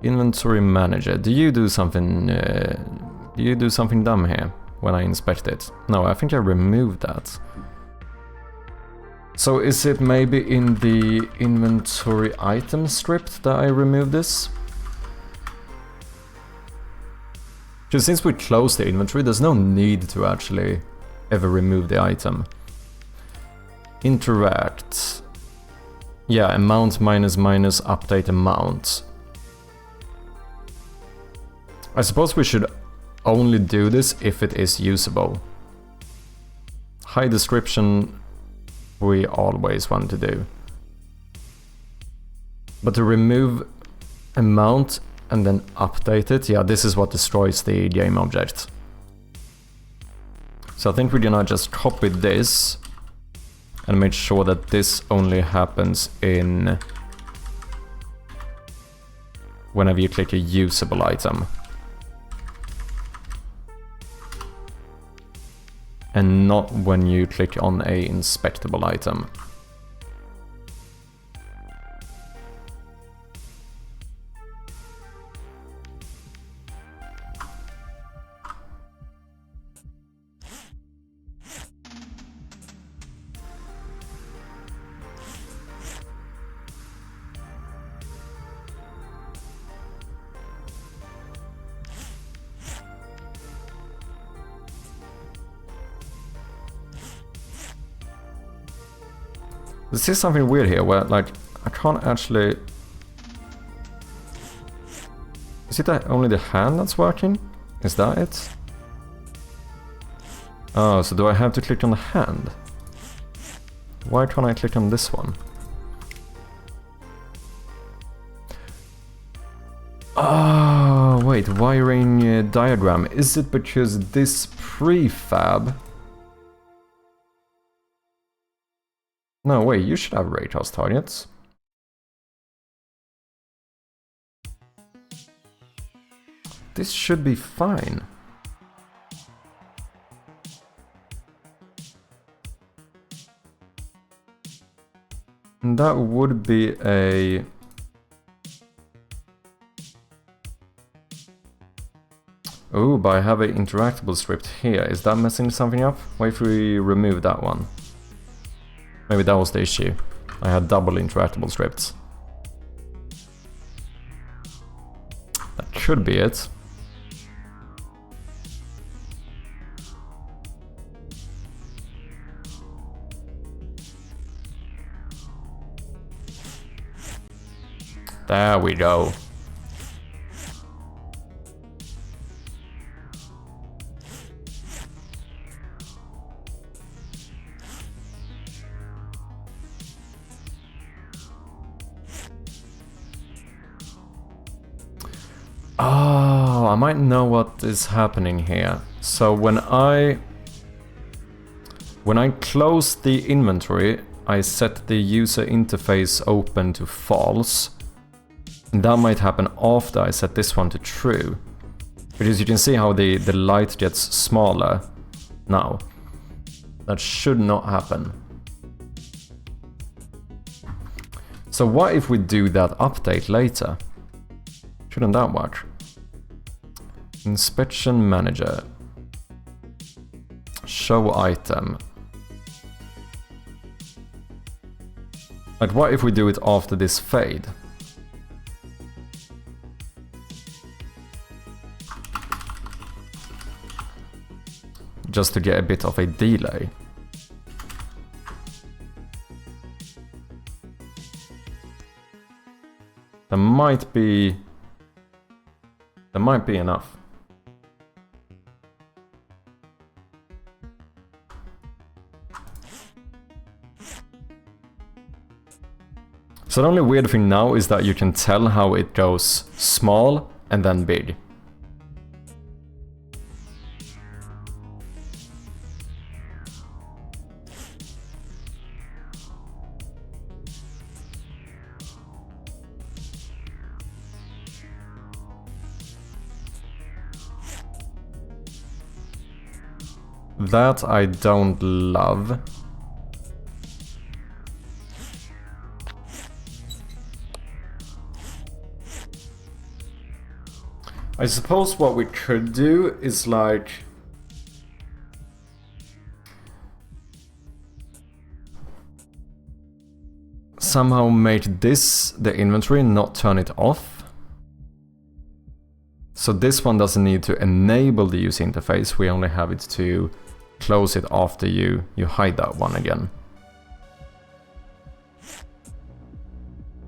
Inventory manager. Do you do something dumb here when I inspect it? No, I think I removed that. So is it maybe in the inventory item script that I removed this? Because since we closed the inventory, there's no need to actually ever remove the item. Interact. Yeah, amount minus update amount. I suppose we should only do this if it is usable. High description we always want to do. But to remove amount and then update it, yeah, this is what destroys the game object. So I think we're gonna just copy this and make sure that this only happens in whenever you click a usable item. And not when you click on a inspectable item. This is something weird here, where, like, I can't actually... Is it that only the hand that's working? Is that it? Oh, so do I have to click on the hand? Why can't I click on this one? Oh, wait, wiring diagram. Is it because this prefab No, wait, you should have raycast targets. This should be fine. And that would be a... Oh, but I have an interactable script here. Is that messing something up? What if we remove that one? Maybe that was the issue. I had double interactable scripts. That should be it. There we go. Oh, I might know what is happening here. So when I close the inventory, I set the user interface open to false. And that might happen after I set this one to true. Because you can see how the light gets smaller now. That should not happen. So what if we do that update later? Shouldn't that work? Inspection manager. Show item. Like what if we do it after this fade? Just to get a bit of a delay. There might be enough. So the only weird thing now is that you can tell how it goes small and then big. That I don't love. I suppose what we could do is like... somehow make this the inventory, not turn it off. So this one doesn't need to enable the user interface, we only have it to close it after you hide that one again.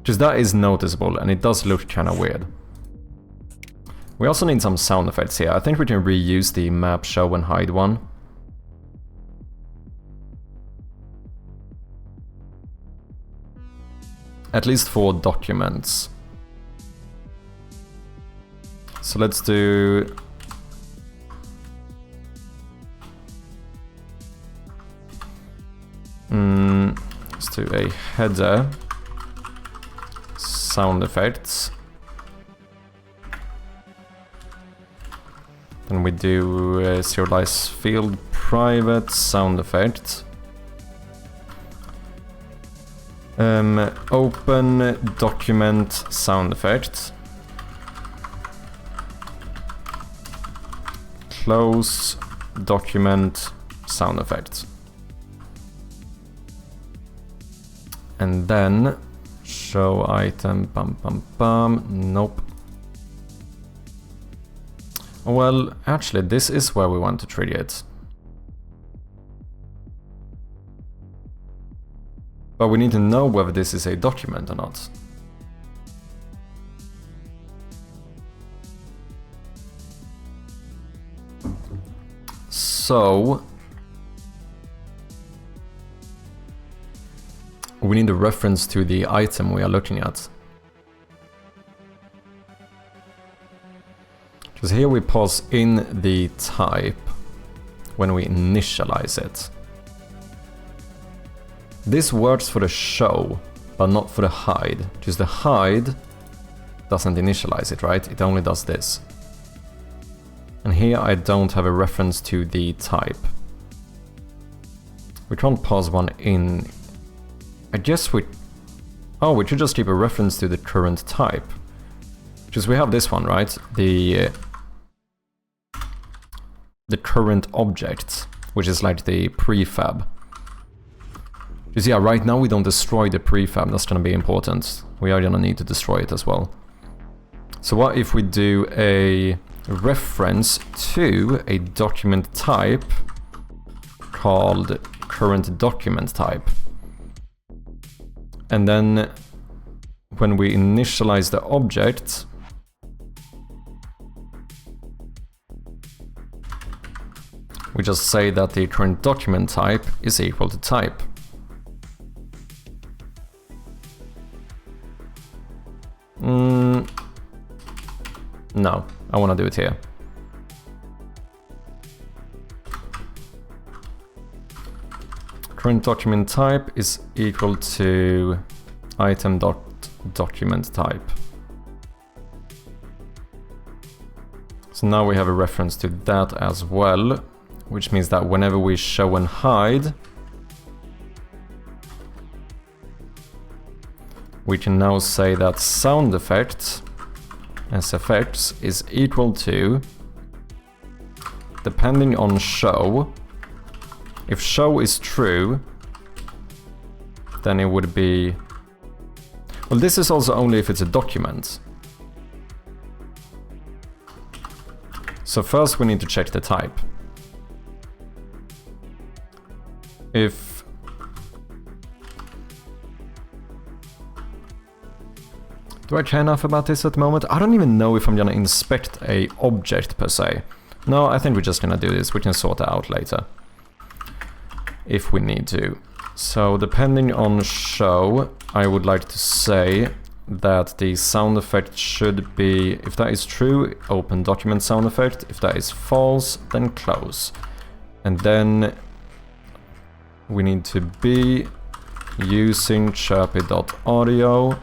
Because that is noticeable and it does look kind of weird. We also need some sound effects here. I think we can reuse the map show and hide one. At least for documents. So let's do... let's do a header. Sound effects. Then we do serialize field private sound effect. Open document sound effect. Close document sound effect. And then show item, bum bum bum, nope. Well, actually this is where we want to trigger it. But we need to know whether this is a document or not. So we need a reference to the item we are looking at. Because here we pass in the type when we initialize it. This works for the show, but not for the hide. Just the hide doesn't initialize it, right? It only does this. And here I don't have a reference to the type. We can't pass one in. I guess we... Oh, we should just keep a reference to the current type. Because we have this one, right? The current object, which is like the prefab. Because yeah, right now we don't destroy the prefab, that's gonna be important. We are gonna need to destroy it as well. So what if we do a reference to a document type called current document type? And then when we initialize the object, we just say that the current document type is equal to type. No, I want to do it here. Current document type is equal to item.document type. So now we have a reference to that as well, which means that whenever we show and hide, we can now say that sound effect SFX is equal to, depending on show, if show is true, then it would be... Well, this is also only if it's a document. So first we need to check the type. If... Do I care enough about this at the moment? I don't even know if I'm gonna inspect a object per se. No, I think we're just gonna do this. We can sort it out later, if we need to. So depending on show, I would like to say that the sound effect should be, if that is true, open document sound effect. If that is false, then close. And then we need to be using chirpy.audio.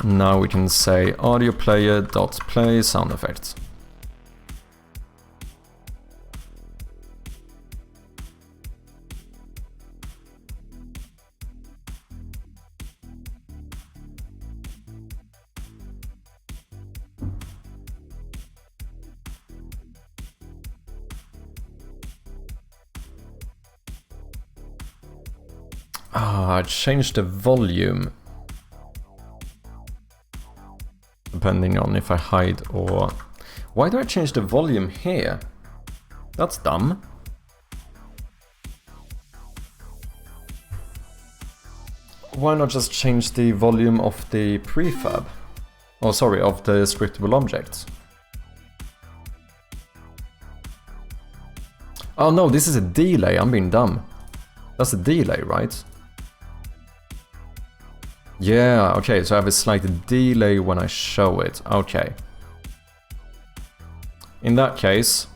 Now we can say audio player.play sound effects. I changed the volume. Depending on if I hide or... Why do I change the volume here? That's dumb. Why not just change the volume of the prefab? Oh, sorry, of the scriptable objects. Oh no, this is a delay, I'm being dumb. That's a delay, right? Yeah, okay, so I have a slight delay when I show it. Okay. In that case,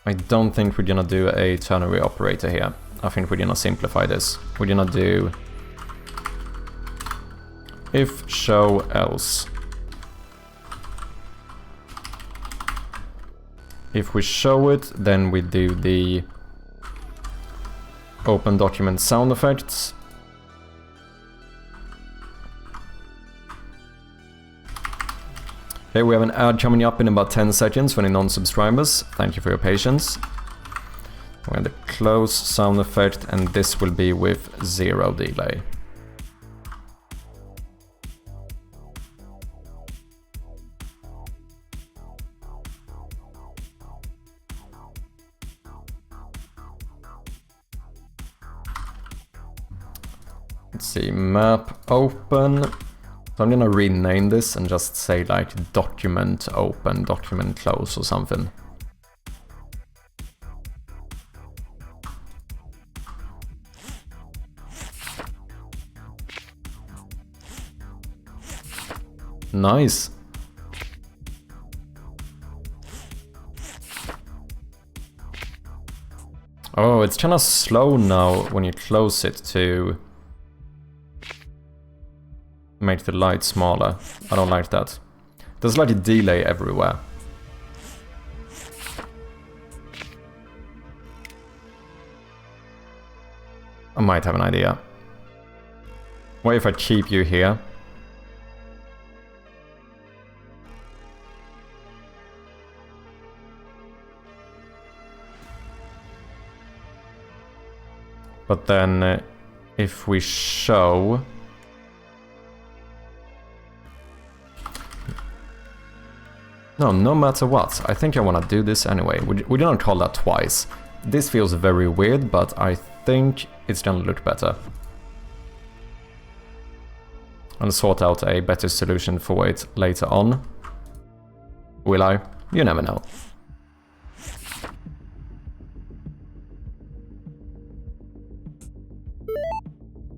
I don't think we're gonna do a ternary operator here. I think we're gonna simplify this. We're gonna do if show else. If we show it, then we do the open document sound effects. Okay, we have an ad coming up in about 10 seconds for any non-subscribers. Thank you for your patience. We're going to close sound effect, and this will be with 0 delay. Let's see, map open. So I'm gonna rename this and just say like document open, document close or something. Nice. Oh, it's kind of slow now when you close it to make the light smaller. I don't like that. There's like a delay everywhere. I might have an idea. What if I keep you here? But then if we show... No matter what, I think I want to do this anyway. We didn't call that twice. This feels very weird, but I think it's gonna look better. I'll sort out a better solution for it later on. Will I? You never know.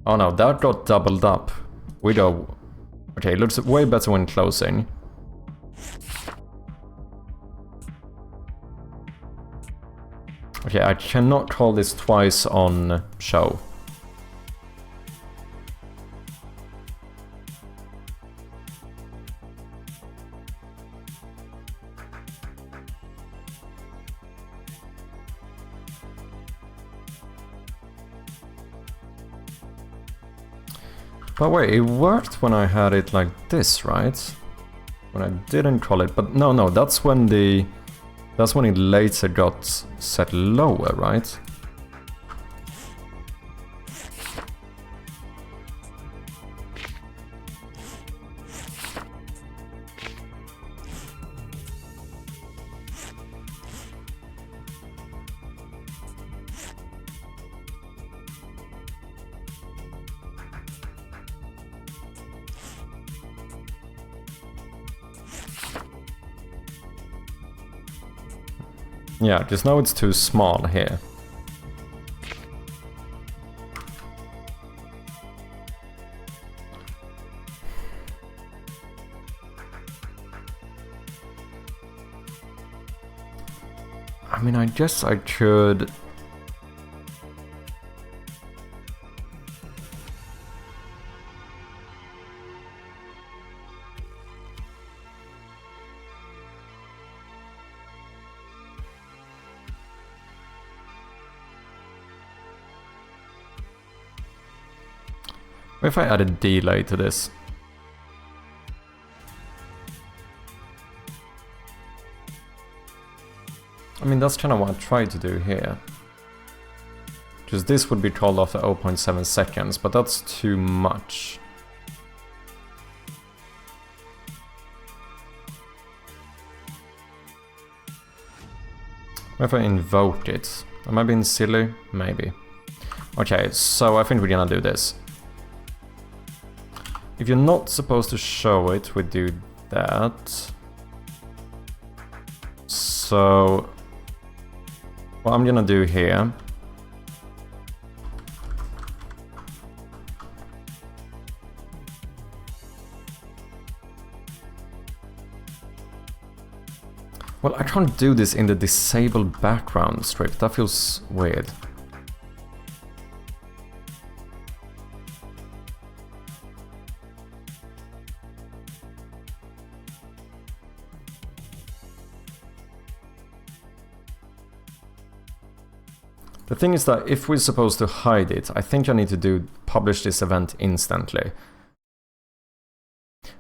Oh no, that got doubled up. We go... Okay, it looks way better when closing. Okay, I cannot call this twice on show. But wait, it worked when I had it like this, right? When I didn't call it, but no, that's when the... That's when it later got set lower, right? Yeah, just now it's too small here. I mean, I guess I could... What if I add a delay to this? I mean, that's kind of what I tried to do here. Because this would be called after 0.7 seconds, but that's too much. What if I invoke it? Am I being silly? Maybe. Okay, so I think we're gonna do this. If you're not supposed to show it, we do that. So, what I'm gonna do here... Well, I can't do this in the disable background strip. That feels weird. The thing is that if we're supposed to hide it, I think I need to publish this event instantly.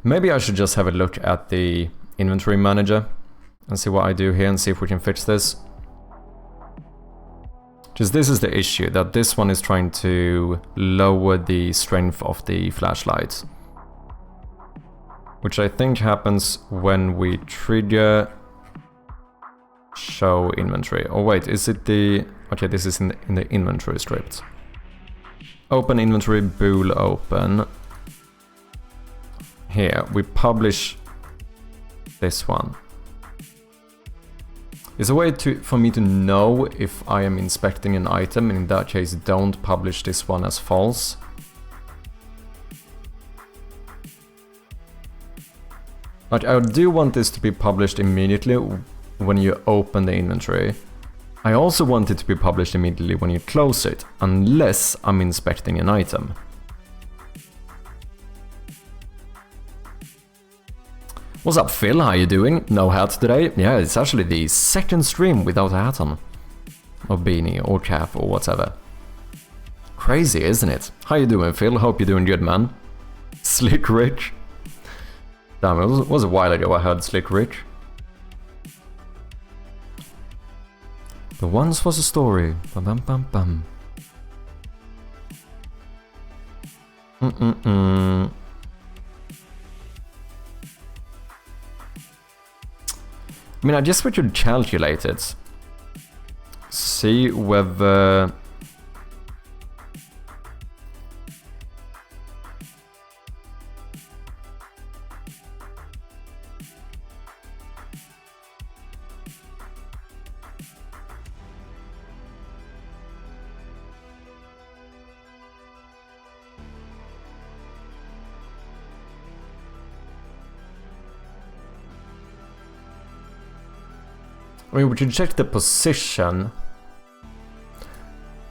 Maybe I should just have a look at the inventory manager and see what I do here and see if we can fix this. Because this is the issue, that this one is trying to lower the strength of the flashlight. Which I think happens when we trigger show inventory. Oh wait, is it the... Okay, this is in the inventory script. Open inventory, bool open. Here, we publish this one. Is a way for me to know if I am inspecting an item, and in that case don't publish this one as false. Like, I do want this to be published immediately when you open the inventory. I also want it to be published immediately when you close it, unless I'm inspecting an item. What's up, Phil? How you doing? No hat today? Yeah, it's actually the second stream without a hat on. Or beanie, or cap, or whatever. Crazy, isn't it? How you doing, Phil? Hope you're doing good, man. Slick Rich. Damn, it was a while ago I heard Slick Rich. There once was a story. Bum bum bum bum. I mean, I guess we should calculate it. See whether... I mean, we should check the position.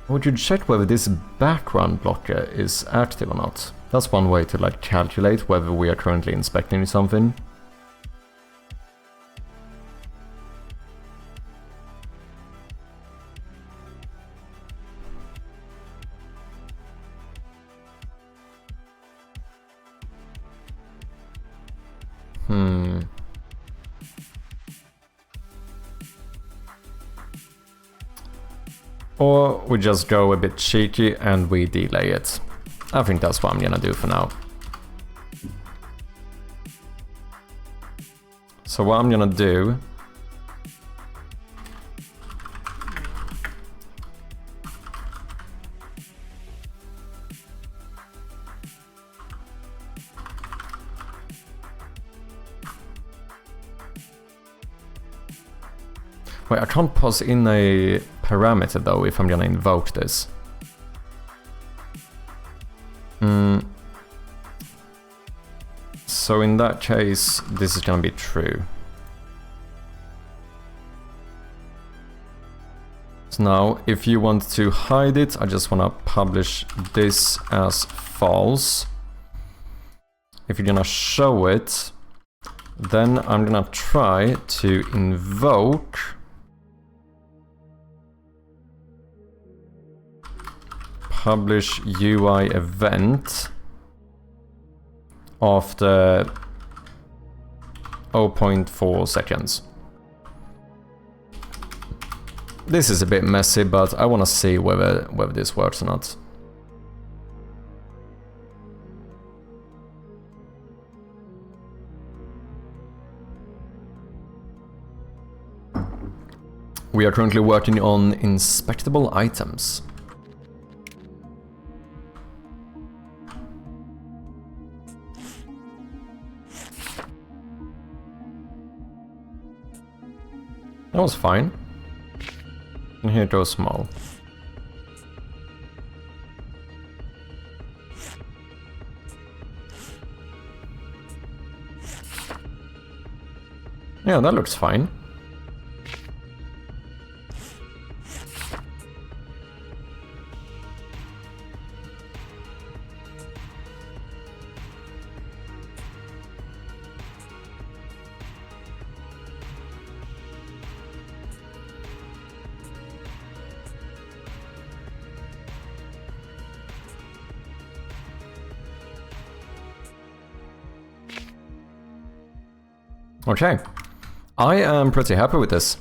We should check whether this background blocker is active or not. That's one way to like calculate whether we are currently inspecting something. Or we just go a bit cheeky and we delay it. I think that's what I'm gonna do for now. So what I'm gonna do... Wait, I can't pass in a parameter though if I'm gonna invoke this. So in that case, this is gonna be true. So now, if you want to hide it, I just wanna publish this as false. If you're gonna show it, then I'm gonna try to invoke publish UI event after 0.4 seconds. This is a bit messy, but I want to see whether this works or not. We are currently working on inspectable items. That was fine. And here it goes small. Yeah, that looks fine. Okay, I am pretty happy with this.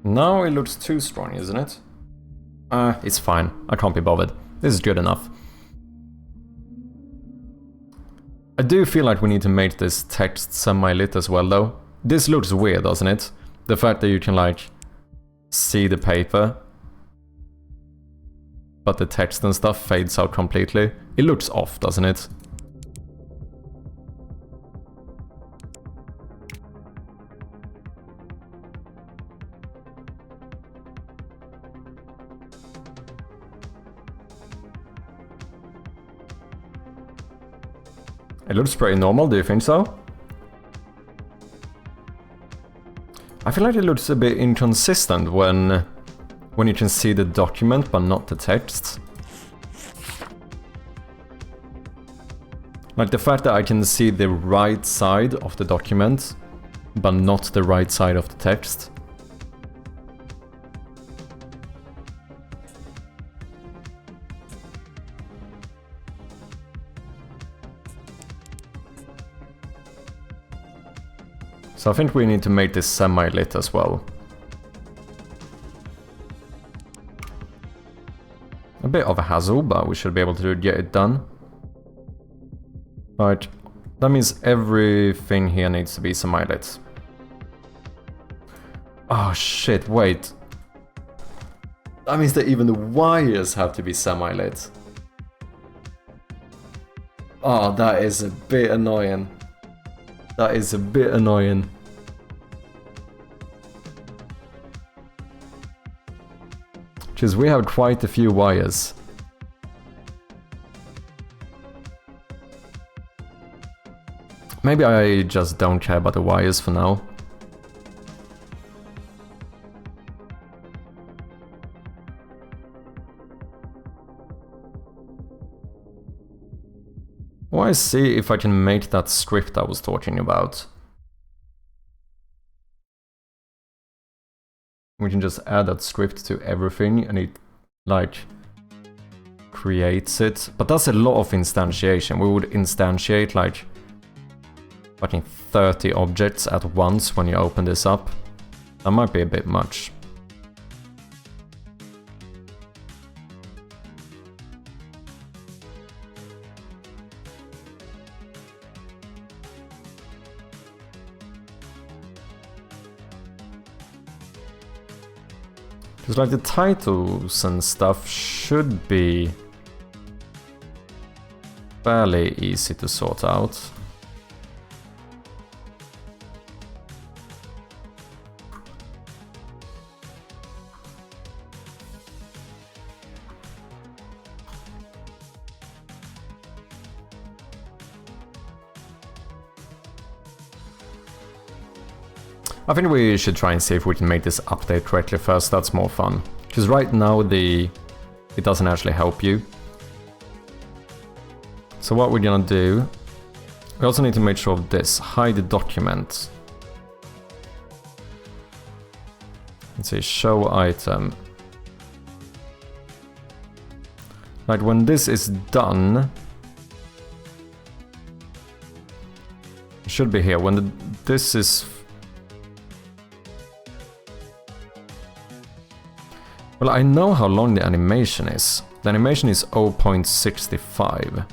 Now it looks too strong, isn't it? It's fine, I can't be bothered. This is good enough. I do feel like we need to make this text semi-lit as well though. This looks weird, doesn't it? The fact that you can like see the paper, but the text and stuff fades out completely. It looks off, doesn't it? It looks pretty normal, do you think so? feel like it looks a bit inconsistent when you can see the document but not the text. Like the fact that I can see the right side of the document but not the right side of the text. So I think we need to make this semi-lit as well. A bit of a hassle, but we should be able to get it done. Right, that means everything here needs to be semi-lit. Oh shit, wait. That means that even the wires have to be semi-lit. Oh, that is a bit annoying. That is a bit annoying. Because we have quite a few wires. Maybe I just don't care about the wires for now. Well, I see if I can make that script I was talking about. We can just add that script to everything and it, like, creates it. But that's a lot of instantiation. We would instantiate, like, fucking 30 objects at once when you open this up. That might be a bit much. Because like the titles and stuff should be fairly easy to sort out. I think we should try and see if we can make this update correctly first, that's more fun. Because right now it doesn't actually help you. So what we're gonna do, we also need to make sure of this, hide the document. Let's see, show item. Right, when this is done, it should be here. When this is... Well, I know how long the animation is. The animation is 0.65.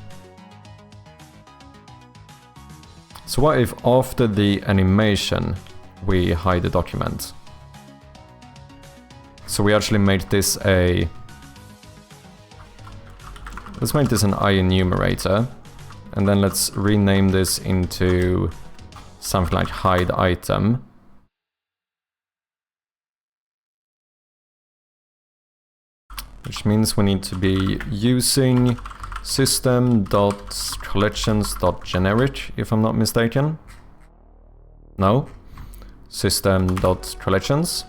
So what if after the animation we hide the document? So we actually made this a... Let's make this an IEnumerator. And then let's rename this into something like hide item. Which means we need to be using system.collections.generic, if I'm not mistaken. No. System.collections.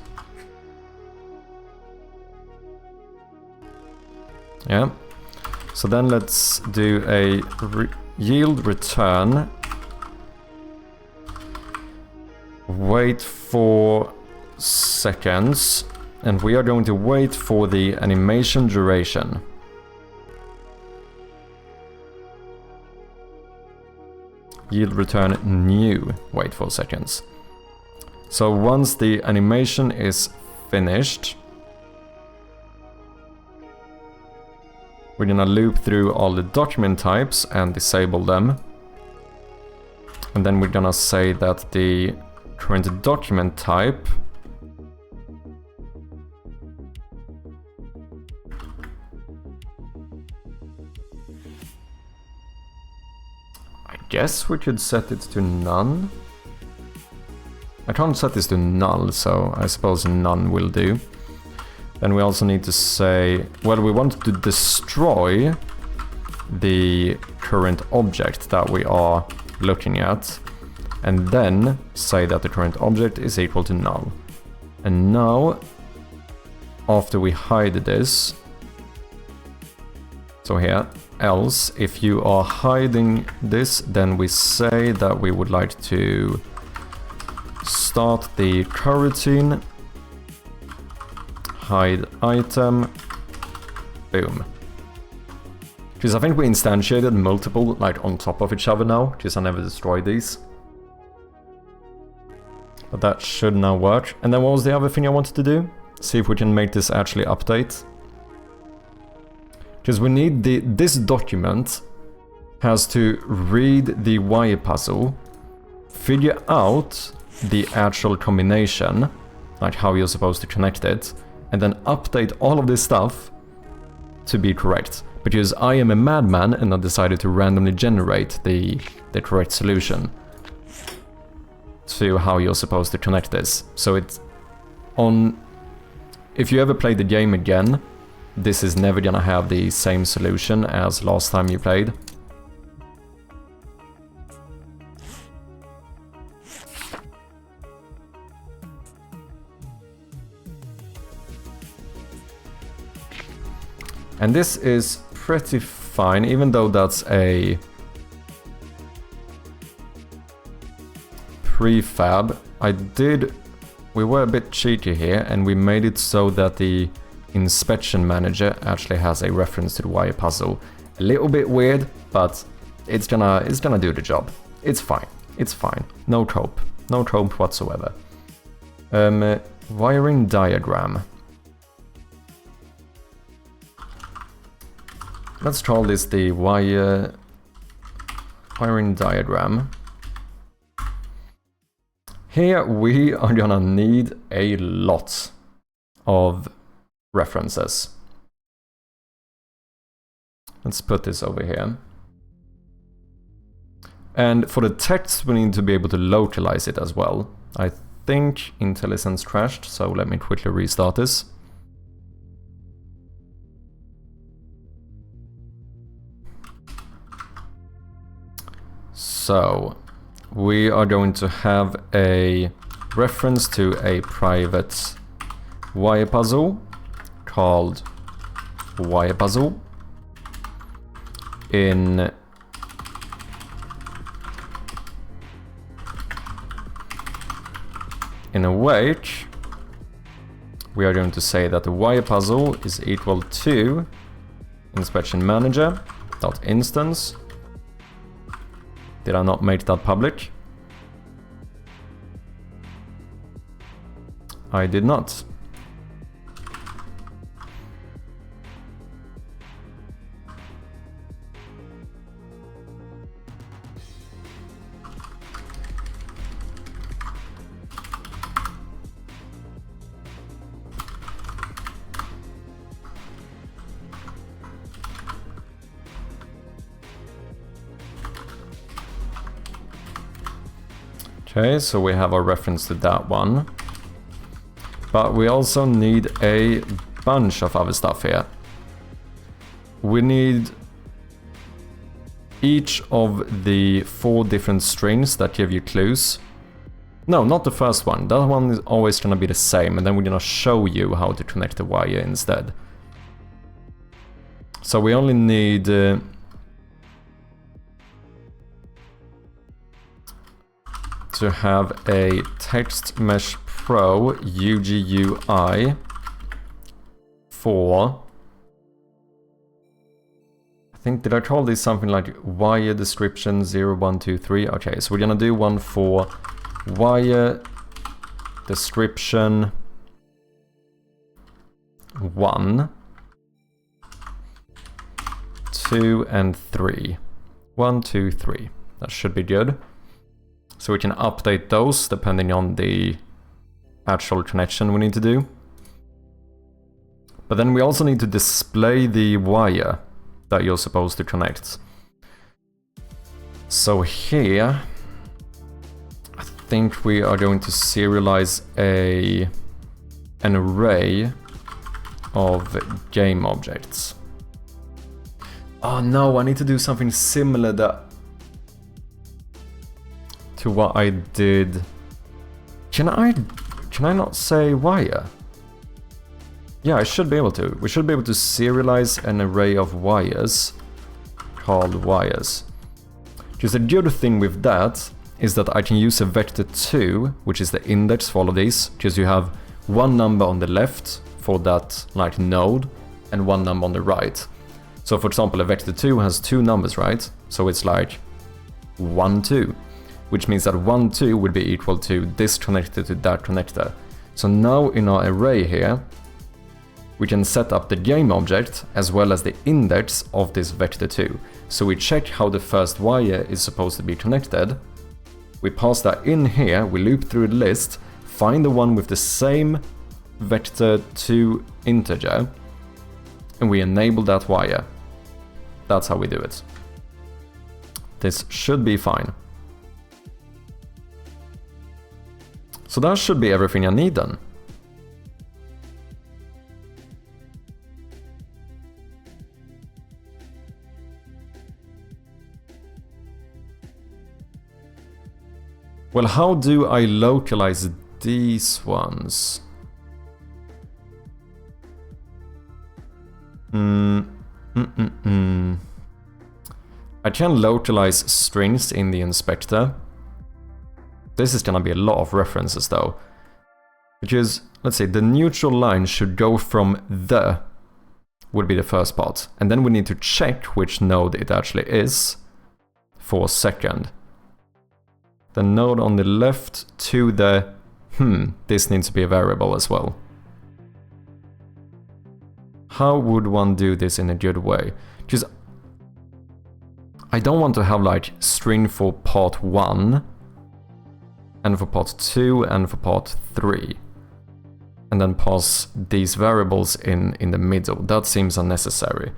Yeah. So then let's do a yield return. Wait for seconds. And we are going to wait for the animation duration. Yield return new, wait 4 seconds. So once the animation is finished, we're gonna loop through all the document types and disable them. And then we're gonna say that the current document type guess we could set it to none. I can't set this to null, so I suppose none will do. Then we also need to say, well, we want to destroy the current object that we are looking at, and then say that the current object is equal to null. And now, after we hide this, so here, else, if you are hiding this, then we say that we would like to start the coroutine, hide item, boom. Because I think we instantiated multiple, like, on top of each other now, because I never destroyed these. But that should now work. And then what was the other thing I wanted to do? See if we can make this actually update. Because we need this document has to read the wire puzzle, figure out the actual combination, like how you're supposed to connect it, and then update all of this stuff to be correct. Because I am a madman and I decided to randomly generate the correct solution to how you're supposed to connect this. So it's on... If you ever play the game again, this is never gonna have the same solution as last time you played. And this is pretty fine, even though that's a prefab. We were a bit cheeky here, and we made it so that the inspection manager actually has a reference to the wire puzzle. A little bit weird, but it's gonna do the job. It's fine. It's fine. No trope. No trope whatsoever. Wiring diagram. Let's call this the wiring diagram. Here we are gonna need a lot of references. Let's put this over here. And for the text, we need to be able to localize it as well. I think IntelliSense crashed, so let me quickly restart this. So, we are going to have a reference to a private wire puzzle called wire puzzle in await. We are going to say that the wire puzzle is equal to inspection manager dot instance. Did I not make that public? I did not. Okay, so we have a reference to that one. But we also need a bunch of other stuff here. We need each of the 4 different strings that give you clues. No, not the first one. That one is always gonna be the same, and then we're gonna show you how to connect the wire instead. So we only need... to have a text mesh pro UGUI for, I think, did I call this something like wire description 0123? Okay, so we're gonna do one for wire description 1, 2, and 3. 1, 2, 3. That should be good. So we can update those depending on the actual connection we need to do. But then we also need to display the wire that you're supposed to connect. So here, I think we are going to serialize an array of game objects. Oh no, I need to do something similar to what I did. Can I can I not say wire? Yeah, I should be able to. We should be able to serialize an array of wires called wires. Just the good thing with that is that I can use a vector2, which is the index for all of these, because you have one number on the left for that like node and one number on the right. So for example, a vector2 has two numbers, right? So it's like 1, 2, which means that 1, 2 would be equal to this connector to that connector. So now in our array here, we can set up the game object as well as the index of this vector2. So we check how the first wire is supposed to be connected. We pass that in here, we loop through the list, find the one with the same vector2 integer, and we enable that wire. That's how we do it. This should be fine. So that should be everything I need then. Well, how do I localize these ones? I can localize strings in the inspector. This is gonna be a lot of references though. Because, let's say, the neutral line should go from the, would be the first part. And then we need to check which node it actually is for second. The node on the left to the, this needs to be a variable as well. How would one do this in a good way? Because I don't want to have like string for part 1 and for part 2 and for part 3 and then pass these variables in the middle. That seems unnecessary.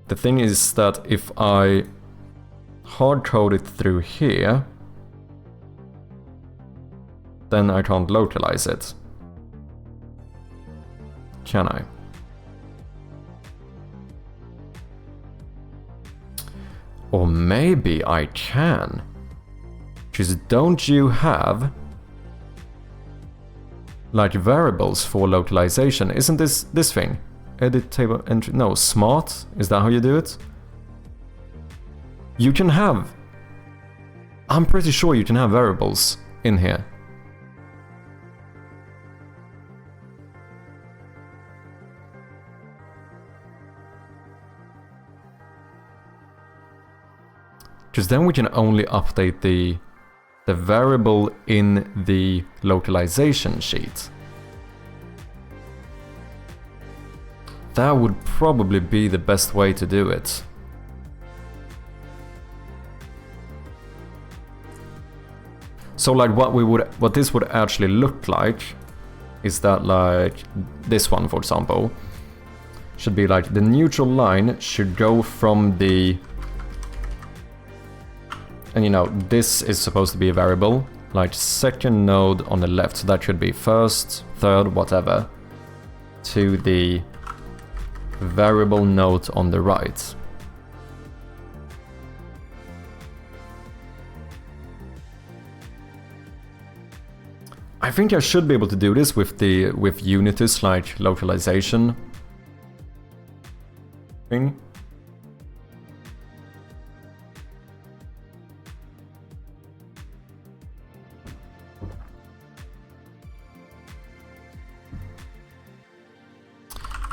The thing is that if I hard code it through here, then I can't localize it. Can I? Or maybe I can. Just don't you have like variables for localization? Isn't this thing? Edit table entry? No, smart? Is that how you do it? You can have... I'm pretty sure you can have variables in here. Because then we can only update the variable in the localization sheet. That would probably be the best way to do it. So like what this would actually look like is that like this one, for example, should be like the neutral line should go from the, and you know, this is supposed to be a variable, like second node on the left, so that should be first, third, whatever, to the variable node on the right. I think I should be able to do this with Unity's like localization thing.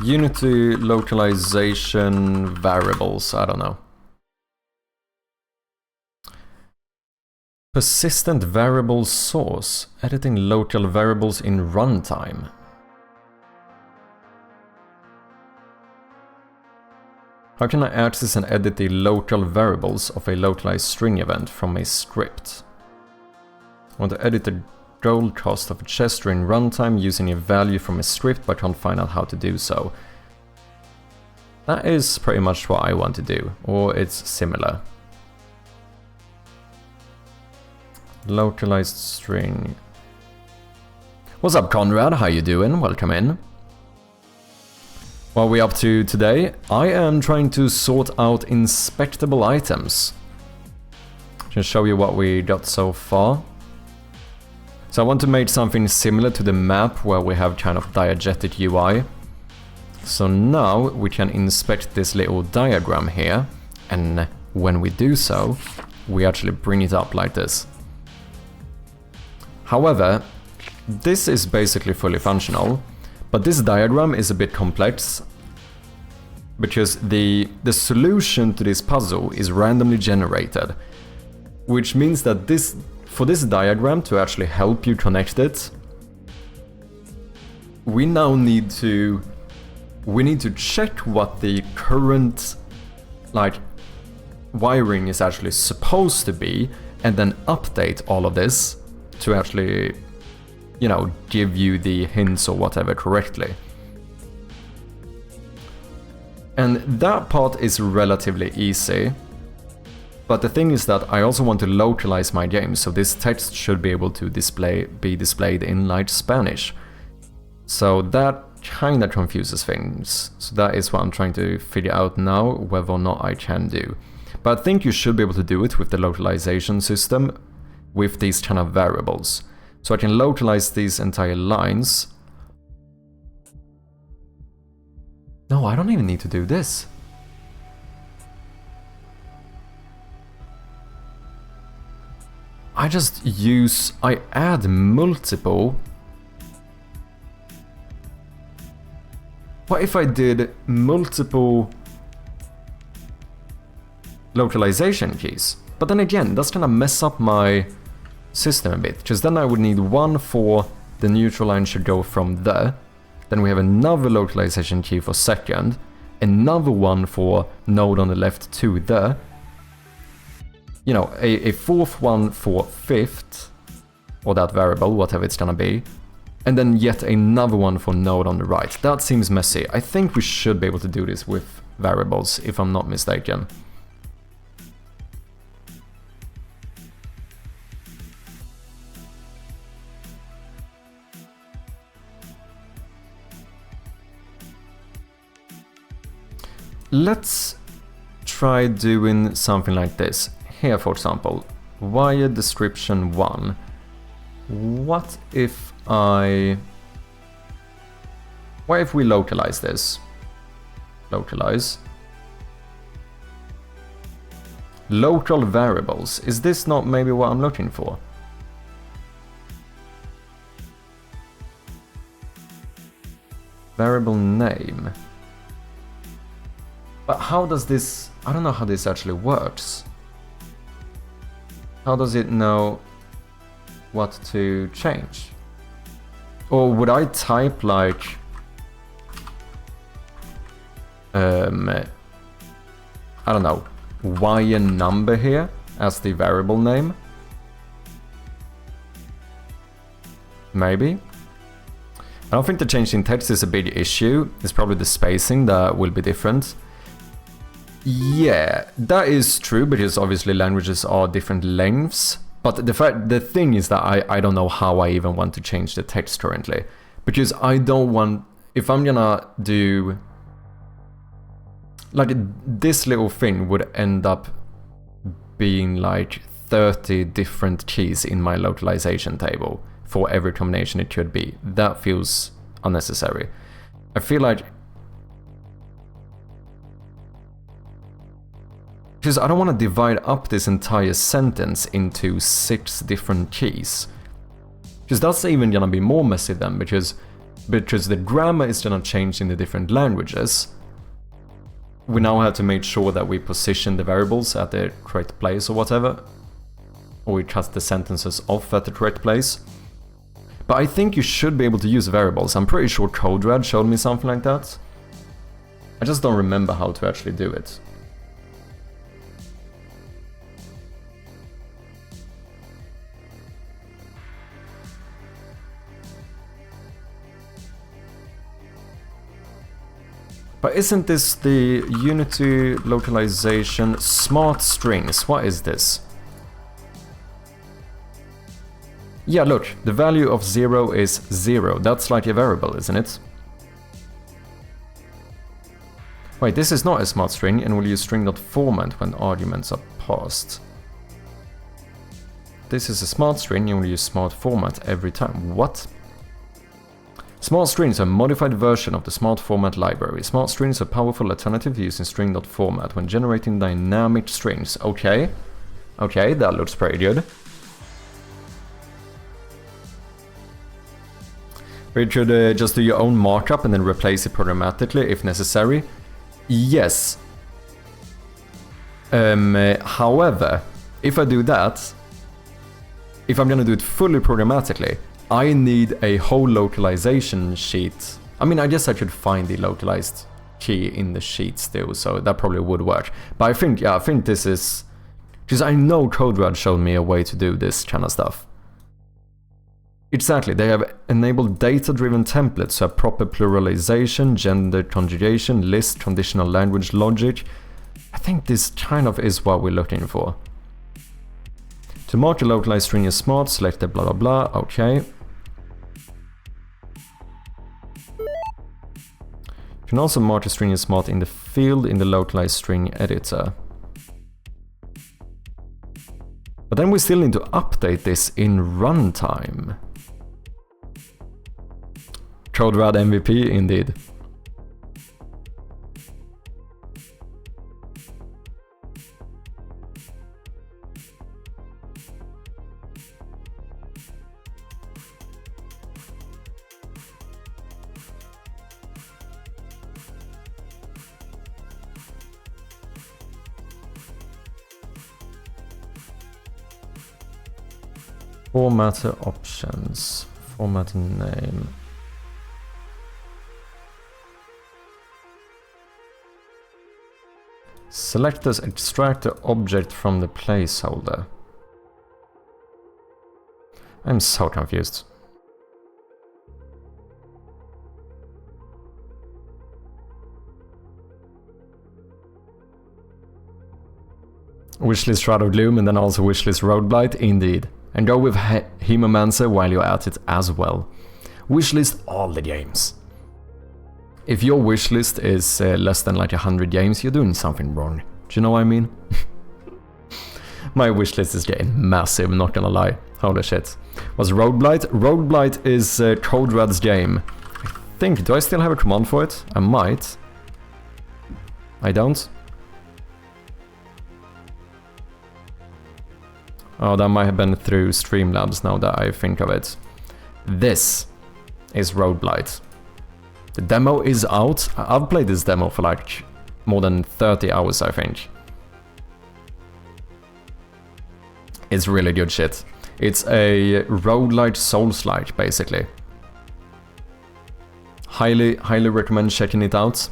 Unity localization variables, I don't know. Persistent variable source, editing local variables in runtime. How can I access and edit the local variables of a localized string event from a script? I want to edit the goal cost of a gesture in runtime using a value from a script, but can't find out how to do so. That is pretty much what I want to do, or it's similar. Localized string. What's up, Conrad? How you doing? Welcome in. What are we up to today? I am trying to sort out inspectable items. Just show you what we got so far. So I want to make something similar to the map where we have kind of diegetic UI. So now we can inspect this little diagram here, and when we do so, we actually bring it up like this. However, this is basically fully functional, but this diagram is a bit complex because the solution to this puzzle is randomly generated, which means that for this diagram to actually help you connect it, we now need to check what the current wiring is actually supposed to be, and then update all of this to actually, you know, give you the hints or whatever correctly. And that part is relatively easy. But the thing is that I also want to localize my game, so this text should be able to be displayed in like Spanish. So that kinda confuses things. So that is what I'm trying to figure out now, whether or not I can do. But I think you should be able to do it with the localization system with these kind of variables. So I can localize these entire lines. No, I don't even need to do this. I add multiple. What if I did multiple localization keys? But then again, that's gonna mess up my system a bit, because then I would need one for the neutral line should go from there. Then we have another localization key for second, another one for node on the left to there. You know, a fourth one for fifth, or that variable, whatever it's gonna be, and then yet another one for node on the right. That seems messy. I think we should be able to do this with variables, if I'm not mistaken. Let's try doing something like this. Here, for example, wire description 1. What if we localize this? Localize. Local variables. Is this not maybe what I'm looking for? Variable name. But how does this... I don't know how this actually works. How does it know what to change? Or would I type like... I don't know, wire number here as the variable name? Maybe? I don't think the change in text is a big issue. It's probably the spacing that will be different. Yeah, that is true, because obviously languages are different lengths. But the thing is that I don't know how I even want to change the text currently. Because I don't want... If I'm gonna do... Like, this little thing would end up being like 30 different keys in my localization table for every combination it could be. That feels unnecessary. I feel like... Because I don't want to divide up this entire sentence into 6 different keys. Because that's even gonna be more messy then, because the grammar is gonna change in the different languages. We now have to make sure that we position the variables at the correct place or whatever. Or we cut the sentences off at the correct place. But I think you should be able to use variables. I'm pretty sure CodeRad showed me something like that. I just don't remember how to actually do it. But isn't this the Unity localization smart strings? What is this? Yeah, look, the value of 0 is 0. That's like a variable, isn't it? Wait, this is not a smart string and will use string.format when arguments are passed. This is a smart string, you only use smart format every time. What? Smart strings are a modified version of the smart format library. Smart strings are a powerful alternative to using string.format when generating dynamic strings. Okay. Okay, that looks pretty good. You could just do your own markup and then replace it programmatically if necessary. Yes. However, if I do that, if I'm gonna do it fully programmatically, I need a whole localization sheet. I mean, I guess I should find the localized key in the sheet still, so that probably would work. But I think, yeah, I think this is... Because I know CodeRad showed me a way to do this kind of stuff. Exactly, they have enabled data-driven templates to have proper pluralization, gender conjugation, list, conditional language logic. I think this kind of is what we're looking for. To mark a localized string as smart, select the blah blah blah, okay. You can also mark a string as smart in the field in the localized string editor. But then we still need to update this in runtime. CodeRad MVP, indeed. Formatter options, format name. Select this, extract the object from the placeholder. I'm so confused. Wishlist Shroud of Gloom and then also wishlist Roadblight, indeed. And go with Hemomancer while you're at it as well. Wishlist all the games. If your wishlist is less than like 100 games, you're doing something wrong. Do you know what I mean? My wishlist is getting massive, not gonna lie. Holy shit. Was Roadblight? Roadblight is CodeRad's game. I think, do I still have a command for it? I might. I don't. Oh, that might have been through Streamlabs now that I think of it. This is Roadblight. The demo is out. I've played this demo for like more than 30 hours, I think. It's really good shit. It's a roguelite Souls-like, basically. Highly recommend checking it out.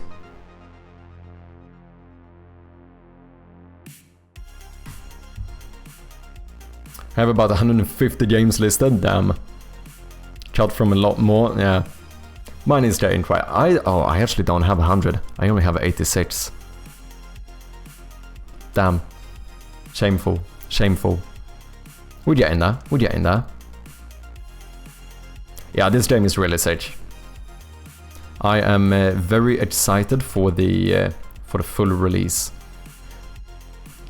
I have about 150 games listed, damn. Cut from a lot more, yeah. Mine is getting quite... I actually don't have 100. I only have 86. Damn. Shameful. Shameful. We're getting there. We're getting there. Yeah, this game is really sick. I am very excited for the full release.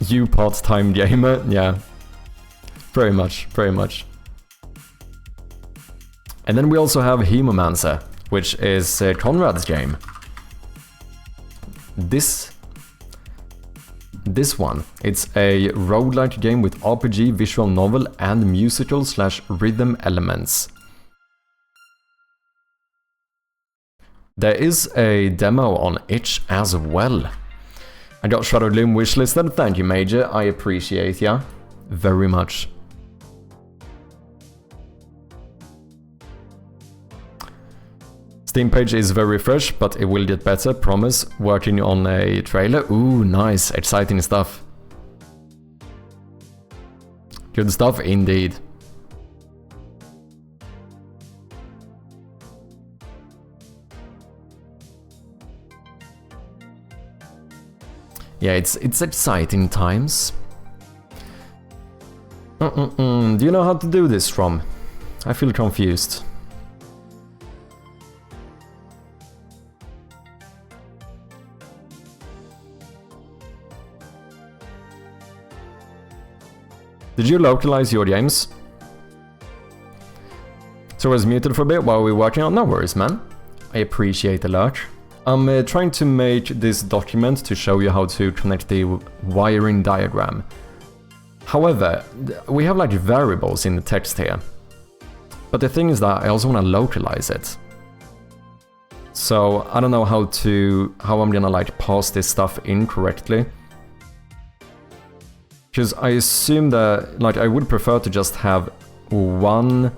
You part-time gamer? Yeah. Very much, very much. And then we also have Hemomancer, which is Conrad's game. This one, it's a roguelike game with RPG, visual novel, and musical/rhythm elements. There is a demo on itch as well. I got Shadow Gloom wishlisted, thank you Major, I appreciate ya very much. Steam page is very fresh, but it will get better, promise. Working on a trailer. Ooh, nice, exciting stuff. Good stuff, indeed. Yeah, it's exciting times. Do you know how to do this, Strom? I feel confused. Did you localize your games? So I was muted for a bit while we were working on. No worries, man. I appreciate the lot. I'm trying to make this document to show you how to connect the wiring diagram. However, we have like variables in the text here. But the thing is that I also want to localize it. So I don't know how I'm gonna like pass this stuff in correctly. Because I assume that like I would prefer to just have one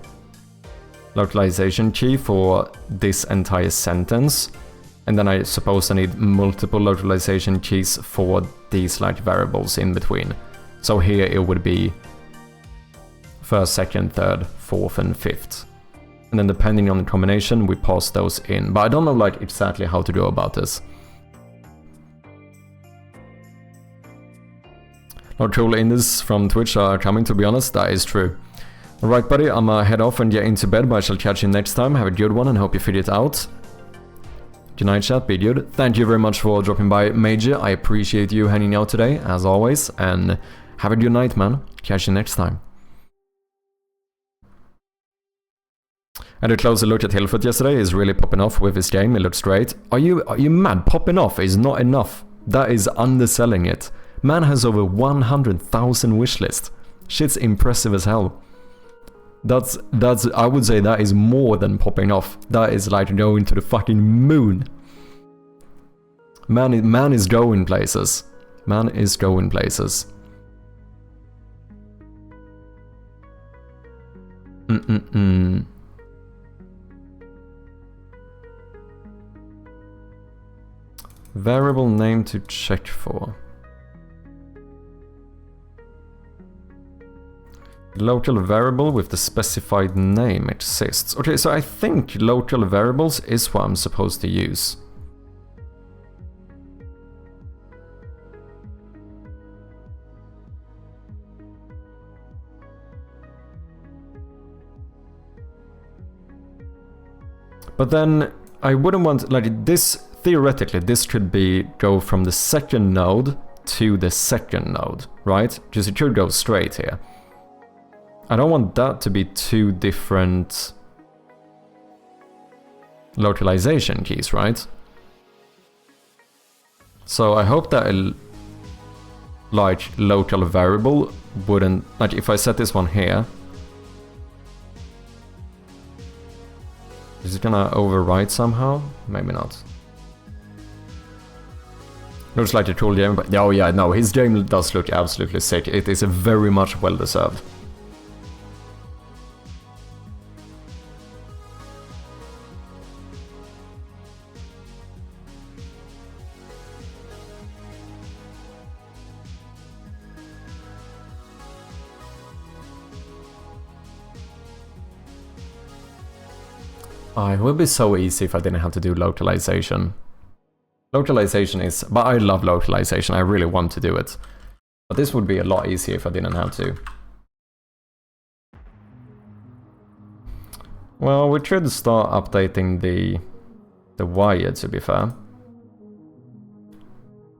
localization key for this entire sentence. And then I suppose I need multiple localization keys for these like variables in between. So here it would be first, second, third, fourth, and fifth. And then depending on the combination, we pass those in. But I don't know like exactly how to go about this. No troll indies from Twitch are coming, to be honest, that is true. Alright buddy, I'ma head off and get into bed, but I shall catch you next time. Have a good one and hope you figure it out. Good night chat, be good. Thank you very much for dropping by, Major. I appreciate you hanging out today, as always. And have a good night, man. Catch you next time. I had a closer look at Hillfoot yesterday. He's really popping off with his game. It looks great. Are you mad? Popping off is not enough. That is underselling it. Man has over 100,000 wishlist. Shit's impressive as hell. That's I would say that is more than popping off. That is like going to the fucking moon. Man is going places. Man is going places. Variable name to check for. Local variable with the specified name exists. Okay, so I think local variables is what I'm supposed to use. But then I wouldn't want, like this, theoretically this could be go from the second node to the second node, right? Because it could go straight here. I don't want that to be two different localization keys, right? So I hope that a like local variable wouldn't, like if I set this one here, is it gonna overwrite somehow? Maybe not. Looks like a cool game, but oh yeah, no, his game does look absolutely sick. It is very much well deserved. Oh, it would be so easy if I didn't have to do localization. Localization is... But I love localization, I really want to do it. But this would be a lot easier if I didn't have to. Well, we should start updating the wire, to be fair.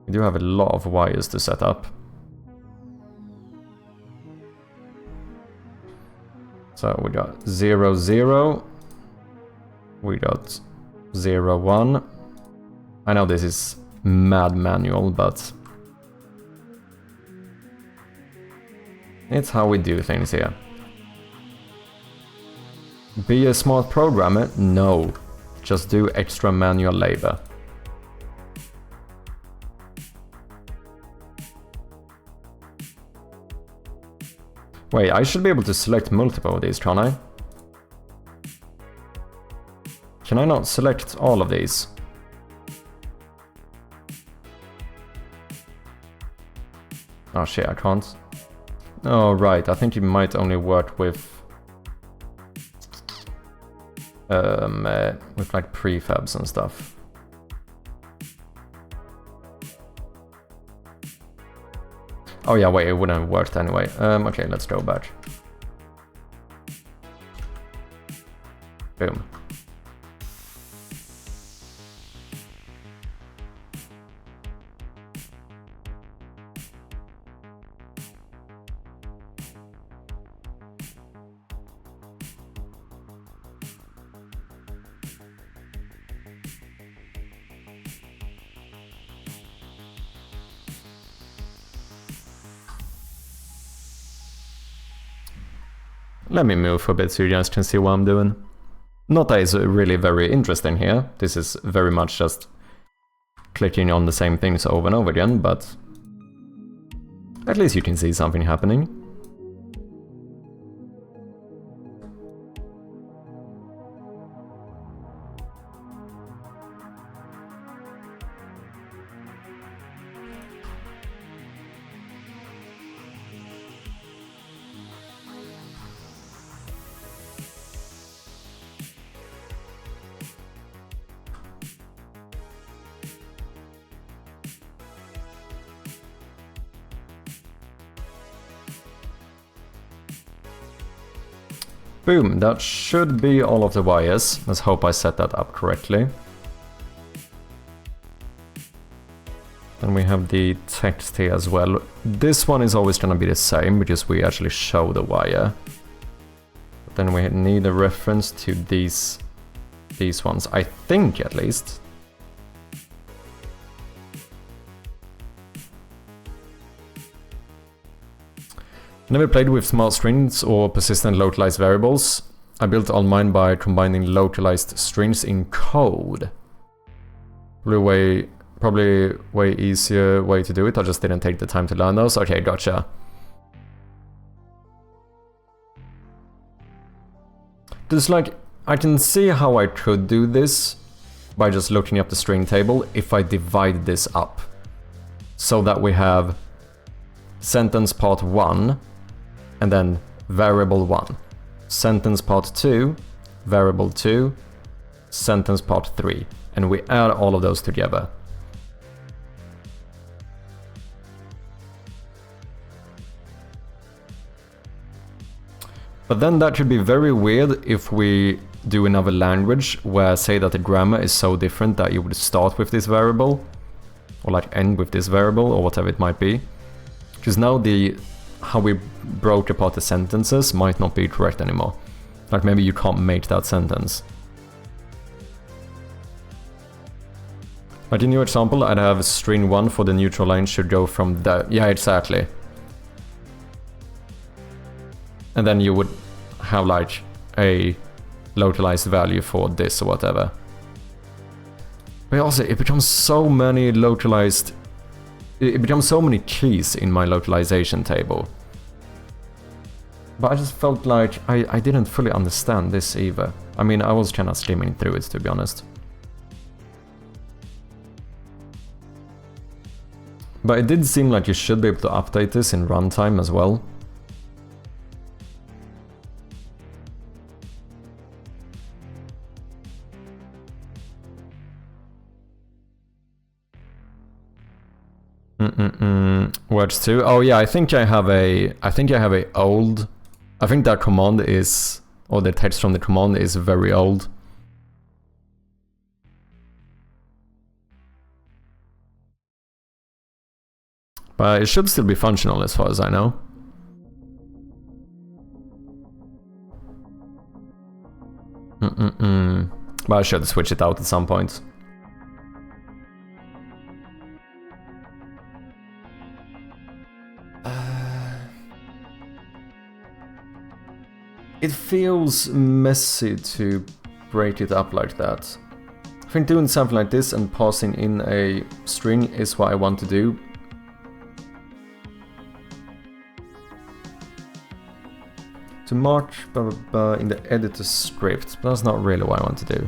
We do have a lot of wires to set up. So we got 0, 0. We got 0, 1. I know this is mad manual, but it's how we do things here. Be a smart programmer? No. Just do extra manual labor. Wait, I should be able to select multiple of these, can't I? Can I not select all of these? Oh shit, I can't. Oh right, I think it might only work with like prefabs and stuff. Oh yeah, wait, it wouldn't have worked anyway. Okay, let's go back. Boom. Let me move for a bit so you guys can see what I'm doing. Not that it's really very interesting here. This is very much just clicking on the same things over and over again, but at least you can see something happening. Boom, that should be all of the wires. Let's hope I set that up correctly. Then we have the text here as well. This one is always going to be the same because we actually show the wire. But then we need a reference to these ones, I think at least. Never played with smart strings or persistent localized variables. I built all mine by combining localized strings in code. Probably way easier way to do it. I just didn't take the time to learn those. Okay, gotcha. There's like, I can see how I could do this by just looking up the string table if I divide this up. So that we have sentence part 1 and then variable 1. Sentence part 2, variable 2, sentence part 3. And we add all of those together. But then that could be very weird if we do another language where, say that the grammar is so different that you would start with this variable, or like end with this variable, or whatever it might be. Because now how we broke apart the sentences might not be correct anymore. Like maybe you can't make that sentence. Like in your example, I'd have string 1 for the neutral line should go from the... Yeah, exactly. And then you would have like a localized value for this or whatever. But also, it becomes so many localized... It becomes so many keys in my localization table. But I just felt like I didn't fully understand this either. I mean, I was kind of skimming through it, to be honest. But it did seem like you should be able to update this in runtime as well. Words 2. Oh yeah, I think I have a old. I think that command is, or the text from the command is very old. But it should still be functional as far as I know. But I should switch it out at some point. It feels messy to break it up like that. I think doing something like this and passing in a string is what I want to do. To mark in the editor script, but that's not really what I want to do.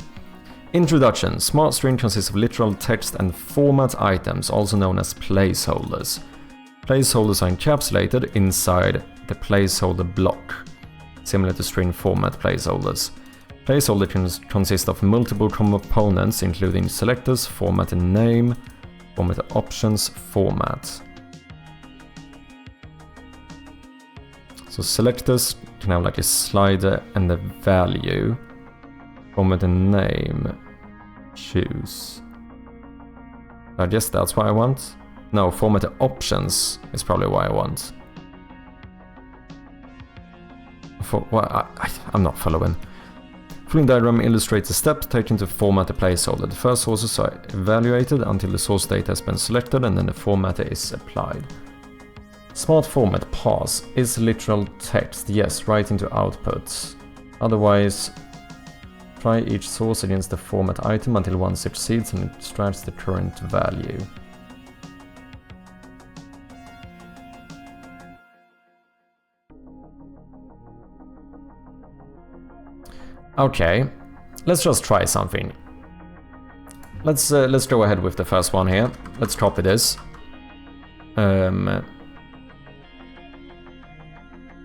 Introduction. Smart string consists of literal text and format items, also known as placeholders. Placeholders are encapsulated inside the placeholder block, similar to string format placeholders. Placeholder can consist of multiple components, including selectors, format and name, format options, format. So selectors can have like a slider and a value. Format and name, choose. I guess that's what I want. No, format options is probably what I want. I'm not following. Following diagram illustrates the steps taken to format a placeholder. The first sources are evaluated until the source data has been selected and then the formatter is applied. Smart format, parse, is literal text, yes, write into output. Otherwise, try each source against the format item until one succeeds and extracts the current value. Okay, let's just try something. Let's go ahead with the first one here. Let's copy this.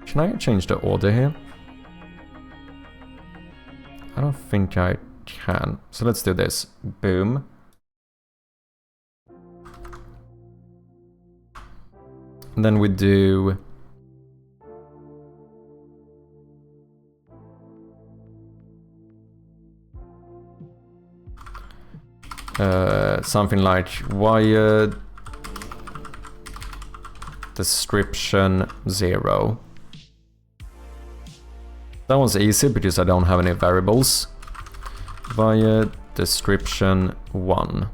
Can I change the order here? I don't think I can. So let's do this. Boom. And then we do... something like wired description 0. That one's easy because I don't have any variables. Via description 1.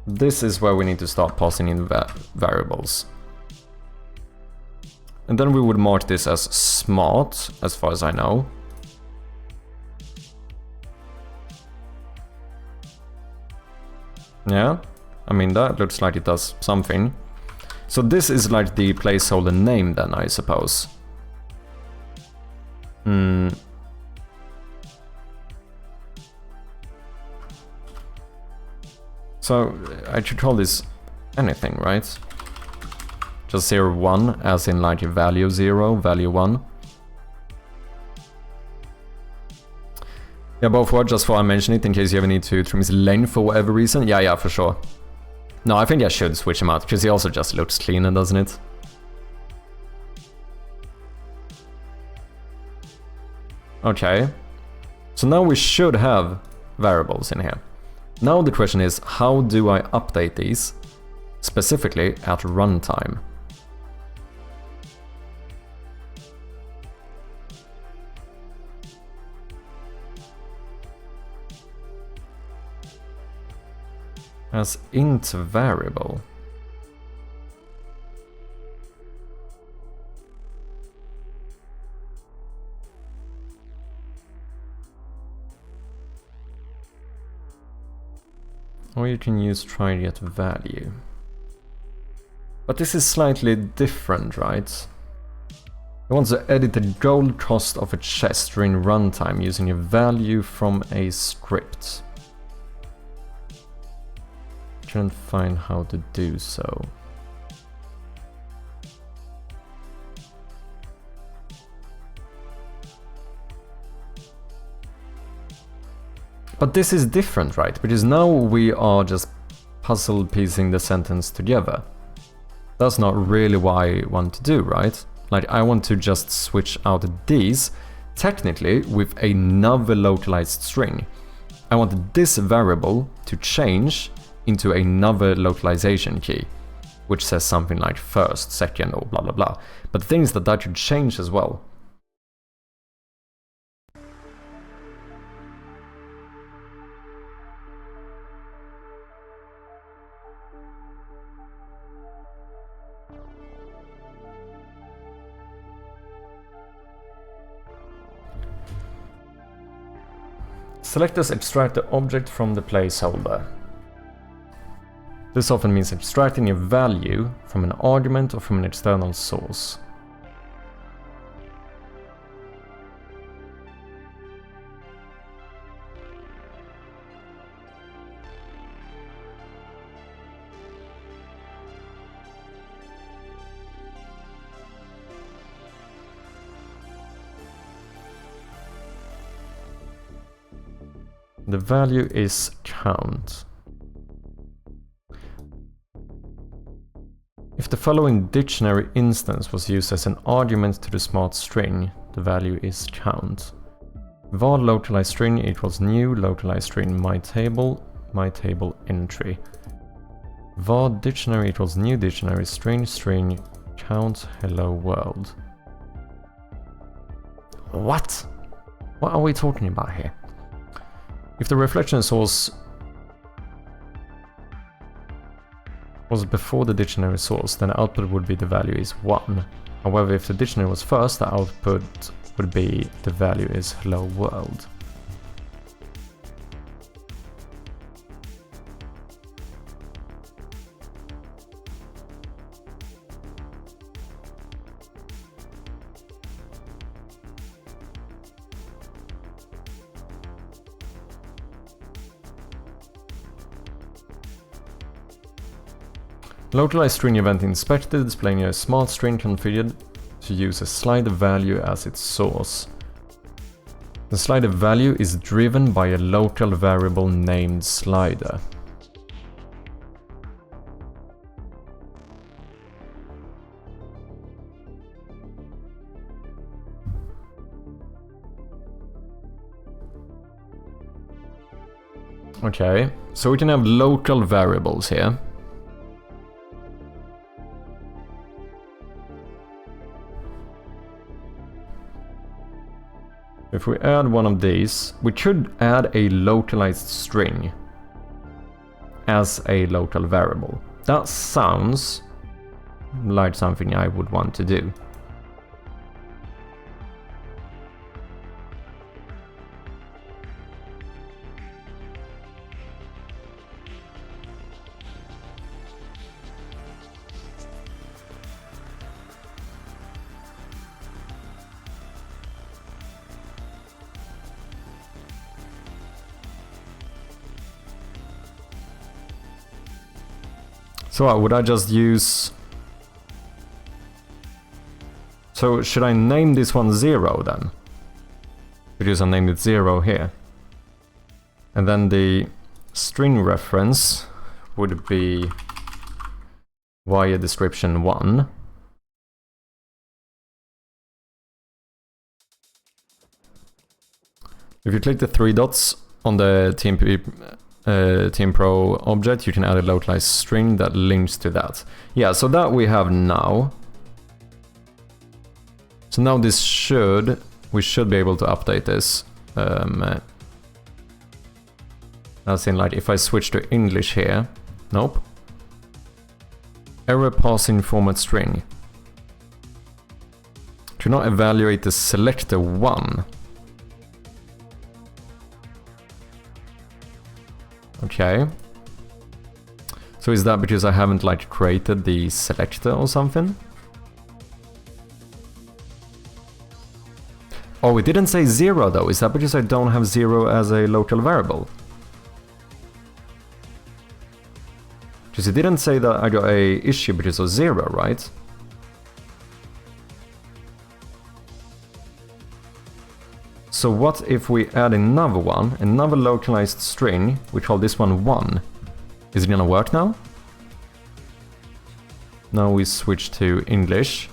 This is where we need to start passing in variables. And then we would mark this as smart, as far as I know. Yeah, I mean that looks like it does something. So this is like the placeholder name then, I suppose. So I should call this anything, right? Just 0, 1, as in like value 0, value 1. Yeah, both words, just for I mention it, in case you ever need to trim his length for whatever reason. Yeah, for sure. No, I think I should switch him out, because he also just looks cleaner, doesn't it? Okay. So now we should have variables in here. Now the question is, how do I update these, specifically at runtime? As int variable. Or you can use try get value. But this is slightly different, right? I want to edit the gold cost of a chest during runtime using a value from a script. Can't find how to do so. But this is different, right? Because now we are just puzzle piecing the sentence together. That's not really what I want to do, right? Like, I want to just switch out these, technically, with another localized string. I want this variable to change into another localization key, which says something like first, second, or blah blah blah. But the thing is that should change as well. Selectors extract the object from the placeholder. This often means extracting a value from an argument or from an external source. The value is count. If the following dictionary instance was used as an argument to the smart string, the value is count. var localized string equals new localized string my table entry. var dictionary equals new dictionary string count hello world. What? What are we talking about here? If the reflection source was before the dictionary source, then the output would be the value is 1. However, if the dictionary was first, the output would be the value is hello world. Localized string event inspected, displaying a smart string configured to use a slider value as its source. The slider value is driven by a local variable named slider. Okay, so we can have local variables here. If we add one of these, we should add a localized string as a local variable. That sounds like something I would want to do. So would I just use... So should I name this one 0 then? Because I named it 0 here. And then the string reference would be via description 1. If you click the 3 dots on the Team Pro object, you can add a localized string that links to that. Yeah, so that we have now. So now we should be able to update this. As in, like, if I switch to English here, nope. Error passing format string. Do not evaluate the selector 1. Okay. So is that because I haven't like created the selector or something? Oh, it didn't say 0 though. Is that because I don't have 0 as a local variable? Because it didn't say that I got a issue because of 0, right? So what if we add another one, another localized string, we call this one 1. Is it gonna work now? Now we switch to English.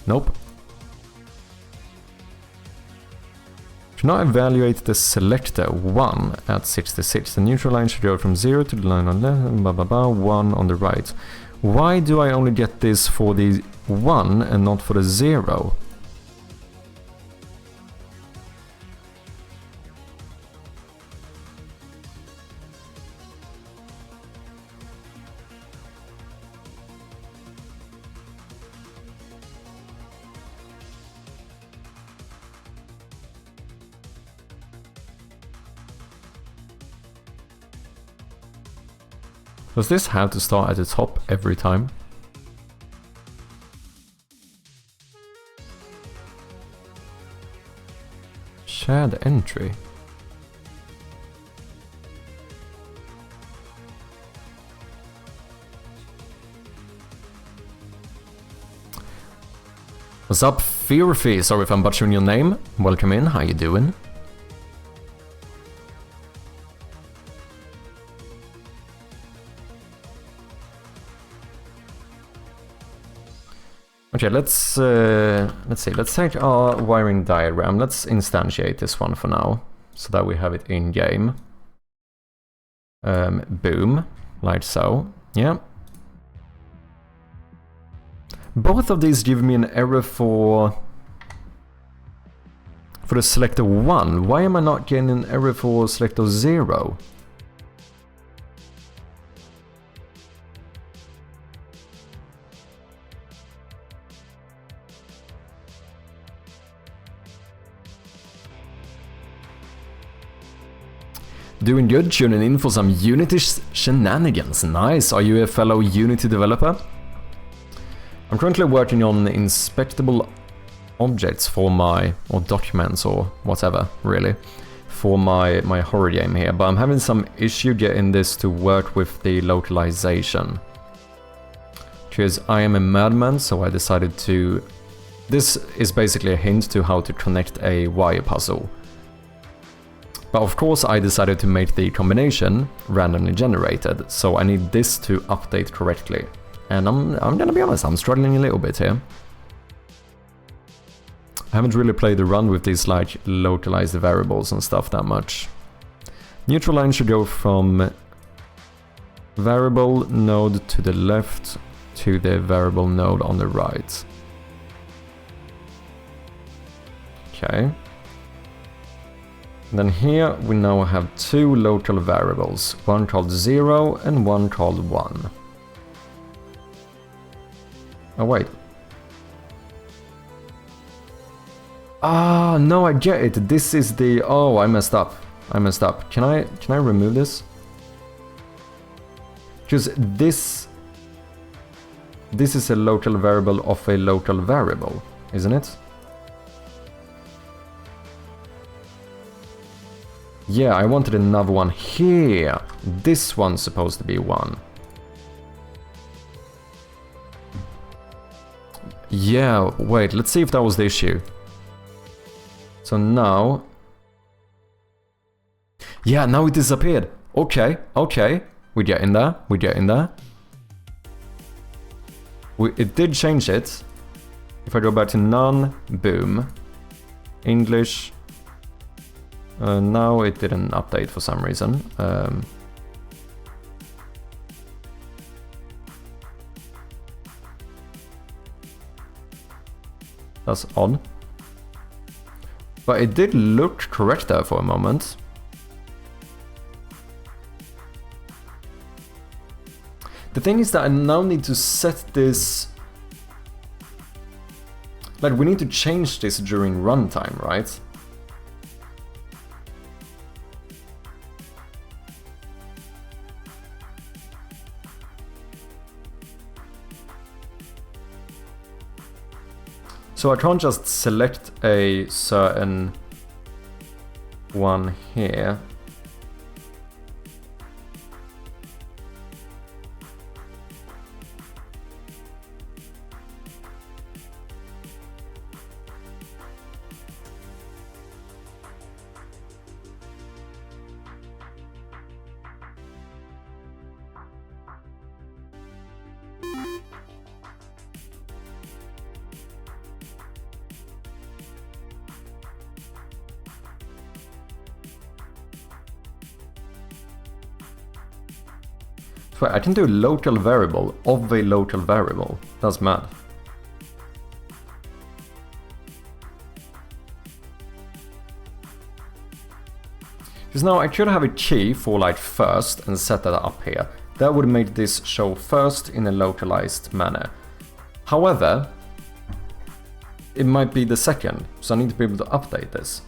Nope. Do not evaluate the selector 1 at 66. The neutral line should go from 0 to the line on the left, blah blah blah, 1 on the right. Why do I only get this for the 1 and not for the 0? Does this have to start at the top every time? Shared entry. What's up, Fearfy? Sorry if I'm butchering your name. Welcome in, how you doing? Okay, let's see. Let's take our wiring diagram. Let's instantiate this one for now, so that we have it in game. Boom, like so. Yeah. Both of these give me an error for the selector 1. Why am I not getting an error for selector 0? Doing good, tuning in for some Unity shenanigans. Nice. Are you a fellow Unity developer? I'm currently working on inspectable objects for or documents or whatever, really, for my horror game here, but I'm having some issue getting this to work with the localization. Because I am a madman, so I decided to... This is basically a hint to how to connect a wire puzzle. But of course I decided to make the combination randomly generated, so I need this to update correctly. And I'm gonna be honest, I'm struggling a little bit here. I haven't really played around with these like localized variables and stuff that much. Neutral line should go from variable node to the left to the variable node on the right. Okay. Then here we now have two local variables, one called 0 and one called 1. Oh wait. Ah, no, I get it. This is the... Oh, I messed up. I messed up. Can I remove this? Because this is a local variable of a local variable, isn't it? Yeah, I wanted another one here. This one's supposed to be 1. Yeah, wait, let's see if that was the issue. So now... Yeah, now it disappeared. Okay, okay. We're getting there, we're getting there. It did change it. If I go back to none, boom. English. Now it didn't update for some reason. That's odd. But it did look correct there for a moment. The thing is that I now need to set this... Like, we need to change this during runtime, right? So I can't just select a certain one here. Wait, I can do local variable of a local variable. That's mad. Because now I could have a key for like first and set that up here. That would make this show first in a localized manner. However, it might be the second, so I need to be able to update this.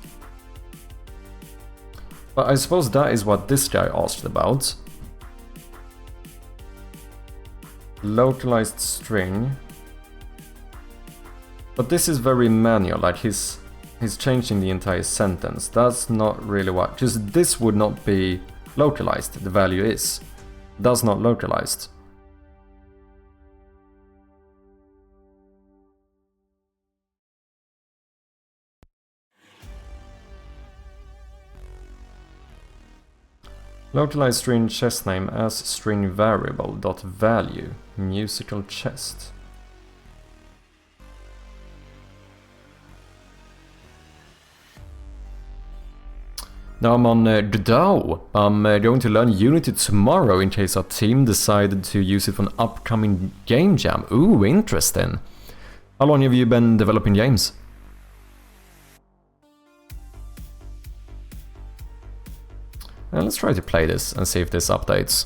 But I suppose that is what this guy asked about. Localized string. But this is very manual, like he's changing the entire sentence. That's not really what, because this would not be localized, the value is. That's not localized. Localized string chest name as string variable dot value musical chest. Now I'm on Godot. I'm going to learn Unity tomorrow in case our team decided to use it for an upcoming game jam. Ooh, interesting. How long have you been developing games? Let's try to play this and see if this updates.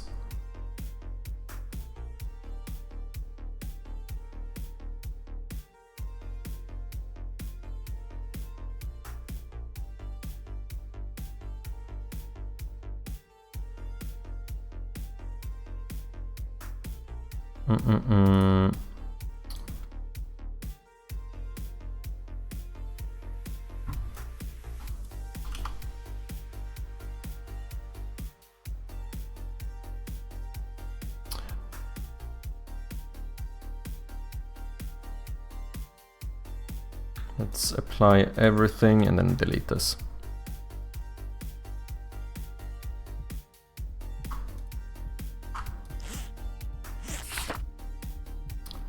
Let's apply everything and then delete this.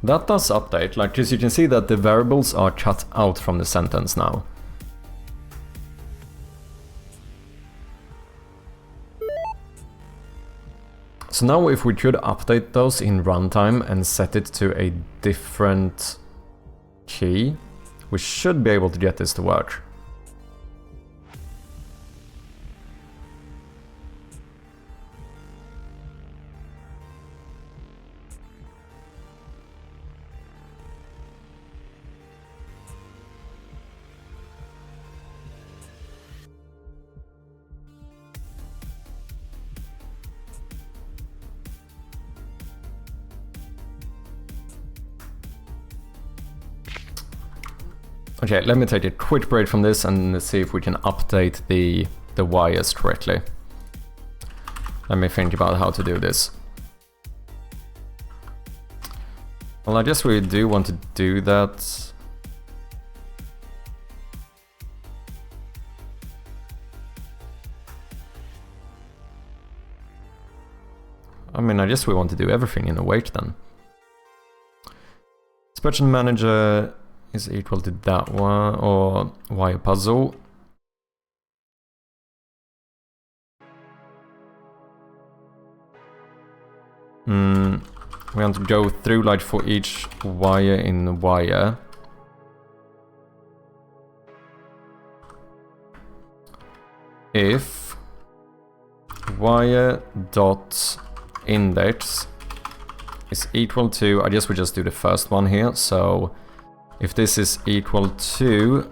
That does update, like, because you can see that the variables are cut out from the sentence now. So now if we could update those in runtime and set it to a different key, we should be able to get this to work. Okay, let me take a quick break from this and see if we can update the wires correctly. Let me think about how to do this. Well, I guess we do want to do that. I mean, I guess we want to do everything in a wait then. Spreadsheet manager is equal to that one, or wire puzzle. We want to go through like for each wire in wire. If wire dot index is equal to, I guess we just do the first one here, so if this is equal to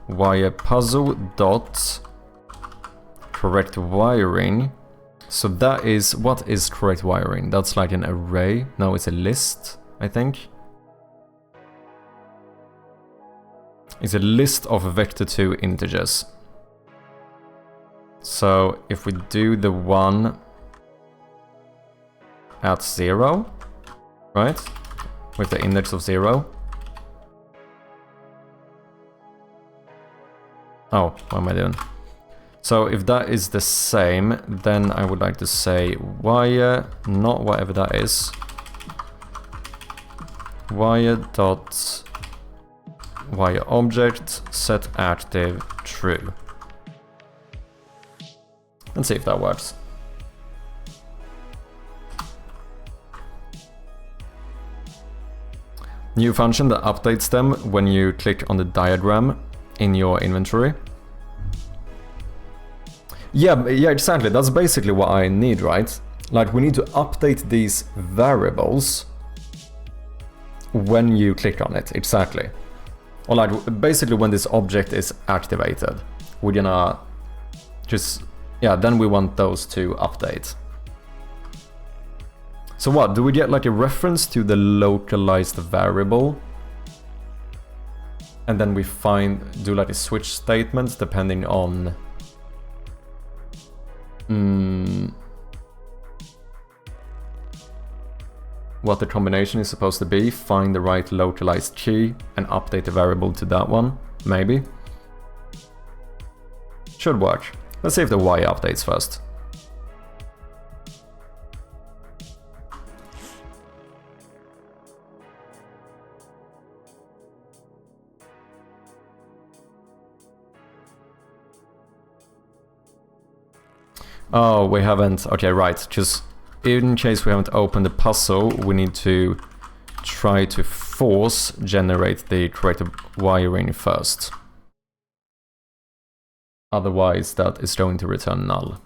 wire puzzle dot correct wiring, so that is, what is correct wiring? That's like an array. No, it's a list, I think. It's a list of vector 2 integers. So if we do the one at 0, right? With the index of 0. Oh, what am I doing? So if that is the same, then I would like to say wire, not whatever that is, wire dot wire object set active true. And see if that works. New function that updates them when you click on the diagram in your inventory. Yeah, exactly. That's basically what I need, right? Like, we need to update these variables when you click on it, exactly. Or like, basically when this object is activated. We're gonna just, yeah, then we want those to update. So what, do we get like a reference to the localized variable? And then we do like a switch statement depending on what the combination is supposed to be, find the right localized key and update the variable to that one, maybe. Should work. Let's see if the Y updates first. Oh, we haven't, okay, right, just in case we haven't opened the puzzle, we need to try to force generate the correct wiring first. Otherwise, that is going to return null.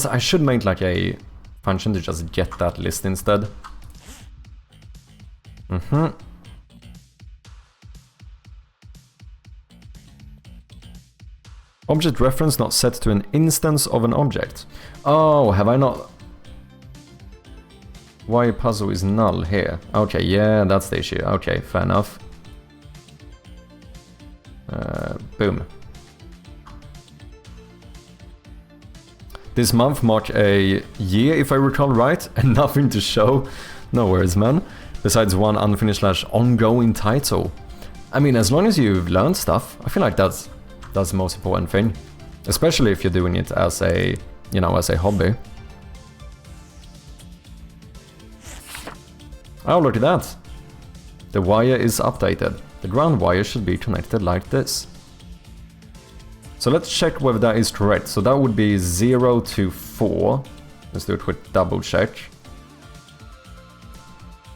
I should make like a function to just get that list instead. Object reference not set to an instance of an object. Oh, have I not? wire puzzle is null here. Okay, yeah, that's the issue. Okay, fair enough. Boom. This month marked a year, if I recall right, and nothing to show. No worries, man. Besides one unfinished / ongoing title. I mean, as long as you've learned stuff, I feel like that's the most important thing. Especially if you're doing it as a, you know, as a hobby. Oh, look at that. The wire is updated. The ground wire should be connected like this. So let's check whether that is correct. So that would be 0 to 4. Let's do it with double check.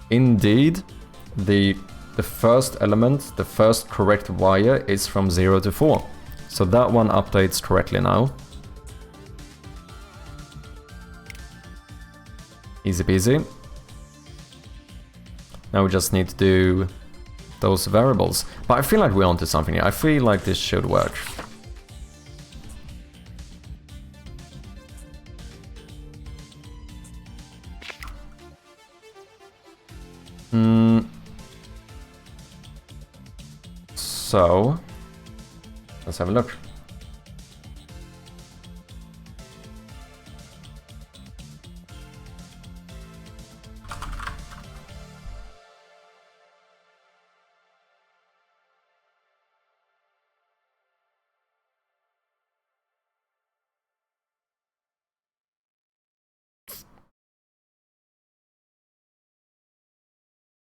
Indeed, the first element, the first correct wire is from 0 to 4. So that one updates correctly now. Easy peasy. Now we just need to do those variables. But I feel like we're onto something here. I feel like this should work. So, let's have a look.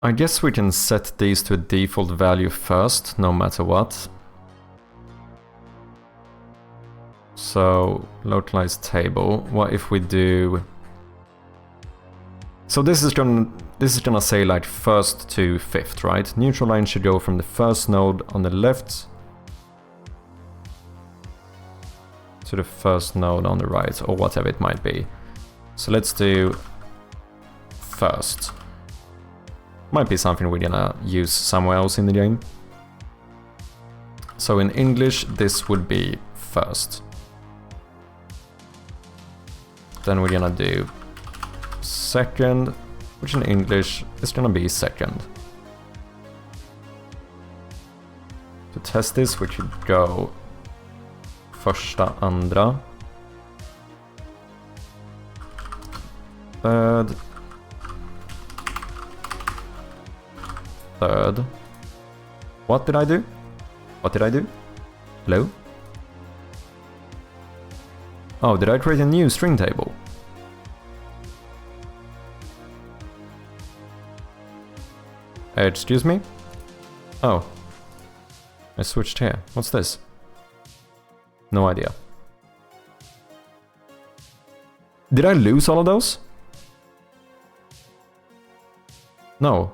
I guess we can set these to a default value first, no matter what. So, localized table. What if we do... So this is gonna say like first to fifth, right? Neutral line should go from the first node on the left to the first node on the right, or whatever it might be. So let's do first. Might be something we're gonna use somewhere else in the game. So in English, this would be first. Then we're gonna do second, which in English is gonna be second. To test this, we should go första, andra, third, third. What did I do? What did I do? Hello? Oh, did I create a new string table? Excuse me? Oh. I switched here. What's this? No idea. Did I lose all of those? No.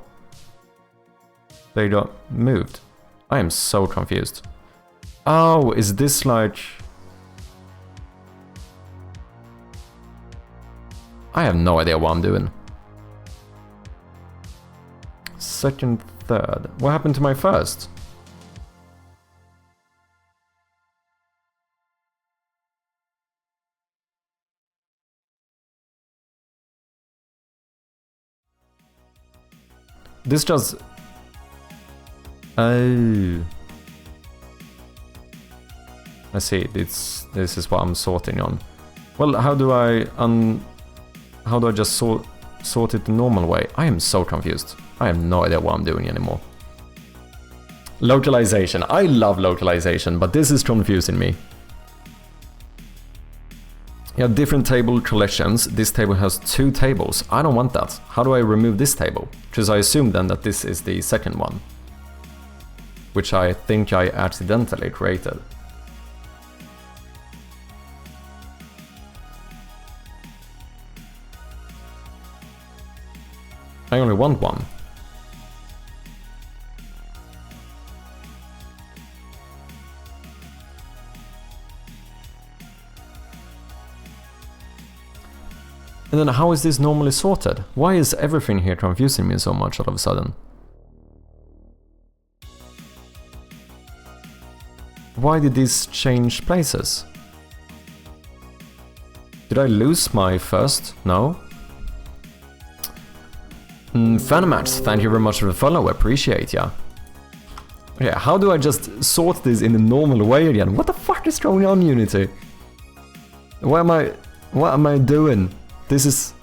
They got moved. I am so confused. Oh, is this like... I have no idea what I'm doing. Second, third. What happened to my first? This just... Oh. I see, this is what I'm sorting on. Well, how do I just sort it the normal way? I am so confused. I have no idea what I'm doing anymore. Localization. I love localization, but this is confusing me. You have different table collections. This table has 2 tables. I don't want that. How do I remove this table? Because I assume then that this is the second one, which I think I accidentally created. I only want one. And then how is this normally sorted? Why is everything here confusing me so much all of a sudden? Why did this change places? Did I lose my first? No. Fanmats, thank you very much for the follow, appreciate ya. Okay, how do I just sort this in a normal way again? What the fuck is going on, Unity? What am I doing? This is...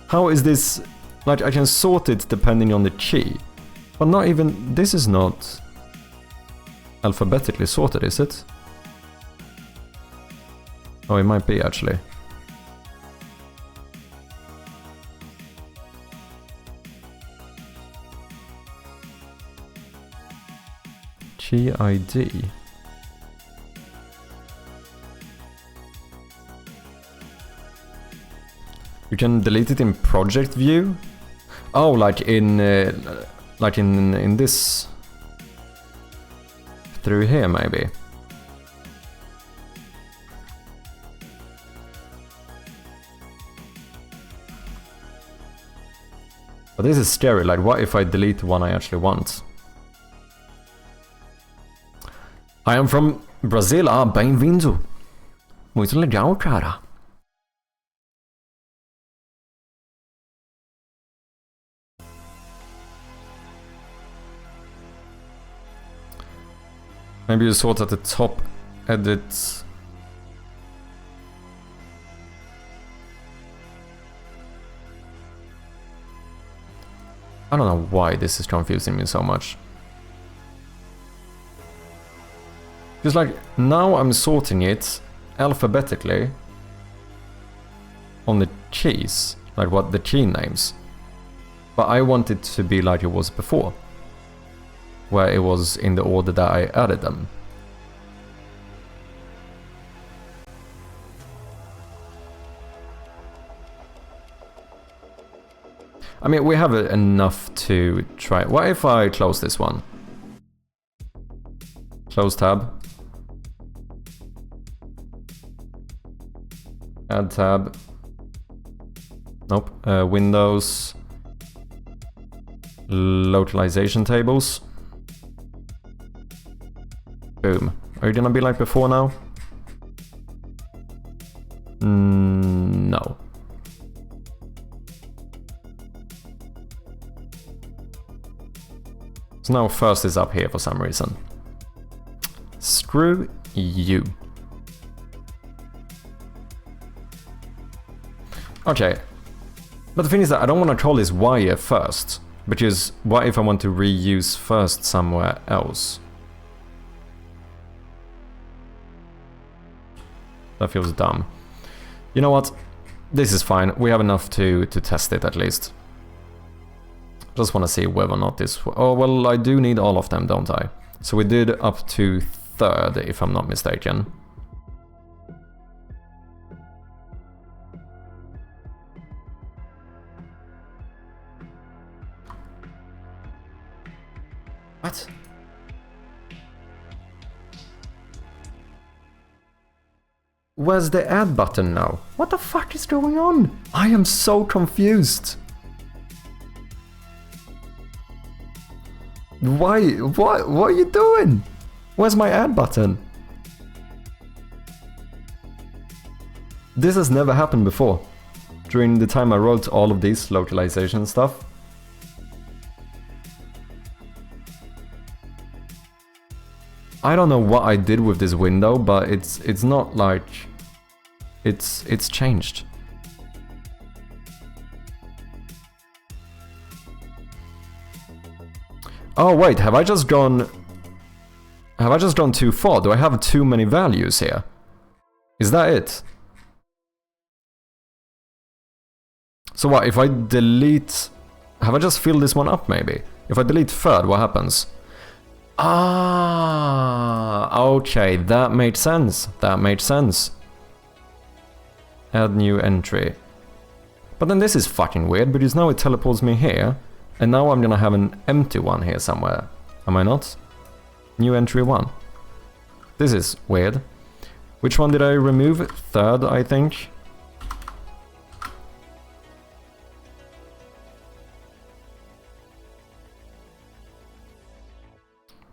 How is this... Like, I can sort it depending on the key. But not even... This is not... alphabetically sorted, is it? Oh, it might be, actually. Key ID. You can delete it in project view. Oh, like in this through here maybe. But this is scary. Like, what if I delete the one I actually want? I am from Brazil. Ah, bem-vindo. Muito legal, cara. Maybe you sort at the top, edit. I don't know why this is confusing me so much. Because like, now I'm sorting it alphabetically on the keys, like what the key names. But I want it to be like it was before, where it was in the order that I added them. I mean, we have enough to try. What if I close this one? Close tab. Add tab. Nope. Windows. Localization tables. Boom. Are you gonna be like before now? No. So now first is up here for some reason. Screw you. Okay. But the thing is that I don't want to call this wire first, because what if I want to reuse first somewhere else? That feels dumb. You know what? This is fine. We have enough to test it at least. Just want to see whether or not this... Oh, well, I do need all of them, don't I? So we did up to third, if I'm not mistaken. What? Where's the add button now? What the fuck is going on? I am so confused. Why? What are you doing? Where's my add button? This has never happened before. During the time I wrote all of these localization stuff. I don't know what I did with this window, but it's not like it's changed. Oh wait, have I just gone too far? Do I have too many values here? Is that it? So what, if I delete... Have I just filled this one up maybe? If I delete third, what happens? Ah, okay, that made sense. That made sense. Add new entry. But then this is fucking weird, because now it teleports me here. And now I'm gonna have an empty one here somewhere. Am I not? New entry 1. This is weird. Which one did I remove? Third, I think.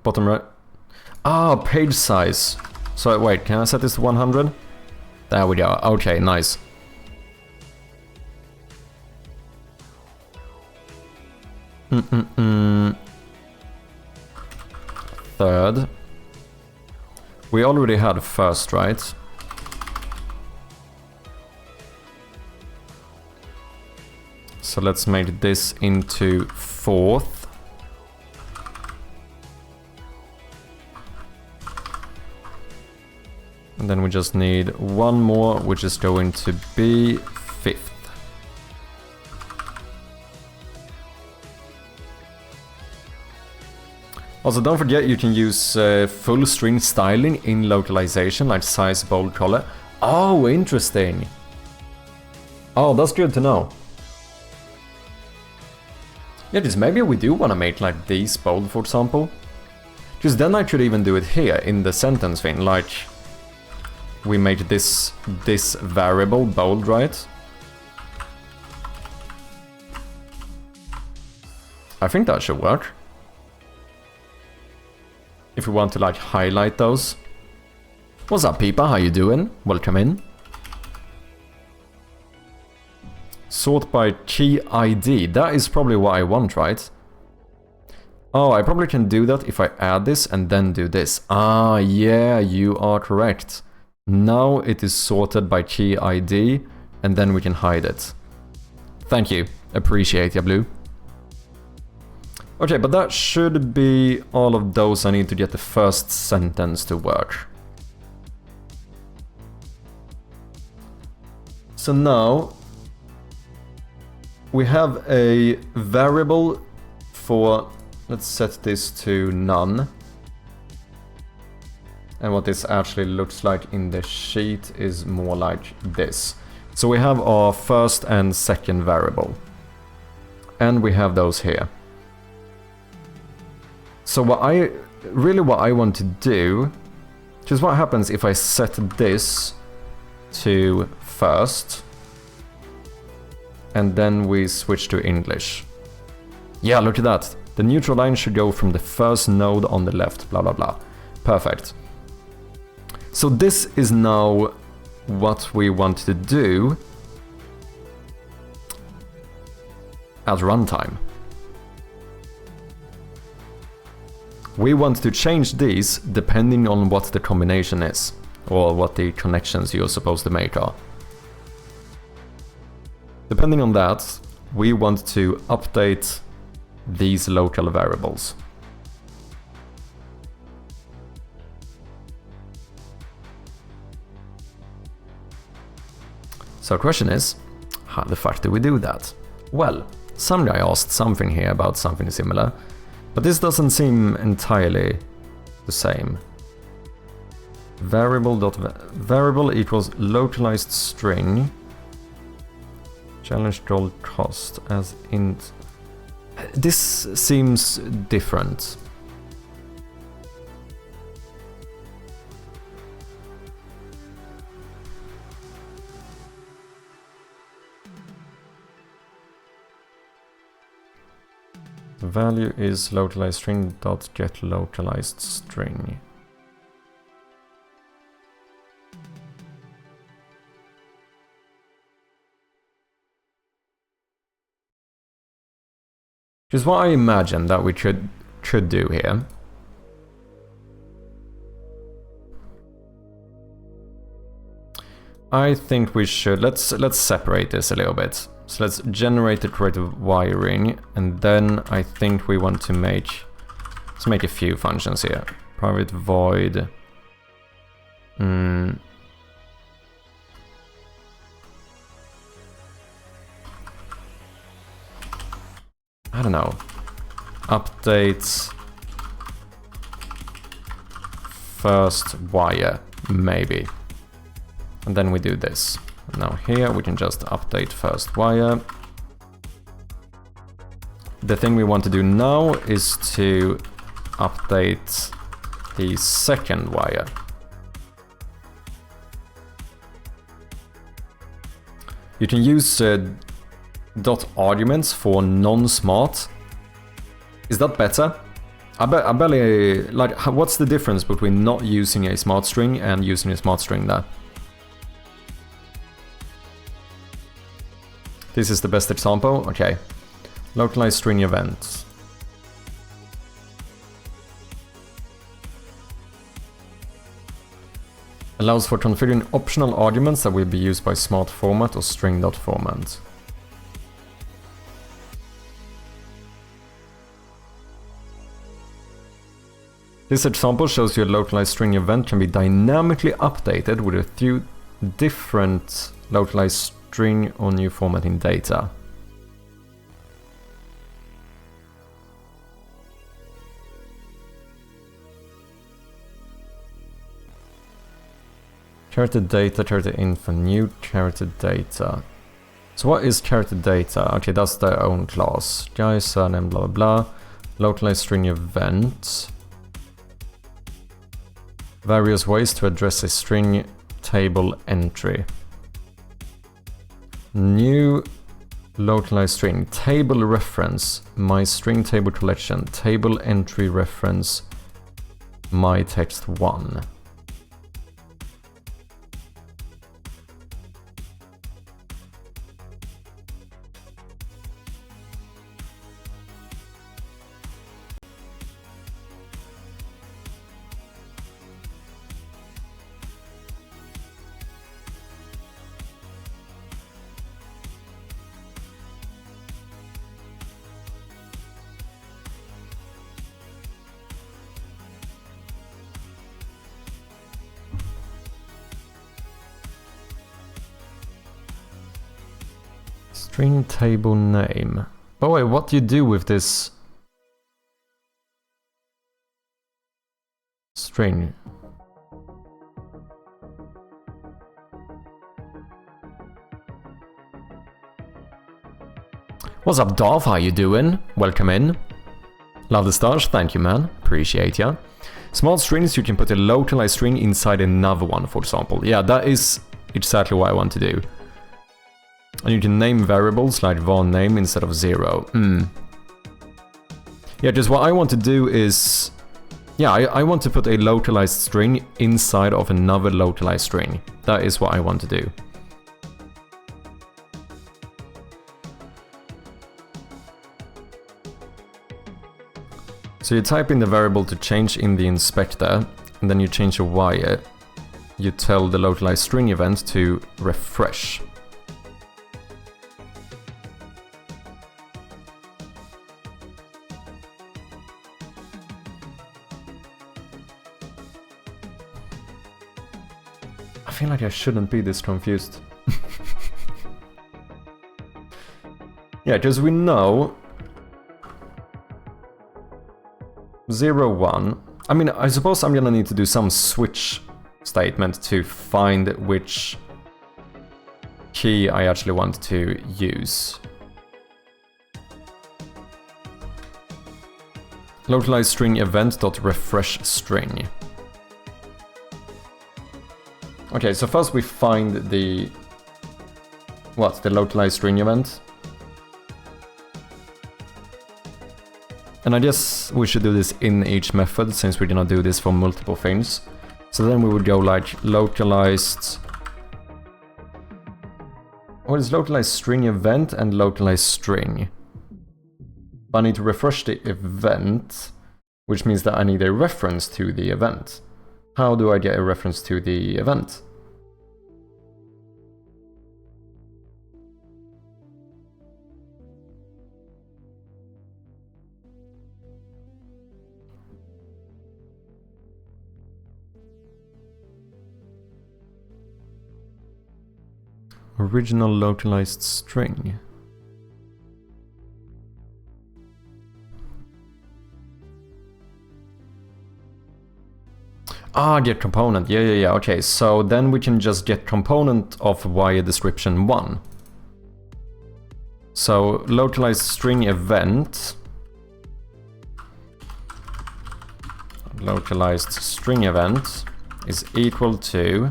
Bottom right. Ah, page size. So wait, can I set this to 100? There we go. Okay, nice. Third. We already had first, right? So let's make this into fourth. And then we just need one more, which is going to be fifth. Also, don't forget you can use full string styling in localization, like size, bold, color. Oh, interesting. Oh, that's good to know. Yeah, just maybe we do want to make like these bold, for example. Because then I could even do it here in the sentence thing, like we made this variable bold, right? I think that should work. If we want to like highlight those. What's up, people? How you doing? Welcome in. Sort by key ID. That is probably what I want, right? Oh, I probably can do that if I add this and then do this. Ah, yeah, you are correct. Now it is sorted by key ID and then we can hide it. Thank you. Appreciate ya, Blue. Okay, but that should be all of those I need to get the first sentence to work. So now we have a variable for, let's set this to none. And what this actually looks like in the sheet is more like this. So we have our first and second variable. And we have those here. So what I want to do, which is what happens if I set this to first, and then we switch to English. Yeah, look at that. The neutral line should go from the first node on the left, blah, blah, blah. Perfect. So this is now what we want to do at runtime. We want to change these depending on what the combination is, or what the connections you're supposed to make are. Depending on that, we want to update these local variables. So the question is, how the fuck do we do that? Well, some guy asked something here about something similar, but this doesn't seem entirely the same. Variable equals localized string challenge goal cost as int. This seems different. The value is localized string dot get localized string. Which is what I imagine that we could do here. I think we should let's separate this a little bit. So let's generate the correct wiring, and then I think we want to let's make a few functions here. Private void. I don't know. Update first wire, maybe. And then we do this. Now here we can just update first wire. The thing we want to do now is to update the second wire. You can use dot arguments for non-smart. Is that better? I barely, like, what's the difference between not using a smart string and using a smart string there? This is the best example? Okay. Localized string event. Allows for configuring optional arguments that will be used by smart format or string.format. This example shows you a localized string event can be dynamically updated with a few different localized string or new formatting data. Character data, character info, new character data. So what is character data? Okay, that's their own class. Guy, surname, blah blah blah. Localized string event. Various ways to address a string table entry. New localized string. Table reference. My string table collection. Table entry reference. My text 1. String table name. Oh wait, what do you do with this string? What's up, Darth? How you doing? Welcome in. Love the stars, thank you, man. Appreciate ya. Small strings, you can put a localized string inside another one, for example. Yeah, that is exactly what I want to do. And you can name variables like var name instead of 0. Yeah, just what I want to do is... Yeah, I want to put a localized string inside of another localized string. That is what I want to do. So you type in the variable to change in the inspector, and then you change a wire. You tell the localized string event to refresh. I feel like I shouldn't be this confused. Yeah, because we know 0, 1. I mean, I suppose I'm gonna need to do some switch statement to find which key I actually want to use. Localized string event.refresh string. Okay, so first we find the... what? The localized string event. And I guess we should do this in each method, since we're gonna do this for multiple things. So then we would go like localized... what is localized string event and localized string? But I need to refresh the event, which means that I need a reference to the event. How do I get a reference to the event? Original localized string. Ah, get component. Yeah. Okay, so then we can just get component of wire description 1. So localized string event. Localized string event is equal to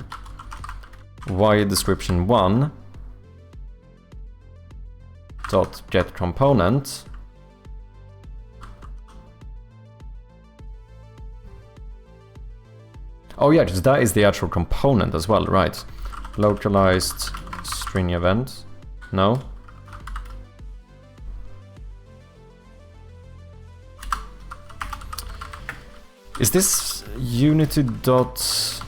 wire description 1 dot get component oh yeah, because that is the actual component as well, right? Localized string event. No. Is this Unity dot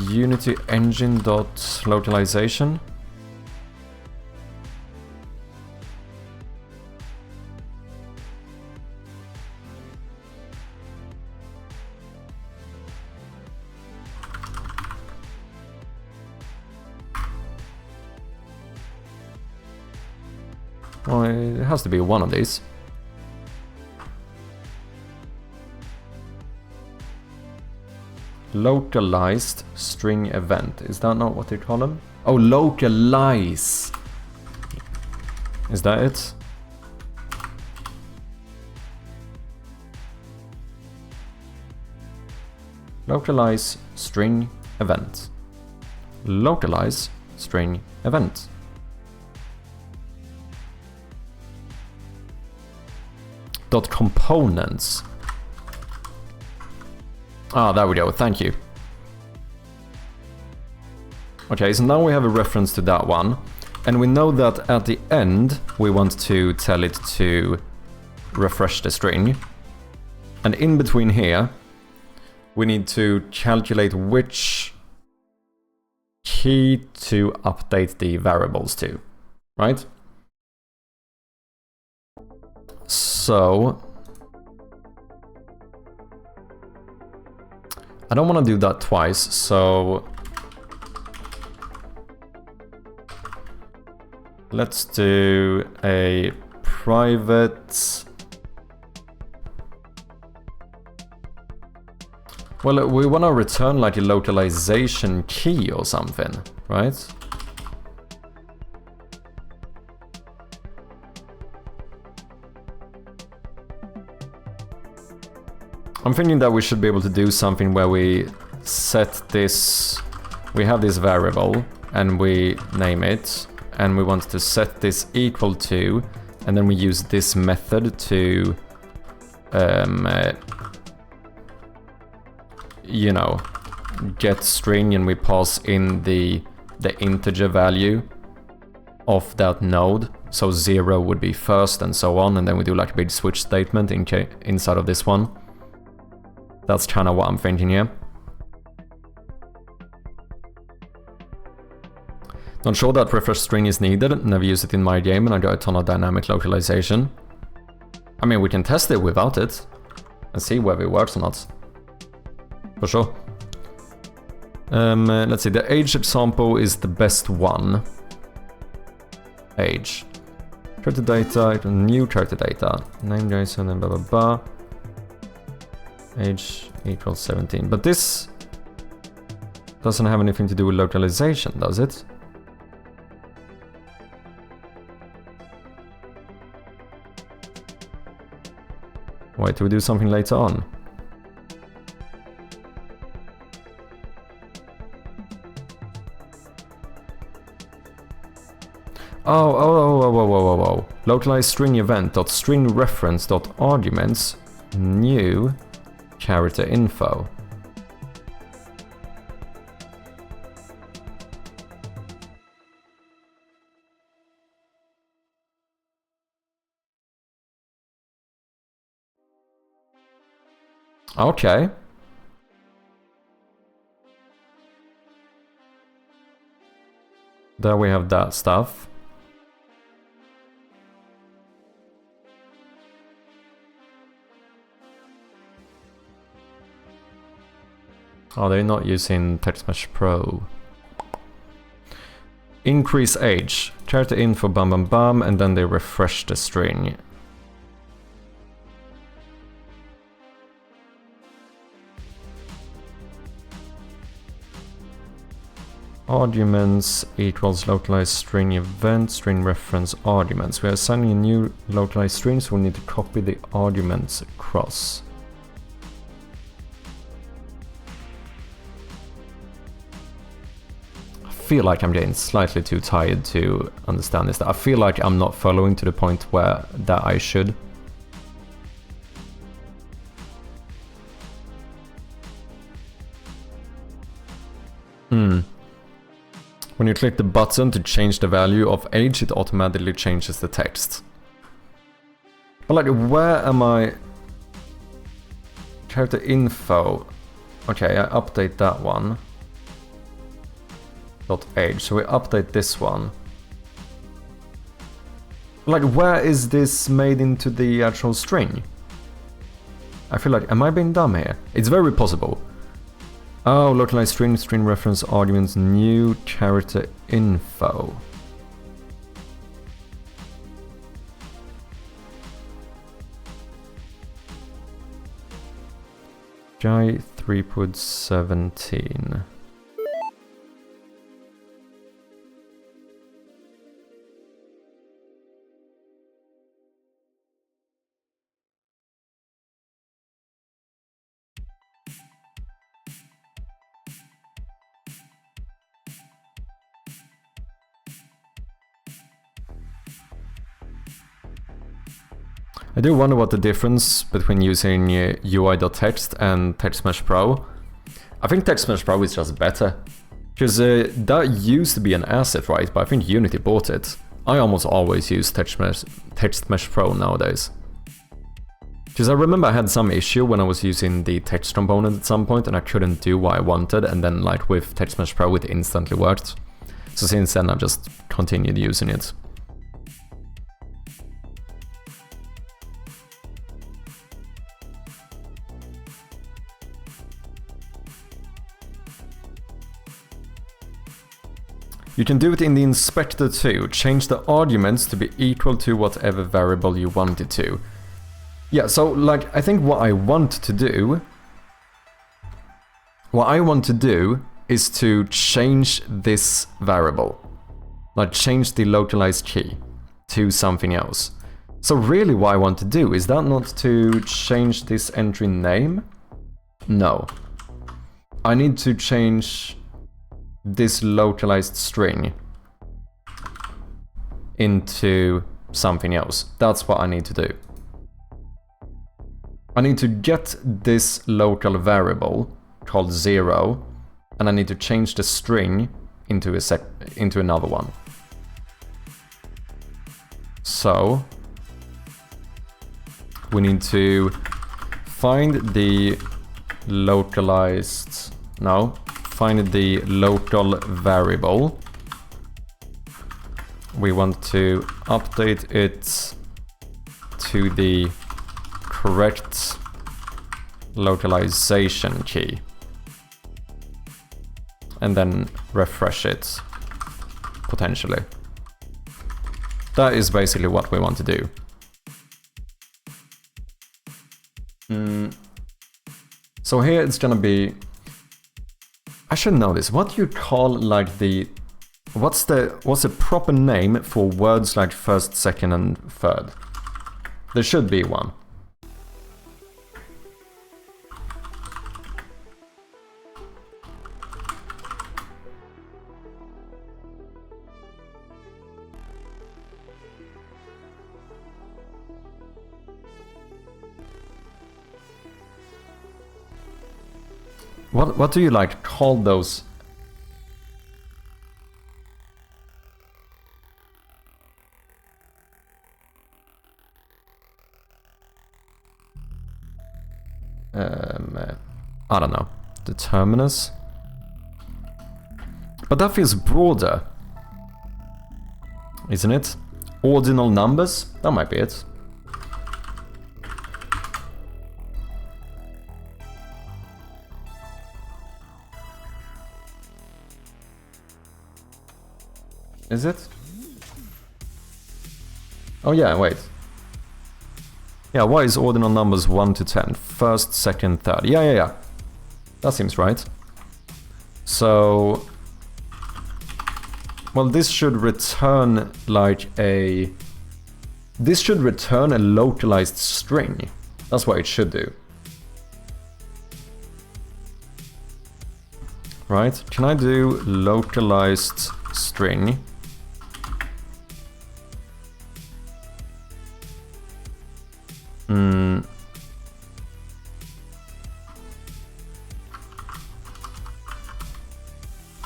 Unity engine dot localization? Well, it has to be one of these. Localized string event. Is that not what they call them? Oh, localize. Is that it? Localize string event. Localize string event. Dot components. Ah, there we go, thank you. Okay, so now we have a reference to that one. And we know that at the end, we want to tell it to refresh the string. And in between here, we need to calculate which key to update the variables to, right? So I don't want to do that twice, so let's do a private. Well, we want to return like a localization key or something, right? I'm thinking that we should be able to do something where we set this, we have this variable and we name it, and we want to set this equal to, and then we use this method to, you know, get string, and we pass in the integer value of that node. So 0 would be first and so on, and then we do like a big switch statement inside of this one. That's kind of what I'm thinking here. Not sure that refresh string is needed, never use it in my game, and I got a ton of dynamic localization. I mean, we can test it without it and see whether it works or not. For sure. Let's see, the age example is the best one. Age. Character data, new character data. Name JSON and blah blah blah. Age equals 17. But this doesn't have anything to do with localization, does it? Wait, do we do something later on? Oh. Localize string event dot string reference dot arguments new character info. Okay. There we have that stuff. Oh, they're not using TextMesh Pro. Increase age. Character info bam bam bam, and then they refresh the string. Arguments equals localized string event, string reference arguments. We are assigning a new localized string, so we need to copy the arguments across. I feel like I'm getting slightly too tired to understand this. I feel like I'm not following to the point where that I should. When you click the button to change the value of age, it automatically changes the text. But like, where am I Character info. Okay, I update that one. .age, so we update this one. Like, where is this made into the actual string? I feel like, am I being dumb here? It's very possible. Oh, localized string, string reference arguments, new character info. Jai 3.17. I do wonder what the difference between using UI.text and TextMesh Pro. I think TextMesh Pro is just better. Because that used to be an asset, right? But I think Unity bought it. I almost always use TextMesh Pro nowadays. Because I remember I had some issue when I was using the text component at some point and I couldn't do what I wanted, and then like with TextMesh Pro it instantly worked. So since then I've just continued using it. You can do it in the inspector too. Change the arguments to be equal to whatever variable you want it to. Yeah, so like I think what I want to do is to change this variable. Like change the localized key to something else. So really what I want to do is that not to change this entry name? No. I need to change this localized string into something else. That's what I need to do. I need to get this local variable called 0, and I need to change the string into another one. So we need to find the localized, no, find the local variable. We want to update it to the correct localization key. And then refresh it, potentially. That is basically what we want to do. So here it's gonna be... I should know this. What do you call like the... What's the proper name for words like first, second and third? There should be one. What do you like call those? I don't know. Determiners? But that feels broader, isn't it? Ordinal numbers? That might be it. Is it? Oh yeah, wait. Yeah, why is ordinal numbers 1 to 10? First, second, third. Yeah. That seems right. So... Well, this should return like a... This should return a localized string. That's what it should do. Right? Can I do localized string?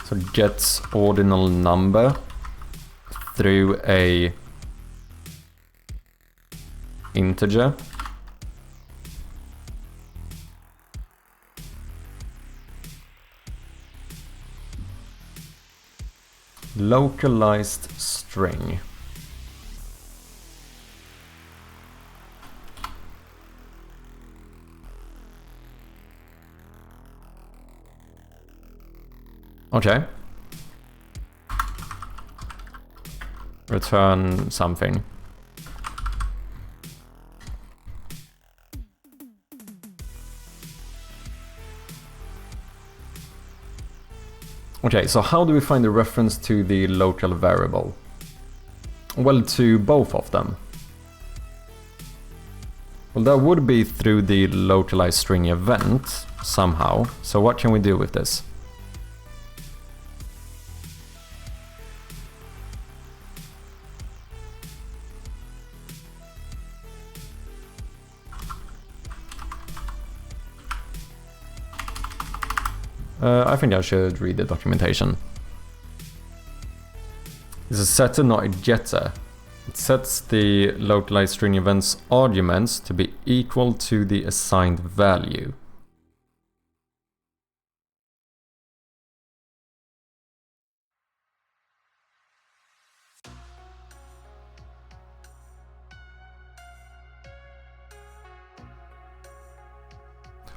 So get ordinal number through a integer. Localized string. Okay. Return something. Okay, so how do we find the reference to the local variable? Well, to both of them. Well, that would be through the localized string event, somehow. So what can we do with this? I think I should read the documentation. It's a setter, not a getter. It sets the localized string event's arguments to be equal to the assigned value.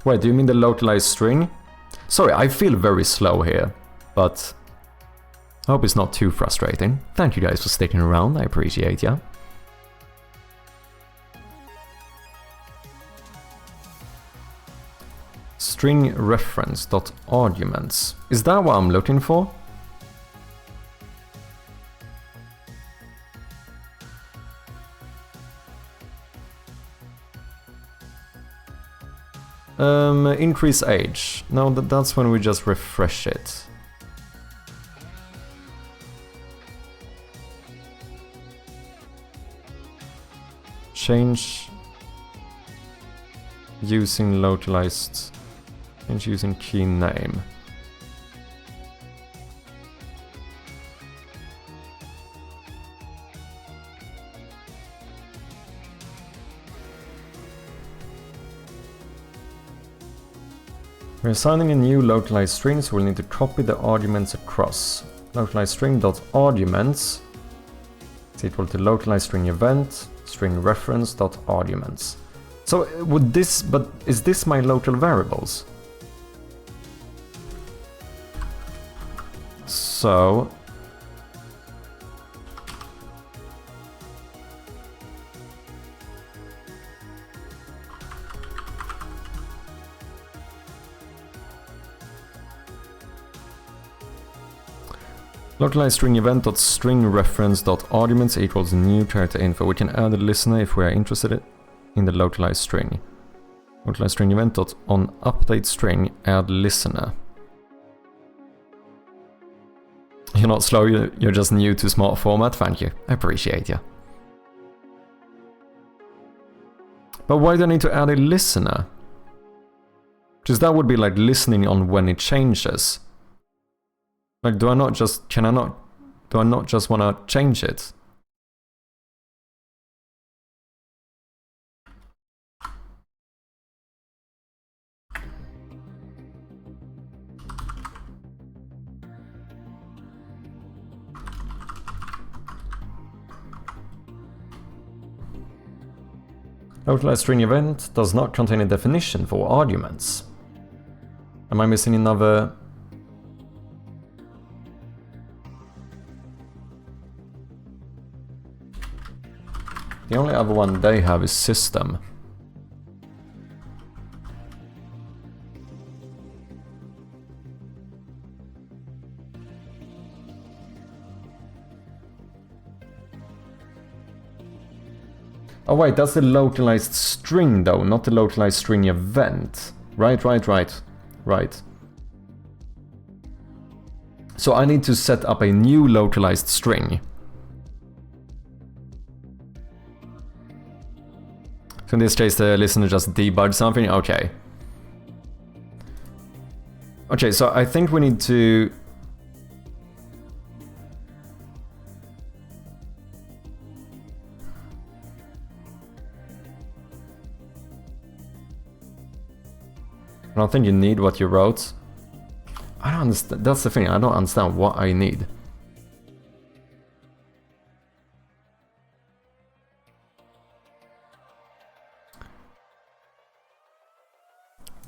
Wait, do you mean the localized string? Sorry, I feel very slow here, but I hope it's not too frustrating. Thank you guys for sticking around, I appreciate ya. String reference.arguments. Is that what I'm looking for? Increase age. No, that's when we just refresh it. Change using localized. Change using key name. We're assigning a new localized string, so we'll need to copy the arguments across. Localized string.arguments is equal to localized string event string reference.arguments. So would this, but is this my local variables? So localized string event.string reference.arguments equals new character info. We can add a listener if we are interested in the localized string. Localized string event.on update string add listener. You're not slow, you're just new to smart format. Thank you. I appreciate you. But why do I need to add a listener? Because that would be like listening on when it changes. Like, do I not just want to change it? Localized string event does not contain a definition for arguments. Am I missing another? The only other one they have is system. Oh wait, that's the localized string though, not the localized string event. Right. So I need to set up a new localized string. So in this case the listener just debugged something, okay. Okay, so I think we need to... I don't think you need what you wrote. I don't understand, that's the thing, I don't understand what I need.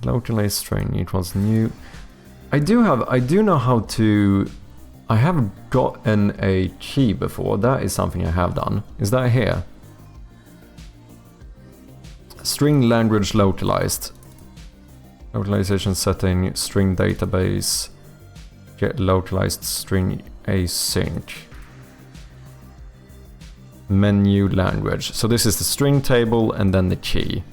Localized string equals new. I do know how to... I have gotten a key before. That is something I have done. Is that here? String language localized. Localization setting, string database. Get localized string async. Menu language. So this is the string table and then the key.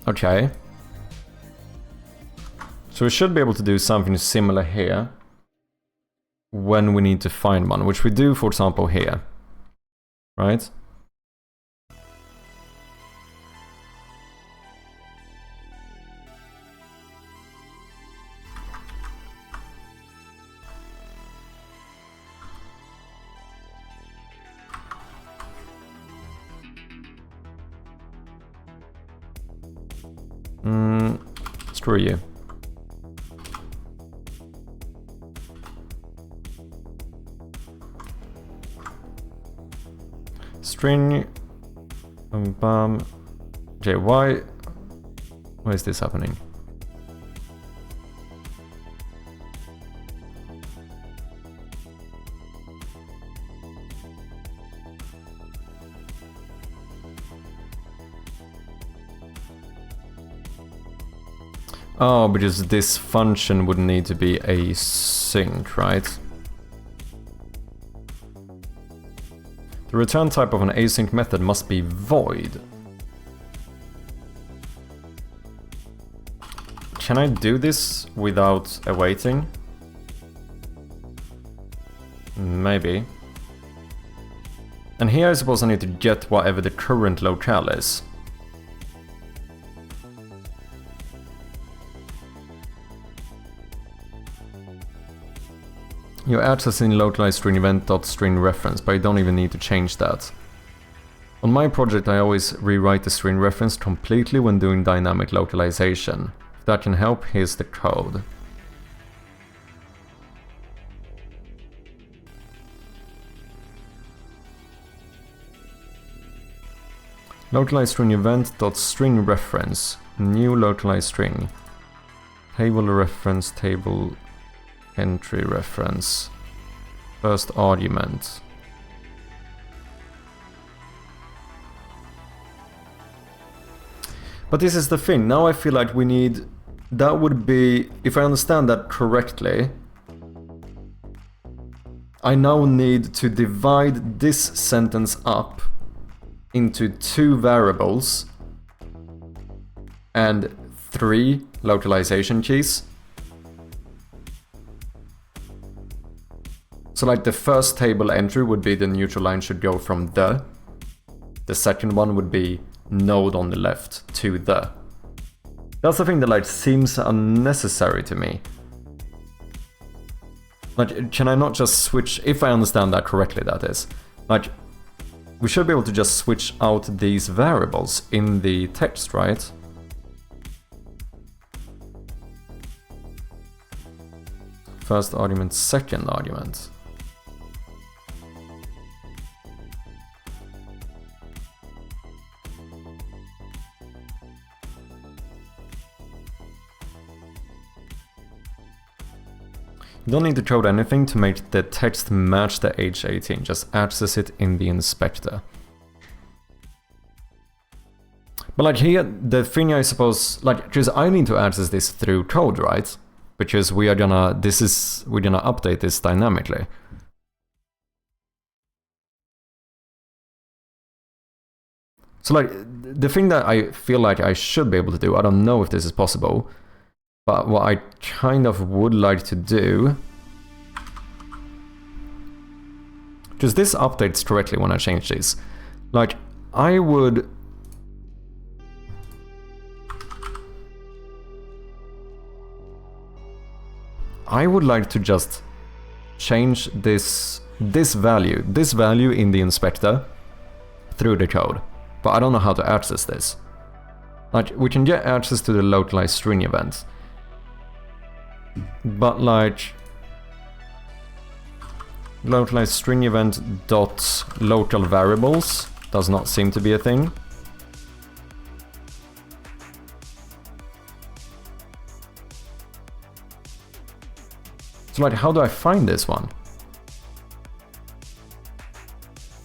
Okay. So we should be able to do something similar here when we need to find one, which we do, for example, here. Right? Screw you. String, bam. Okay, why is this happening? Oh, because this function would need to be async, right? The return type of an async method must be void. Can I do this without awaiting? Maybe. And here I suppose I need to get whatever the current locale is. You're accessing localized string event.string reference, but you don't even need to change that. On my project I always rewrite the string reference completely when doing dynamic localization. If that can help, here's the code. Localized string event.string reference. New localized string. Table reference, table entry reference. First argument. But this is the thing, now I feel like we need... That would be, if I understand that correctly, I now need to divide this sentence up into 2 variables and 3 localization keys. So like the first table entry would be the neutral line should go from the second one would be node on the left to the. That's the thing that like seems unnecessary to me. Like, can I not just switch, if I understand that correctly, that is. Like, we should be able to just switch out these variables in the text, right? First argument, second argument. You don't need to code anything to make the text match the age 18, just access it in the inspector. But like here, the thing I suppose, like, because I need to access this through code, right? Because we are gonna, we're gonna update this dynamically. So like, the thing that I feel like I should be able to do, I don't know if this is possible, but what I kind of would like to do, because this updates correctly when I change these, like I would like to just change this value in the inspector through the code, but I don't know how to access this. Like, we can get access to the localized string event. But like, Localized string event dot local variables does not seem to be a thing. So like, how do I find this one?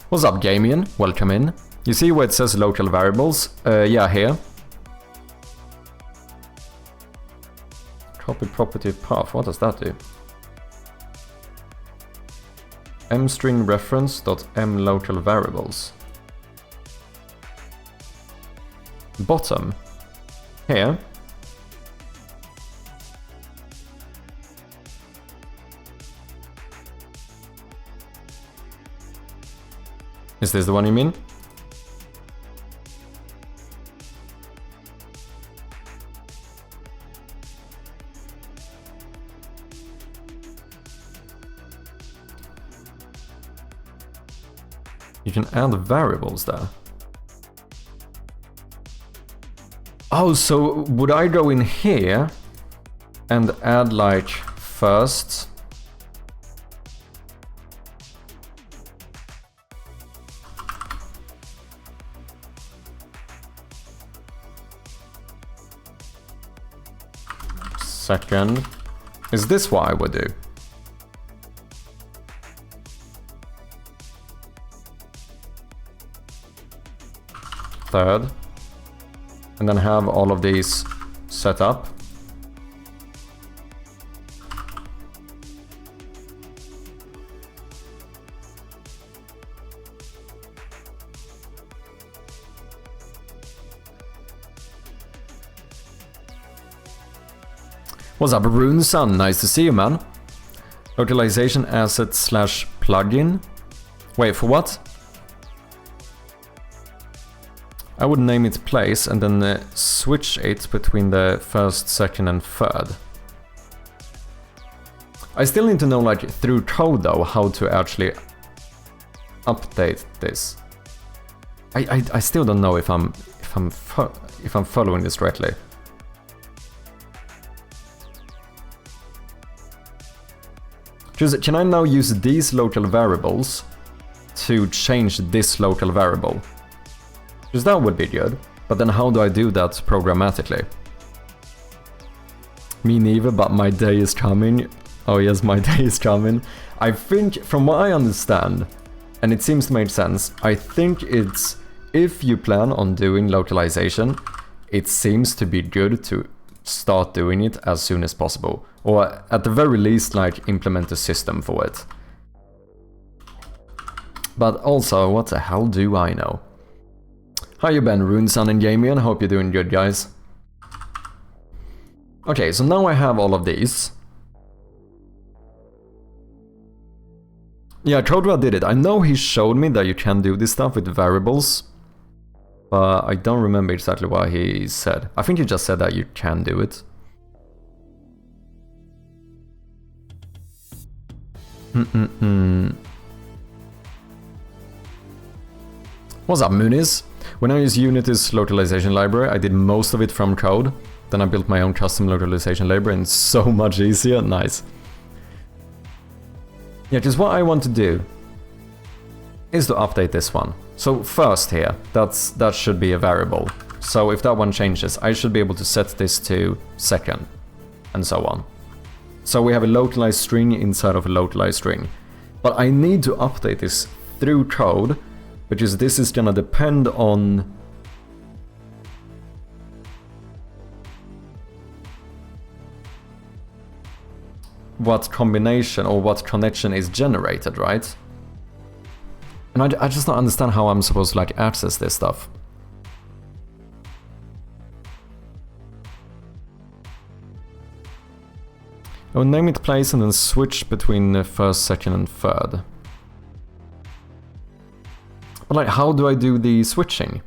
What's up, Gamian? Welcome in. You see where it says local variables? Yeah, here. Copy property path, what does that do? mstring reference dot m local variables. Bottom. Here. Is this the one you mean? You can add variables there. Oh, so would I go in here and add like first? Second. Is this what I would do? Third. And then have all of these set up. What's up, Rune Sun? Nice to see you, man. Localization asset slash plugin. Wait, for what? I would name it place and then switch it between the first, second and third. I still need to know, like, through code though, how to actually update this. I still don't know if I'm following this correctly. Can I now use these local variables to change this local variable? Because that would be good, but then how do I do that programmatically? Me neither, but my day is coming. Oh yes, my day is coming. I think, from what I understand, and it seems to make sense, I think it's, if you plan on doing localization, it seems to be good to start doing it as soon as possible. Or at the very least, like, implement a system for it. But also, what the hell do I know? How you been, Runesun and Gamian? Hope you're doing good, guys. Okay, so now I have all of these. Yeah, Chodra did it. I know he showed me that you can do this stuff with variables, but I don't remember exactly what he said. I think he just said that you can do it. What's up, Muniz? When I use Unity's localization library, I did most of it from code. Then I built my own custom localization library and it's so much easier. Nice. Yeah, just what I want to do is to update this one. So first here, that should be a variable. So if that one changes, I should be able to set this to second, and so on. So we have a localized string inside of a localized string. But I need to update this through code, because this is gonna depend on what combination or what connection is generated, right? And I just don't understand how I'm supposed to, like, access this stuff. I will name it place and then switch between the first, second and third. But, like, how do I do the switching?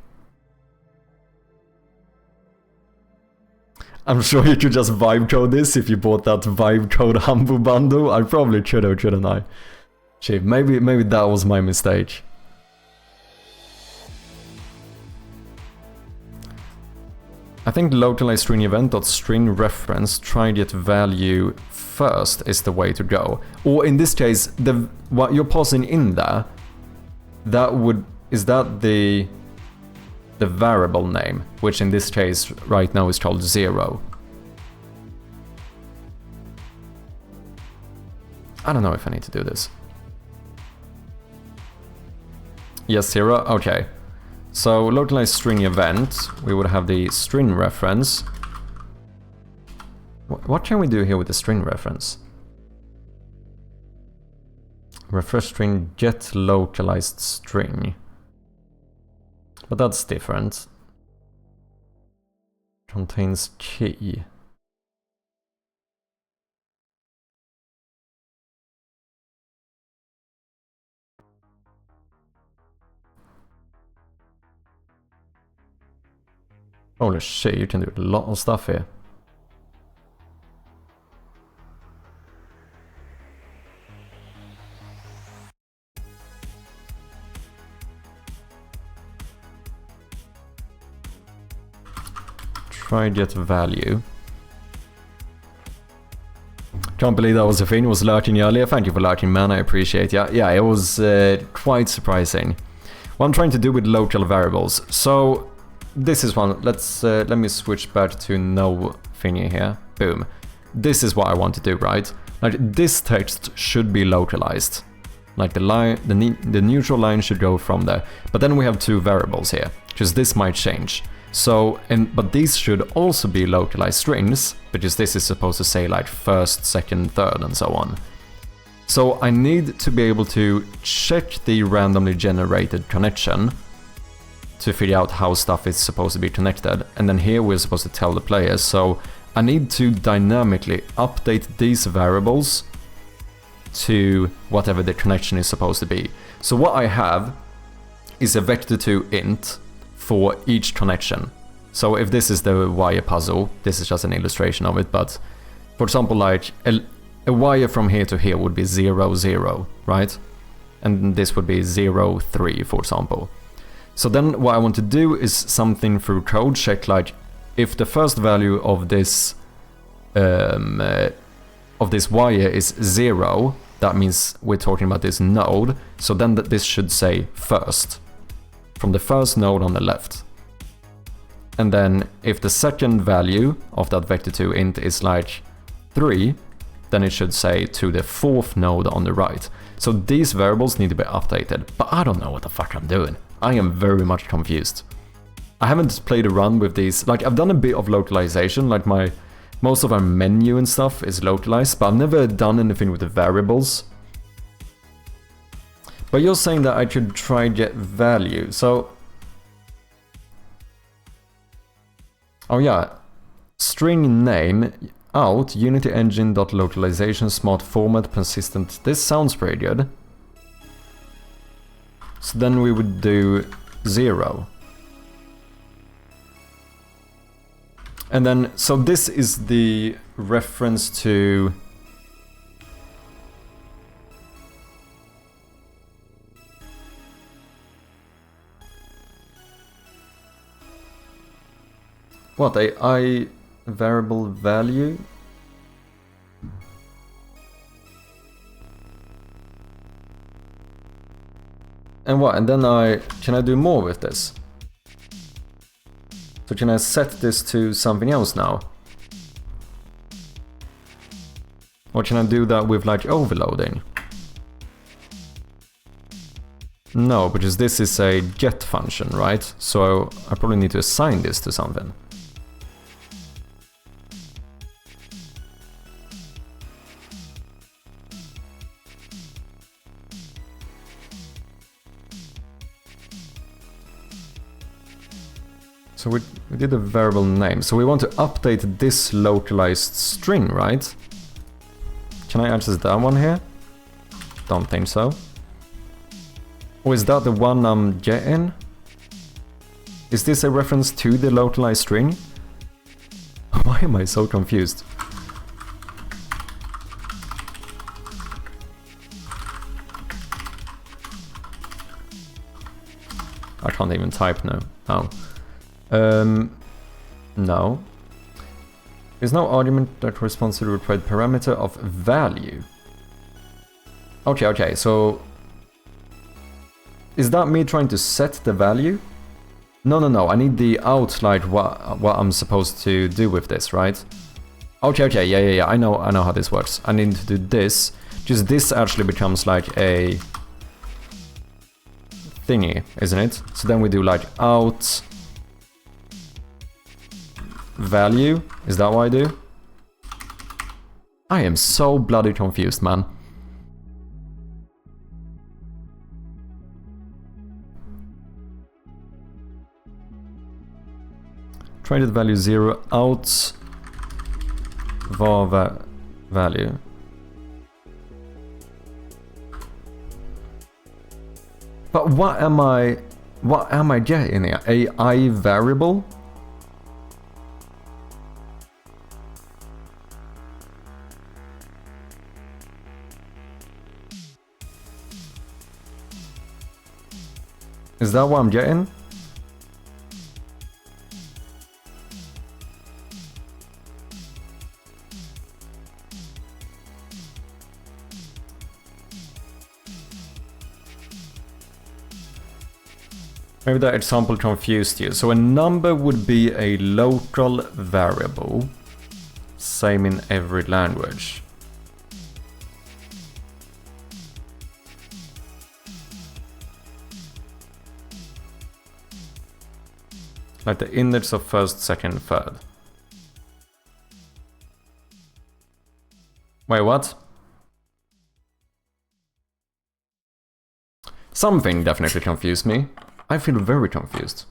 I'm sure you could just vibe code this if you bought that vibe code Humble bundle. I probably should have, shouldn't I? Shit, maybe that was my mistake. I think localized string event.string reference try get value first is the way to go. Or in this case, what you're passing in there, is that the variable name, which in this case right now is called 0. I don't know if I need to do this. Yes, 0, okay. So localize string event, we would have the string reference. What can we do here with the string reference? Refresh string get localized string. But that's different. Contains key. Holy shit, you can do a lot of stuff here. Try get value. Can't believe that was a thing. It was lurking earlier. Thank you for lurking, man. I appreciate it. Yeah, it was quite surprising. What I'm trying to do with local variables. So this is one. Let me switch back to no thingy here. Boom. This is what I want to do, right? Like this text should be localized. Like the line, the neutral line should go from there. But then we have two variables here, because this might change. So, but these should also be localized strings, because this is supposed to say like first, second, third, and so on. So I need to be able to check the randomly generated connection to figure out how stuff is supposed to be connected. And then here we're supposed to tell the players. So I need to dynamically update these variables to whatever the connection is supposed to be. So what I have is a vector2 int for each connection. So if this is the wire puzzle, this is just an illustration of it, but for example, like a wire from here to here would be 0, 0, right? And this would be 0, 3, for example. So then what I want to do is something through code check, like if the first value of this wire is 0, that means we're talking about this node, so then this should say first, from the first node on the left. And then if the second value of that vector2 int is like 3, then it should say to the fourth node on the right. So these variables need to be updated, but I don't know what the fuck I'm doing. I am very much confused. I haven't played a run with these, like I've done a bit of localization, like most of our menu and stuff is localized, but I've never done anything with the variables. But you're saying that I should try get value, so... Oh yeah, string name out unity engine.localization smart format persistent. This sounds pretty good. So then we would do 0. And then, so this is the reference to... What, I variable value? And what, and then can I do more with this? So can I set this to something else now? Or can I do that with like overloading? No, because this is a get function, right? So I probably need to assign this to something. So we did a variable name. So we want to update this localized string, right? Can I access that one here? Don't think so. Or is that the one I'm getting? Is this a reference to the localized string? Why am I so confused? I can't even type now. Oh. No. There's no argument that corresponds to the required parameter of value. Okay, so... Is that me trying to set the value? No, I need the outline what I'm supposed to do with this, right? Okay, yeah, I know how this works. I need to do this. Just this actually becomes like a thingy, isn't it? So then we do like out value. Is that what I do? I am so bloody confused, man. Try to value 0 out var value. But what am I getting here? A I variable? Is that what I'm getting? Maybe that example confused you. So a number would be a local variable. Same in every language. Like the index of first, second, third. Wait, what? Something definitely confused me. I feel very confused.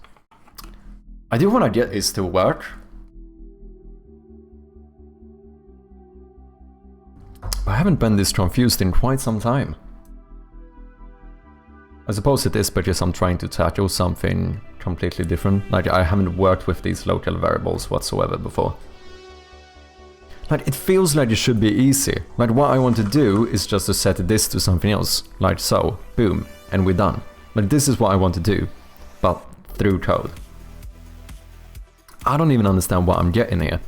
I do want to get this to work. I haven't been this confused in quite some time. I suppose it is because I'm trying to tackle something completely different. Like, I haven't worked with these local variables whatsoever before. Like, it feels like it should be easy. Like, what I want to do is just to set this to something else. Like so. Boom. And we're done. Like, this is what I want to do. But through code. I don't even understand what I'm getting here.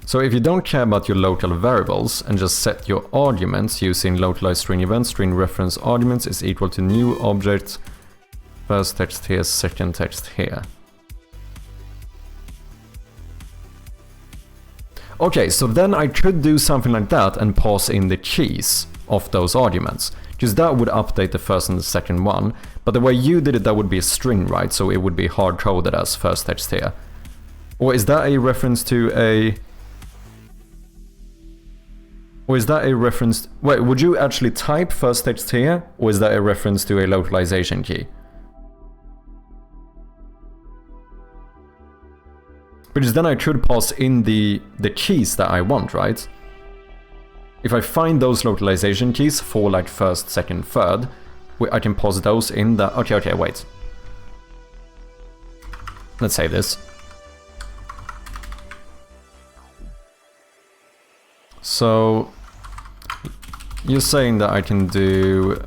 So if you don't care about your local variables and just set your arguments using localized string events, string reference arguments is equal to new object, first text here, second text here. Okay, so then I could do something like that and pass in the keys of those arguments. Because that would update the first and the second one. But the way you did it, that would be a string, right? So it would be hard-coded as first text here. Or is that a reference to a... Or is that a reference... Wait, would you actually type first text here? Or is that a reference to a localization key? Because then I could pass in the keys that I want, right? If I find those localization keys for like first, second, third, I can pass those in the... Okay, wait. Let's say this. So... You're saying that I can do...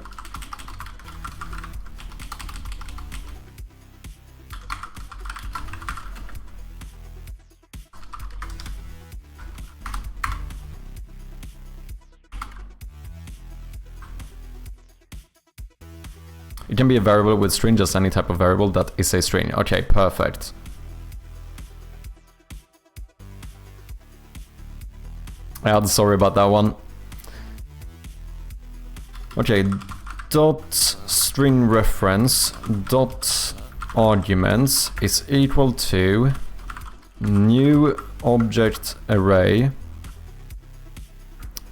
It can be a variable with string, just any type of variable that is a string. Okay, perfect. Yeah, sorry about that one. Okay, dot string reference dot arguments is equal to new object array,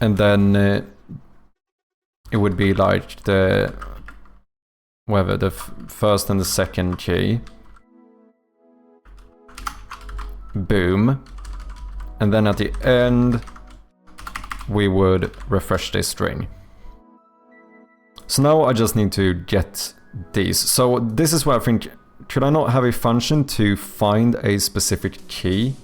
and then it would be like the whatever, the first and the second key. Boom. And then at the end, we would refresh this string. So now I just need to get these. So this is where I think, could I not have a function to find a specific key?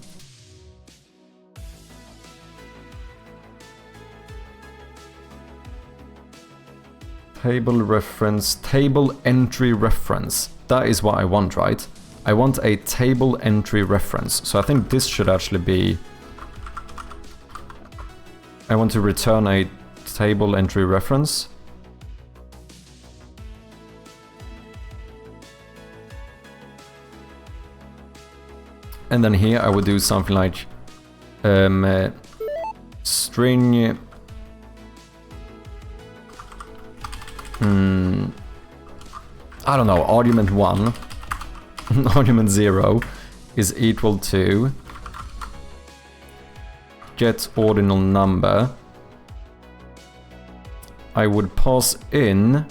Table reference, table entry reference. That is what I want, right? I want a table entry reference. So I think this should actually be... I want to return a table entry reference. And then here I would do something like string I don't know, argument 1 argument 0 is equal to get ordinal number. I would pass in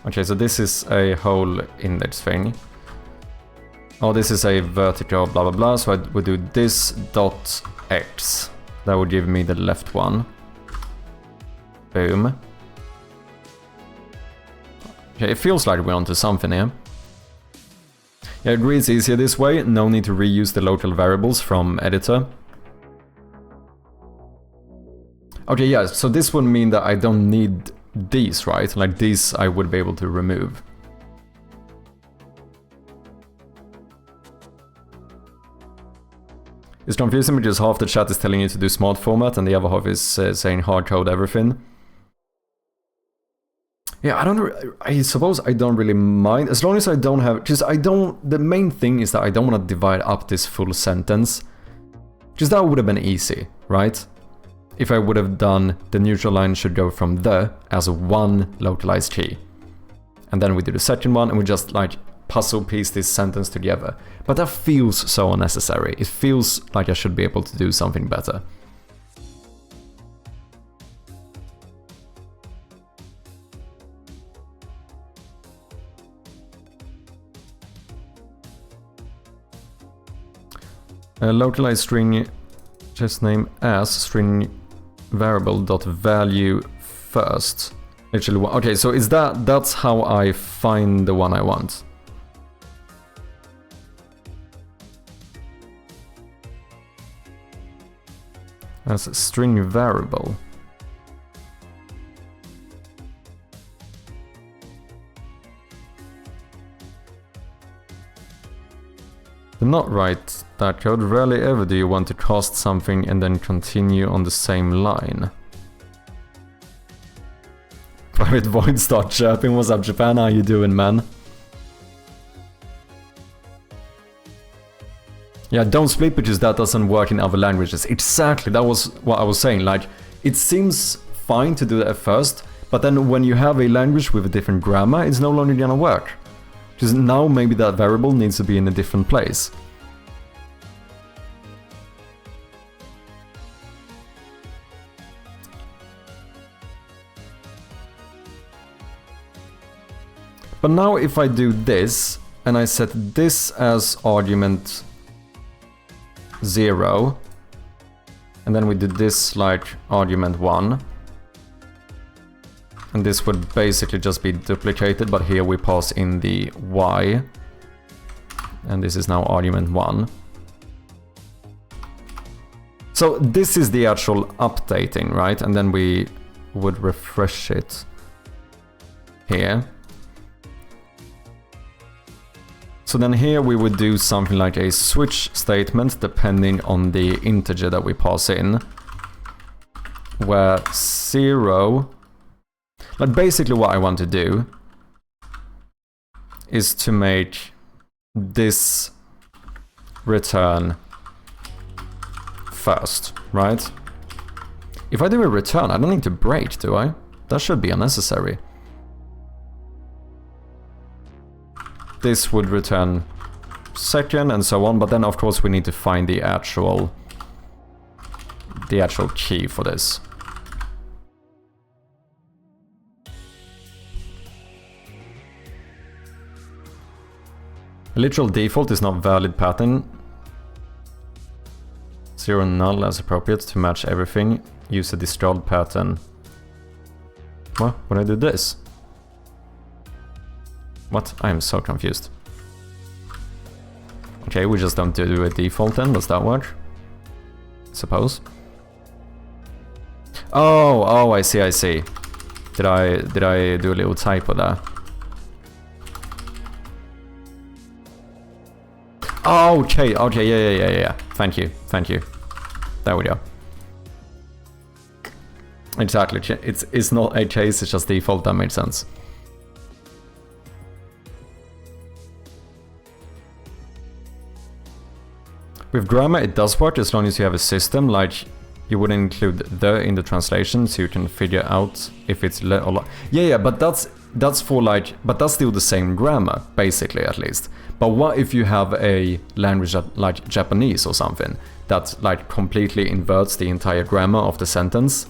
okay, so this is a whole index thing. Oh, this is a vertical blah blah blah, so I would do this dot x. That would give me the left one. Boom. Okay, it feels like we're onto something here. Yeah, it reads easier this way, no need to reuse the local variables from editor. Okay, yeah, so this would mean that I don't need these, right? Like these I would be able to remove. It's confusing because half the chat is telling you to do smart format and the other half is saying hard code everything. Yeah, I suppose I don't really mind, as long as I don't have, because the main thing is that I don't want to divide up this full sentence. Because that would have been easy, right? If I would have done the neutral line should go from the as one localized key. And then we do the second one and we just like puzzle piece this sentence together. But that feels so unnecessary. It feels like I should be able to do something better. Localized string just name as string variable dot value first. Literally, okay, so is that's how I find the one I want. As a string variable. Do not write that code. Rarely ever do you want to cast something and then continue on the same line. Private Void start chirping. What's up, Japan? How you doing, man? Yeah, don't split because that doesn't work in other languages. Exactly, that was what I was saying. Like, it seems fine to do that at first, but then when you have a language with a different grammar, it's no longer gonna work. Because now maybe that variable needs to be in a different place. But now if I do this, and I set this as argument 0, and then we did this like argument 1, and this would basically just be duplicated, but here we pass in the y, and this is now argument 1. So this is the actual updating, right? And then we would refresh it here. So then here we would do something like a switch statement depending on the integer that we pass in. Where 0... Like basically what I want to do is to make this return first, right? If I do a return, I don't need to break, do I? That should be unnecessary. This would return second and so on, but then of course we need to find the actual key for this. Literal default is not valid pattern. 0 null as appropriate to match everything. Use a discard pattern. What? Would I do this? What? I am so confused. Okay, we just don't do a default then, does that work? suppose. Oh, I see, I see. Did I do a little typo there? Oh, okay, yeah. Thank you. There we go. Exactly, it's not a chase, it's just default, that makes sense. With grammar, it does work as long as you have a system, like you wouldn't include the in the translation, so you can figure out if it's le or la. Yeah, but that's for like, but that's still the same grammar, basically, at least. But what if you have a language like Japanese or something that like completely inverts the entire grammar of the sentence?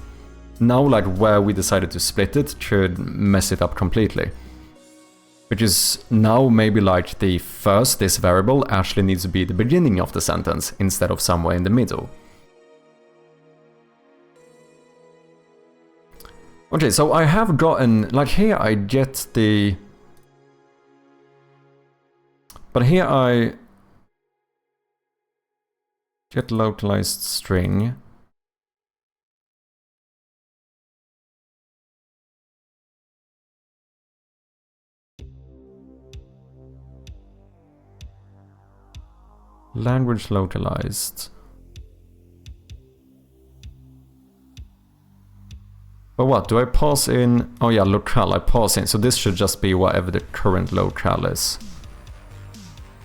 Now, like where we decided to split it should mess it up completely. Which is now maybe like the first, this variable actually needs to be the beginning of the sentence instead of somewhere in the middle. Okay, so I have gotten, like here I get the... But here I get localized string. Language localized. But what, do I pass in? Oh yeah, locale, I pass in. So this should just be whatever the current locale is.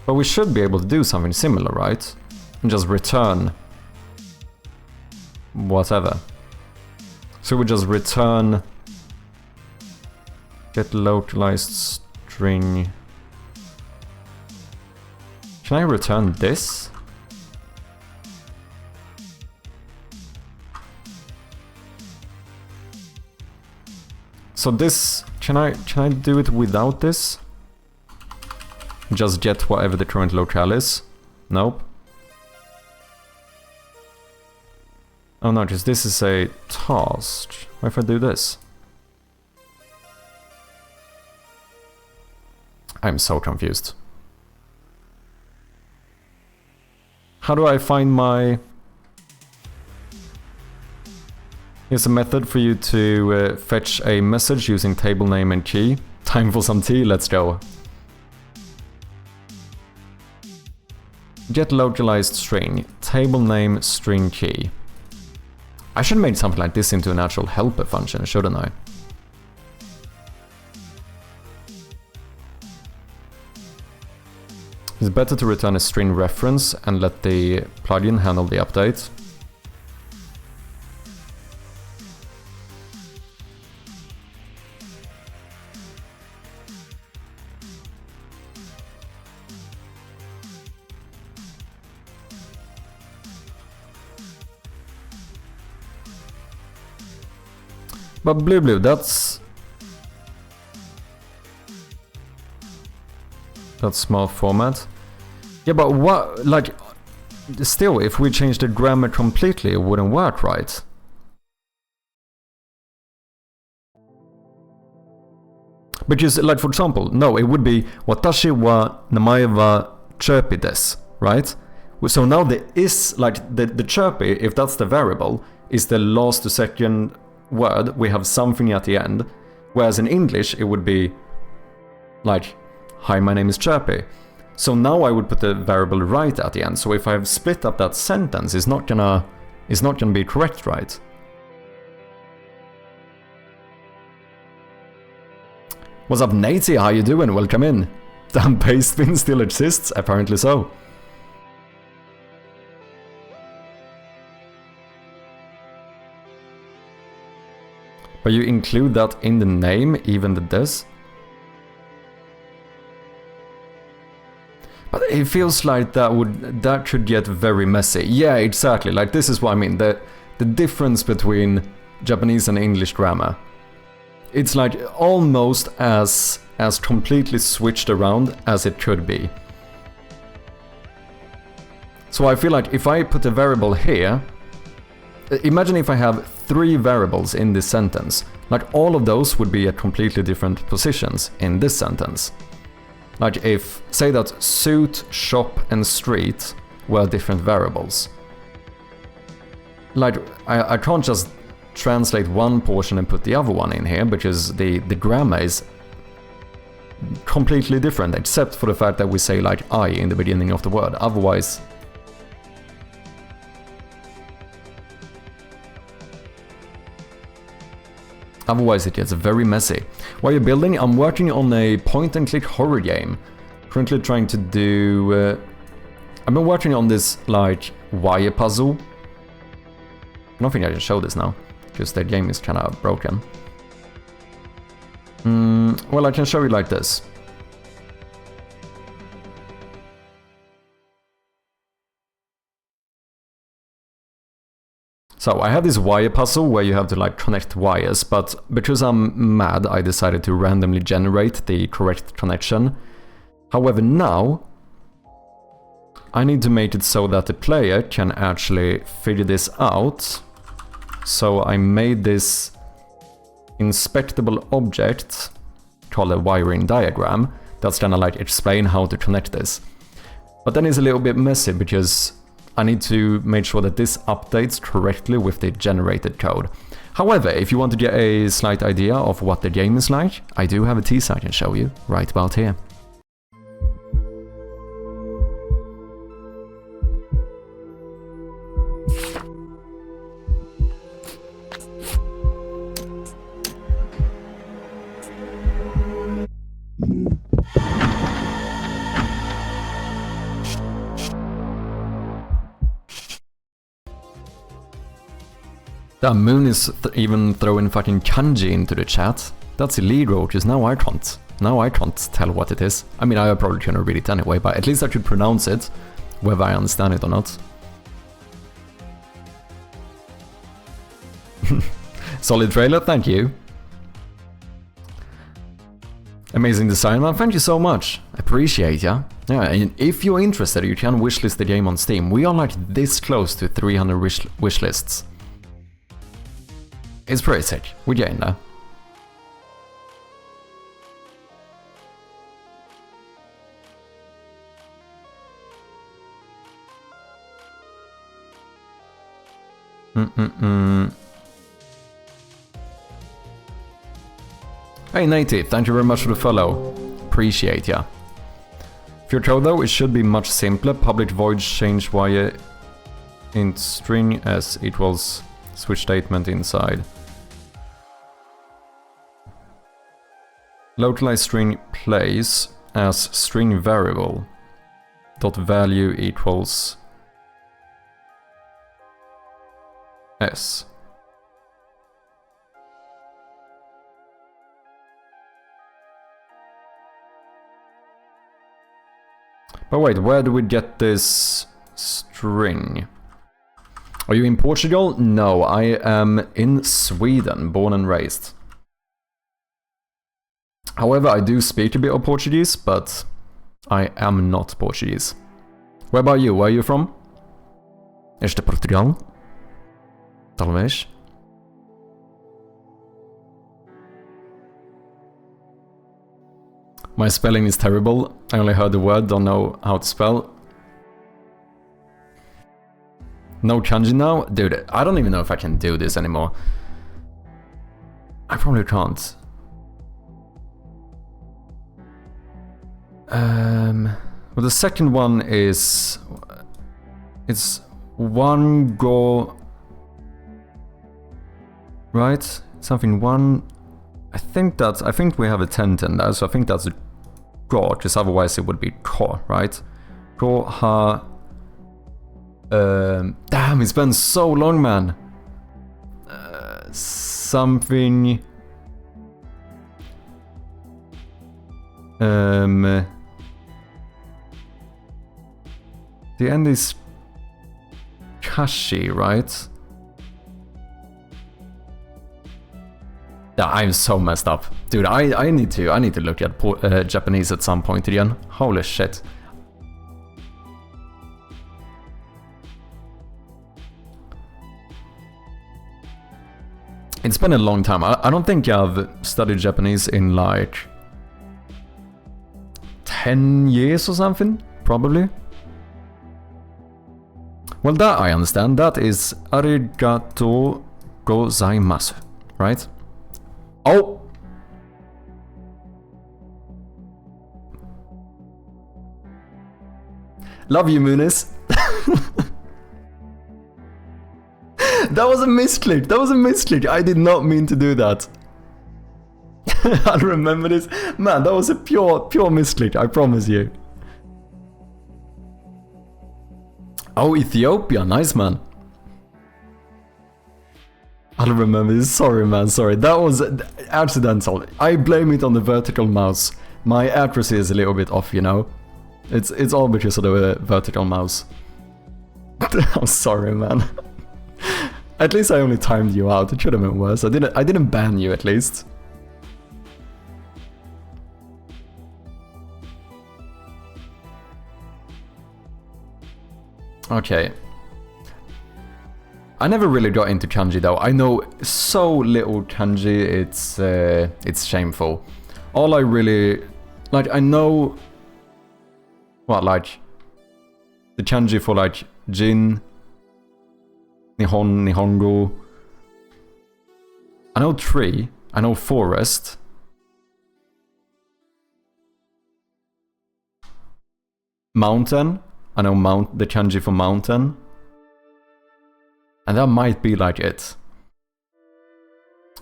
But we should be able to do something similar, right? And just return whatever. So we just return get localized string. Can I return this? So this, can I do it without this? Just get whatever the current locale is? Nope. Oh no, because this is a task. What if I do this? I'm so confused. How do I find my... Here's a method for you to fetch a message using table name and key. Time for some tea, let's go. Get localized string, table name, string key. I should have made something like this into an actual helper function, shouldn't I? It's better to return a string reference and let the plugin handle the update. But blue, that's small format. Yeah, but what, like, still, if we change the grammar completely, it wouldn't work, right? Because, like, for example, no, it would be watashi wa namae wa chirpy desu, right? So now the is, like, the chirpy, if that's the variable, is the last to second word, we have something at the end, whereas in English it would be like, hi, my name is Chirpy. So now I would put the variable right at the end, so if I've split up that sentence, it's not gonna be correct, right? What's up, Natey? How you doing? Welcome in. Damn, pastebin still exists? Apparently so. But you include that in the name, even the this? But it feels like that could get very messy. Yeah, exactly. Like this is what I mean. The difference between Japanese and English grammar. It's like almost as completely switched around as it could be. So I feel like if I put a variable here, imagine if I have 3 variables in this sentence. Like all of those would be at completely different positions in this sentence. Like if, say that suit, shop and street were different variables. like, I can't just translate one portion and put the other one in here, because the grammar is completely different, except for the fact that we say like I in the beginning of the word. Otherwise, it gets very messy. What are you building? I'm working on a point-and-click horror game. Currently trying to do... I've been working on this, like, wire puzzle. I don't think I can show this now, because the game is kind of broken. Well, I can show you like this. So I have this wire puzzle where you have to like connect wires, but because I'm mad, I decided to randomly generate the correct connection. However, now I need to make it so that the player can actually figure this out. So I made this inspectable object called a wiring diagram that's gonna like explain how to connect this. But then it's a little bit messy because I need to make sure that this updates correctly with the generated code. However, if you want to get a slight idea of what the game is like, I do have a teaser I can show you right about here. The Moon is even throwing fucking kanji into the chat. That's illegal, because now I can't tell what it is. I mean, I probably couldn't read it anyway, but at least I could pronounce it, whether I understand it or not. Solid trailer, thank you. Amazing design, man, thank you so much. Appreciate ya. Yeah, and if you're interested, you can wishlist the game on Steam. We are like this close to 300 wishlists. It's pretty sick. We're getting there. Hey Native, thank you very much for the follow. Appreciate ya. For your code though, it should be much simpler. Public void change wire int string as equals switch statement inside. Localize string place as string variable dot value equals s. But wait, where do we get this string? Are you in Portugal? No, I am in Sweden, born and raised. However, I do speak a bit of Portuguese, but I am not Portuguese. Where about you? Where are you from? Este Portugal? Talvez. My spelling is terrible. I only heard the word, don't know how to spell. No kanji now? Dude, I don't even know if I can do this anymore. I probably can't. Well, the second one is... It's one go... Right? Something one... I think we have a tent in there, so I think that's go, because otherwise it would be ko, right? Go, ha... damn, it's been so long, man! Something... The end is Kashi, right? Yeah, I'm so messed up. Dude, I need to look at Japanese at some point again. Holy shit. It's been a long time. I don't think I've studied Japanese in like 10 years or something, probably. Well, that I understand. That is arigato gozaimasu, right? Oh! Love you, Muniz. That was a misclick. That was a misclick. I did not mean to do that. I remember this. Man, that was a pure misclick, I promise you. Oh, Ethiopia. Nice, man. I don't remember this. Sorry, man. Sorry. That was accidental. I blame it on the vertical mouse. My accuracy is a little bit off, you know. It's all because of the vertical mouse. I'm sorry, man. At least I only timed you out. It should have been worse. I didn't ban you, at least. Okay. I never really got into kanji though. I know so little kanji, it's shameful. All I really like, I know what, like the kanji for like jin, nihon, nihongo. I know tree, I know forest. Mountain, I know the kanji for mountain. And that might be like it.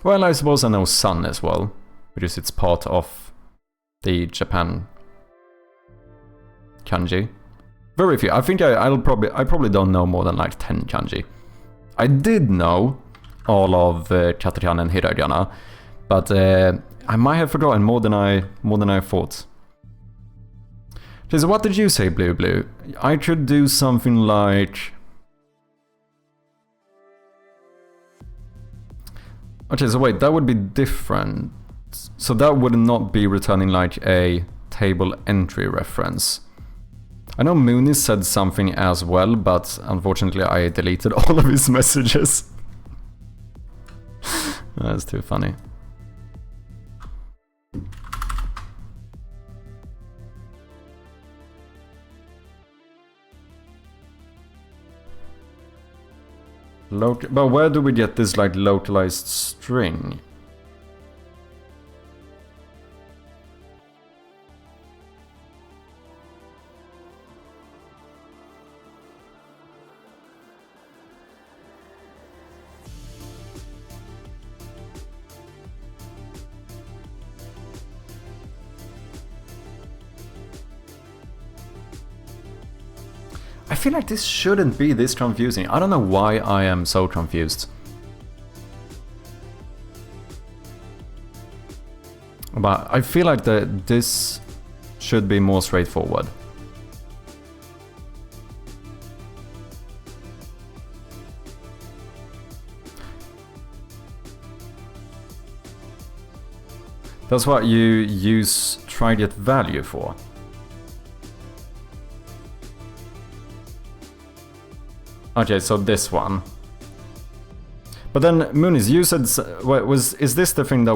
Well, I suppose I know sun as well, because it's part of the Japan kanji. Very few. I think I probably don't know more than like 10 kanji. I did know all of katakana and hiragana, but I might have forgotten more than I thought. Okay, so what did you say, Blue Blue? I could do something like... Okay, so wait, that would be different. So that would not be returning like a table entry reference. I know Mooney said something as well, but unfortunately I deleted all of his messages. That's too funny. But where do we get this like localized string? I feel like this shouldn't be this confusing. I don't know why I am so confused. But I feel like this should be more straightforward. That's what you use try-get value for. Okay, so this one. But then, Muniz, you said... is this the thing that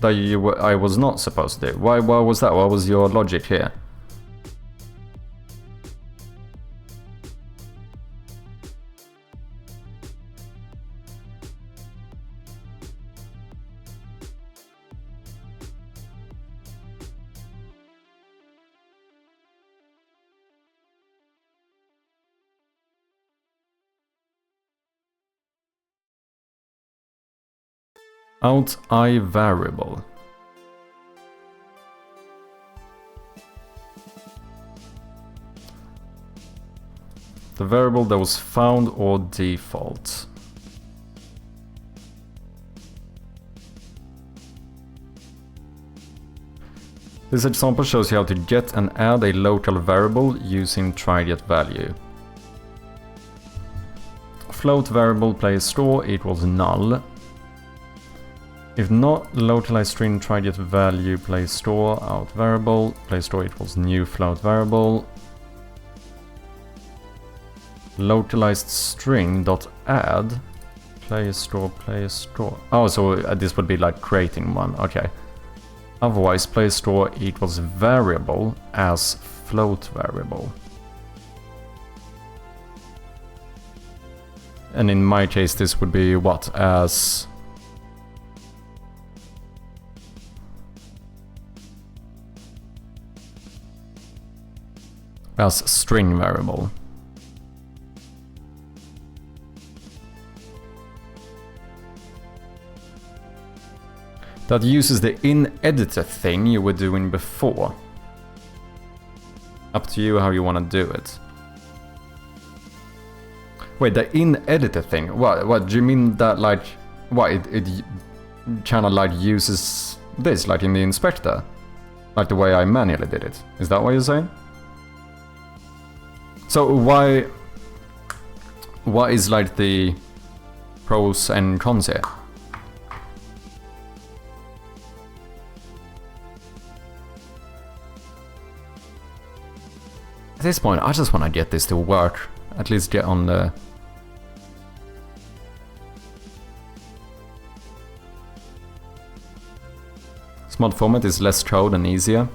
I was not supposed to do? Why was that? What was your logic here? Out I variable. The variable that was found or default. This example shows you how to get and add a local variable using try-get value. Float variable place store equals null. If not, localized string try-get value place store out variable place store equals new float variable. Localized string dot add place store. Oh, so this would be like creating one. Okay. Otherwise, place store equals variable as float variable. And in my case, this would be what? As string variable. That uses the in-editor thing you were doing before. Up to you how you want to do it. Wait, the in-editor thing? What do you mean that, like, what, it kind of like uses this, like in the inspector? Like the way I manually did it? Is that what you're saying? So what is like the pros and cons here? At this point, I just want to get this to work. At least get on the... Smart format is less code and easier.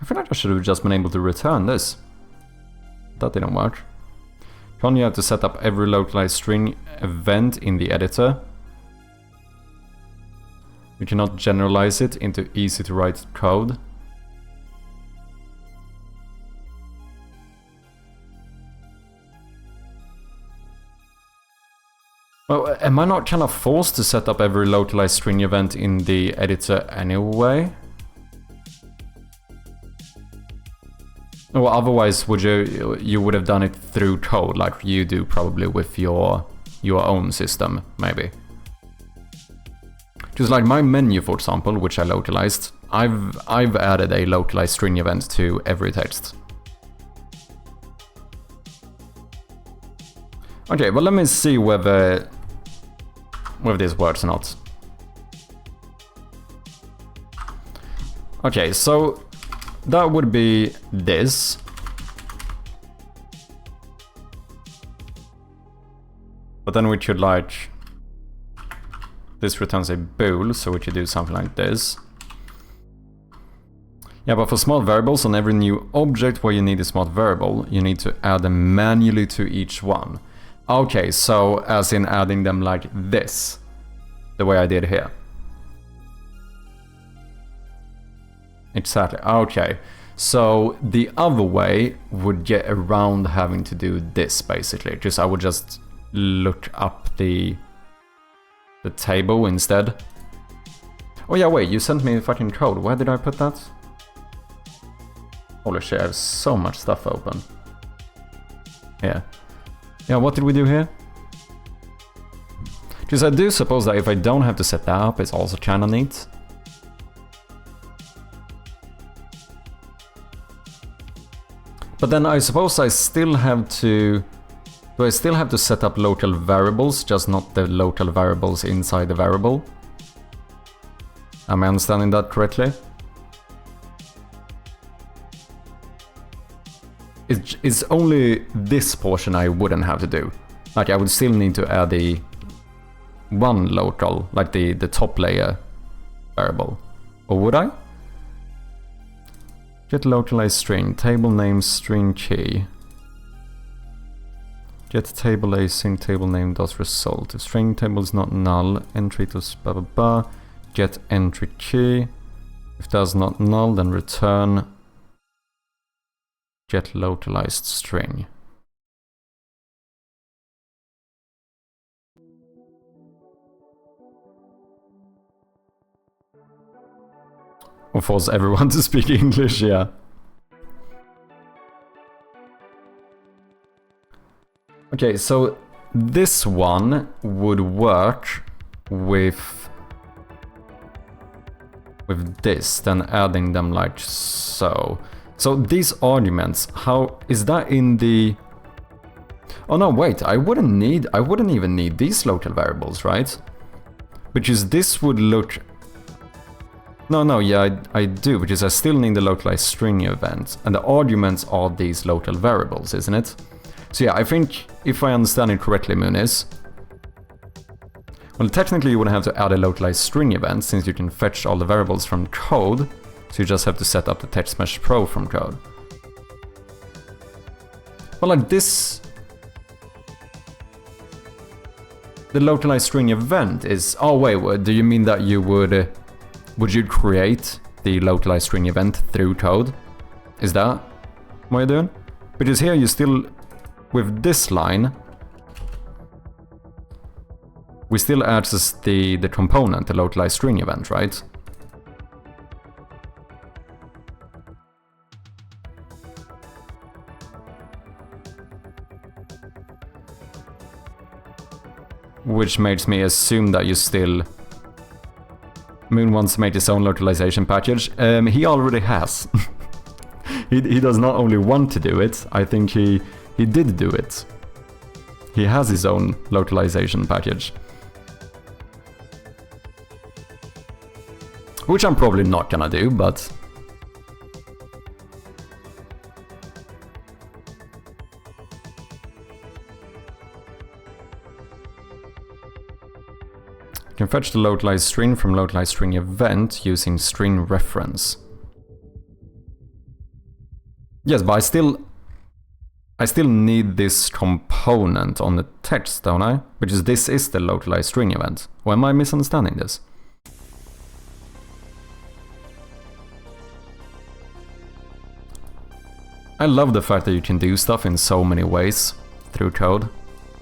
I feel like I should have just been able to return this. That didn't work. Can't you have to set up every localized string event in the editor? You cannot generalize it into easy to write code. Well, am I not kind of forced to set up every localized string event in the editor anyway? Well, otherwise would you would have done it through code, like you do probably with your own system, maybe. Just like my menu, for example, which I localized, I've added a localized string event to every text. Okay, well let me see whether this works or not. Okay, so that would be this. But then we should like... This returns a bool, so we should do something like this. Yeah, but for smart variables, on every new object where you need a smart variable, you need to add them manually to each one. Okay, so as in adding them like this, the way I did here. Exactly, okay. So the other way would get around having to do this, basically. I would just look up the table instead. Oh yeah, wait, you sent me a fucking code. Where did I put that? Holy shit, I have so much stuff open. Yeah. Yeah, what did we do here? Because I do suppose that if I don't have to set that up, it's also kinda neat. But then I suppose I still have to... Do I still have to set up local variables, just not the local variables inside the variable? Am I understanding that correctly? It's only this portion I wouldn't have to do. Like, I would still need to add the one local, like the top layer variable. Or would I? Get localized string, table name string key. Get table async table name does result. If string table is not null, entry to blah blah blah. Get entry key. If that's not null, then return get localized string. Or force everyone to speak English, yeah. Okay, so this one would work with this, then adding them like so. So these arguments, how is that in the... Oh no, wait, I wouldn't even need these local variables, right? Because this would look... No, yeah, I do, because I still need the localized string event, and the arguments are these local variables, isn't it? So yeah, I think if I understand it correctly, Muniz, well, technically you would have to add a localized string event since you can fetch all the variables from code, so you just have to set up the text mesh pro from code. But like this, the localized string event is, oh wait, do you mean that you would you create the localized string event through code? Is that what you're doing? Because here you still, with this line, we still access the component, the localized string event, right? Which makes me assume that you still... Moon wants to make his own localization package. He already has. he does not only want to do it, I think he did do it. He has his own localization package. Which I'm probably not gonna do, but... You can fetch the localized string from localized string event using string reference. Yes, but I still need this component on the text, don't I? Because this is the localized string event. Or am I misunderstanding this? I love the fact that you can do stuff in so many ways through code.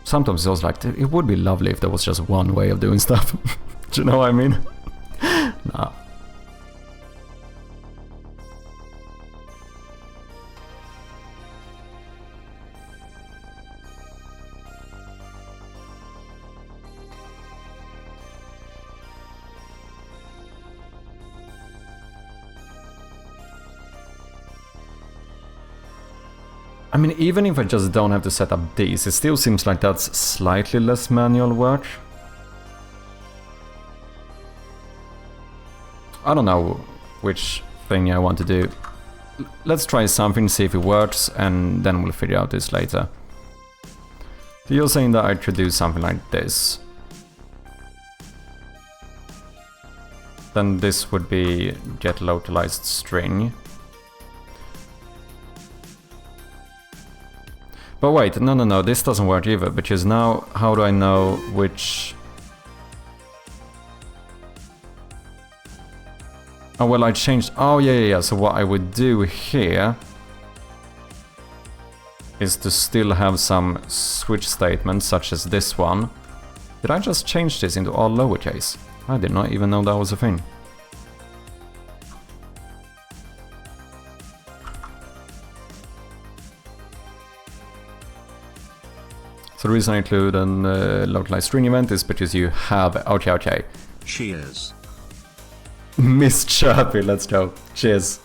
Sometimes it's also like, it would be lovely if there was just one way of doing stuff. Do you know what I mean? Nah. I mean, even if I just don't have to set up these, it still seems like that's slightly less manual work. I don't know which thing I want to do. Let's try something, see if it works, and then we'll figure out this later. So you're saying that I could do something like this. Then this would be get localized string. But wait, no, this doesn't work either, because now how do I know which... Oh, well, I changed... Oh, yeah, so what I would do here is to still have some switch statements, such as this one. Did I just change this into all lowercase? I did not even know that was a thing. So the reason I include an localized string event is because you have... Okay. Cheers. Miss Chirpy, let's go. Cheers.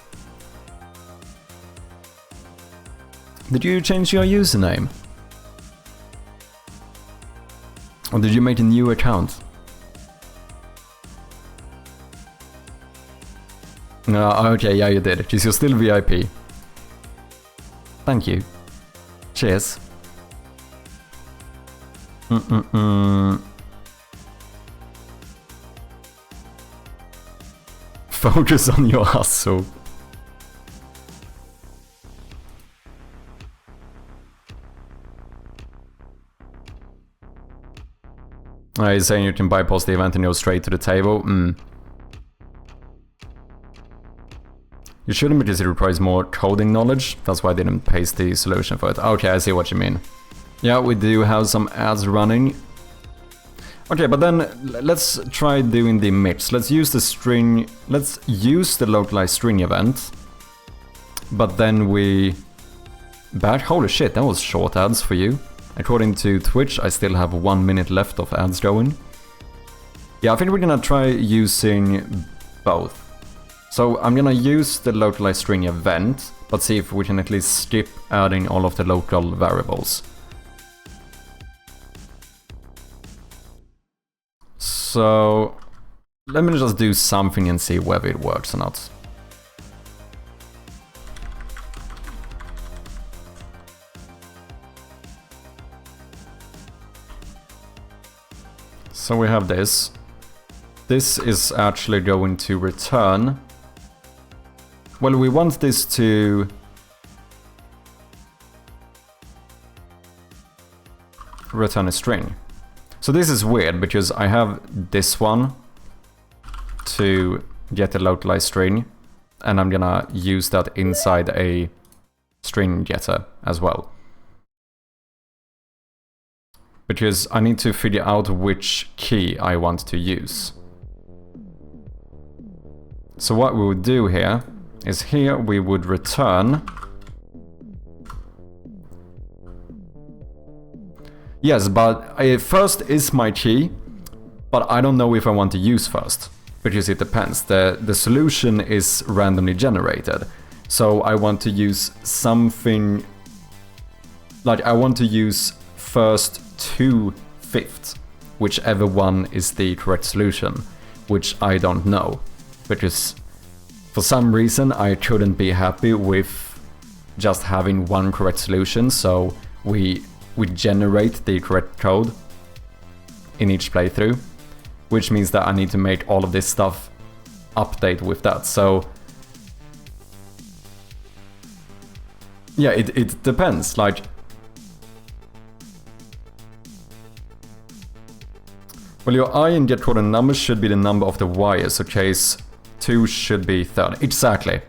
Did you change your username? Or did you make a new account? No, okay, yeah, you did. Because you're still VIP. Thank you. Cheers. Focus on your hustle. He's saying you can bypass the event and go straight to the table. You shouldn't, because it requires more coding knowledge. That's why I didn't paste the solution for it. Okay, I see what you mean. Yeah, we do have some ads running. Okay, but then let's try doing the mix. Let's use the string... Let's use the localized string event. But then we... Holy shit, that was short ads for you. According to Twitch, I still have 1 minute left of ads going. Yeah, I think we're gonna try using both. So I'm gonna use the localized string event, but see if we can at least skip adding all of the local variables. So let me just do something and see whether it works or not. So we have this. This is actually going to return. Well, we want this to return a string. So this is weird because I have this one to get a localized string, and I'm gonna use that inside a string getter as well. Because I need to figure out which key I want to use. So what we would do here is here we would return. Yes, but first is my key, but I don't know if I want to use first, because it depends. The solution is randomly generated, so I want to use something, like I want to use first 2/5, whichever one is the correct solution, which I don't know, because for some reason I couldn't be happy with just having one correct solution, so we generate the correct code in each playthrough, which means that I need to make all of this stuff update with that. So yeah, it depends. Like, well, your I in get coordinate number should be the number of the wires, so case 2 should be third. Exactly.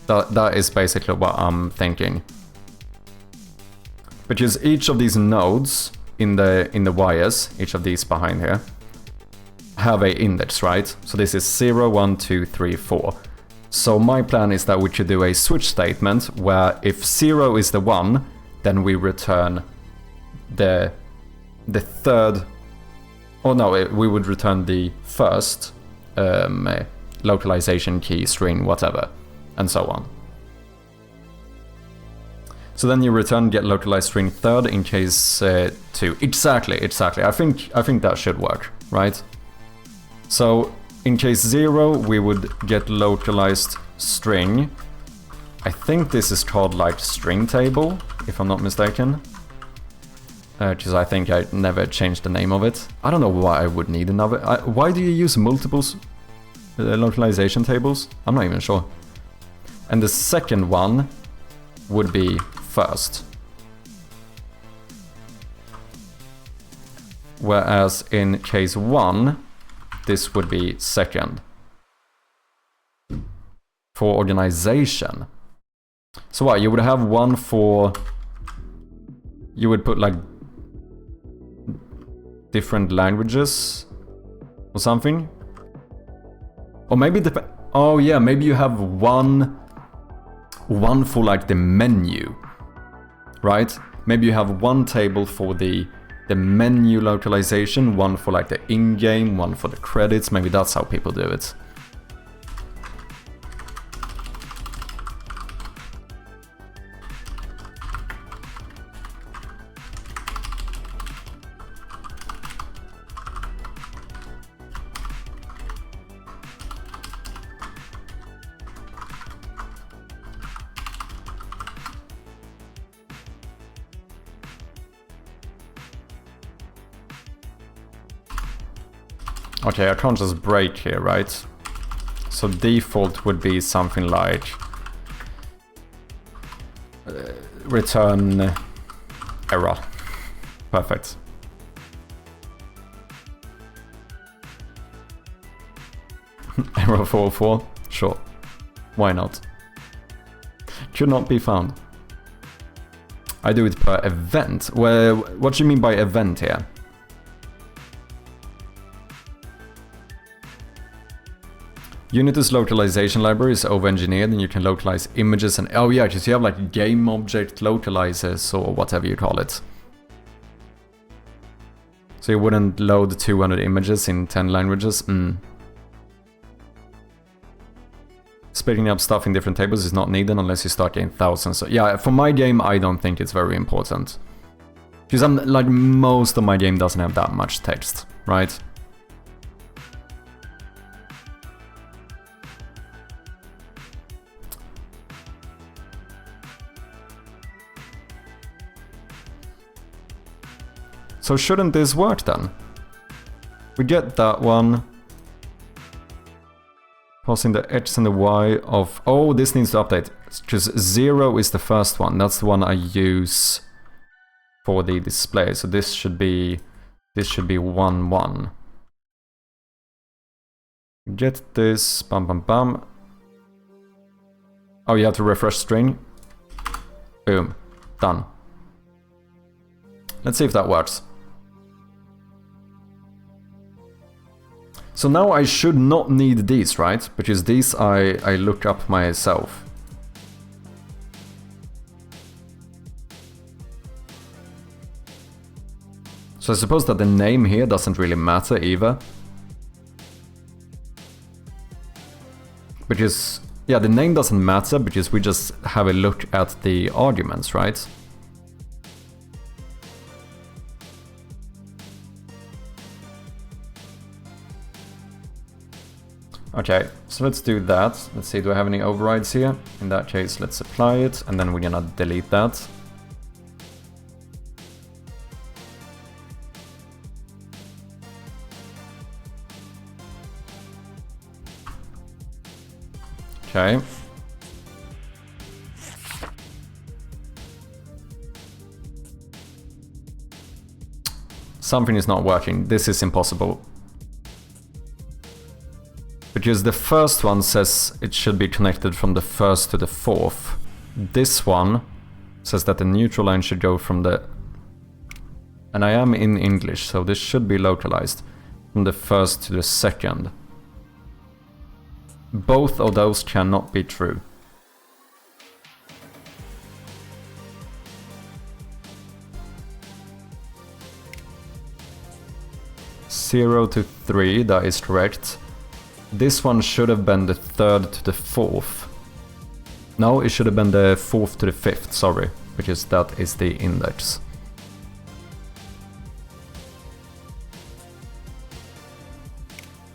That is basically what I'm thinking. Because each of these nodes in the wires, each of these behind here, have a index, right? So this is 0, 1, 2, 3, 4. So my plan is that we should do a switch statement where if 0 is the 1, then we return the third, oh no, we would return the first localization key, string, whatever, and so on. So then you return get localized string third in case 2. Exactly. I think that should work, right? So in case 0, we would get localized string. I think this is called like string table, if I'm not mistaken. Because I think I never changed the name of it. I don't know why I would need another. Why do you use multiple localization tables? I'm not even sure. And the second one would be first. Whereas in case 1, this would be second. For organization. So what, you would have one for... You would put like different languages or something? Or maybe oh yeah, maybe you have one for like the menu, right? Maybe you have one table for the menu localization, one for like the in-game, one for the credits. Maybe that's how people do it. Okay, I can't just break here, right? So default would be something like return error. Perfect. Error 404? Sure. Why not? Could not be found. I do it per event. Well, what do you mean by event here? Unity's localization library is over-engineered and you can localize images and... Oh yeah, because you have like game object localizers or whatever you call it. So you wouldn't load 200 images in 10 languages? Splitting up stuff in different tables is not needed unless you start getting thousands. So yeah, for my game I don't think it's very important. Because like most of my game doesn't have that much text, right? So shouldn't this work then? We get that one. Passing the X and the Y of... Oh, this needs to update. Because 0 is the first one. That's the one I use for the display. So this should be 1, 1. Get this. Bam, bam, bam. Oh, you have to refresh string. Boom. Done. Let's see if that works. So now I should not need these, right? Because these I look up myself. So I suppose that the name here doesn't really matter either. Because, yeah, the name doesn't matter because we just have a look at the arguments, right? Okay, so let's do that. Let's see, do I have any overrides here? In that case, let's apply it, and then we're gonna delete that. Okay. Something is not working. This is impossible. Because the first one says it should be connected from the first to the fourth. This one says that the neutral line should go from the... And I am in English, so this should be localized. From the first to the second. Both of those cannot be true. Zero to 3, that is correct. This one should have been the third to the fourth. No, it should have been the fourth to the fifth, sorry, because that is the index.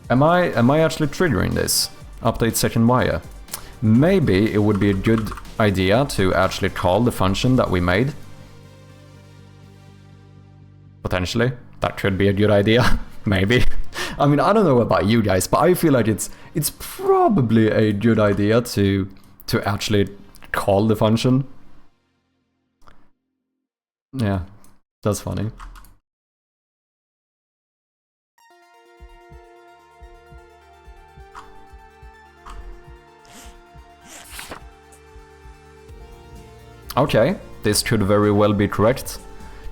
Am I actually triggering this? Update second wire. Maybe it would be a good idea to actually call the function that we made. Potentially. That could be a good idea. Maybe. I mean, I don't know about you guys, but I feel like it's probably a good idea to actually call the function. Yeah, that's funny. Okay, this could very well be correct.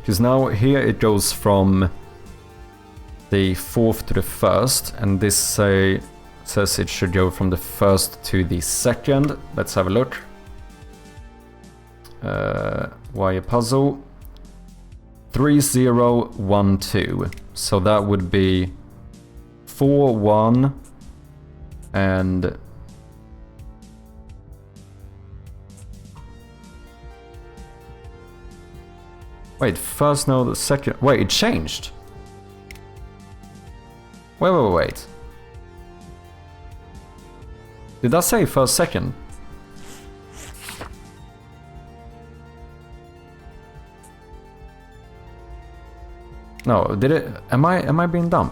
Because now here it goes from the fourth to the first, and this says it should go from the first to the second. Let's have a look. Wire puzzle. 3012. So that would be 4, 1, and... Wait, first node, second... Wait, it changed! Wait. Did that say first, second? No, did it... Am I being dumb?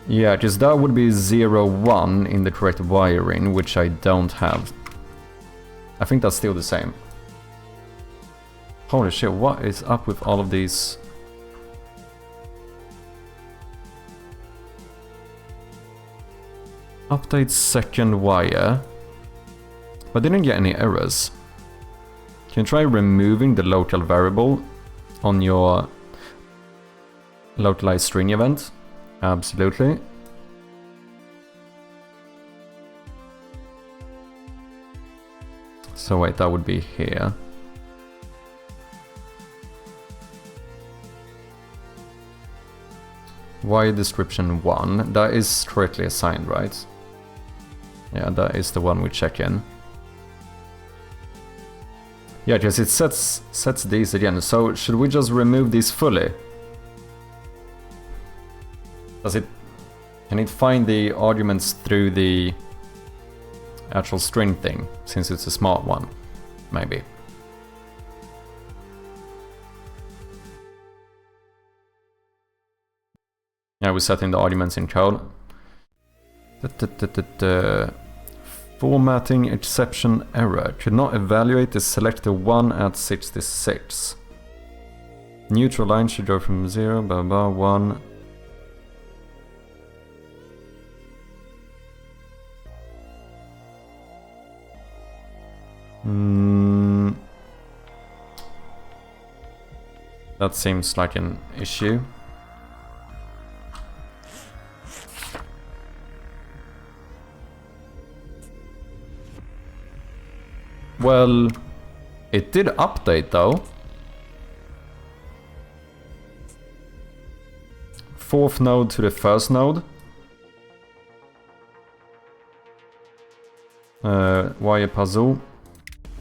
Yeah, because that would be 0, 1 in the correct wiring, which I don't have. I think that's still the same. Holy shit, what is up with all of these? Update second wire. But didn't get any errors. Can you try removing the local variable on your localized string event? Absolutely. So wait, that would be here. Wire description 1, that is correctly assigned, right? Yeah, that is the one we check in. Yeah, because it sets these again, so should we just remove these fully? Can it find the arguments through the actual string thing, since it's a smart one? Maybe. Yeah, we're setting the arguments in code. Formatting exception error. Could not evaluate the selector 1 at 66. Neutral line should go from 0, blah blah, 1. That seems like an issue. Well, it did update though. 4th node to the 1st node. Wire puzzle.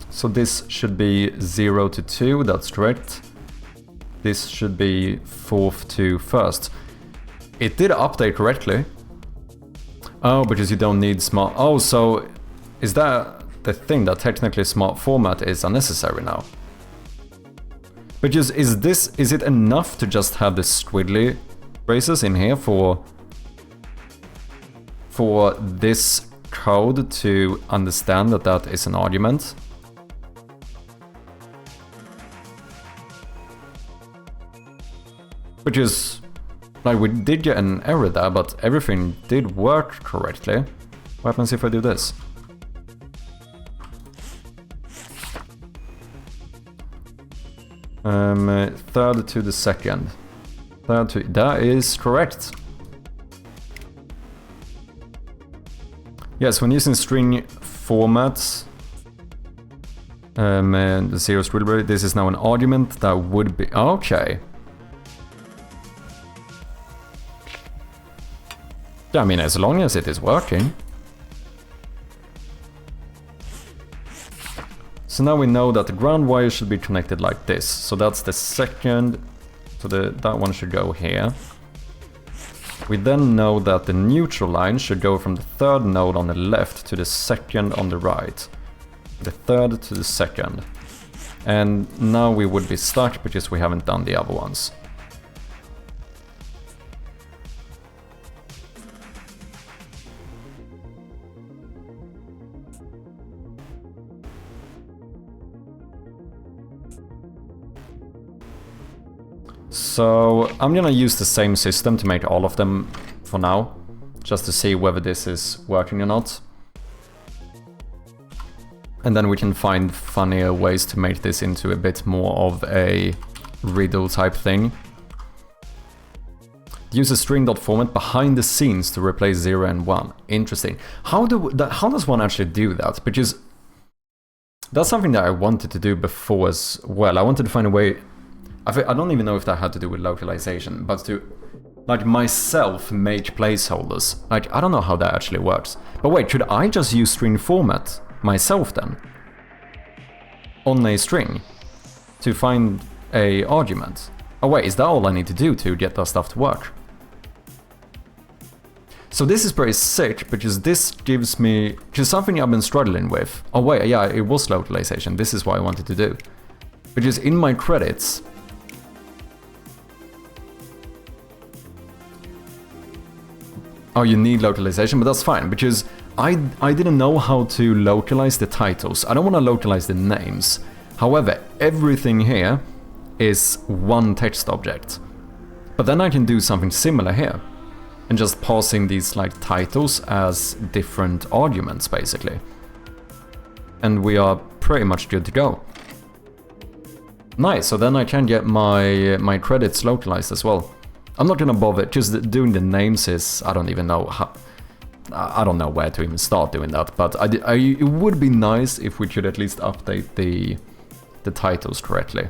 So this should be 0 to 2, that's correct. This should be 4th to 1st. It did update correctly. Oh, because you don't need smart... Oh, so is that the thing that technically smart format is unnecessary now? Because is it enough to just have the squiggly braces in here for this code to understand that that is an argument? Because, like, we did get an error there, but everything did work correctly. What happens if I do this? Third to the 2nd. Third to... That is correct. Yes, when using string formats, and the 0 squiggle, this is now an argument that would be... Okay. Yeah, I mean, as long as it is working. So now we know that the ground wire should be connected like this. So that's the 2nd, so that one should go here. We then know that the neutral line should go from the 3rd node on the left to the 2nd on the right. The 3rd to the 2nd. And now we would be stuck because we haven't done the other ones. So I'm gonna use the same system to make all of them for now, just to see whether this is working or not. And then we can find funnier ways to make this into a bit more of a riddle type thing. Use a string.format behind the scenes to replace 0 and 1. Interesting. How does one actually do that? Because that's something that I wanted to do before as well. I wanted to find a way... I don't even know if that had to do with localization, but to, like, myself make placeholders. Like, I don't know how that actually works. But wait, should I just use string format myself then? On a string? To find a argument? Oh wait, is that all I need to do to get that stuff to work? So this is pretty sick, because this gives me... Because something I've been struggling with... Oh wait, yeah, it was localization. This is what I wanted to do. Because in my credits... Oh, you need localization, but that's fine, because I didn't know how to localize the titles. I don't want to localize the names. However, everything here is one text object. But then I can do something similar here. And just passing these, like, titles as different arguments, basically. And we are pretty much good to go. Nice, so then I can get my credits localized as well. I'm not gonna bother, just doing the names is... I don't even know how... I don't know where to even start doing that, but it would be nice if we could at least update the titles correctly.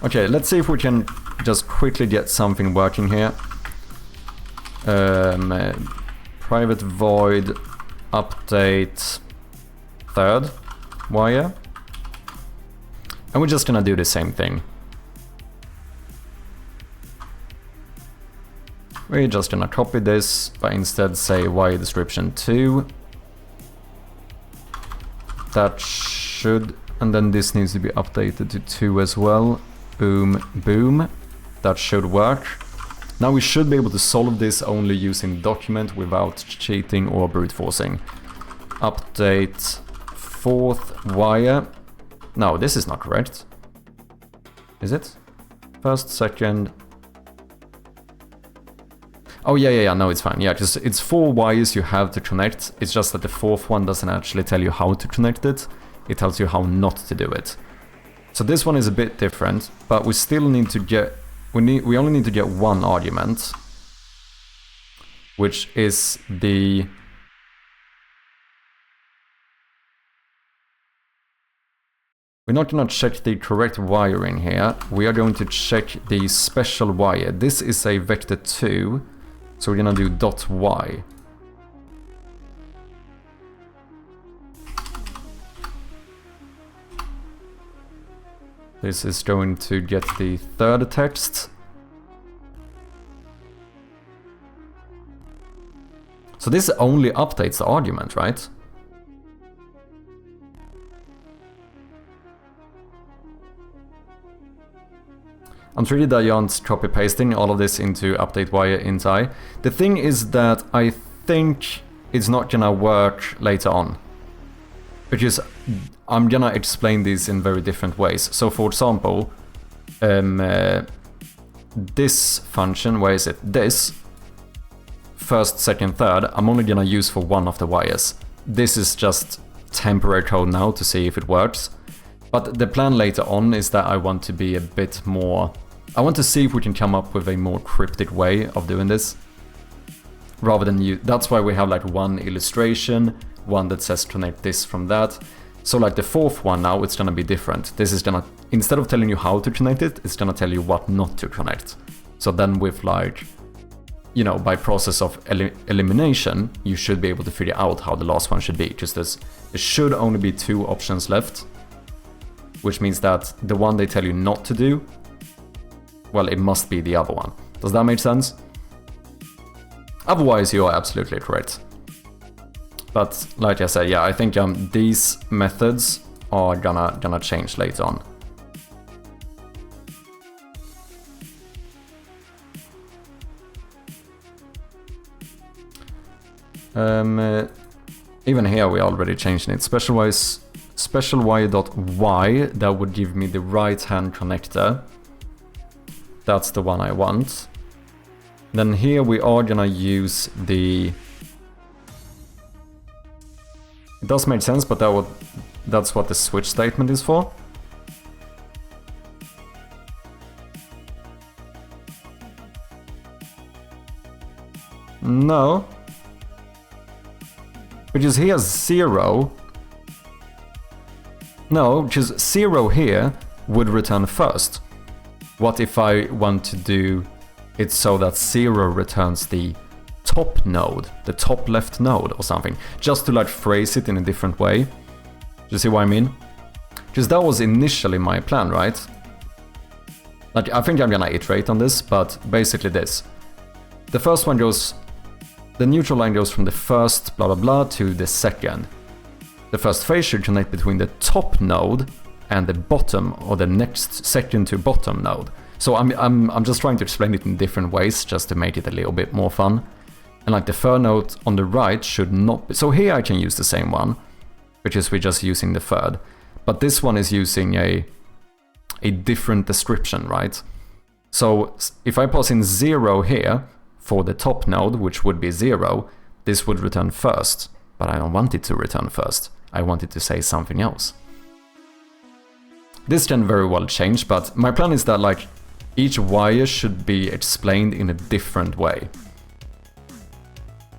Okay, let's see if we can just quickly get something working here. Private void update 3rd wire. And we're just gonna do the same thing. We're just gonna copy this, but instead say wire description 2. That should... and then this needs to be updated to 2 as well. Boom, boom. That should work. Now we should be able to solve this only using document without cheating or brute forcing. Update 4th wire. No, this is not correct. Is it? First, second. Oh yeah, no, it's fine. Yeah, because it's 4 wires you have to connect. It's just that the 4th one doesn't actually tell you how to connect it. It tells you how not to do it. So this one is a bit different, but we still need to get... We only need to get 1 argument, which is the... We're not going to check the correct wiring here. We are going to check the special wire. This is a vector 2, so we're going to do .y. This is going to get the 3rd text. So this only updates the argument, right? I'm treated that you aren't copy-pasting all of this into update wire int I. The thing is that I think it's not gonna work later on. Because I'm gonna explain these in very different ways. So for example, this function, where is it? This, first, second, third, I'm only gonna use for 1 of the wires. This is just temporary code now to see if it works. But the plan later on is that I want to be a bit more... I want to see if we can come up with a more cryptic way of doing this. Rather than you... That's why we have like 1 illustration, 1 that says connect this from that. So like the 4th one now, it's gonna be different. This is gonna... Instead of telling you how to connect it, it's gonna tell you what not to connect. So then with like... You know, by process of elimination, you should be able to figure out how the last one should be. Because there should only be 2 options left. Which means that the one they tell you not to do, well, it must be the other one. Does that make sense? Otherwise, you are absolutely correct. But like I said, yeah, I think these methods are gonna change later on. Even here we already changed it. Special wire.y, that would give me the right-hand connector. That's the one I want. Then here we are gonna use the... It does make sense, but that's what the switch statement is for. No. Because here's 0. No, because 0 here would return first. What if I want to do it so that 0 returns the top node, the top left node or something? Just to like phrase it in a different way. Do you see what I mean? Because that was initially my plan, right? Like, I think I'm gonna iterate on this, but basically this. The first one goes... The neutral line goes from the first blah blah blah to the second. The first phase should connect between the top node and the bottom, or the next second to bottom node. So I'm just trying to explain it in different ways, just to make it a little bit more fun. And like the third node on the right should not be... So here I can use the same one, because we're just using the third. But this one is using a different description, right? So if I pass in 0 here for the top node, which would be 0, this would return first. But I don't want it to return first. I want it to say something else. This can very well change, but my plan is that like each wire should be explained in a different way.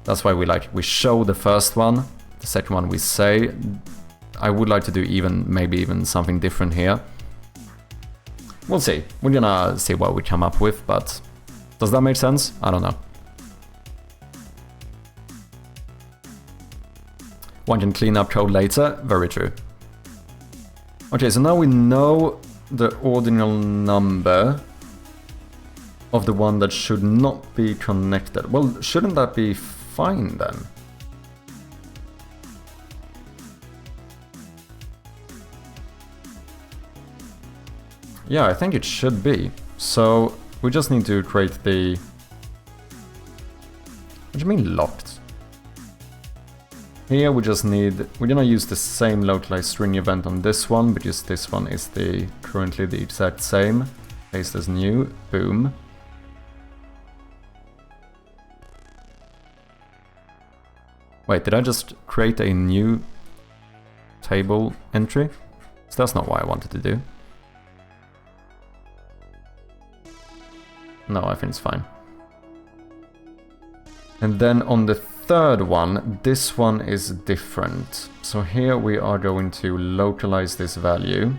That's why we show the first one, the second one we say. I would like to do maybe even something different here. We'll see. We're gonna see what we come up with, but does that make sense? I don't know. One can clean up code later, very true. Okay, so now we know the ordinal number of the one that should not be connected. Well, shouldn't that be fine then? Yeah, I think it should be. So we just need to create the... What do you mean locked? Here we just need... We're gonna use the same localized string event on this one, because this one is currently the exact same. Paste as new, boom. Wait, did I just create a new table entry? So that's not what I wanted to do. No, I think it's fine. And then on the third one, this one is different. So here we are going to localize this value.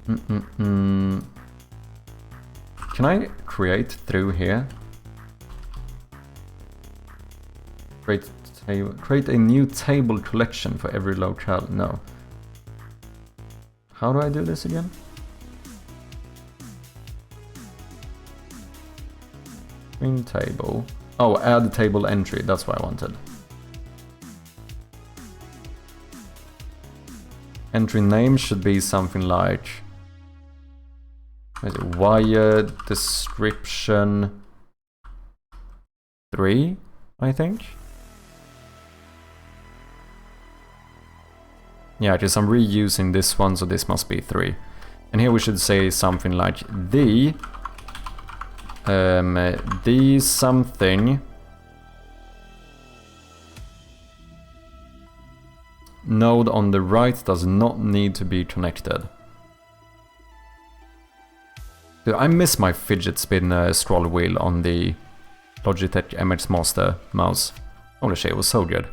Can I create through here? Create a new table collection for every locale. No. How do I do this again? String table. Oh, add table entry. That's what I wanted. Entry name should be something like... What is it? Wire description 3, I think. Yeah, because I'm reusing this one, so this must be 3. And here we should say something like the something node on the right does not need to be connected. Dude, I miss my fidget spin scroll wheel on the Logitech MX Master mouse. Holy shit, it was so good.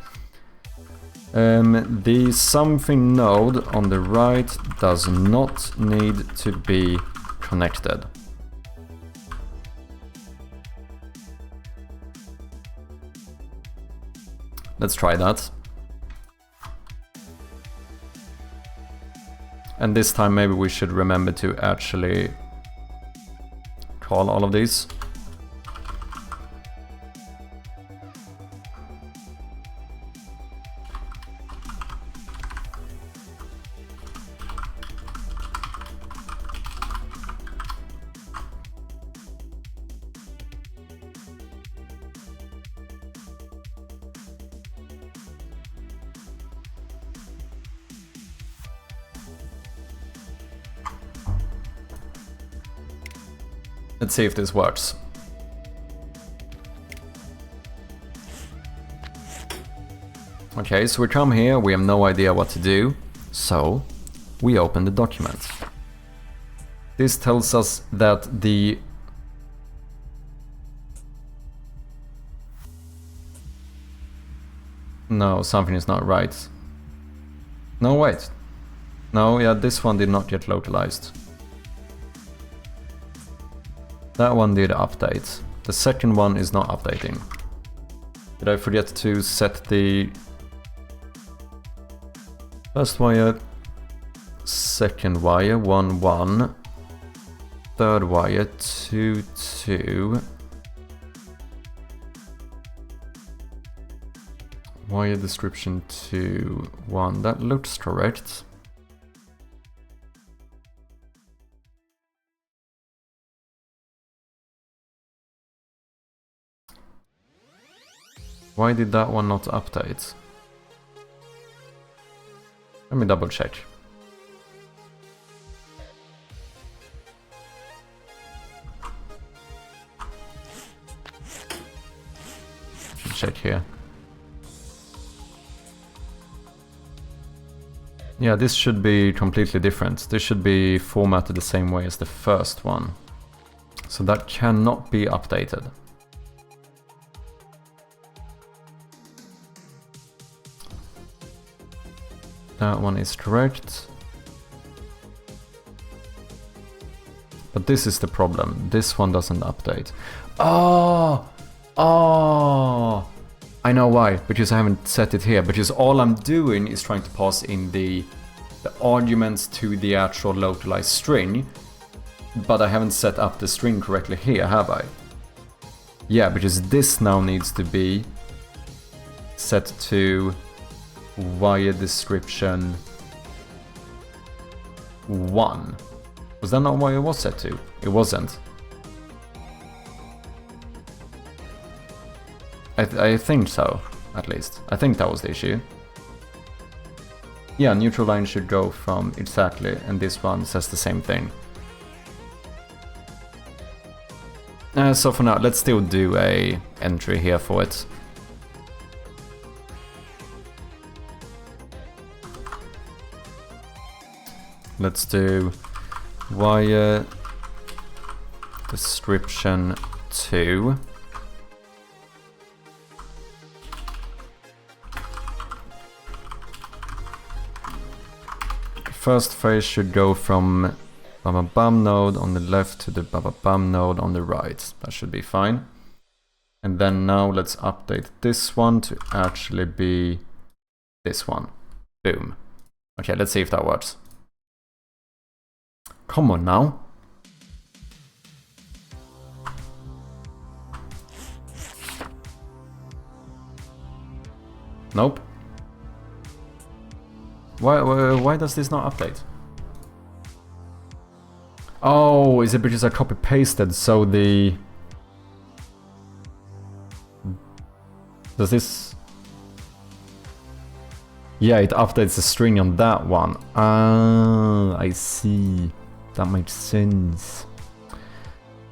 The something node on the right does not need to be connected. Let's try that. And this time maybe we should remember to actually call all of these. Let's see if this works. Okay, so we come here, we have no idea what to do, so we open the document. This tells us that the no, something is not right. No, wait. No, yeah, this one did not get localized. That one did update. The second one is not updating. Did I forget to set the first wire, second wire, 1, 1, third wire, 2, 2, wire description 2, 1. That looks correct. Why did that one not update? Let me double check. Check here. Yeah, this should be completely different. This should be formatted the same way as the first one. So that cannot be updated. That one is correct. But this is the problem. This one doesn't update. Oh! Oh! I know why. Because I haven't set it here. Because all I'm doing is trying to pass in the arguments to the actual localized string. But I haven't set up the string correctly here, have I? Yeah, because this now needs to be set to wire description 1. Was that not what it was set to? It wasn't. I think so, at least. I think that was the issue. Yeah, neutral line should go from exactly, and this one says the same thing. So for now, let's still do a entry here for it. Let's do wire description 2. First phase should go from bam node on the left to the bam node on the right. That should be fine. And then now let's update this one to actually be this one. Boom. Okay, let's see if that works. Come on now. Nope. Why does this not update? Oh, is it because I copy pasted so the... Does this... Yeah, it updates the string on that one. Ah, I see. That makes sense.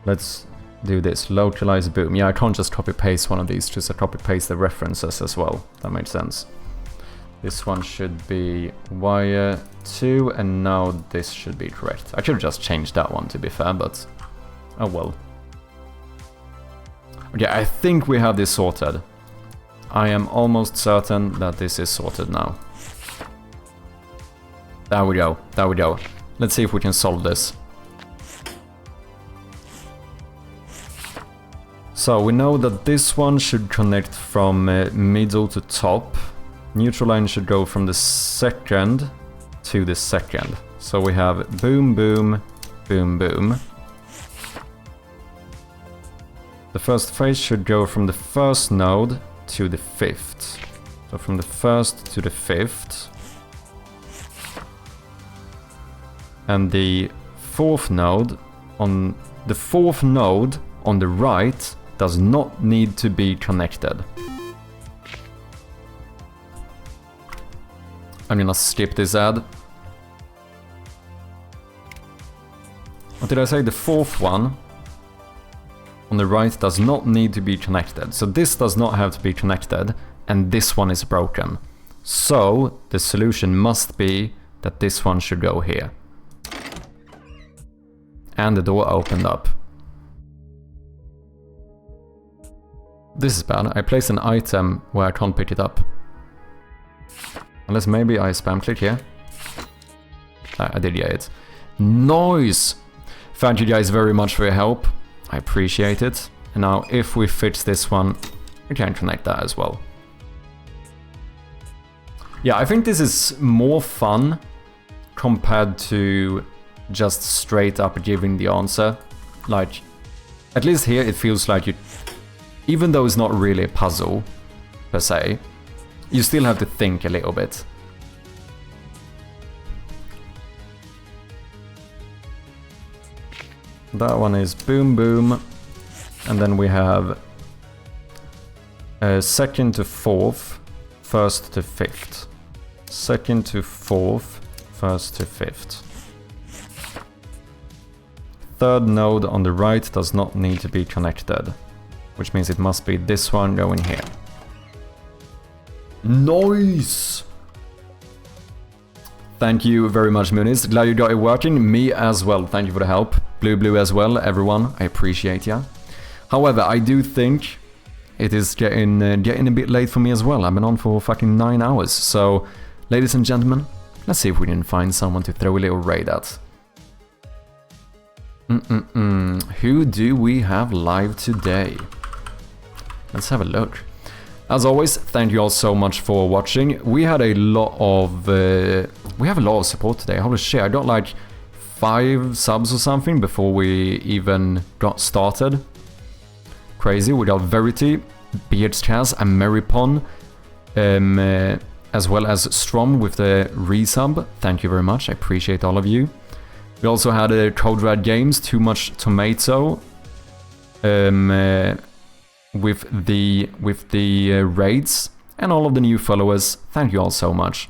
Let's do this. Localize boom. Yeah, I can't just copy paste one of these, just copy paste the references as well. That makes sense. This one should be wire 2, and now this should be correct. I should have just changed that one to be fair, but oh well. Okay, I think we have this sorted. I am almost certain that this is sorted now. There we go, there we go. Let's see if we can solve this. So we know that this one should connect from middle to top. Neutral line should go from the second to the second. So we have boom, boom, boom, boom. The first phase should go from the first node to the 5th. So from the 1st to the 5th. And the 4th node on the right does not need to be connected. I'm gonna skip this ad. What did I say? The 4th one on the right does not need to be connected. So this does not have to be connected, and this one is broken. So the solution must be that this one should go here. And the door opened up. This is bad. I placed an item where I can't pick it up. Unless maybe I spam click here. I did get it. Nice! Thank you guys very much for your help. I appreciate it. And now if we fix this one, we can connect that as well. Yeah, I think this is more fun compared to just straight up giving the answer. Like, at least here it feels like you, even though it's not really a puzzle per se, you still have to think a little bit. That one is boom boom, and then we have 2nd to 4th, 1st to 5th. 2nd to 4th, 1st to 5th. 3rd node on the right does not need to be connected, which means it must be this one going here. Nice! Thank you very much, Muniz. Glad you got it working. Me as well. Thank you for the help. Blue as well, everyone. I appreciate ya. However, I do think it is getting a bit late for me as well. I've been on for fucking 9 hours. So, ladies and gentlemen, let's see if we can find someone to throw a little raid at. Who do we have live today? Let's have a look. As always, thank you all so much for watching. We had a lot of we have a lot of support today. Holy shit, I got like 5 subs or something before we even got started. Crazy. We got Verity, Beardschaz, and Merrypon, as well as Strom with the resub. Thank you very much. I appreciate all of you. We also had a Code Red Games, Too Much Tomato, with the raids, and all of the new followers. Thank you all so much.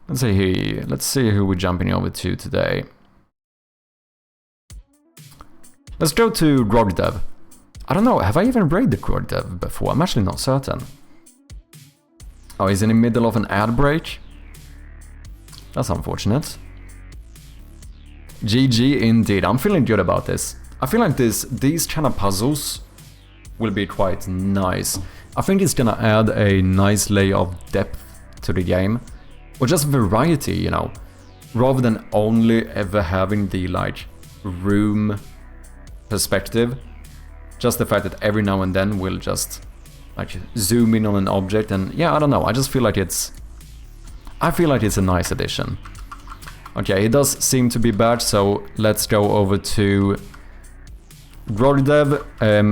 Let's see who we're jumping over to today. Let's go to gamedev. I don't know, have I even raided gamedev before? I'm actually not certain. Oh, he's in the middle of an ad break? That's unfortunate. GG indeed, I'm feeling good about this. I feel like these kind of puzzles will be quite nice. I think it's gonna add a nice layer of depth to the game. Or just variety, you know. Rather than only ever having the, like, room perspective. Just the fact that every now and then we'll just, like, zoom in on an object and... yeah, I don't know, I just feel like it's... I feel like it's a nice addition. Okay, it does seem to be bad, so let's go over to gamedev.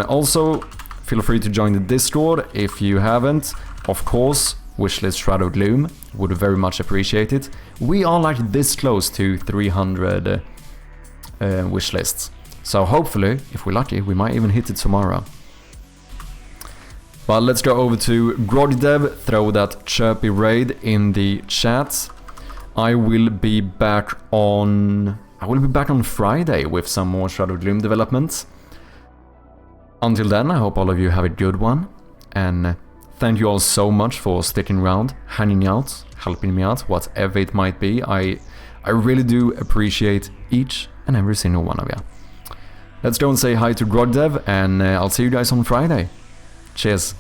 Also, feel free to join the Discord if you haven't. Of course, wishlist Shadow Gloom, would very much appreciate it. We are like this close to 300 wishlists. So hopefully, if we're lucky, we might even hit it tomorrow. But let's go over to gamedev, throw that chirpy raid in the chat. I will be back on Friday with some more Shadow Gloom developments. Until then, I hope all of you have a good one, and thank you all so much for sticking around, hanging out, helping me out, whatever it might be. I really do appreciate each and every single one of you. Let's go and say hi to gamedev, and I'll see you guys on Friday. Cheers.